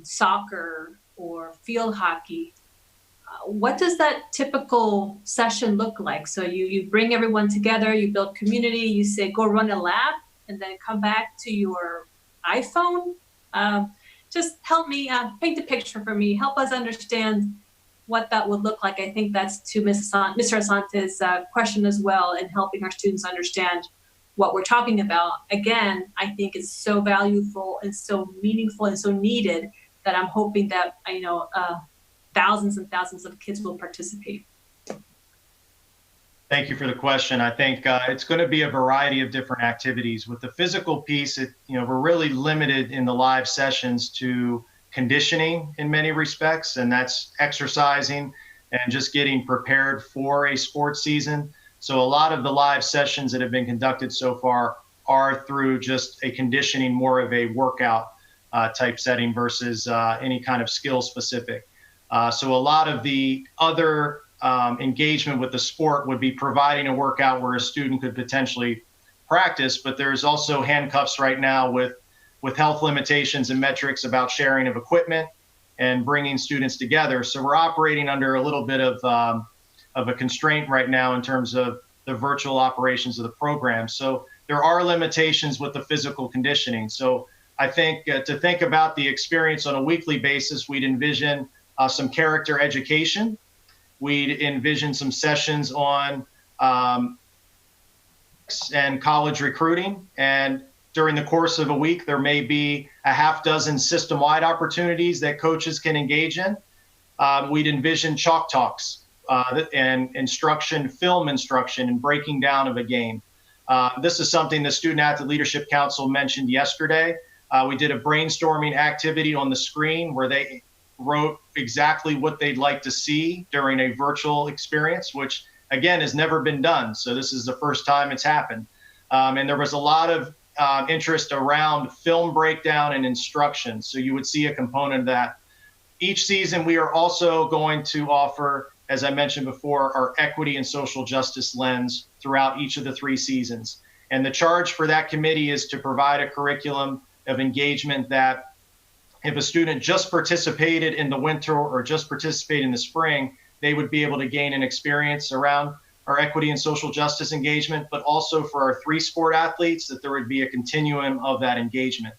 soccer or field hockey, what does that typical session look like? So you bring everyone together, you build community, you say, go run a lap, and then come back to your iPhone. Just help me paint a picture for me. Help us understand what that would look like. I think that's to Mr. Asante's question as well, in helping our students understand what we're talking about. Again, I think it's so valuable and so meaningful and so needed that I'm hoping that, thousands and thousands of kids will participate. Thank you for the question. I think it's going to be a variety of different activities. With the physical piece, we're really limited in the live sessions to conditioning in many respects, and that's exercising and just getting prepared for a sports season. So a lot of the live sessions that have been conducted so far are through just a conditioning, more of a workout type setting versus any kind of skill specific. So a lot of the other engagement with the sport would be providing a workout where a student could potentially practice, but there's also handcuffs right now with health limitations and metrics about sharing of equipment and bringing students together. So we're operating under a little bit of a constraint right now in terms of the virtual operations of the program. So there are limitations with the physical conditioning. So I think to think about the experience on a weekly basis, we'd envision some character education. We'd envision some sessions on and college recruiting. And during the course of a week, there may be a half dozen system-wide opportunities that coaches can engage in. We'd envision chalk talks and film instruction and breaking down of a game. This is something the Student Athlete Leadership Council mentioned yesterday. We did a brainstorming activity on the screen where they wrote exactly what they'd like to see during a virtual experience, which again has never been done. So this is the first time it's happened. And there was a lot of interest around film breakdown and instruction. So you would see a component of that. Each season, we are also going to offer, as I mentioned before, our equity and social justice lens throughout each of the 3 seasons. And the charge for that committee is to provide a curriculum of engagement that if a student just participated in the winter or just participated in the spring, they would be able to gain an experience around our equity and social justice engagement, but also for our 3 sport athletes, that there would be a continuum of that engagement.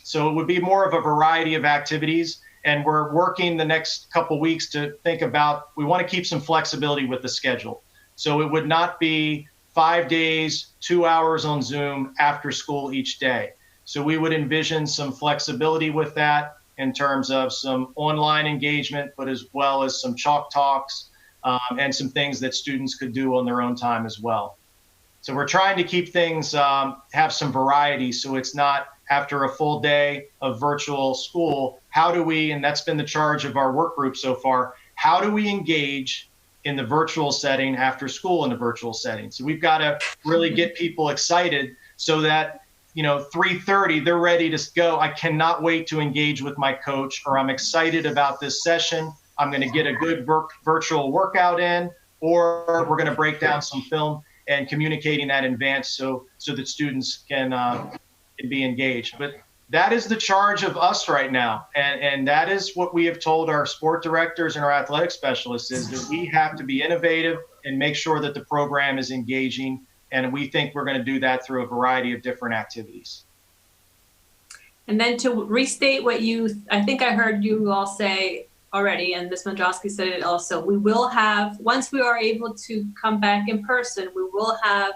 So it would be more of a variety of activities. And we're working the next couple weeks to think about, we want to keep some flexibility with the schedule. So it would not be 5 days, 2 hours on Zoom after school each day. So we would envision some flexibility with that in terms of some online engagement, but as well as some chalk talks and some things that students could do on their own time as well. So we're trying to keep things, have some variety, so it's not after a full day of virtual school, how do we, and that's been the charge of our work group so far, how do we engage in the virtual setting after school in the virtual setting? So we've got to really get people excited so that 3:30, they're ready to go. I cannot wait to engage with my coach, or I'm excited about this session. I'm going to get a good virtual workout in, or we're going to break down some film, and communicating that in advance so that students can be engaged. But that is the charge of us right now. And that is what we have told our sport directors and our athletic specialists, is that we have to be innovative and make sure that the program is engaging. And we think we're going to do that through a variety of different activities. And then to restate what I think I heard you all say already, and Ms. Mandrowski said it also, we will have, once we are able to come back in person, we will have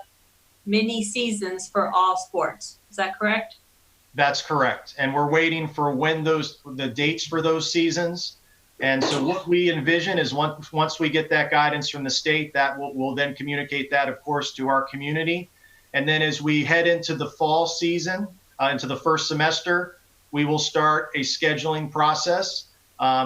mini seasons for all sports. Is that correct? That's correct. And we're waiting for when the dates for those seasons. And so what we envision is once we get that guidance from the state, that we'll then communicate that, of course, to our community. And then as we head into the fall season, into the first semester, we will start a scheduling process.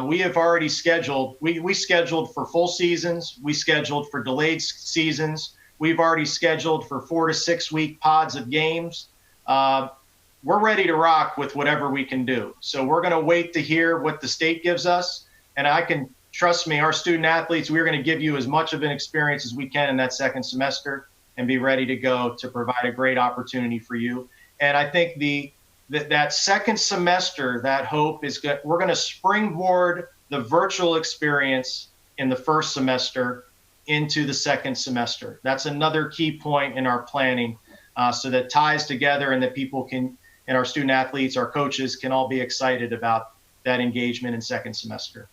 We have already scheduled, we scheduled for full seasons. We scheduled for delayed seasons. We've already scheduled for 4 to 6 week pods of games. We're ready to rock with whatever we can do. So we're going to wait to hear what the state gives us. And I can, trust me, our student athletes, we're going to give you as much of an experience as we can in that second semester and be ready to go to provide a great opportunity for you. And I think that second semester, that hope is good. We're going to springboard the virtual experience in the first semester into the second semester. That's another key point in our planning, so that ties together and that people can, and our student athletes, our coaches can all be excited about that engagement in second semester.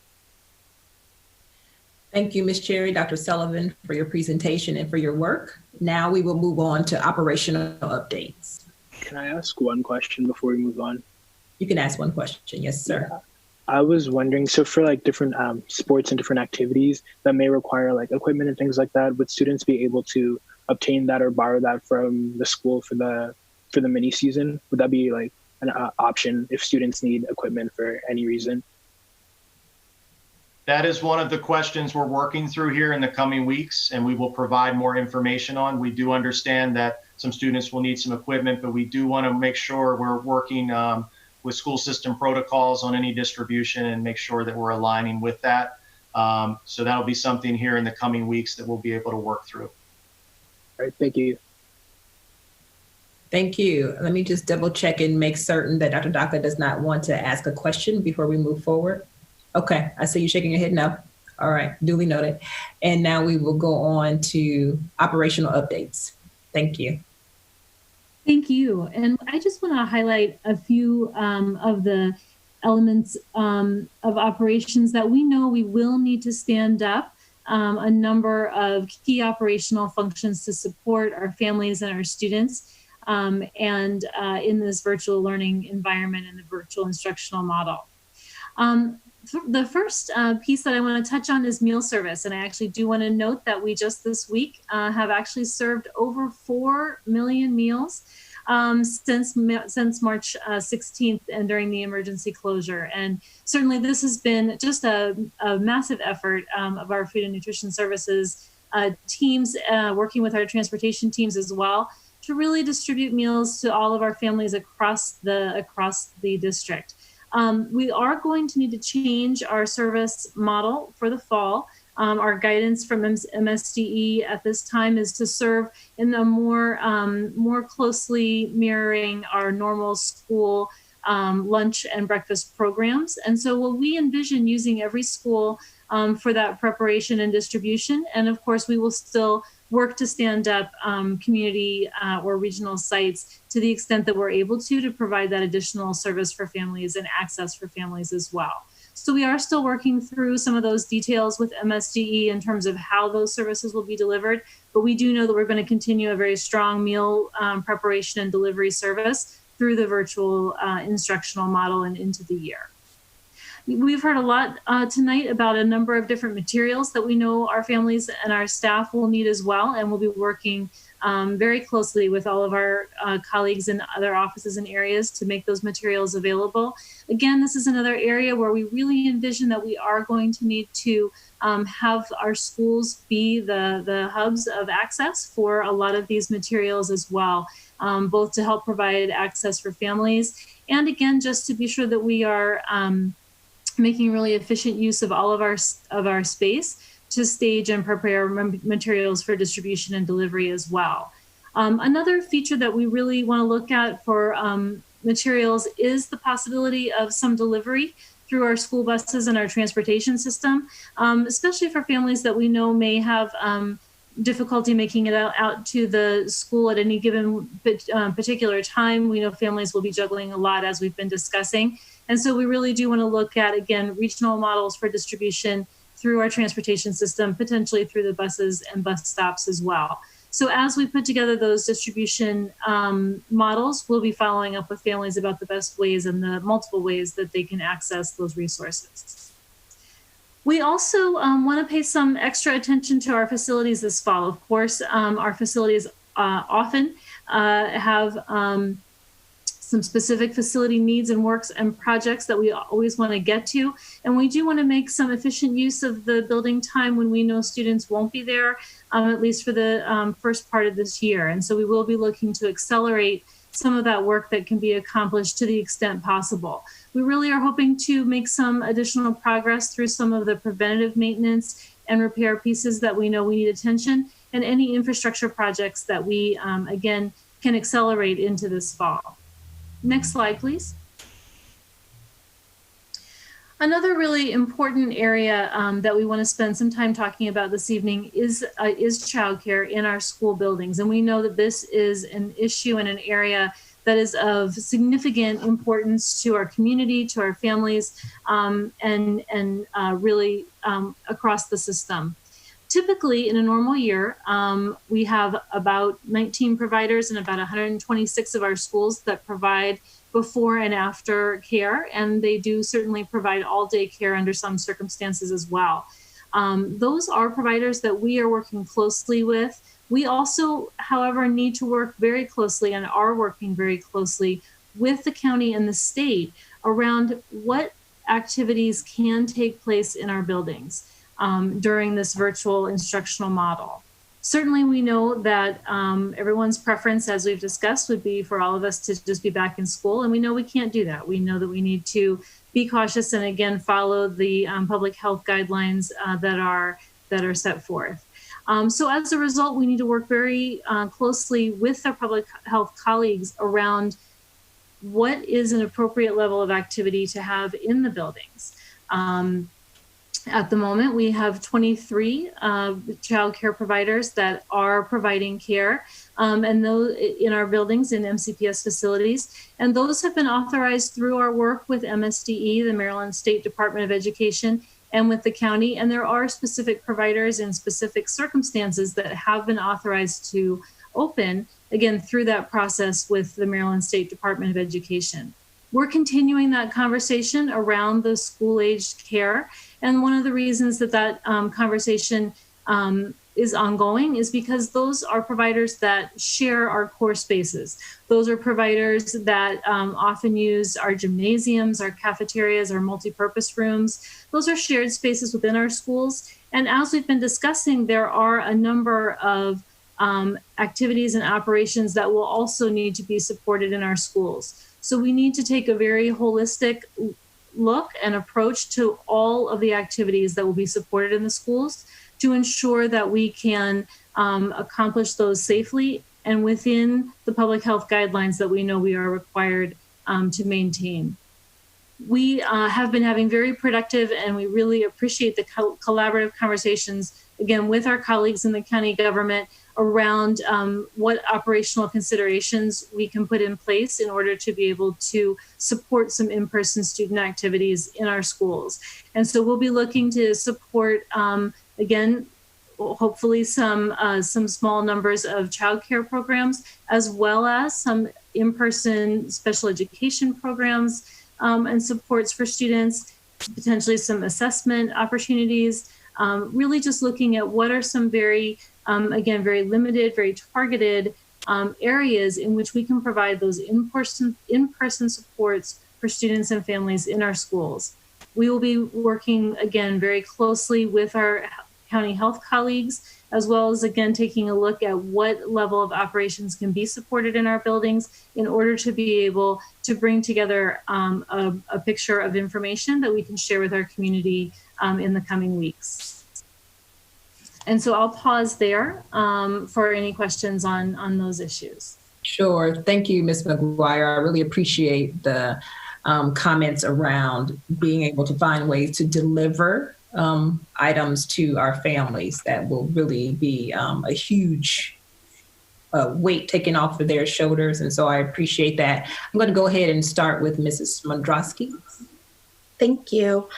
Thank you, Ms. Cherry, Dr. Sullivan, for your presentation and for your work. Now we will move on to operational updates. Can I ask one question before we move on? You can ask one question. Yes, sir. Yeah. I was wondering, so for like different sports and different activities that may require like equipment and things like that, would students be able to obtain that or borrow that from the school for the mini season? Would that be like an option if students need equipment for any reason? That is one of the questions we're working through here in the coming weeks, and we will provide more information on. We do understand that some students will need some equipment, but we do want to make sure we're working with school system protocols on any distribution and make sure that we're aligning with that. So that'll be something here in the coming weeks that we'll be able to work through. All right, thank you. Thank you. Let me just double check and make certain that Dr. Daka does not want to ask a question before we move forward. Okay, I see you shaking your head no. All right, duly noted. And now we will go on to operational updates. Thank you. Thank you. And I just want to highlight a few of the elements of operations that we know we will need to stand up a number of key operational functions to support our families and our students in this virtual learning environment and the virtual instructional model. The first piece that I want to touch on is meal service. And I actually do want to note that we just this week have actually served over 4 million meals since March 16th and during the emergency closure. And certainly this has been just a massive effort of our food and nutrition services teams working with our transportation teams as well to really distribute meals to all of our families across the district. We are going to need to change our service model for the fall. Our guidance from MSDE at this time is to serve in a more closely mirroring our normal school lunch and breakfast programs. And so what we envision using every school for that preparation and distribution. And of course, we will still work to stand up community or regional sites to the extent that we're able to provide that additional service for families and access for families as well. So we are still working through some of those details with MSDE in terms of how those services will be delivered, but we do know that we're going to continue a very strong meal preparation and delivery service through the virtual instructional model and into the year. We've heard a lot tonight about a number of different materials that we know our families and our staff will need as well, and we'll be working very closely with all of our colleagues in other offices and areas to make those materials available. Again, this is another area where we really envision that we are going to need to have our schools be the hubs of access for a lot of these materials as well, both to help provide access for families and again, just to be sure that we are making really efficient use of all of our space to stage and prepare materials for distribution and delivery as well. Another feature that we really want to look at for materials is the possibility of some delivery through our school buses and our transportation system, especially for families that we know may have difficulty making it out to the school at any given particular time. We know families will be juggling a lot as we've been discussing. And so we really do want to look at, again, regional models for distribution through our transportation system, potentially through the buses and bus stops as well. So as we put together those distribution models, we'll be following up with families about the best ways and the multiple ways that they can access those resources. We also want to pay some extra attention to our facilities this fall. Of course, our facilities often have some specific facility needs and works and projects that we always want to get to. And we do want to make some efficient use of the building time when we know students won't be there, at least for the first part of this year. And so we will be looking to accelerate some of that work that can be accomplished to the extent possible. We really are hoping to make some additional progress through some of the preventative maintenance and repair pieces that we know we need attention, and any infrastructure projects that we, again, can accelerate into this fall. Next slide, please. Another really important area that we want to spend some time talking about this evening is childcare in our school buildings. And we know that this is an issue and an area that is of significant importance to our community, to our families, and really across the system. Typically, in a normal year, we have about 19 providers in about 126 of our schools that provide before and after care, and they do certainly provide all-day care under some circumstances as well. Those are providers that we are working closely with. We also, however, need to work very closely and are working very closely with the county and the state around what activities can take place in our buildings during this virtual instructional model. Certainly, we know that everyone's preference, as we've discussed, would be for all of us to just be back in school, and we know we can't do that. We know that we need to be cautious and, again, follow the public health guidelines that are set forth. So as a result, we need to work very closely with our public health colleagues around what is an appropriate level of activity to have in the buildings. At the moment, we have 23 child care providers that are providing care and those in our buildings in MCPS facilities. And those have been authorized through our work with MSDE, the Maryland State Department of Education, and with the county. And there are specific providers in specific circumstances that have been authorized to open, again, through that process with the Maryland State Department of Education. We're continuing that conversation around the school-aged care. And one of the reasons that conversation is ongoing is because those are providers that share our core spaces. Those are providers that often use our gymnasiums, our cafeterias, our multipurpose rooms. Those are shared spaces within our schools. And as we've been discussing, there are a number of activities and operations that will also need to be supported in our schools. So we need to take a very holistic look and approach to all of the activities that will be supported in the schools to ensure that we can accomplish those safely and within the public health guidelines that we know we are required to maintain. We have been having very productive, and we really appreciate the collaborative conversations, again, with our colleagues in the county government around what operational considerations we can put in place in order to be able to support some in-person student activities in our schools. And so we'll be looking to support, again, hopefully some small numbers of childcare programs, as well as some in-person special education programs and supports for students, potentially some assessment opportunities, really just looking at what are some very again, very limited, very targeted areas in which we can provide those in-person supports for students and families in our schools. We will be working, again, very closely with our county health colleagues, as well as, again, taking a look at what level of operations can be supported in our buildings in order to be able to bring together a picture of information that we can share with our community in the coming weeks. And so I'll pause there for any questions on those issues. Sure. Thank you, Ms. McGuire. I really appreciate the comments around being able to find ways to deliver items to our families that will really be a huge weight taken off of their shoulders. And so I appreciate that. I'm going to go ahead and start with Mrs. Mondrosky. Thank you.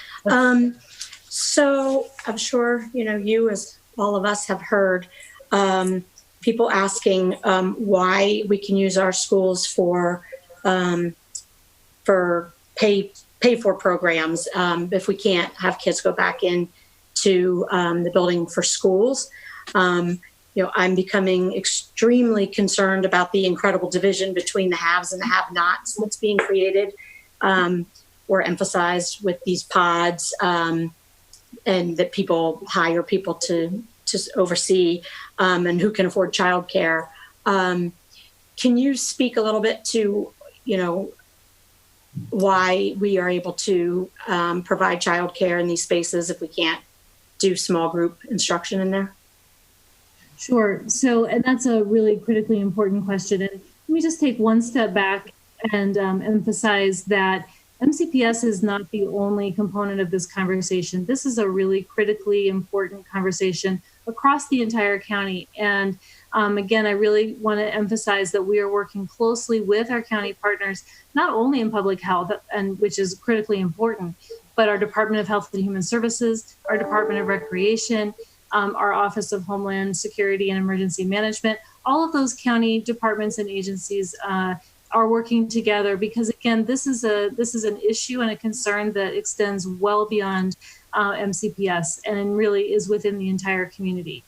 So I'm sure, you as all of us have heard people asking why we can use our schools for pay for programs if we can't have kids go back into the building for schools. I'm becoming extremely concerned about the incredible division between the haves and the have-nots that's being created or emphasized with these pods. And that people hire people to oversee and who can afford childcare. Can you speak a little bit to, why we are able to provide childcare in these spaces if we can't do small group instruction in there? Sure. So, and that's a really critically important question. And let me just take one step back and emphasize that MCPS is not the only component of this conversation. This is a really critically important conversation across the entire county. And again, I really want to emphasize that we are working closely with our county partners, not only in public health, and which is critically important, but our Department of Health and Human Services, our Department of Recreation, our Office of Homeland Security and Emergency Management. All of those county departments and agencies are working together because, again, this is an issue and a concern that extends well beyond MCPS and really is within the entire community.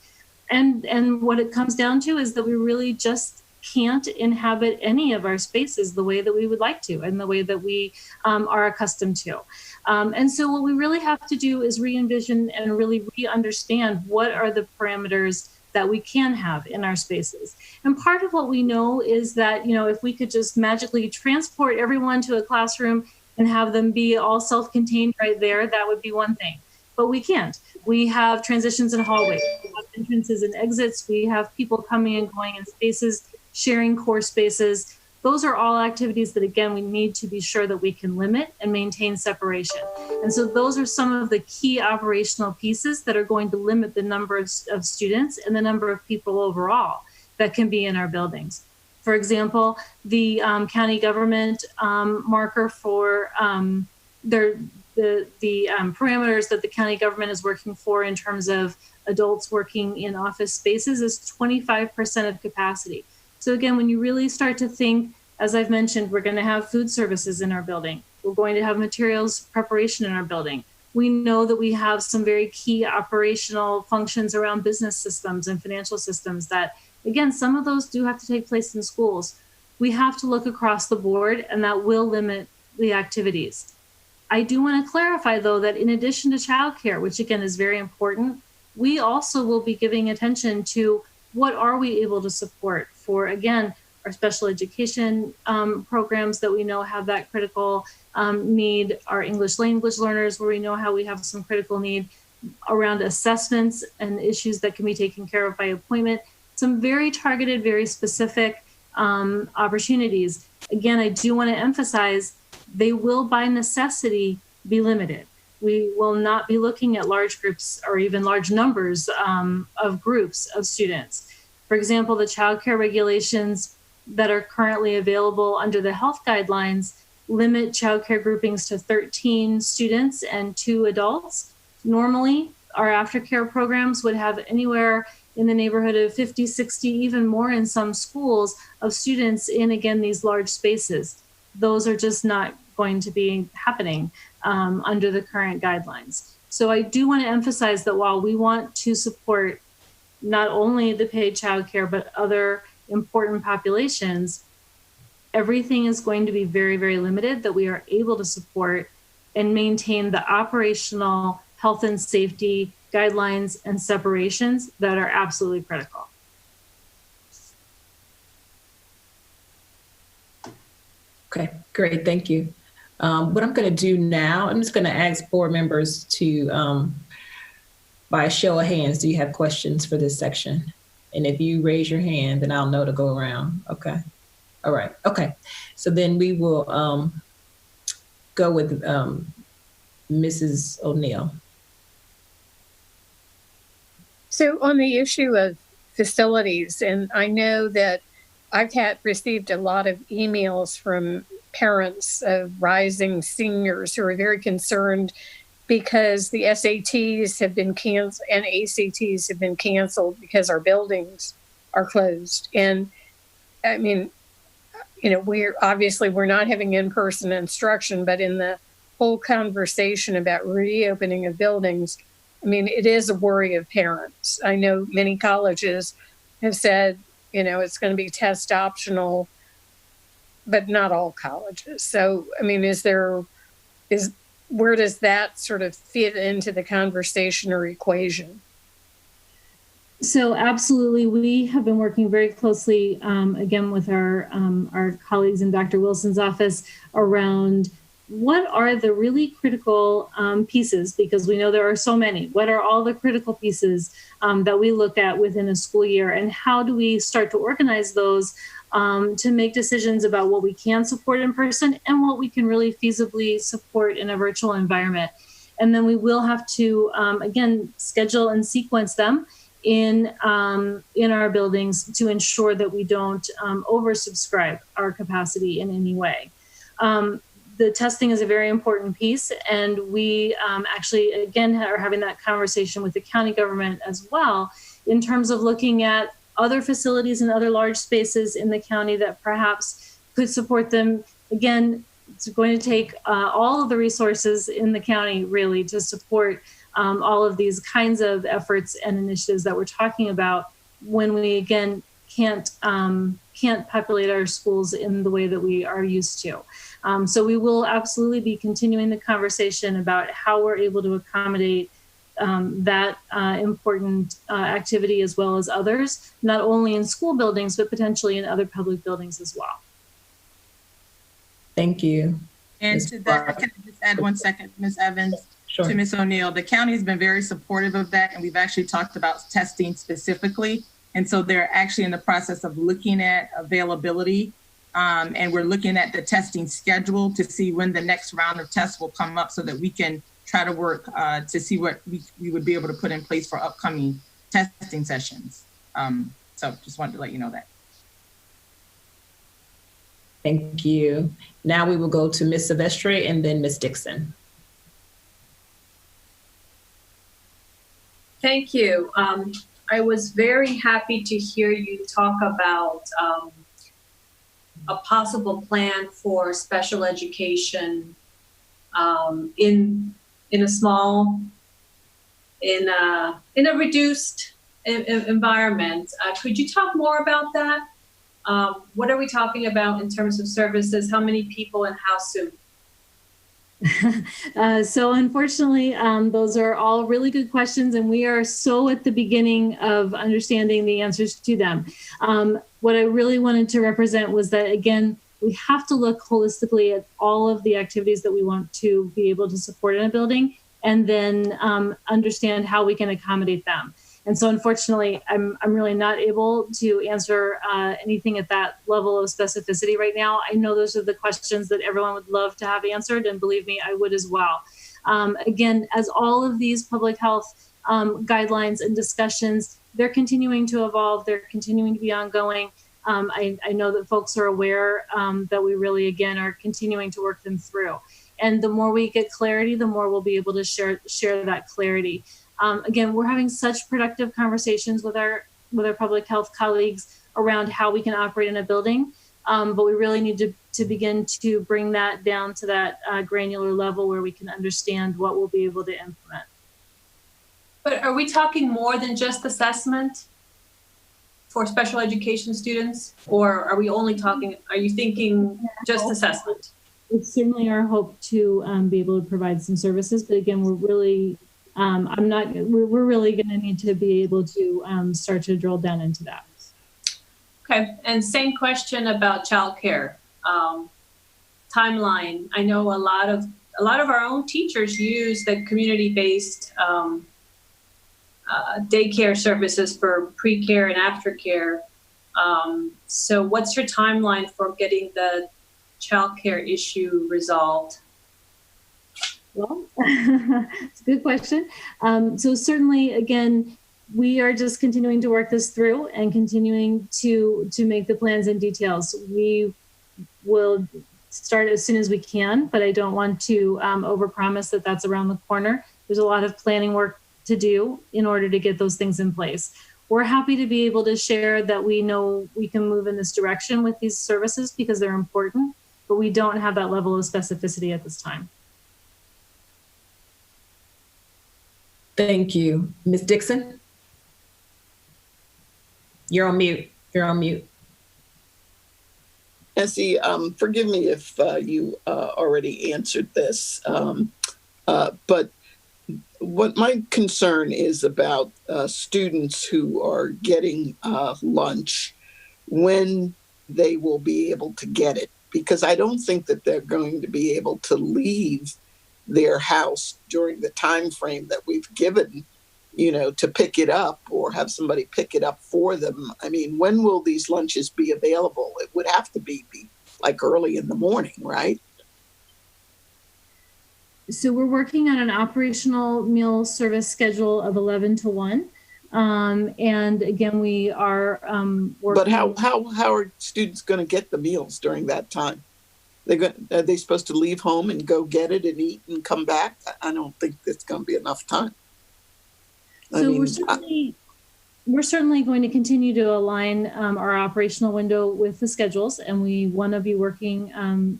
And what it comes down to is that we really just can't inhabit any of our spaces the way that we would like to and the way that we are accustomed to. And so what we really have to do is re-envision and really re-understand what are the parameters that we can have in our spaces. And part of what we know is that, if we could just magically transport everyone to a classroom and have them be all self-contained right there, that would be one thing. But we can't. We have transitions in hallways, we have entrances and exits, we have people coming and going in spaces, sharing core spaces. Those are all activities that, again, we need to be sure that we can limit and maintain separation. And so those are some of the key operational pieces that are going to limit the number of students and the number of people overall that can be in our buildings. For example, the county government marker for the parameters that the county government is working for in terms of adults working in office spaces is 25% of capacity. So again, when you really start to think, as I've mentioned, we're going to have food services in our building. We're going to have materials preparation in our building. We know that we have some very key operational functions around business systems and financial systems that, again, some of those do have to take place in schools. We have to look across the board, and that will limit the activities. I do want to clarify, though, that in addition to childcare, which again is very important, we also will be giving attention to what are we able to support for, again, our special education programs that we know have that critical need, our English language learners where we know how we have some critical need around assessments and issues that can be taken care of by appointment, some very targeted, very specific opportunities. Again, I do want to emphasize they will by necessity be limited. We will not be looking at large groups or even large numbers of groups of students. For example, the childcare regulations that are currently available under the health guidelines limit childcare groupings to 13 students and 2 adults. Normally, our aftercare programs would have anywhere in the neighborhood of 50, 60, even more in some schools of students in, again, these large spaces. Those are just not going to be happening under the current guidelines. So I do want to emphasize that while we want to support not only the paid childcare, but other important populations, everything is going to be very, very limited that we are able to support and maintain the operational health and safety guidelines and separations that are absolutely critical. Okay, great, thank you. What I'm going to do now, I'm just going to ask board members to, by a show of hands, do you have questions for this section? And if you raise your hand, then I'll know to go around. Okay. All right. Okay. So then we will go with Mrs. O'Neill. So on the issue of facilities, and I know that I've received a lot of emails from parents of rising seniors who are very concerned because the SATs have been canceled and ACTs have been canceled because our buildings are closed. And I mean, we're not having in-person instruction, but in the whole conversation about reopening of buildings, I mean, it is a worry of parents. I know many colleges have said, it's going to be test optional, but not all colleges. So, I mean, where does that sort of fit into the conversation or equation? So absolutely, we have been working very closely, again, with our colleagues in Dr. Wilson's office around what are the really critical pieces, because we know there are so many. What are all the critical pieces that we look at within a school year, and how do we start to organize those to make decisions about what we can support in person and what we can really feasibly support in a virtual environment. And then we will have to, again, schedule and sequence them in our buildings to ensure that we don't oversubscribe our capacity in any way. The testing is a very important piece, and we actually, again, are having that conversation with the county government as well in terms of looking at other facilities and other large spaces in the county that perhaps could support them. Again, it's going to take all of the resources in the county really to support all of these kinds of efforts and initiatives that we're talking about when we, again, can't populate our schools in the way that we are used to. So we will absolutely be continuing the conversation about how we're able to accommodate that important activity as well as others, not only in school buildings, but potentially in other public buildings as well. Thank you. And to that, can I just add 1 second, Ms. Evans? Sure. To Ms. O'Neill, the county has been very supportive of that, and we've actually talked about testing specifically. And so they're actually in the process of looking at availability, and we're looking at the testing schedule to see when the next round of tests will come up so that we can try to work to see what we would be able to put in place for upcoming testing sessions. So just wanted to let you know that. Thank you. Now we will go to Ms. Silvestre and then Ms. Dixon. Thank you. I was very happy to hear you talk about a possible plan for special education in a reduced environment. Could you talk more about that? What are we talking about in terms of services? How many people and how soon? So unfortunately, those are all really good questions, and we are so at the beginning of understanding the answers to them. What I really wanted to represent was that, again, we have to look holistically at all of the activities that we want to be able to support in a building, and then understand how we can accommodate them. And so unfortunately, I'm really not able to answer anything at that level of specificity right now. I know those are the questions that everyone would love to have answered, and believe me, I would as well. Again, as all of these public health guidelines and discussions, they're continuing to evolve, they're continuing to be ongoing. I know that folks are aware that we really, again, are continuing to work them through. And the more we get clarity, the more we'll be able to share that clarity. Again, we're having such productive conversations with our public health colleagues around how we can operate in a building, but we really need to begin to bring that down to that granular level where we can understand what we'll be able to implement. But are we talking more than just assessment for special education students, or are we only talking, are you thinking just assessment? It's certainly our hope to be able to provide some services, but again, we're really we're really going to need to be able to start to drill down into that. Okay, and same question about childcare timeline. I know a lot of our own teachers use the community-based daycare services for pre-care and aftercare. So what's your timeline for getting the childcare issue resolved? Well, it's a good question. So certainly, again, we are just continuing to work this through and continuing to make the plans and details. We will start as soon as we can, but I don't want to overpromise that that's around the corner. There's a lot of planning work to do in order to get those things in place. We're happy to be able to share that we know we can move in this direction with these services because they're important, but we don't have that level of specificity at this time. Thank you. Ms. Dixon? You're on mute. You're on mute. Essie, forgive me if you already answered this, but what my concern is about students who are getting lunch, when they will be able to get it, because I don't think that they're going to be able to leave their house during the time frame that we've given, to pick it up or have somebody pick it up for them. I mean, when will these lunches be available? It would have to be like early in the morning, right? So we're working on an operational meal service schedule of 11 to 1. And again, we are working. But how are students going to get the meals during that time? Are they supposed to leave home and go get it and eat and come back? I don't think it's going to be enough time. So we're certainly going to continue to align our operational window with the schedules, and we want to be working.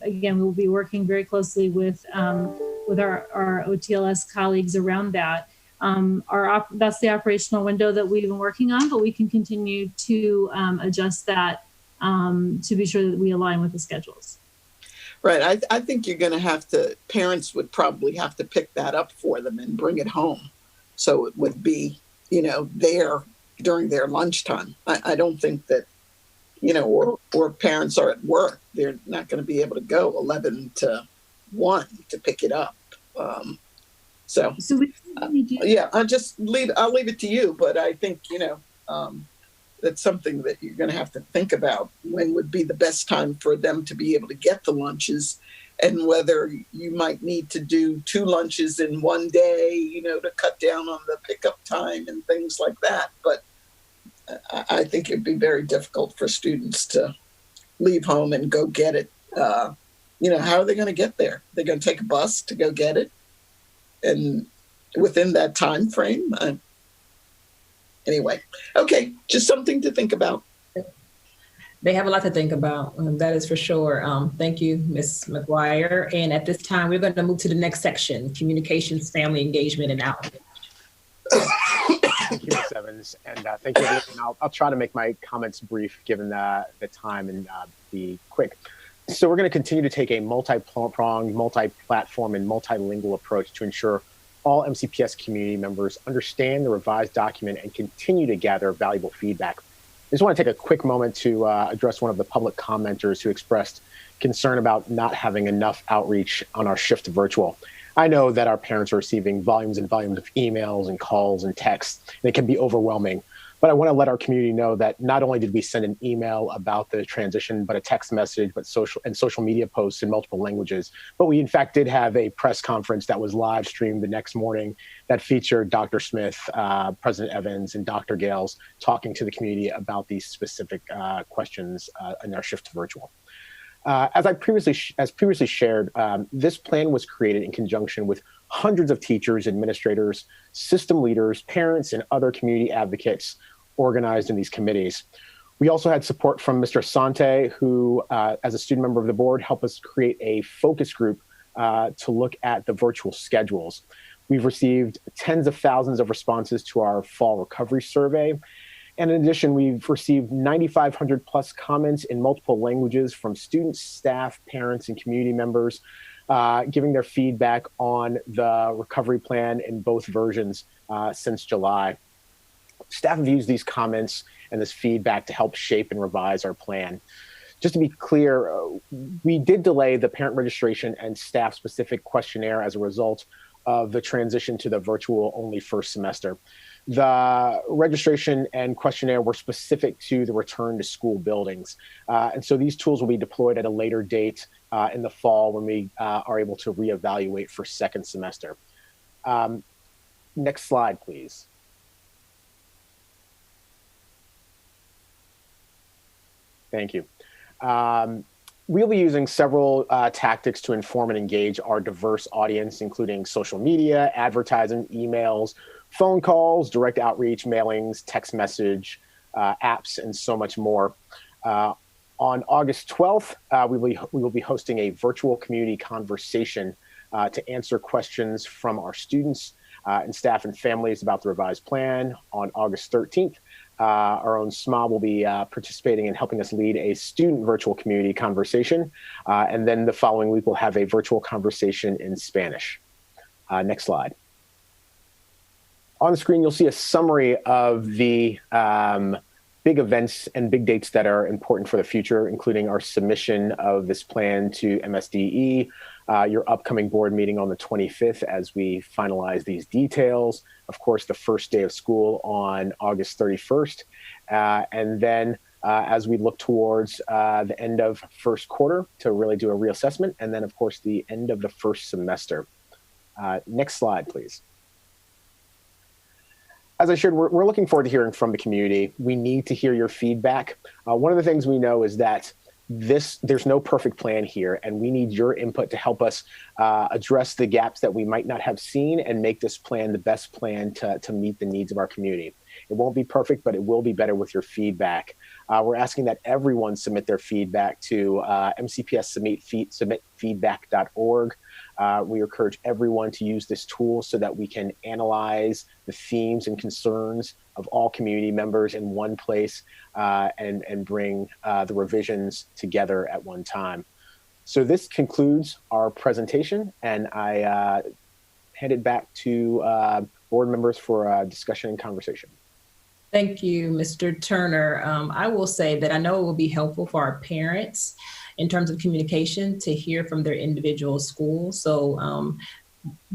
Again, we will be working very closely with our OTLS colleagues around that. That's the operational window that we've been working on, but we can continue to adjust that to be sure that we align with the schedules. Right. I think you're going to have to, parents would probably have to pick that up for them and bring it home. So it would be, there during their lunchtime. I don't think that, or parents are at work. They're not going to be able to go 11 to 1 to pick it up. So yeah, I'll leave it to you, but I think, that's something that you're going to have to think about. When would be the best time for them to be able to get the lunches, and whether you might need to do 2 lunches in one day, to cut down on the pickup time and things like that. But I think it'd be very difficult for students to leave home and go get it. How are they going to get there? They're going to take a bus to go get it, and within that time frame. Anyway, okay, just something to think about. They have a lot to think about, that is for sure. Thank you, Ms. McGuire. And at this time, we're going to move to the next section, communications, family engagement, and outreach. Thank you, Ms. Evans, and thank you, everyone. I'll try to make my comments brief given the time and be quick. So we're going to continue to take a multi-pronged, multi-platform, and multilingual approach to ensure all MCPS community members understand the revised document and continue to gather valuable feedback. I just want to take a quick moment to address one of the public commenters who expressed concern about not having enough outreach on our shift to virtual. I know that our parents are receiving volumes and volumes of emails and calls and texts, and it can be overwhelming. But I want to let our community know that not only did we send an email about the transition, but a text message, but social media posts in multiple languages. But we in fact did have a press conference that was live streamed the next morning that featured Dr. Smith, President Evans, and Dr. Gales talking to the community about these specific questions in our shift to virtual. As previously shared, this plan was created in conjunction with hundreds of teachers, administrators, system leaders, parents, and other community advocates organized in these committees. We also had support from Mr. Sante, who, as a student member of the board, helped us create a focus group to look at the virtual schedules. We've received tens of thousands of responses to our fall recovery survey. And in addition, we've received 9,500 plus comments in multiple languages from students, staff, parents, and community members, giving their feedback on the recovery plan in both versions since July. Staff have used these comments and this feedback to help shape and revise our plan. Just to be clear, we did delay the parent registration and staff-specific questionnaire as a result of the transition to the virtual-only first semester. The registration and questionnaire were specific to the return to school buildings. And so these tools will be deployed at a later date in the fall when we are able to reevaluate for second semester. Next slide, please. Thank you. We'll be using several tactics to inform and engage our diverse audience, including social media, advertising, emails, phone calls, direct outreach, mailings, text message, apps, and so much more. On August 12th, we will be hosting a virtual community conversation to answer questions from our students and staff and families about the revised plan. On August 13th, our own SMA will be participating and helping us lead a student virtual community conversation. And then the following week, we'll have a virtual conversation in Spanish. Next slide. On the screen, you'll see a summary of the big events and big dates that are important for the future, including our submission of this plan to MSDE, your upcoming board meeting on the 25th as we finalize these details, of course, the first day of school on August 31st, and then as we look towards the end of first quarter to really do a reassessment, and then, of course, the end of the first semester. Next slide, please. as I shared, we're looking forward to hearing from the community. We need to hear your feedback. One of the things we know is that there's no perfect plan here, and we need your input to help us address the gaps that we might not have seen and make this plan the best plan to meet the needs of our community. It won't be perfect, but it will be better with your feedback. We're asking that everyone submit their feedback to mcps-submitfeedback.org. We encourage everyone to use this tool so that we can analyze the themes and concerns of all community members in one place and bring the revisions together at one time. So this concludes our presentation, and I hand it back to board members for discussion and conversation. Thank you, Mr. Turner. I will say that I know it will be helpful for our parents in terms of communication to hear from their individual schools. So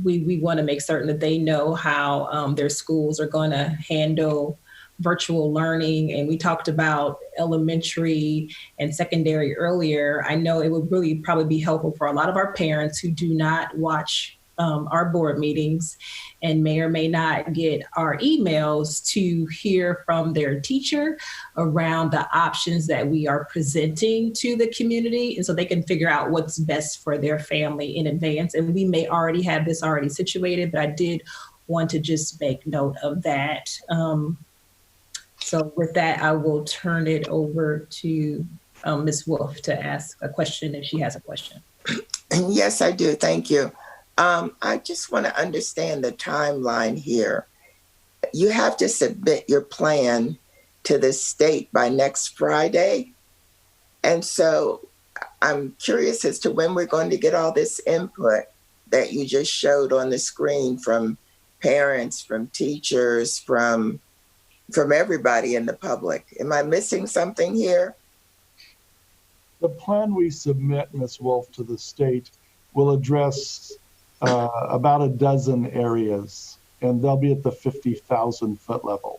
we want to make certain that they know how their schools are going to handle virtual learning. And we talked about elementary and secondary earlier. I know it would really probably be helpful for a lot of our parents who do not watch our board meetings and may or may not get our emails to hear from their teacher around the options that we are presenting to the community. And so they can figure out what's best for their family in advance. And we may already have this already situated, but I did want to just make note of that. So with that, I will turn it over to Ms. Wolf to ask a question if she has a question. Yes, I do. Thank you. I just want to understand the timeline here. You have to submit your plan to the state by next Friday. And so I'm curious as to when we're going to get all this input that you just showed on the screen from parents, from teachers, from everybody in the public. Am I missing something here? The plan we submit, Ms. Wolf, to the state will address about a dozen areas, and they'll be at the 50,000 foot level.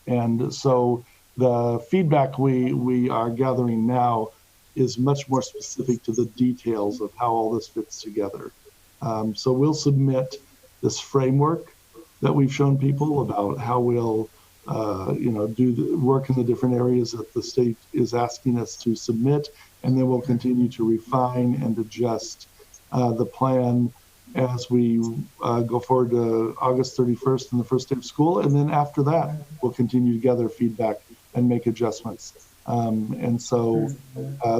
And so the feedback we are gathering now is much more specific to the details of how all this fits together. So we'll submit this framework that we've shown people about how we'll do the work in the different areas that the state is asking us to submit, and then we'll continue to refine and adjust the plan as we go forward to August 31st and the first day of school. And then after that, we'll continue to gather feedback and make adjustments. And so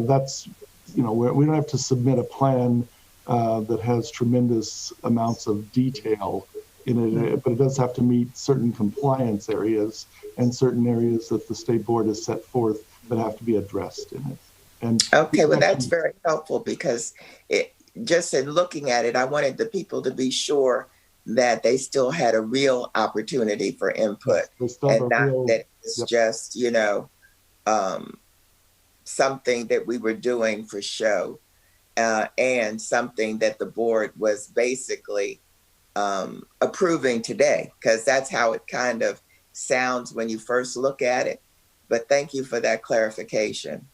that's, we don't have to submit a plan that has tremendous amounts of detail in it, but it does have to meet certain compliance areas and certain areas that the state board has set forth that have to be addressed in it. And okay, well, that's very helpful because just in looking at it, I wanted the people to be sure that they still had a real opportunity for input and not that it's just, something that we were doing for show and something that the board was basically approving today, because that's how it kind of sounds when you first look at it. But thank you for that clarification.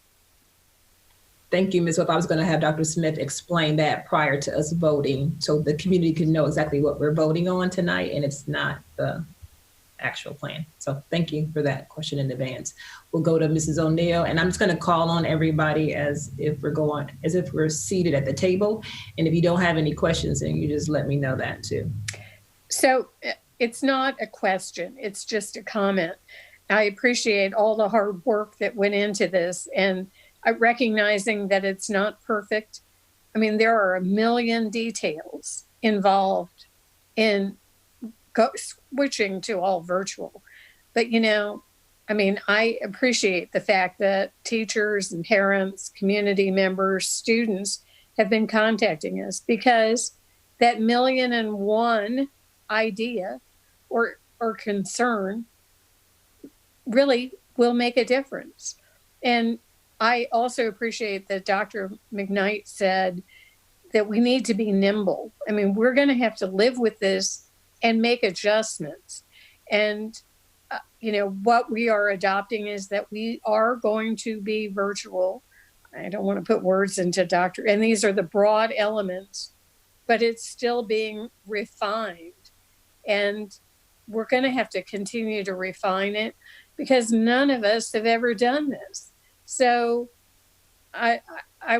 Thank you, Ms. Wolf. I was going to have Dr. Smith explain that prior to us voting so the community can know exactly what we're voting on tonight and it's not the actual plan. So thank you for that question in advance. We'll go to Mrs. O'Neill, and I'm just going to call on everybody as if we're seated at the table. And if you don't have any questions, then you just let me know that too. So it's not a question, it's just a comment. I appreciate all the hard work that went into this and recognizing that it's not perfect. I mean, there are a million details involved in switching to all virtual. But, I appreciate the fact that teachers and parents, community members, students have been contacting us because that 1,000,001 idea or concern really will make a difference. And I also appreciate that Dr. McKnight said that we need to be nimble. I mean, we're going to have to live with this and make adjustments. And, what we are adopting is that we are going to be virtual. I don't want to put words into and these are the broad elements, but it's still being refined. And we're going to have to continue to refine it because none of us have ever done this. So I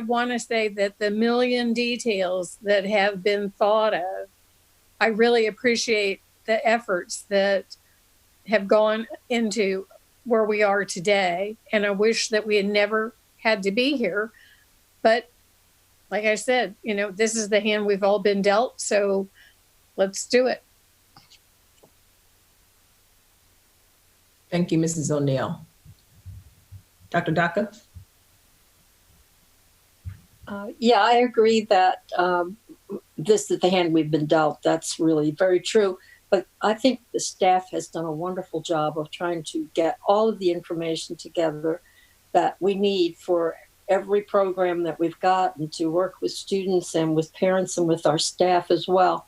want to say that the million details that have been thought of, I really appreciate the efforts that have gone into where we are today. And I wish that we had never had to be here. But like I said, you know, this is the hand we've all been dealt. So let's do it. Thank you, Mrs. O'Neill. Dr. Daka? Yeah, I agree that this is the hand we've been dealt. That's really very true. But I think the staff has done a wonderful job of trying to get all of the information together that we need for every program that we've got and to work with students and with parents and with our staff as well.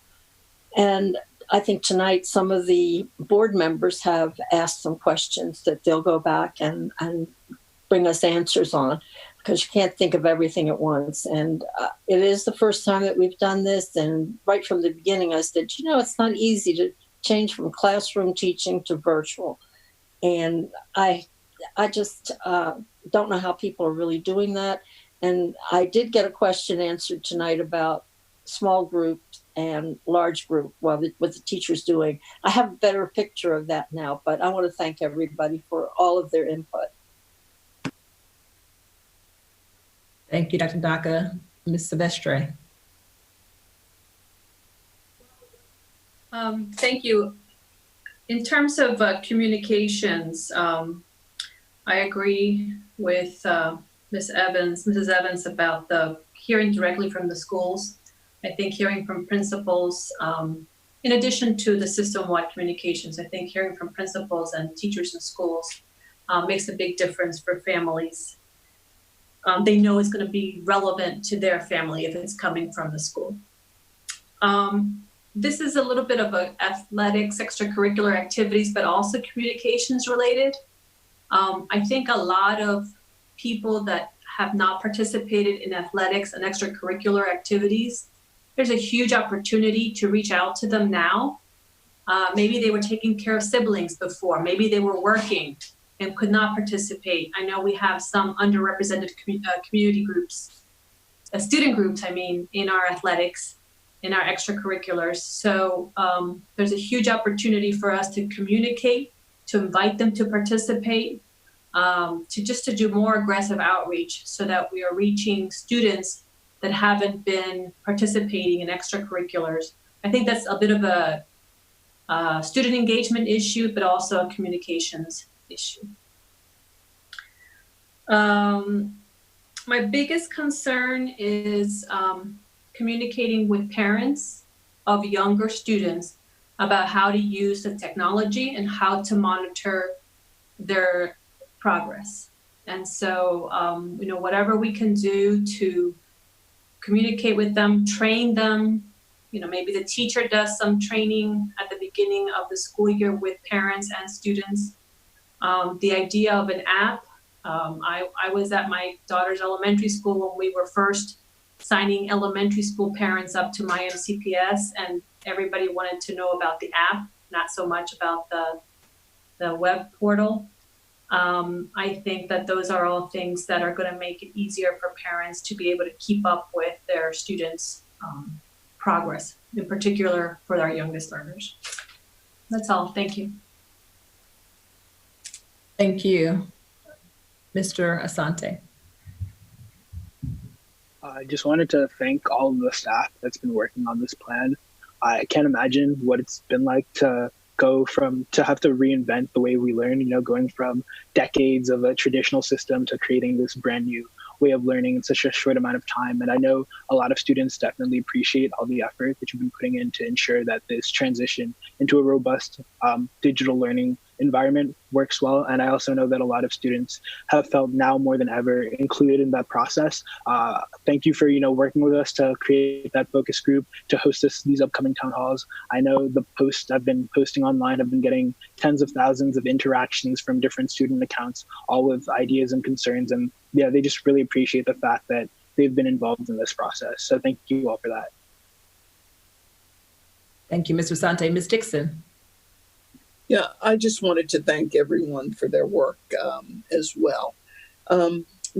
And I think tonight some of the board members have asked some questions that they'll go back and bring us answers on, because you can't think of everything at once. And it is the first time that we've done this. And right from the beginning, I said, you know, it's not easy to change from classroom teaching to virtual. And I just don't know how people are really doing that. And I did get a question answered tonight about small groups and large group, what the teacher's doing. I have a better picture of that now, but I want to thank everybody for all of their input. Thank you, Dr. Daka. Ms. Silvestre. Thank you. In terms of communications, I agree with Mrs. Evans about the hearing directly from the schools. I think hearing from principals, in addition to the system-wide communications, I think hearing from principals and teachers in schools makes a big difference for families. They know it's going to be relevant to their family if it's coming from the school. This is a little bit of a athletics, extracurricular activities, but also communications related. I think a lot of people that have not participated in athletics and extracurricular activities, there's a huge opportunity to reach out to them now. Maybe they were taking care of siblings before, maybe they were working and could not participate. I know we have some underrepresented community groups, student groups, in our athletics, in our extracurriculars. So there's a huge opportunity for us to communicate, to invite them to participate, to do more aggressive outreach so that we are reaching students that haven't been participating in extracurriculars. I think that's a bit of a student engagement issue, but also a communications issue. My biggest concern is communicating with parents of younger students about how to use the technology and how to monitor their progress. And so, whatever we can do to communicate with them, train them, maybe the teacher does some training at the beginning of the school year with parents and students. The idea of an app, I was at my daughter's elementary school when we were first signing elementary school parents up to my MCPS, and everybody wanted to know about the app, not so much about the web portal. I think that those are all things that are going to make it easier for parents to be able to keep up with their students' progress, in particular for our youngest learners. That's all. Thank you. Thank you. Mr. Asante. I just wanted to thank all of the staff that's been working on this plan. I can't imagine what it's been like to have to reinvent the way we learn, going from decades of a traditional system to creating this brand new way of learning in such a short amount of time. And I know a lot of students definitely appreciate all the effort that you've been putting in to ensure that this transition into a robust digital learning environment works well. And I also know that a lot of students have felt now more than ever included in that process. Thank you for, working with us to create that focus group, to host these upcoming town halls. I know the posts I've been posting online have been getting tens of thousands of interactions from different student accounts, all with ideas and concerns. And yeah, they just really appreciate the fact that they've been involved in this process. So thank you all for that. Thank you, Mr. Asante. Ms. Dixon. Yeah, I just wanted to thank everyone for their work as well.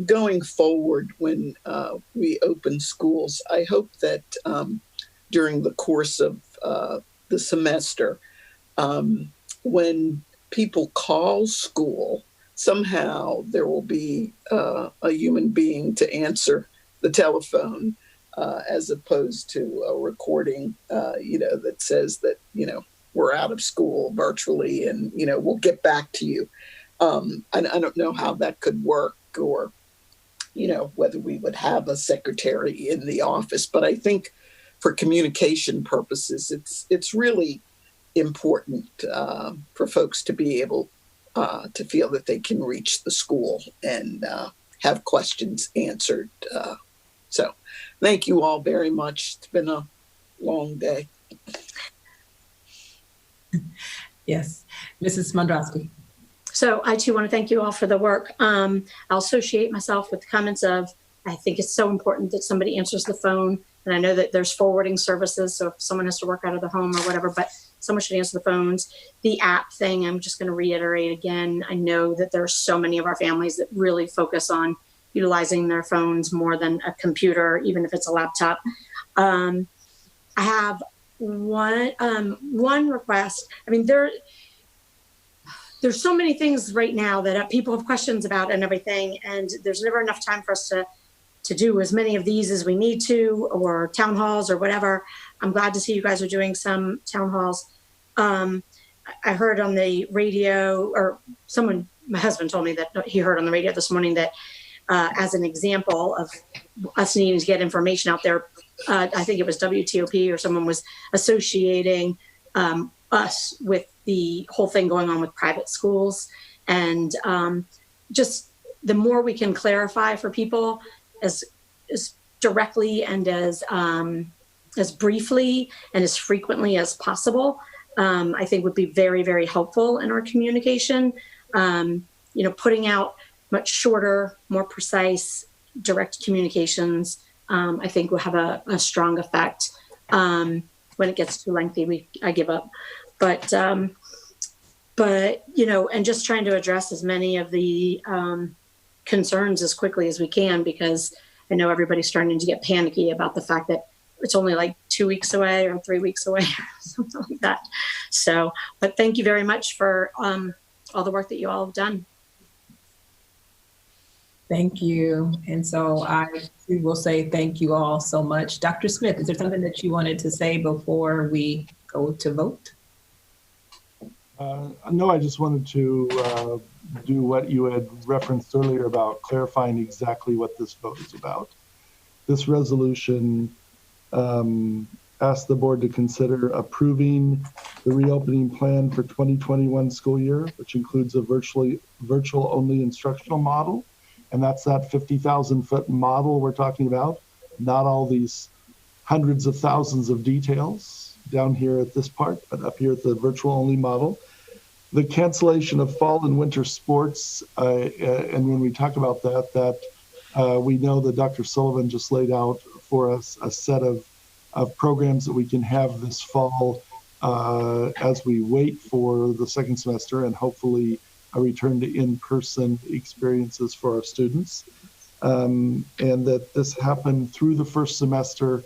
Going forward, when we open schools, I hope that during the course of the semester, when people call school, somehow there will be a human being to answer the telephone as opposed to a recording, that says that, we're out of school virtually and, we'll get back to you. I don't know how that could work, or, whether we would have a secretary in the office, but I think for communication purposes, it's really important for folks to be able to feel that they can reach the school and have questions answered. So thank you all very much. It's been a long day. Yes, Mrs. Mondrowski. So I too want to thank you all for the work. I'll associate myself with the comments of, I think it's so important that somebody answers the phone. And I know that there's forwarding services, so if someone has to work out of the home or whatever, but someone should answer the phones. The app thing, I'm just going to reiterate again. I know that there are so many of our families that really focus on utilizing their phones more than a computer, even if it's a laptop. I have one request. I mean, there's so many things right now that people have questions about and everything, and there's never enough time for us to do as many of these as we need to, or town halls or whatever. I'm glad to see you guys are doing some town halls. I heard on the radio, or my husband told me that he heard on the radio this morning that as an example of us needing to get information out there, I think it was WTOP or someone was associating us with the whole thing going on with private schools. And just the more we can clarify for people as directly and as briefly and as frequently as possible, I think would be very, very helpful in our communication. Putting out much shorter, more precise, direct communications, I think will have a strong effect. When it gets too lengthy, I give up. But and just trying to address as many of the concerns as quickly as we can, because I know everybody's starting to get panicky about the fact that it's only like 2 weeks away or 3 weeks away or something like that. So, but thank you very much for all the work that you all have done. Thank you. And so I will say thank you all so much. Dr. Smith, is there something that you wanted to say before we go to vote? No, I just wanted to do what you had referenced earlier about clarifying exactly what this vote is about. This resolution asks the board to consider approving the reopening plan for 2021 school year, which includes a virtual only instructional model. And that's that 50,000-foot model we're talking about, not all these hundreds of thousands of details down here at this part, but up here at the virtual only model. The cancellation of fall and winter sports, and when we talk about that, we know that Dr. Sullivan just laid out for us a set of programs that we can have this fall as we wait for the second semester and hopefully a return to in-person experiences for our students. And that this happened through the first semester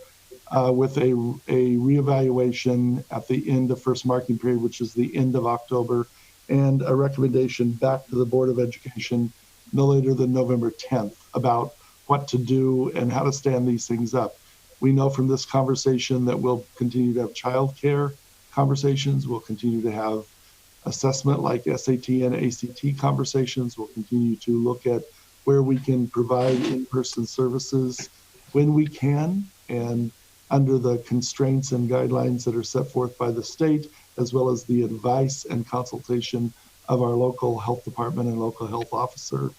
with a reevaluation at the end of first marking period, which is the end of October, and a recommendation back to the Board of Education no later than November 10th about what to do and how to stand these things up. We know from this conversation that we'll continue to have childcare conversations, we'll continue to have assessment like SAT and ACT conversations, we'll continue to look at where we can provide in-person services when we can, and under the constraints and guidelines that are set forth by the state, as well as the advice and consultation of our local health department and local health officer.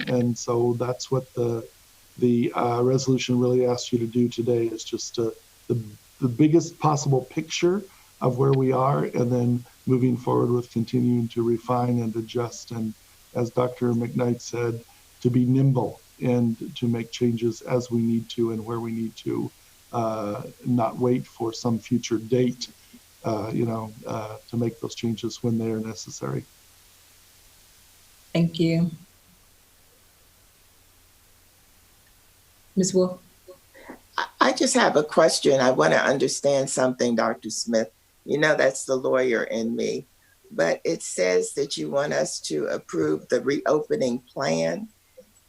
And so that's what the resolution really asks you to do today, is just the biggest possible picture of where we are, and then moving forward with continuing to refine and adjust, and as Dr. McKnight said, to be nimble and to make changes as we need to and where we need to, not wait for some future date to make those changes when they are necessary. Thank you. Ms. Wolf? I just have a question. I want to understand something, Dr. Smith. You know, that's the lawyer in me. But it says that you want us to approve the reopening plan.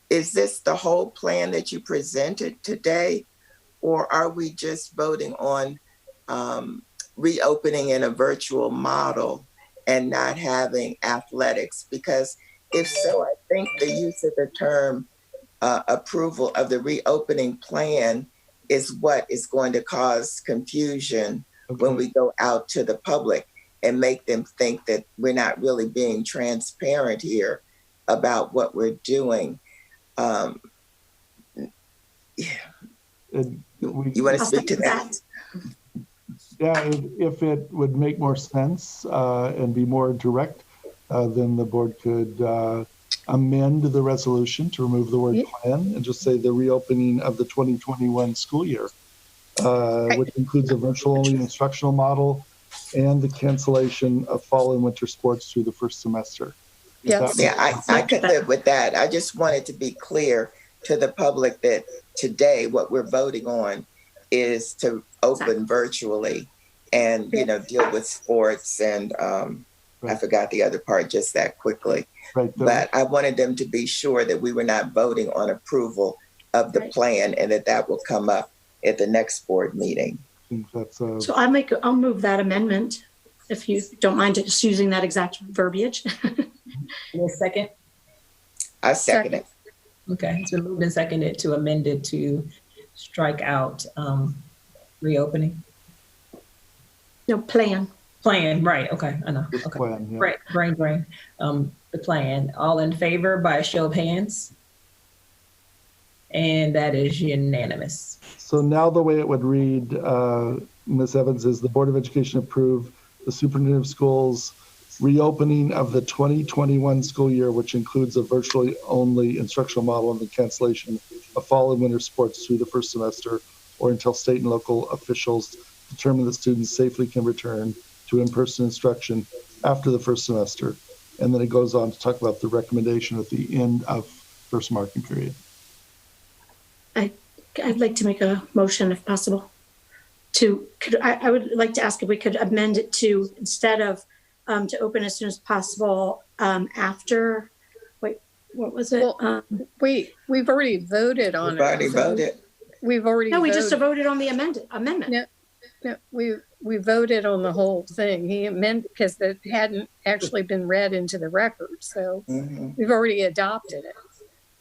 Is this the whole plan that you presented today? Or are we just voting on reopening in a virtual model and not having athletics? Because if so, I think the use of the term approval of the reopening plan is what is going to cause confusion when we go out to the public and make them think that we're not really being transparent here about what we're doing. You want to speak to that? Yeah, if it would make more sense and be more direct, then the board could amend the resolution to remove the word plan and just say the reopening of the 2021 school year, which includes a virtual only instructional model and the cancellation of fall and winter sports through the first semester. Yes. Yeah, I could live with that. I just wanted to be clear to the public that today what we're voting on is to open virtually and, deal with sports and I forgot the other part just that quickly. Right. But I wanted them to be sure that we were not voting on approval of the plan and that will come up at the next board meeting. So I'll move that amendment, if you don't mind just using that exact verbiage. A second? I second it. Okay, it's been moved and seconded to amend it to strike out reopening. No, plan. Plan, right, okay, I know. Okay. Plan, yeah. Right, brain. The plan. All in favor by a show of hands? And that is unanimous. So now the way it would read, Ms. Evans, is the Board of Education approve the superintendent of schools reopening of the 2021 school year, which includes a virtually only instructional model and the cancellation of fall and winter sports through the first semester or until state and local officials determine that students safely can return to in-person instruction after the first semester. And then it goes on to talk about the recommendation at the end of first marking period. I'd like to make a motion if possible. I would like to ask if we could amend it to, instead of to open as soon as possible after, wait, what was it? Well, we've already voted on it. We've already voted. We've already No, we voted. just voted on the amendment. No, we voted on the whole thing. He amended because it hadn't actually been read into the record. So we've already adopted it.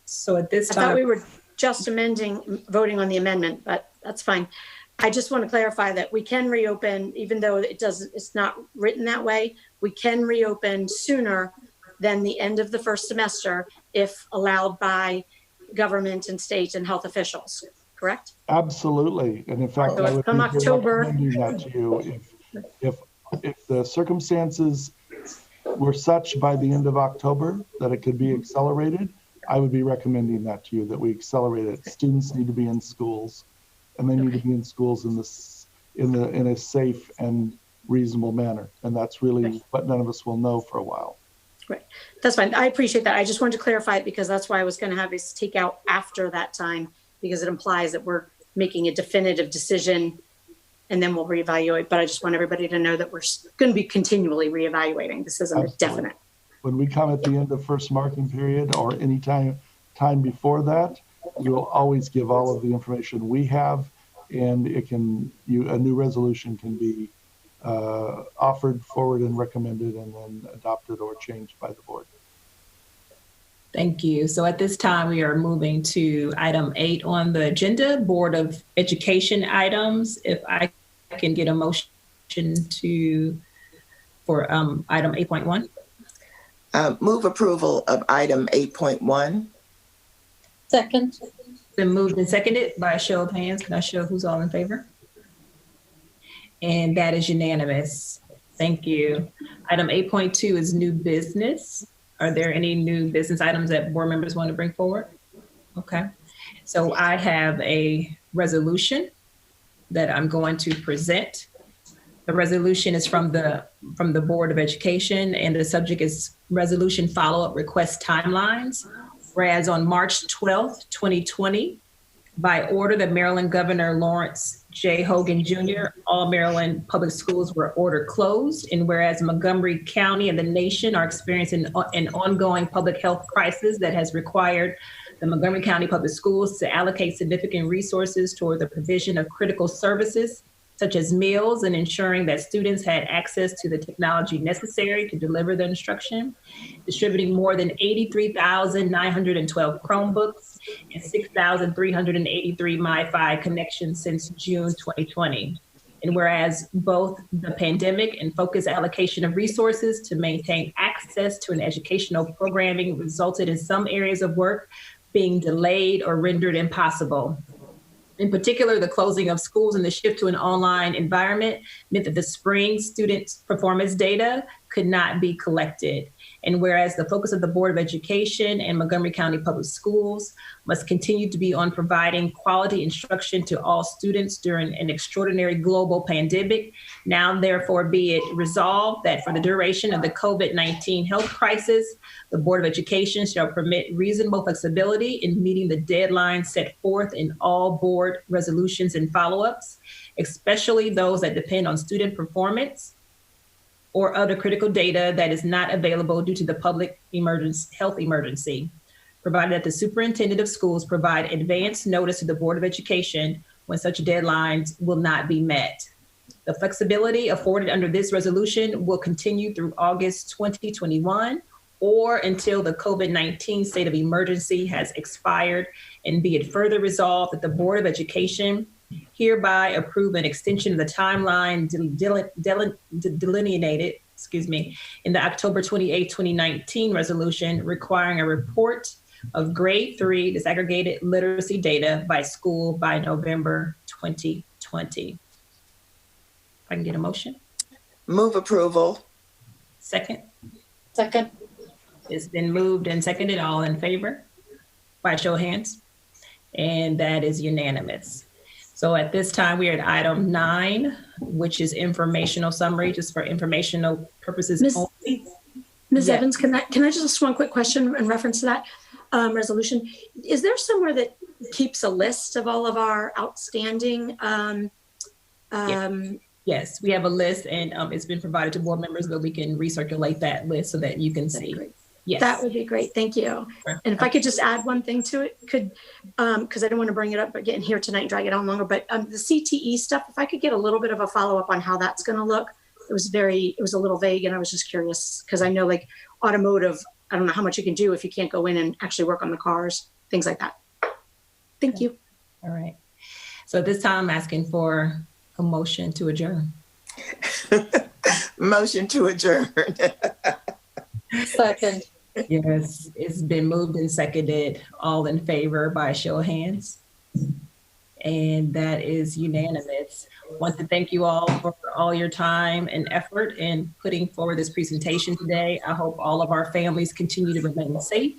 So at this time, I thought we were just voting on the amendment, but that's fine. I just want to clarify that we can reopen, even though it's not written that way, we can reopen sooner than the end of the first semester if allowed by government and state and health officials, correct? Absolutely. And in fact, So I would from be October. recommending that to you if the circumstances were such by the end of October that it could be accelerated, I would be recommending that to you, that we accelerate it. Students need to be in schools, and they need to be in schools in a safe and reasonable manner. And that's really what none of us will know for a while. Right. That's fine. I appreciate that. I just wanted to clarify it because that's why I was going to have us take out after that time, because it implies that we're making a definitive decision and then we'll reevaluate. But I just want everybody to know that we're going to be continually reevaluating. This isn't a definite. When we come at the end of first marking period or any time before that, you'll always give all of the information we have, and a new resolution can be offered, forward, and recommended, and then adopted or changed by the board. thank you. So at this time, we are moving to item 8 on the agenda, Board of Education items. If I can get a motion for item 8.1. Move approval of item 8.1. Second. Been moved and seconded by a show of hands. Can I show who's all in favor? And that is unanimous. Thank you. Item 8.2 is new business. Are there any new business items that board members want to bring forward? Okay. So I have a resolution that I'm going to present. The resolution is from the Board of Education, and the subject is resolution follow-up request timelines. Whereas on March 12th, 2020, by order of Maryland Governor Lawrence J. Hogan Jr., all Maryland public schools were ordered closed. And whereas Montgomery County and the nation are experiencing an ongoing public health crisis that has required the Montgomery County Public Schools to allocate significant resources toward the provision of critical services, such as meals and ensuring that students had access to the technology necessary to deliver the instruction, distributing more than 83,912 Chromebooks and 6,383 MiFi connections since June 2020. And whereas both the pandemic and focused allocation of resources to maintain access to an educational programming resulted in some areas of work being delayed or rendered impossible. In particular, the closing of schools and the shift to an online environment meant that the spring student performance data could not be collected. And whereas the focus of the Board of Education and Montgomery County Public Schools must continue to be on providing quality instruction to all students during an extraordinary global pandemic, now therefore be it resolved that for the duration of the COVID-19 health crisis, the Board of Education shall permit reasonable flexibility in meeting the deadlines set forth in all board resolutions and follow-ups, especially those that depend on student performance or other critical data that is not available due to the public health emergency, provided that the superintendent of schools provide advance notice to the Board of Education when such deadlines will not be met. The flexibility afforded under this resolution will continue through August 2021 or until the COVID-19 state of emergency has expired, and be it further resolved that the Board of Education hereby approve an extension of the timeline delineated, in the October 28, 2019 resolution requiring a report of grade 3 disaggregated literacy data by school by November 2020. If I can get a motion. Move approval. Second. Second. It's been moved and seconded. All in favor? By show of hands. And that is unanimous. So at this time, we are at item 9, which is informational summary, just for informational purposes only. Ms. Evans, can I just ask one quick question in reference to that resolution? Is there somewhere that keeps a list of all of our outstanding? Yes, we have a list, and it's been provided to board members, but we can recirculate that list so that you can see. Yes. That would be great. Thank you. And if I could just add one thing to it, because I don't want to bring it up, but getting here tonight and drag it on longer, but the CTE stuff, if I could get a little bit of a follow-up on how that's going to look. It was a little vague, and I was just curious because I know like automotive, I don't know how much you can do if you can't go in and actually work on the cars, things like that. Thank you. All right. So at this time, I'm asking for a motion to adjourn. Motion to adjourn. Second. Yes, it's been moved and seconded. All in favor by show of hands. And that is unanimous. I want to thank you all for all your time and effort in putting forward this presentation today. I hope all of our families continue to remain safe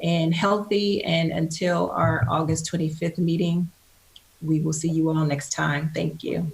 and healthy. And until our August 25th meeting, we will see you all next time. Thank you.